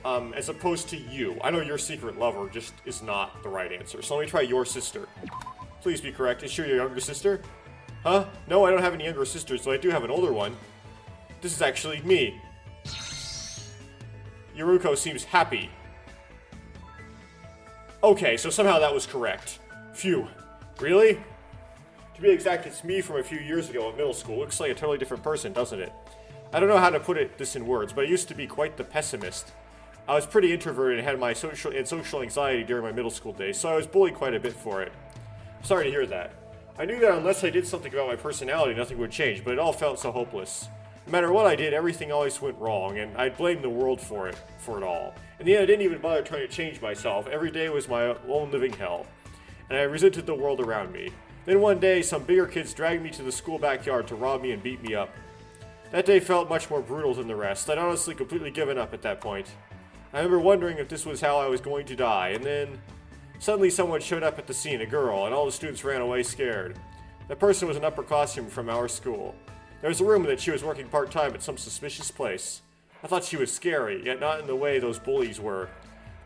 as opposed to you. I know your secret lover just is not the right answer, so let me try your sister. Please be correct. Is she your younger sister? Huh? No, I don't have any younger sisters, so I do have an older one. This is actually me. Yoruko seems happy. Okay, so somehow that was correct. Phew. Really? To be exact, it's me from a few years ago at middle school. Looks like a totally different person, doesn't it? I don't know how to put this in words, but I used to be quite the pessimist. I was pretty introverted and had my social anxiety during my middle school days, so I was bullied quite a bit for it. Sorry to hear that. I knew that unless I did something about my personality, nothing would change, but it all felt so hopeless. No matter what I did, everything always went wrong, and I'd blame the world for it all. In the end, I didn't even bother trying to change myself. Every day was my own living hell, and I resented the world around me. Then one day, some bigger kids dragged me to the school backyard to rob me and beat me up. That day felt much more brutal than the rest. I'd honestly completely given up at that point. I remember wondering if this was how I was going to die, and then suddenly someone showed up at the scene, a girl, and all the students ran away scared. That person was an upperclassman from our school. There was a rumor that she was working part-time at some suspicious place. I thought she was scary, yet not in the way those bullies were.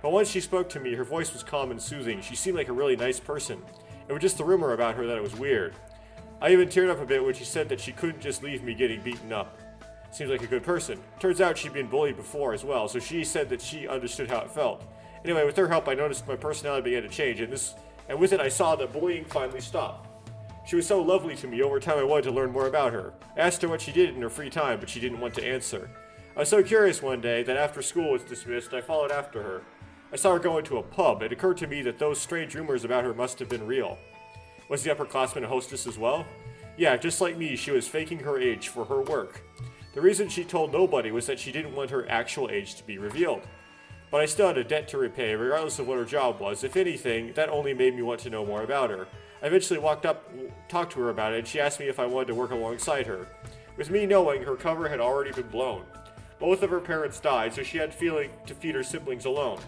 But once she spoke to me, her voice was calm and soothing. She seemed like a really nice person. It was just the rumor about her that it was weird. I even teared up a bit when she said that she couldn't just leave me getting beaten up. Seems like a good person. Turns out she'd been bullied before as well, so she said that she understood how it felt. Anyway, with her help, I noticed my personality began to change, and with it I saw that bullying finally stopped. She was so lovely to me, over time I wanted to learn more about her. I asked her what she did in her free time, but she didn't want to answer. I was so curious one day that after school was dismissed, I followed after her. I saw her going to a pub. It occurred to me that those strange rumors about her must have been real. Was the upperclassman a hostess as well? Yeah, just like me, she was faking her age for her work. The reason she told nobody was that she didn't want her actual age to be revealed. But I still had a debt to repay, regardless of what her job was. If anything, that only made me want to know more about her. I eventually walked up, talked to her about it, and she asked me if I wanted to work alongside her. With me knowing, her cover had already been blown. Both of her parents died, so she had to feed her siblings alone.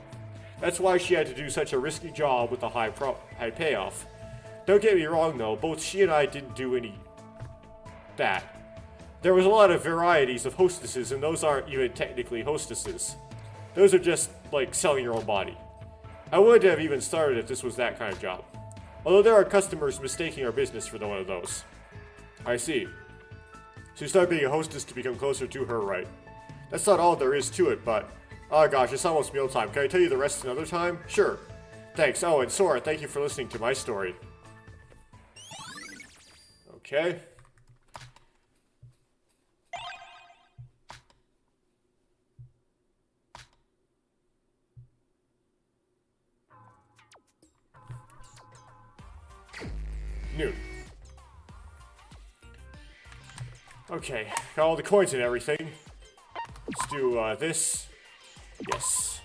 That's why she had to do such a risky job with a high payoff. Don't get me wrong though, both she and I didn't do any that. There was a lot of varieties of hostesses, and those aren't even technically hostesses. Those are just like selling your own body. I wouldn't have even started if this was that kind of job. Although there are customers mistaking our business for one of those. I see. So you start being a hostess to become closer to her, right? That's not all there is to it, but... Oh gosh, it's almost mealtime. Can I tell you the rest another time? Sure. Thanks. Oh, and Sora, thank you for listening to my story. Okay. Noon. Okay, got all the coins and everything. Let's do this. Yes.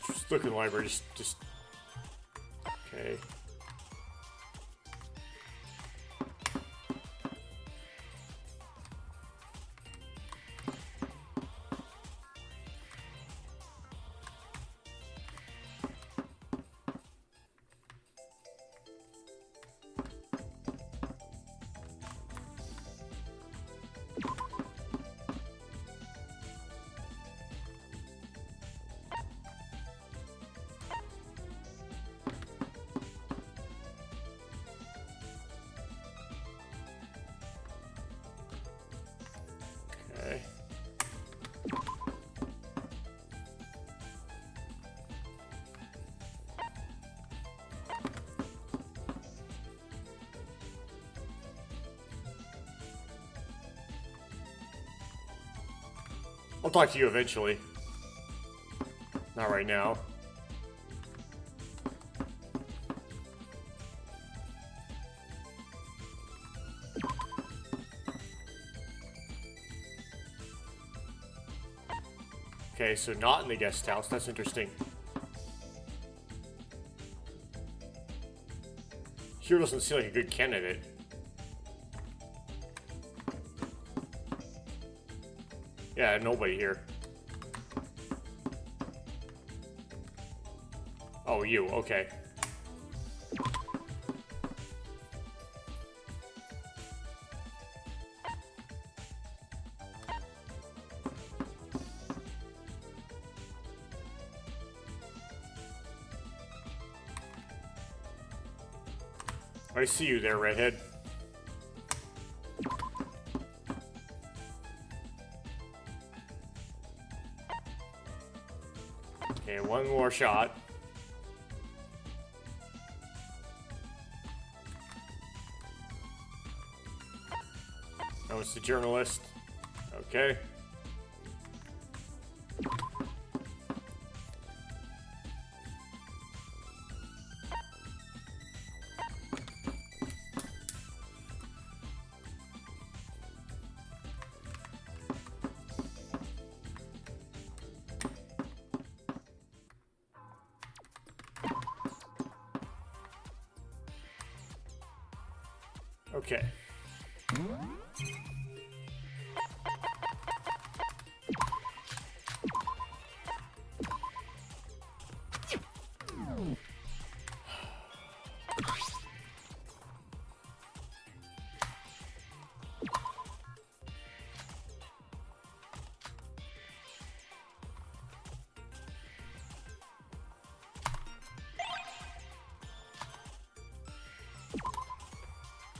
Just look in the library, just... Okay. Okay. I'll talk to you eventually. Not right now. Okay, so not in the guest house. That's interesting. Here doesn't seem like a good candidate. Yeah, nobody here. Oh, you. Okay. I see you there, redhead. Okay, one more shot. Oh, it's the journalist. Okay. Okay.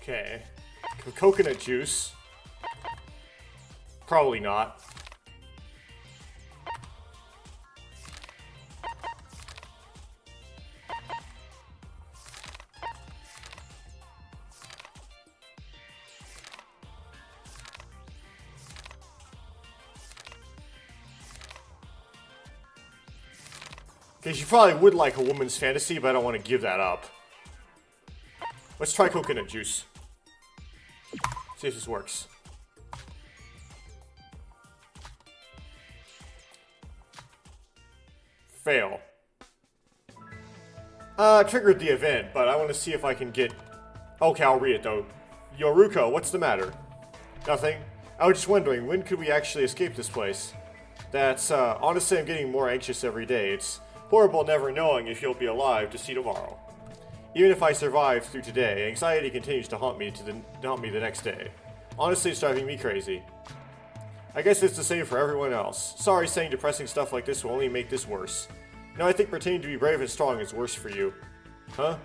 Okay. Coconut juice. Probably not. Okay, she probably would like a woman's fantasy, but I don't want to give that up. Let's try coconut juice. See if this works. Fail. Triggered the event, but I want to see if I can get... Okay, I'll read it though. Yoruko, what's the matter? Nothing. I was just wondering, when could we actually escape this place? That's, honestly, I'm getting more anxious every day. It's horrible never knowing if you'll be alive to see tomorrow. Even if I survive through today, anxiety continues to haunt me the next day. Honestly, it's driving me crazy. I guess it's the same for everyone else. Sorry, saying depressing stuff like this will only make this worse. No, I think pretending to be brave and strong is worse for you. Huh?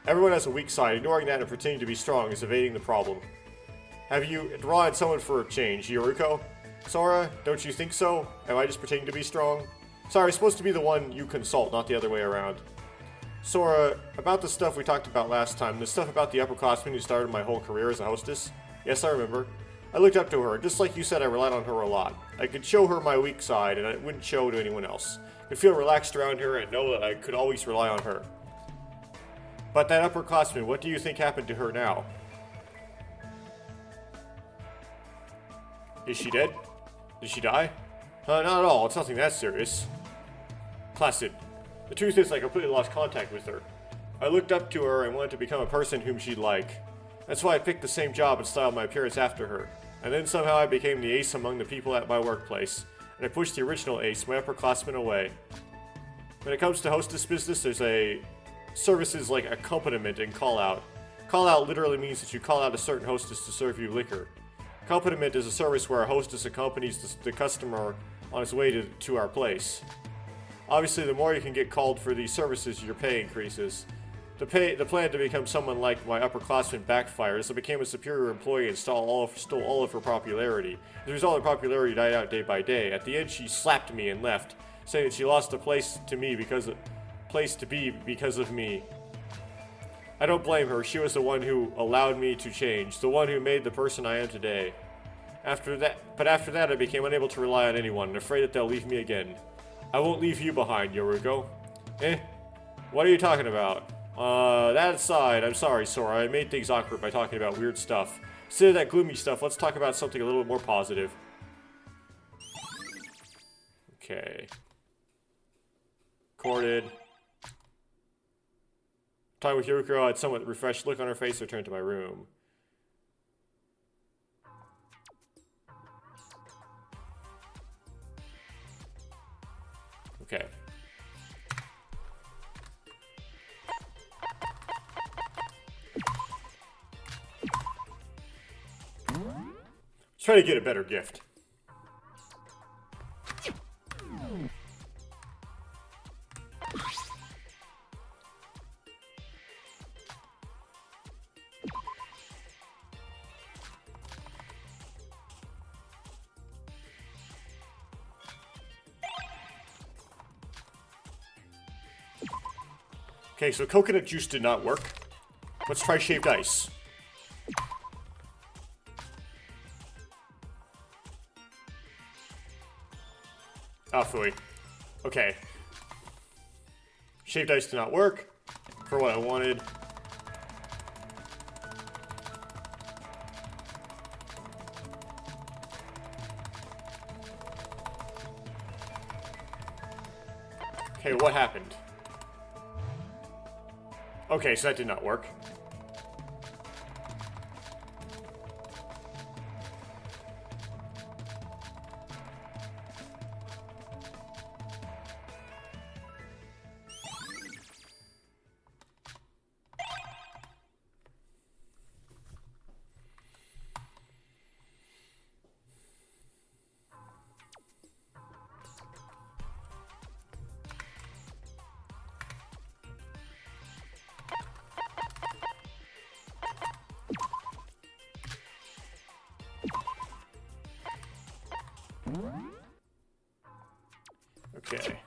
Everyone has a weak side. Ignoring that and pretending to be strong is evading the problem. Have you relied on someone for a change, Yoruko? Sora, don't you think so? Am I just pretending to be strong? Sorry, I'm supposed to be the one you consult, not the other way around. Sora, about the stuff we talked about last time, the stuff about the upperclassman who started my whole career as a hostess? Yes, I remember. I looked up to her. Just like you said, I relied on her a lot. I could show her my weak side, and I wouldn't show to anyone else. I could feel relaxed around her and know that I could always rely on her. But that upperclassman, what do you think happened to her now? Is she dead? Did she die? Not at all. It's nothing that serious. Placid. The truth is, I completely lost contact with her. I looked up to her and wanted to become a person whom she'd like. That's why I picked the same job and styled my appearance after her. And then somehow I became the ace among the people at my workplace. And I pushed the original ace, my upperclassman, away. When it comes to hostess business, there's services like accompaniment and call-out. Call-out literally means that you call out a certain hostess to serve you liquor. Accompaniment is a service where a hostess accompanies the customer on his way to our place. Obviously, the more you can get called for these services, your pay increases. The plan to become someone like my upperclassman backfired as I became a superior employee and stole all of her popularity. As a result, her popularity died out day by day. At the end, she slapped me and left, saying that she lost a place to be because of me. I don't blame her. She was the one who allowed me to change, the one who made the person I am today. After that, I became unable to rely on anyone and afraid that they'll leave me again. I won't leave you behind, Yoruko. What are you talking about? That aside, I'm sorry, Sora. I made things awkward by talking about weird stuff. Instead of that gloomy stuff, let's talk about something a little bit more positive. Okay. Recorded. Talking with Yoruko, I had somewhat refreshed look on her face, returned to my room. Okay. Let's try to get a better gift. Okay, so coconut juice did not work. Let's try shaved ice. Ah, phooey. Okay. Shaved ice did not work for what I wanted. Okay, what happened? Okay, so that did not work. Okay.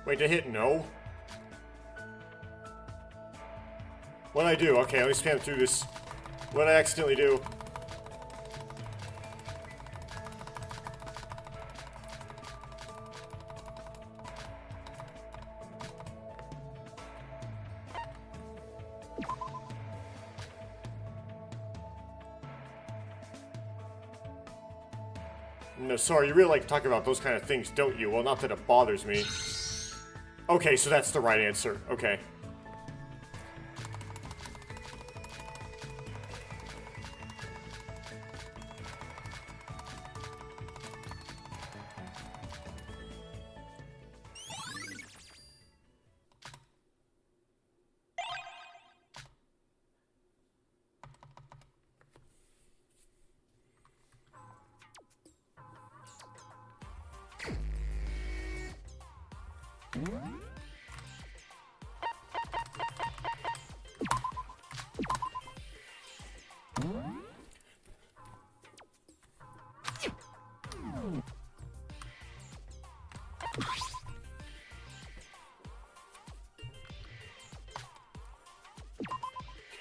Wait, to hit no? What'd I do? Okay, let me spam through this. What'd I accidentally do? No, sorry, you really like to talk about those kind of things, don't you? Well, not that it bothers me. Okay, so that's the right answer. Okay.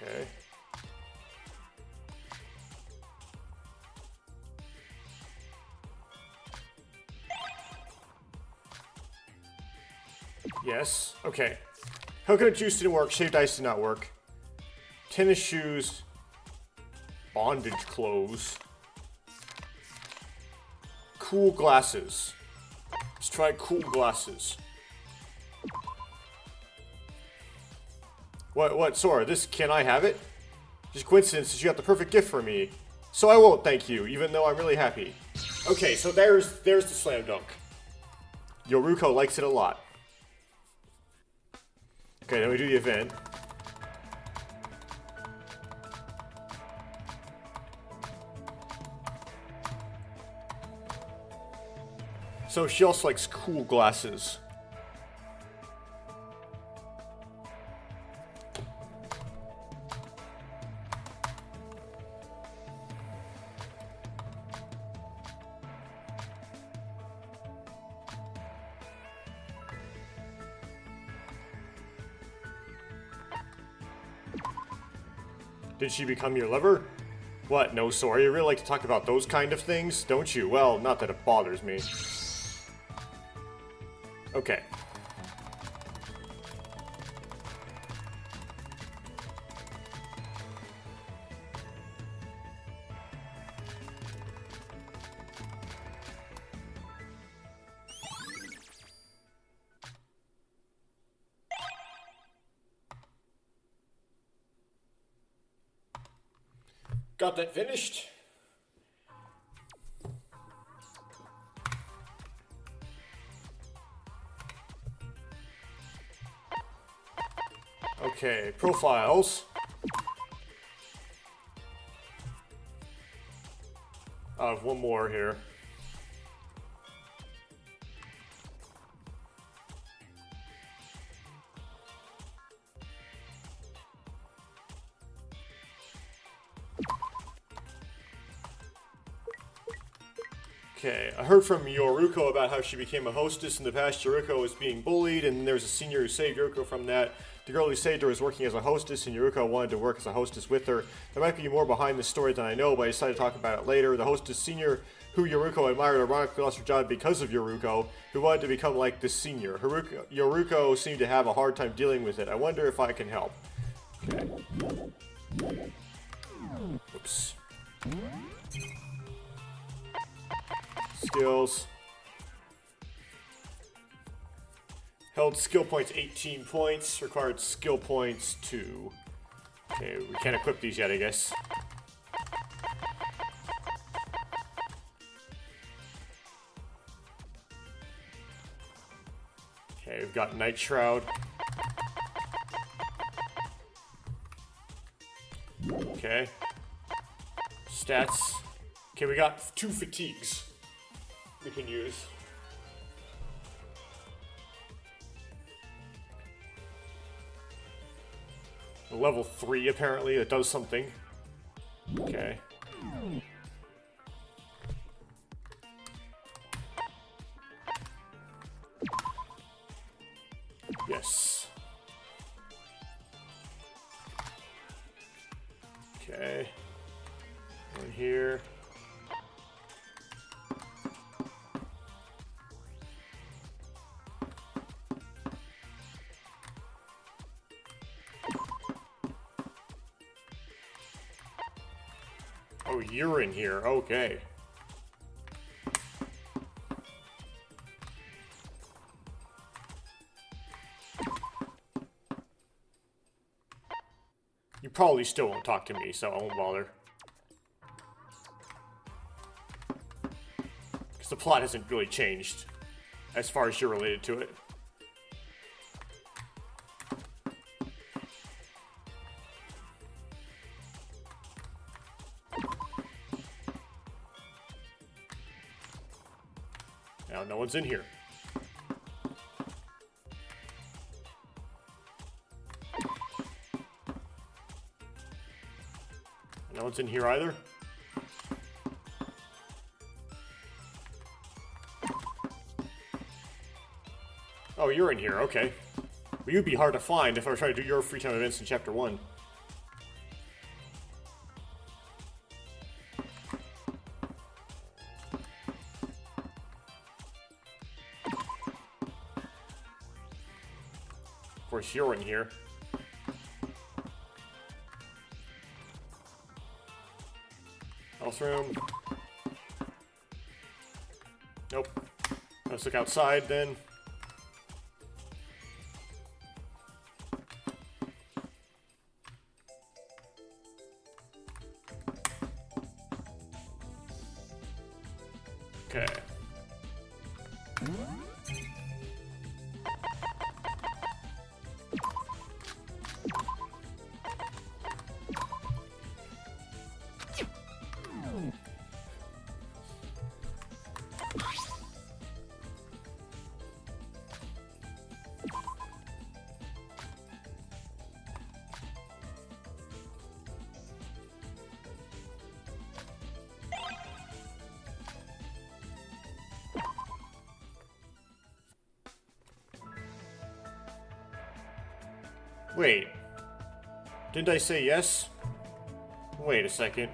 Okay. Yes. Okay. Coconut juice didn't work. Shaved ice did not work. Tennis shoes. Bondage clothes. Cool glasses. Let's try cool glasses. What, Sora? Can I have it? Just coincidence that you got the perfect gift for me. So I won't thank you, even though I'm really happy. Okay, so there's the slam dunk. Yoruko likes it a lot. Okay, then we do the event. So she also likes cool glasses. Did she become your lover? What? No, sorry. You really like to talk about those kind of things, don't you? Well, not that it bothers me. Okay. Got that finished. Okay, profiles. I have one more here. Okay, I heard from Yoruko about how she became a hostess in the past. Yoruko was being bullied, and there was a senior who saved Yoruko from that. The girl who saved her was working as a hostess, and Yoruko wanted to work as a hostess with her. There might be more behind this story than I know, but I decided to talk about it later. The hostess senior, who Yoruko admired, ironically lost her job because of Yoruko, who wanted to become like this senior. Yoruko seemed to have a hard time dealing with it. I wonder if I can help. Okay. Oops. Skills. Held skill points 18 points. Required skill points 2. Okay, we can't equip these yet, I guess. Okay, we've got Night Shroud. Okay. Stats. Okay, we got 2 fatigues we can use. Level 3, apparently, that does something. Okay. Yes. Okay. One here. Oh, you're in here. Okay. probably still won't talk to me, so I won't bother. Because the plot hasn't really changed as far as you're related to it. Now, no one's in here. No one's in here either. Oh, you're in here, okay. Well, you'd be hard to find if I were trying to do your free time events in Chapter 1. Of course, you're in here. Health room. Nope. Let's look outside then. Okay. Wait. Didn't I say yes? Wait a second.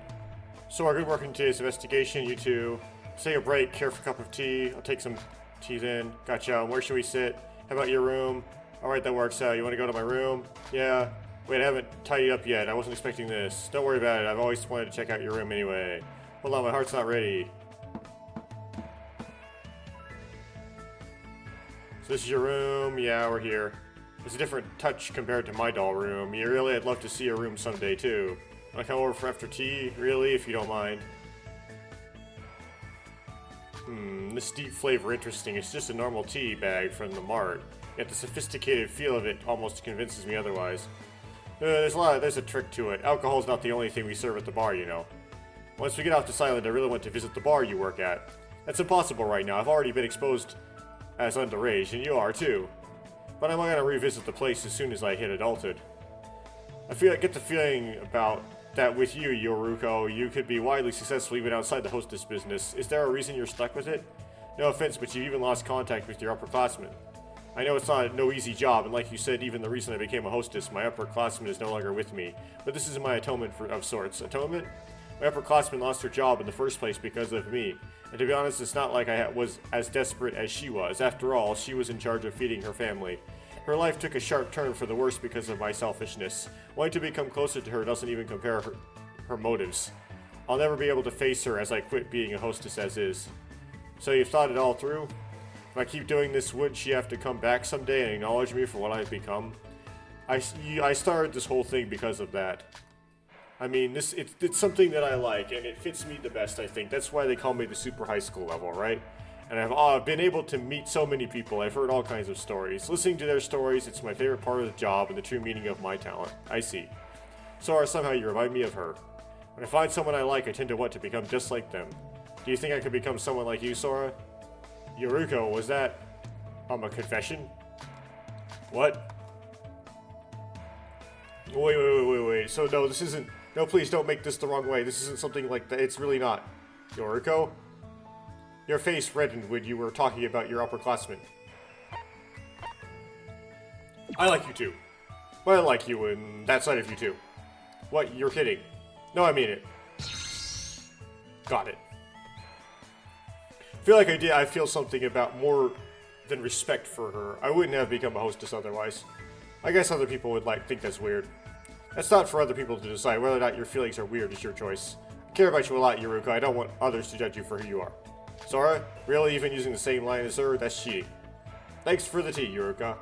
So our good work in today's investigation, you two. Take a break, care for a cup of tea. I'll take some tea then. Gotcha. Where should we sit? How about your room? Alright, that works out. You want to go to my room? Yeah. Wait, I haven't tidied up yet. I wasn't expecting this. Don't worry about it. I've always wanted to check out your room anyway. Hold on, my heart's not ready. So this is your room. Yeah, we're here. It's a different touch compared to my doll room. I'd love to see your room someday too. Wanna come over for after tea? Really, if you don't mind. This deep flavor interesting. It's just a normal tea bag from the mart. Yet the sophisticated feel of it almost convinces me otherwise. There's a trick to it. Alcohol's not the only thing we serve at the bar, you know. Once we get off this island, I really want to visit the bar you work at. That's impossible right now. I've already been exposed as underage, and you are too. But I'm gonna revisit the place as soon as I hit adulthood. I get the feeling about that with you, Yoruko. You could be widely successful even outside the hostess business. Is there a reason you're stuck with it? No offense, but you've even lost contact with your upperclassmen. I know it's no easy job, and like you said, even the reason I became a hostess, my upperclassman is no longer with me. But this is my atonement of sorts. Atonement? My upperclassman lost her job in the first place because of me. And to be honest, it's not like I was as desperate as she was. After all, she was in charge of feeding her family. Her life took a sharp turn for the worse because of my selfishness. Wanting to become closer to her doesn't even compare her motives. I'll never be able to face her as I quit being a hostess as is. So you've thought it all through? If I keep doing this, wouldn't she have to come back someday and acknowledge me for what I've become? I started this whole thing because of that. I mean, it's something that I like, and it fits me the best, I think. That's why they call me the super high school level, right? And I've been able to meet so many people. I've heard all kinds of stories. Listening to their stories, it's my favorite part of the job and the true meaning of my talent. I see. Sora, somehow you remind me of her. When I find someone I like, I tend to want to become just like them. Do you think I could become someone like you, Sora? Yoruko, was that a confession? What? Wait. So no, this isn't... No, please don't make this the wrong way. This isn't something like that. It's really not. Yoruko? Your face reddened when you were talking about your upperclassmen. I like you too. Well, I like you and that side of you too. What? You're kidding. No, I mean it. Got it. I feel like I feel something about more than respect for her. I wouldn't have become a hostess otherwise. I guess other people would think that's weird. That's not for other people to decide. Whether or not your feelings are weird is your choice. I care about you a lot, Yoruko. I don't want others to judge you for who you are. Sora, really even using the same line as her? That's cheating. Thanks for the tea, Yoruko.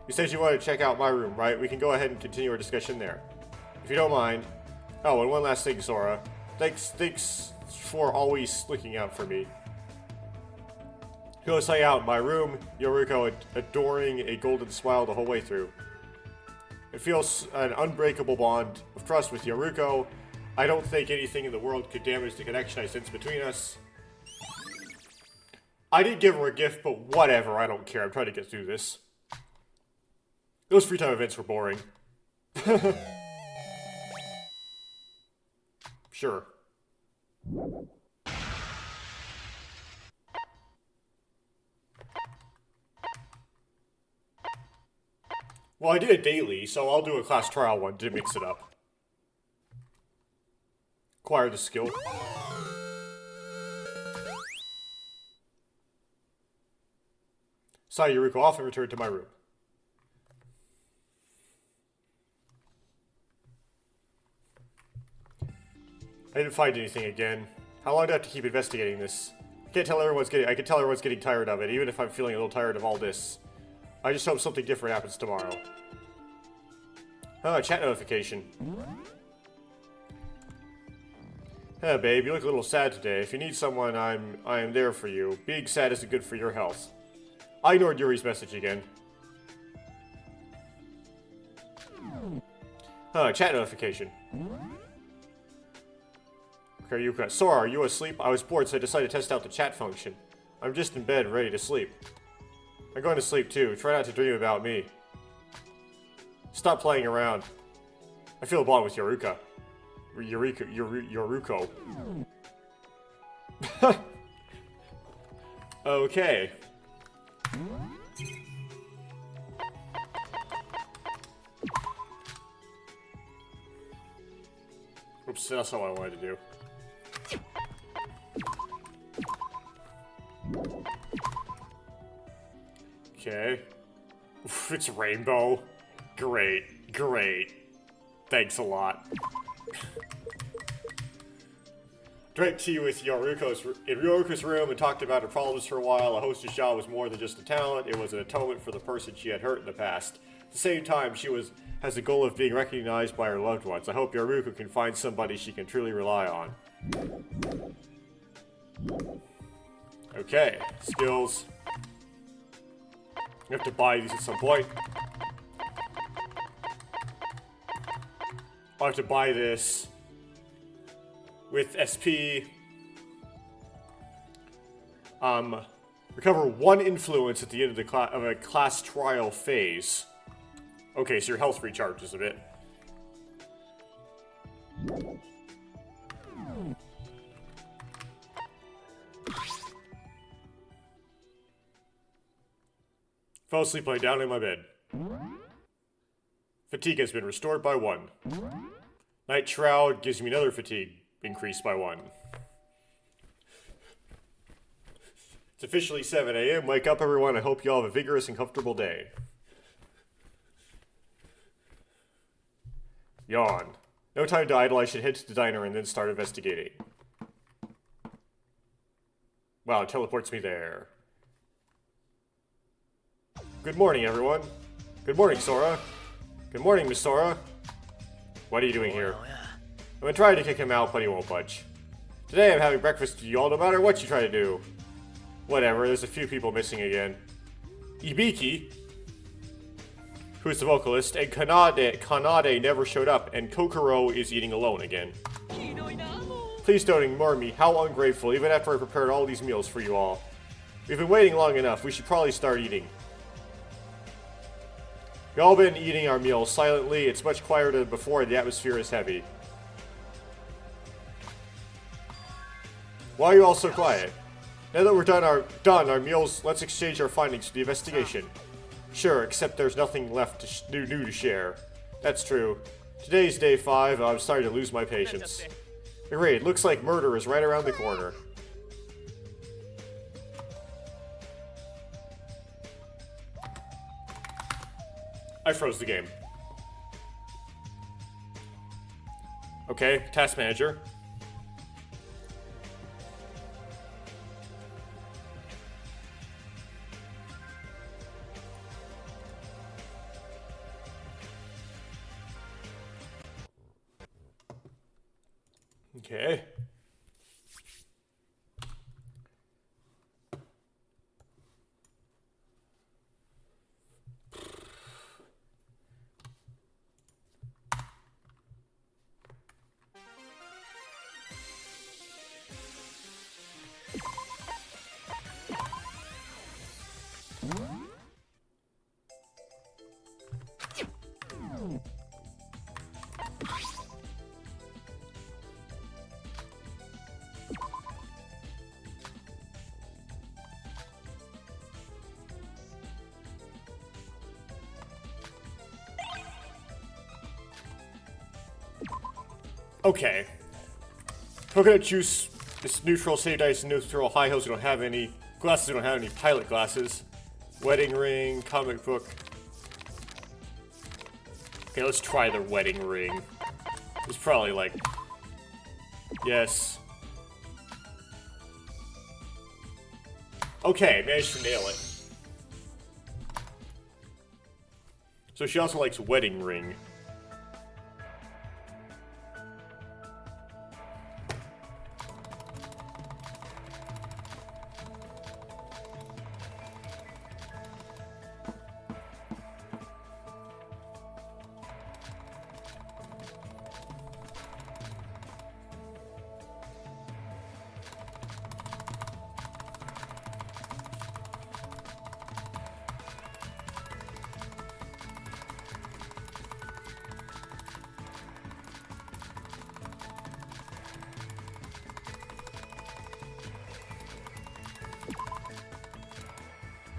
You said you wanted to check out my room, right? We can go ahead and continue our discussion there. If you don't mind. Oh, and one last thing, Sora. Thanks for always looking out for me. Go hang out in my room, Yoruko adoring a golden smile the whole way through. It feels an unbreakable bond of trust with Yoruko. I don't think anything in the world could damage the connection I sense between us. I did give her a gift, but whatever, I don't care. I'm trying to get through this. Those free time events were boring. Sure. Well, I did it daily, so I'll do a class trial one to mix it up. Acquire the skill. Sign Yoruko off and return to my room. I didn't find anything again. How long do I have to keep investigating this? I can tell everyone's getting tired of it, even if I'm feeling a little tired of all this. I just hope something different happens tomorrow. Oh, a chat notification. Hey, babe, you look a little sad today. If you need someone, I am there for you. Being sad isn't good for your health. I ignored Yuri's message again. Oh, chat notification. Okay, Yuka. Sora, are you asleep? I was bored, so I decided to test out the chat function. I'm just in bed, ready to sleep. I'm going to sleep too. Try not to dream about me. Stop playing around. I feel a bond with Yoruko. Yoruko. Okay. Oops, that's not what I wanted to do. Okay. Oof, it's rainbow. Great, great. Thanks a lot. Drank tea with Yoruko's room and talked about her problems for a while. A hostess job was more than just a talent. It was an atonement for the person she had hurt in the past. At the same time, she has the goal of being recognized by her loved ones. I hope Yoruko can find somebody she can truly rely on. Okay, skills. You have to buy these at some point. I'll have to buy this with SP. Recover 1 influence at the end of a class trial phase. Okay, so your health recharges a bit. Fell asleep lying down in my bed. Fatigue has been restored by 1. Night Shroud gives me another fatigue increase by 1. It's officially 7 a.m. Wake up, everyone. I hope you all have a vigorous and comfortable day. Yawn. No time to idle. I should head to the diner and then start investigating. Wow, it teleports me there. Good morning, everyone. Good morning, Sora. Good morning, Miss Sora. What are you doing here? I've been trying to kick him out, but he won't budge. Today I'm having breakfast with you all no matter what you try to do. Whatever, there's a few people missing again. Ibiki, who's the vocalist, and Kanade never showed up, and Kokoro is eating alone again. Please don't ignore me. How ungrateful, even after I prepared all these meals for you all. We've been waiting long enough. We should probably start eating. We've all been eating our meals silently. It's much quieter than before, and the atmosphere is heavy. Why are you all so quiet? Now that we're done our meals, let's exchange our findings for the investigation. Sure, except there's nothing left new to share. That's true. Today's day 5, I'm starting to lose my patience. Great, looks like murder is right around the corner. I froze the game. Okay, task manager. Okay. Okay. Coconut juice is neutral, saved ice neutral, high heels, we don't have any. Glasses, we don't have any. Pilot glasses. Wedding ring, comic book. Okay, let's try the wedding ring. It's probably like... Yes. Okay, managed to nail it. So she also likes wedding ring.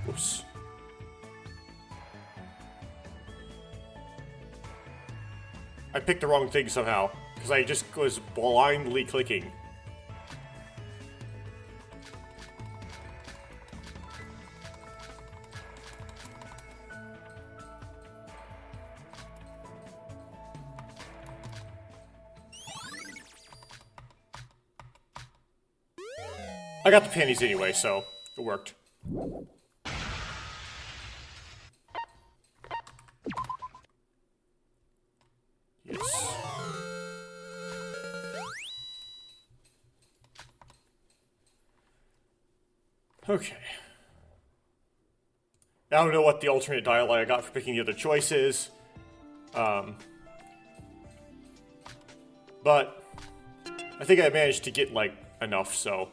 Oops. I picked the wrong thing somehow, because I just was blindly clicking. I got the panties anyway, so it worked. Yes. Okay. I don't know what the alternate dialogue I got for picking the other choices. But I think I managed to get, like, enough, so...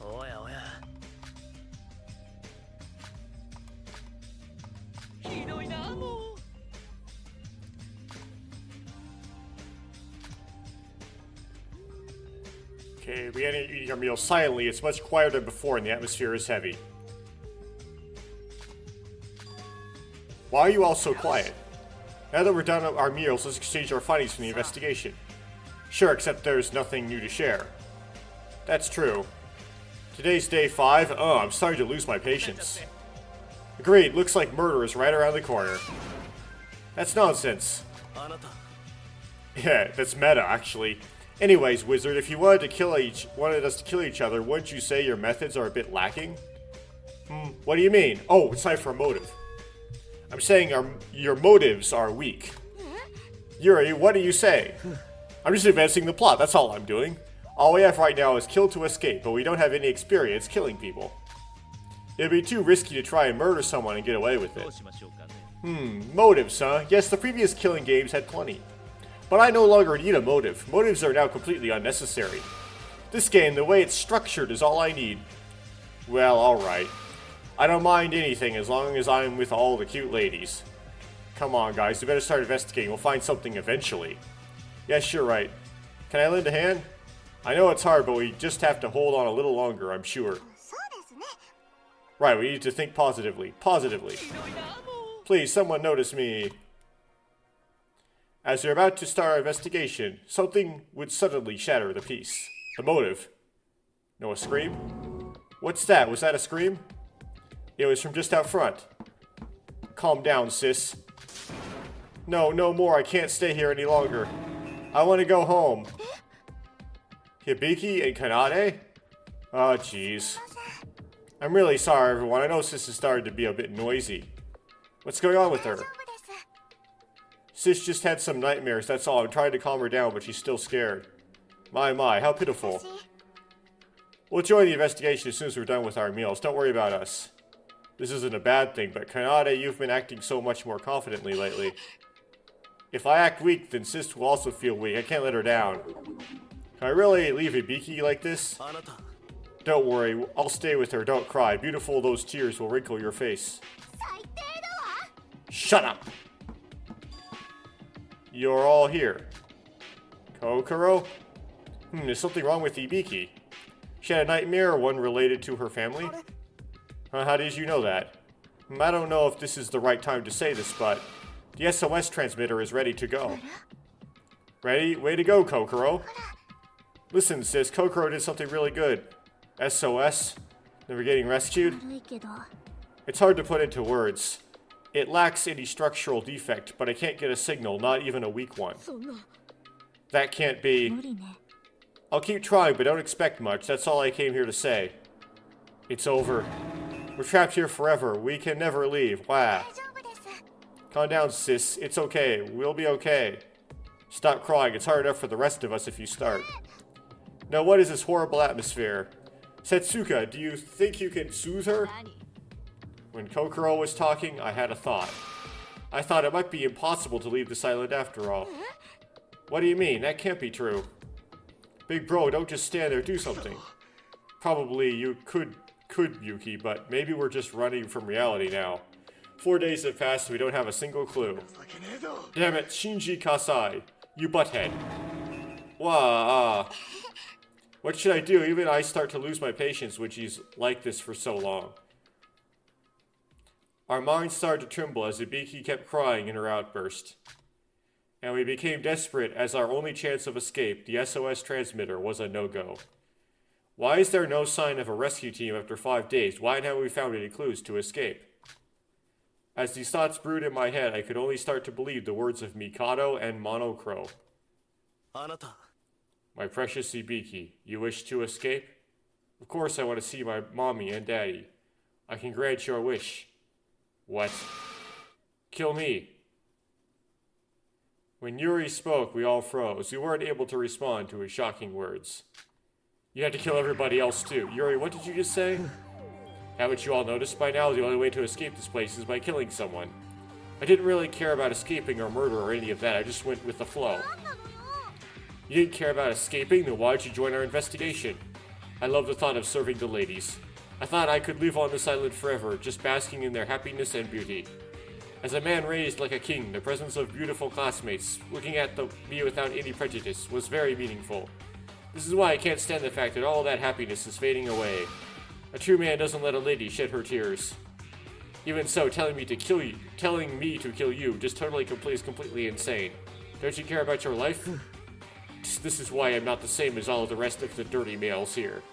おやおやひどいなもう Okay, we had to eat our meal silently. It's much quieter than before and the atmosphere is heavy. Why are you all so quiet? Now that we're done our meals, let's exchange our findings from the investigation. Sure, except there's nothing new to share. That's true. Today's day 5. Oh, I'm starting to lose my patience. Agreed, looks like murder is right around the corner. That's nonsense. あなた Yeah, that's meta, actually. Anyways, Wizard, if you wanted us to kill each other, wouldn't you say your methods are a bit lacking? What do you mean? Oh, it's time for a motive. I'm saying your motives are weak. Yuri, what do you say? I'm just advancing the plot, that's all I'm doing. All we have right now is kill to escape, but we don't have any experience killing people. It'd be too risky to try and murder someone and get away with ど it. うしましょうかね Motives, huh? Yes, the previous killing games had plenty. But I no longer need a motive. Motives are now completely unnecessary. This game, the way it's structured, is all I need. Well, alright. I don't mind anything as long as I'm with all the cute ladies. Come on, guys, we better start investigating. We'll find something eventually. Yes, you're right. Can I lend a hand? I know it's hard, but we just have to hold on a little longer, I'm sure. そうですね。Right, we need to think positively. Positively. ひどいなもう Please, someone notice me. As you're about to start our investigation, something would suddenly shatter the peace. The motive. No, a scream? What's that? Was that a scream? It was from just out front. Calm down, sis. No, no more. I can't stay here any longer. I want to go home. Hibiki and Kanade? Oh, jeez. I'm really sorry, everyone. I know sis has started to be a bit noisy. What's going on with her? Sis just had some nightmares, that's all. I'm trying to calm her down, but she's still scared. My, how pitiful. We'll join the investigation as soon as we're done with our meals. Don't worry about us. This isn't a bad thing, but Kanade, you've been acting so much more confidently lately. If I act weak, then sis will also feel weak. I can't let her down. Can I really leave Ibiki like this? あなた Don't worry, I'll stay with her. Don't cry. Beautiful, those tears will wrinkle your face. Shut up! You're all here. Kokoro? There's something wrong with Ibiki. She had a nightmare, one related to her family? How did you know that? I don't know if this is the right time to say this, but the SOS transmitter is ready to go. Ready? Way to go, Kokoro. Listen, sis, Kokoro did something really good. SOS? Never getting rescued? It's hard to put into words. It lacks any structural defect, but I can't get a signal, not even a weak one. そんな That can't be... 無理ね I'll keep trying, but don't expect much. That's all I came here to say. It's over. We're trapped here forever. We can never leave. Wow. Calm down, sis. It's okay. We'll be okay. Stop crying. It's hard enough for the rest of us if you start. Now, what is this horrible atmosphere? Setsuka, do you think you can soothe her? 何 When Kokoro was talking, I had a thought. I thought it might be impossible to leave this island after all. What do you mean? That can't be true. Big bro, don't just stand there, do something. Probably you could Yuki, but maybe we're just running from reality now. 4 days have passed and we don't have a single clue. 情けねえぞ Damn it, Shinji Kasai. You butthead. Wah, What should I do? Even I start to lose my patience when she's like this for so long. Our minds started to tremble as Ibiki kept crying in her outburst. And we became desperate as our only chance of escape, the SOS transmitter, was a no-go. Why is there no sign of a rescue team after 5 days? Why haven't we found any clues to escape? As these thoughts brewed in my head, I could only start to believe the words of Mikado and Monocro. あなた My precious Ibiki, you wish to escape? Of course I want to see my mommy and daddy. I can grant your wish. What? Kill me. When Yuri spoke, we all froze. We weren't able to respond to his shocking words. You had to kill everybody else too. Yuri, what did you just say? Haven't you all noticed by now the only way to escape this place is by killing someone? I didn't really care about escaping or murder or any of that. I just went with the flow. You didn't care about escaping? Then why'd you join our investigation? I love the thought of serving the ladies. I thought I could live on this island forever, just basking in their happiness and beauty. As a man raised like a king, the presence of beautiful classmates, looking at me without any prejudice, was very meaningful. This is why I can't stand the fact that all that happiness is fading away. A true man doesn't let a lady shed her tears. Even so, telling me to kill you, just totally is completely insane. Don't you care about your life? This is why I'm not the same as all of the rest of the dirty males here.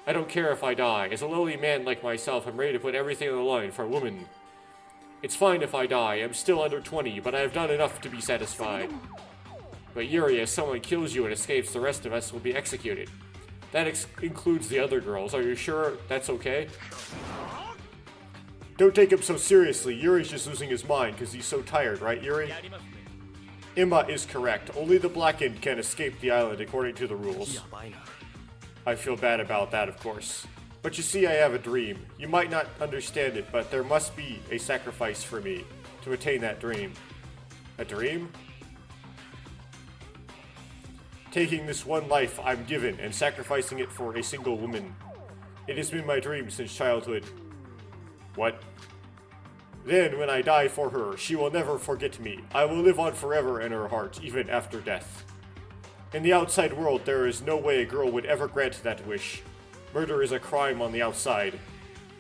I don't care if I die. As a lowly man like myself, I'm ready to put everything on the line for a woman. It's fine if I die. I'm still under 20, but I have done enough to be satisfied. But Yuri, if someone kills you and escapes, the rest of us will be executed. That includes the other girls. Are you sure that's okay? Don't take him so seriously. Yuri's just losing his mind because he's so tired, right, Yuri? やりますね Imma is correct. Only the Blackened can escape the island according to the rules. やばいな I feel bad about that, of course. But you see, I have a dream. You might not understand it, but there must be a sacrifice for me to attain that dream. A dream? Taking this one life I'm given and sacrificing it for a single woman. It has been my dream since childhood. What? Then, when I die for her, she will never forget me. I will live on forever in her heart, even after death. In the outside world, there is no way a girl would ever grant that wish. Murder is a crime on the outside.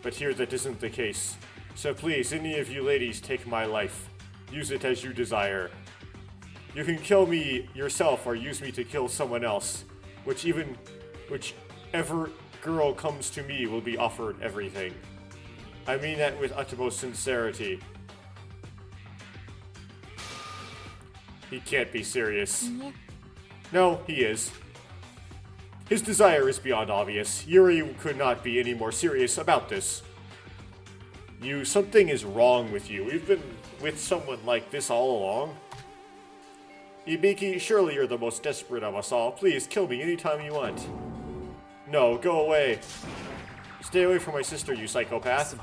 But here that isn't the case. So please, any of you ladies, take my life. Use it as you desire. You can kill me yourself or use me to kill someone else. Whichever girl comes to me will be offered everything. I mean that with utmost sincerity. He can't be serious. No, he is. His desire is beyond obvious. Yuri could not be any more serious about this. Something is wrong with you. We've been with someone like this all along. Ibiki, surely you're the most desperate of us all. Please, kill me anytime you want. No, go away. Stay away from my sister, you psychopath.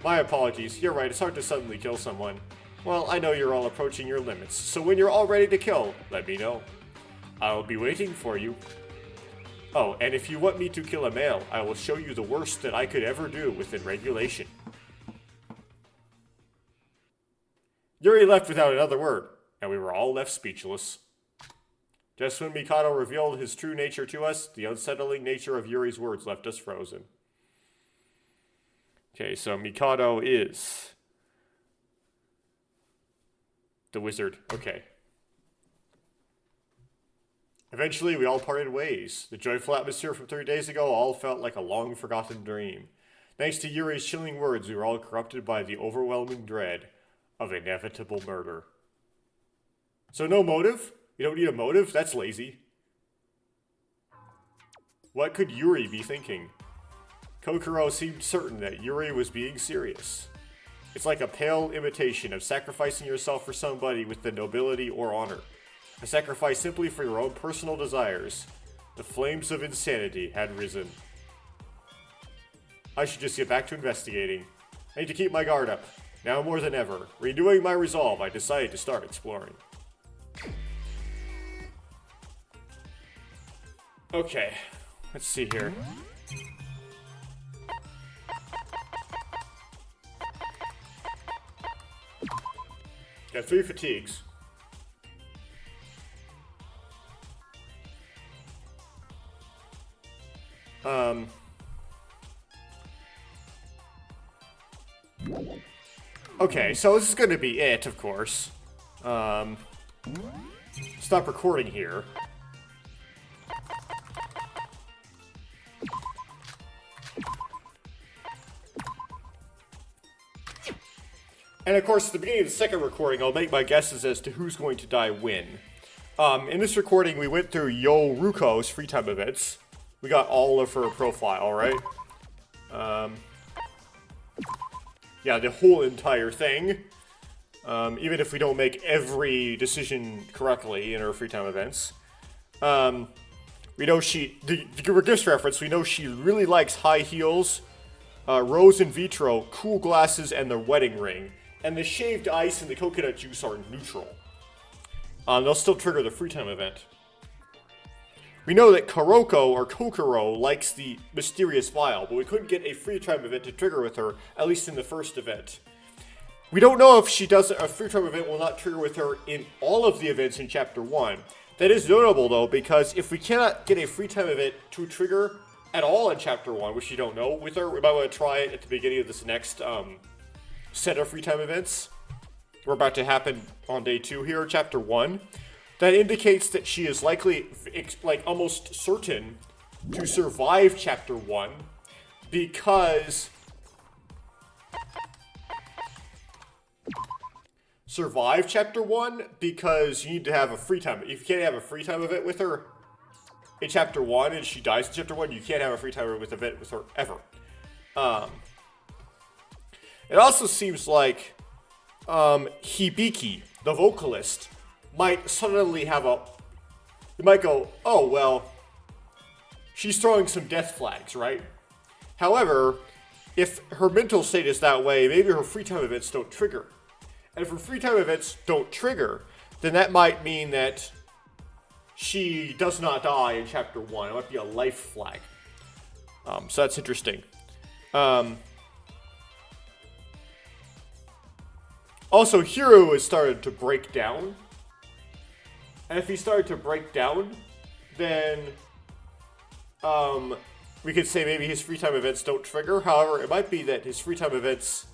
My apologies. You're right, it's hard to suddenly kill someone. Well, I know you're all approaching your limits, so when you're all ready to kill, let me know. I'll be waiting for you. Oh, and if you want me to kill a male, I will show you the worst that I could ever do within regulation. Yuri left without another word, and we were all left speechless. Just when Mikado revealed his true nature to us, the unsettling nature of Yuri's words left us frozen. Okay, so Mikado is the wizard. Okay. Eventually, we all parted ways. The joyful atmosphere from 3 days ago all felt like a long-forgotten dream. Thanks to Yuri's chilling words, we were all corrupted by the overwhelming dread of inevitable murder. So no motive? You don't need a motive? That's lazy. What could Yuri be thinking? Kokoro seemed certain that Yuri was being serious. It's like a pale imitation of sacrificing yourself for somebody with the nobility or honor. A sacrifice simply for your own personal desires. The flames of insanity had risen. I should just get back to investigating. I need to keep my guard up. Now more than ever, renewing my resolve, I decided to start exploring. Okay, let's see here. Got 3 fatigues. Okay, so this is going to be it, of course. Stop recording here. And of course, at the beginning of the second recording, I'll make my guesses as to who's going to die when. In this recording, we went through Yo Ruko's free time events. We got all of her profile, right? Yeah, the whole entire thing. Even if we don't make every decision correctly in her free time events. We know to give her gifts reference, we know she really likes high heels, rose in vitro, cool glasses, and the wedding ring. And the shaved ice and the coconut juice are neutral. They'll still trigger the free time event. We know that Kuroko or Kokoro likes the mysterious vial, but we couldn't get a free time event to trigger with her, at least in the first event. We don't know if she does a free time event will not trigger with her in all of the events in Chapter 1. That is notable, though, because if we cannot get a free time event to trigger at all in Chapter 1, which you don't know with her, we might want to try it at the beginning of this next set of free time events. We're about to happen on day 2 here, Chapter 1. That indicates that she is likely, like almost certain, to survive Chapter 1 because... Survive Chapter 1 because you need to have a free time. If you can't have a free time event with her in Chapter 1 and she dies in Chapter 1, you can't have a free time event with her ever. It also seems like Hibiki, the vocalist, might suddenly have you might go, oh, well, she's throwing some death flags, right? However, if her mental state is that way, maybe her free time events don't trigger. And if her free time events don't trigger, then that might mean that she does not die in Chapter 1. It might be a life flag. So that's interesting. Also, Hiro has started to break down. And if he started to break down, then we could say maybe his free time events don't trigger. However, it might be that his free time events...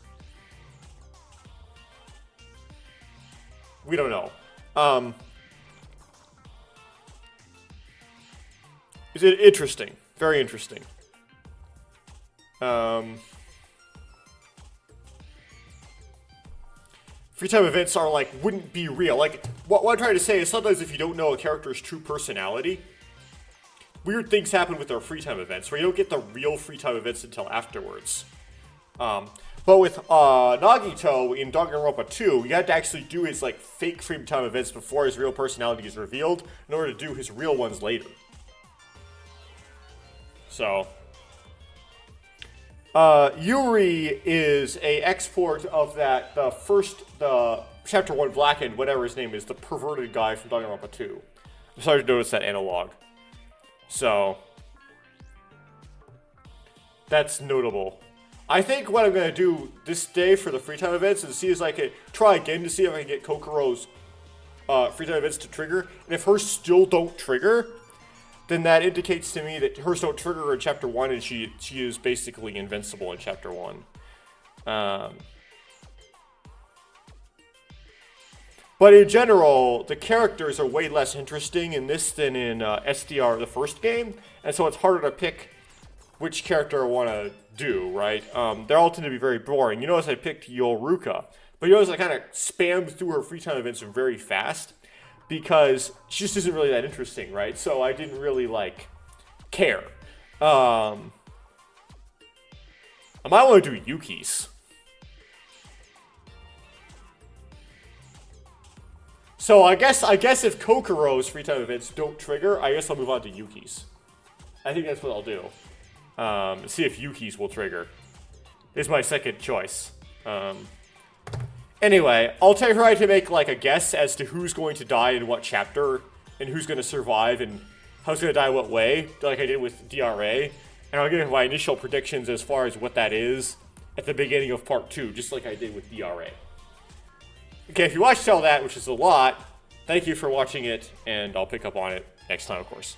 We don't know. Is it interesting? Very interesting. Free time events are like, wouldn't be real. Like, what I'm trying to say is sometimes if you don't know a character's true personality, weird things happen with their free time events, where you don't get the real free time events until afterwards. But with Nagito in Danganranpa 2, you had to actually do his like fake free time events before his real personality is revealed in order to do his real ones later. So, Yuri is a export of the Chapter 1 Blackened, whatever his name is, the perverted guy from Danganronpa 2. I'm starting to notice that analog. So, that's notable. I think what I'm going to do this day for the free time events is see if I can try again to see if I can get Kokoro's free time events to trigger. And if hers still don't trigger, then that indicates to me that hers don't trigger in Chapter 1 and she is basically invincible in Chapter 1. But in general, the characters are way less interesting in this than in SDR, the first game. And so it's harder to pick which character I want to do, right? They all tend to be very boring. You notice I picked Yoruka. But you notice I kind of spammed through her free time events very fast, because she just isn't really that interesting, right? So I didn't really, like, care. I might want to do Yuki's. So I guess if Kokoro's free time events don't trigger, I guess I'll move on to Yuki's. I think that's what I'll do. See if Yuki's will trigger. Is my second choice. Anyway, I'll try to make like a guess as to who's going to die in what chapter, and who's going to survive, and who's going to die what way, like I did with DRA. And I'll give my initial predictions as far as what that is at the beginning of part 2, just like I did with DRA. Okay, if you watched all that, which is a lot, thank you for watching it, and I'll pick up on it next time, of course.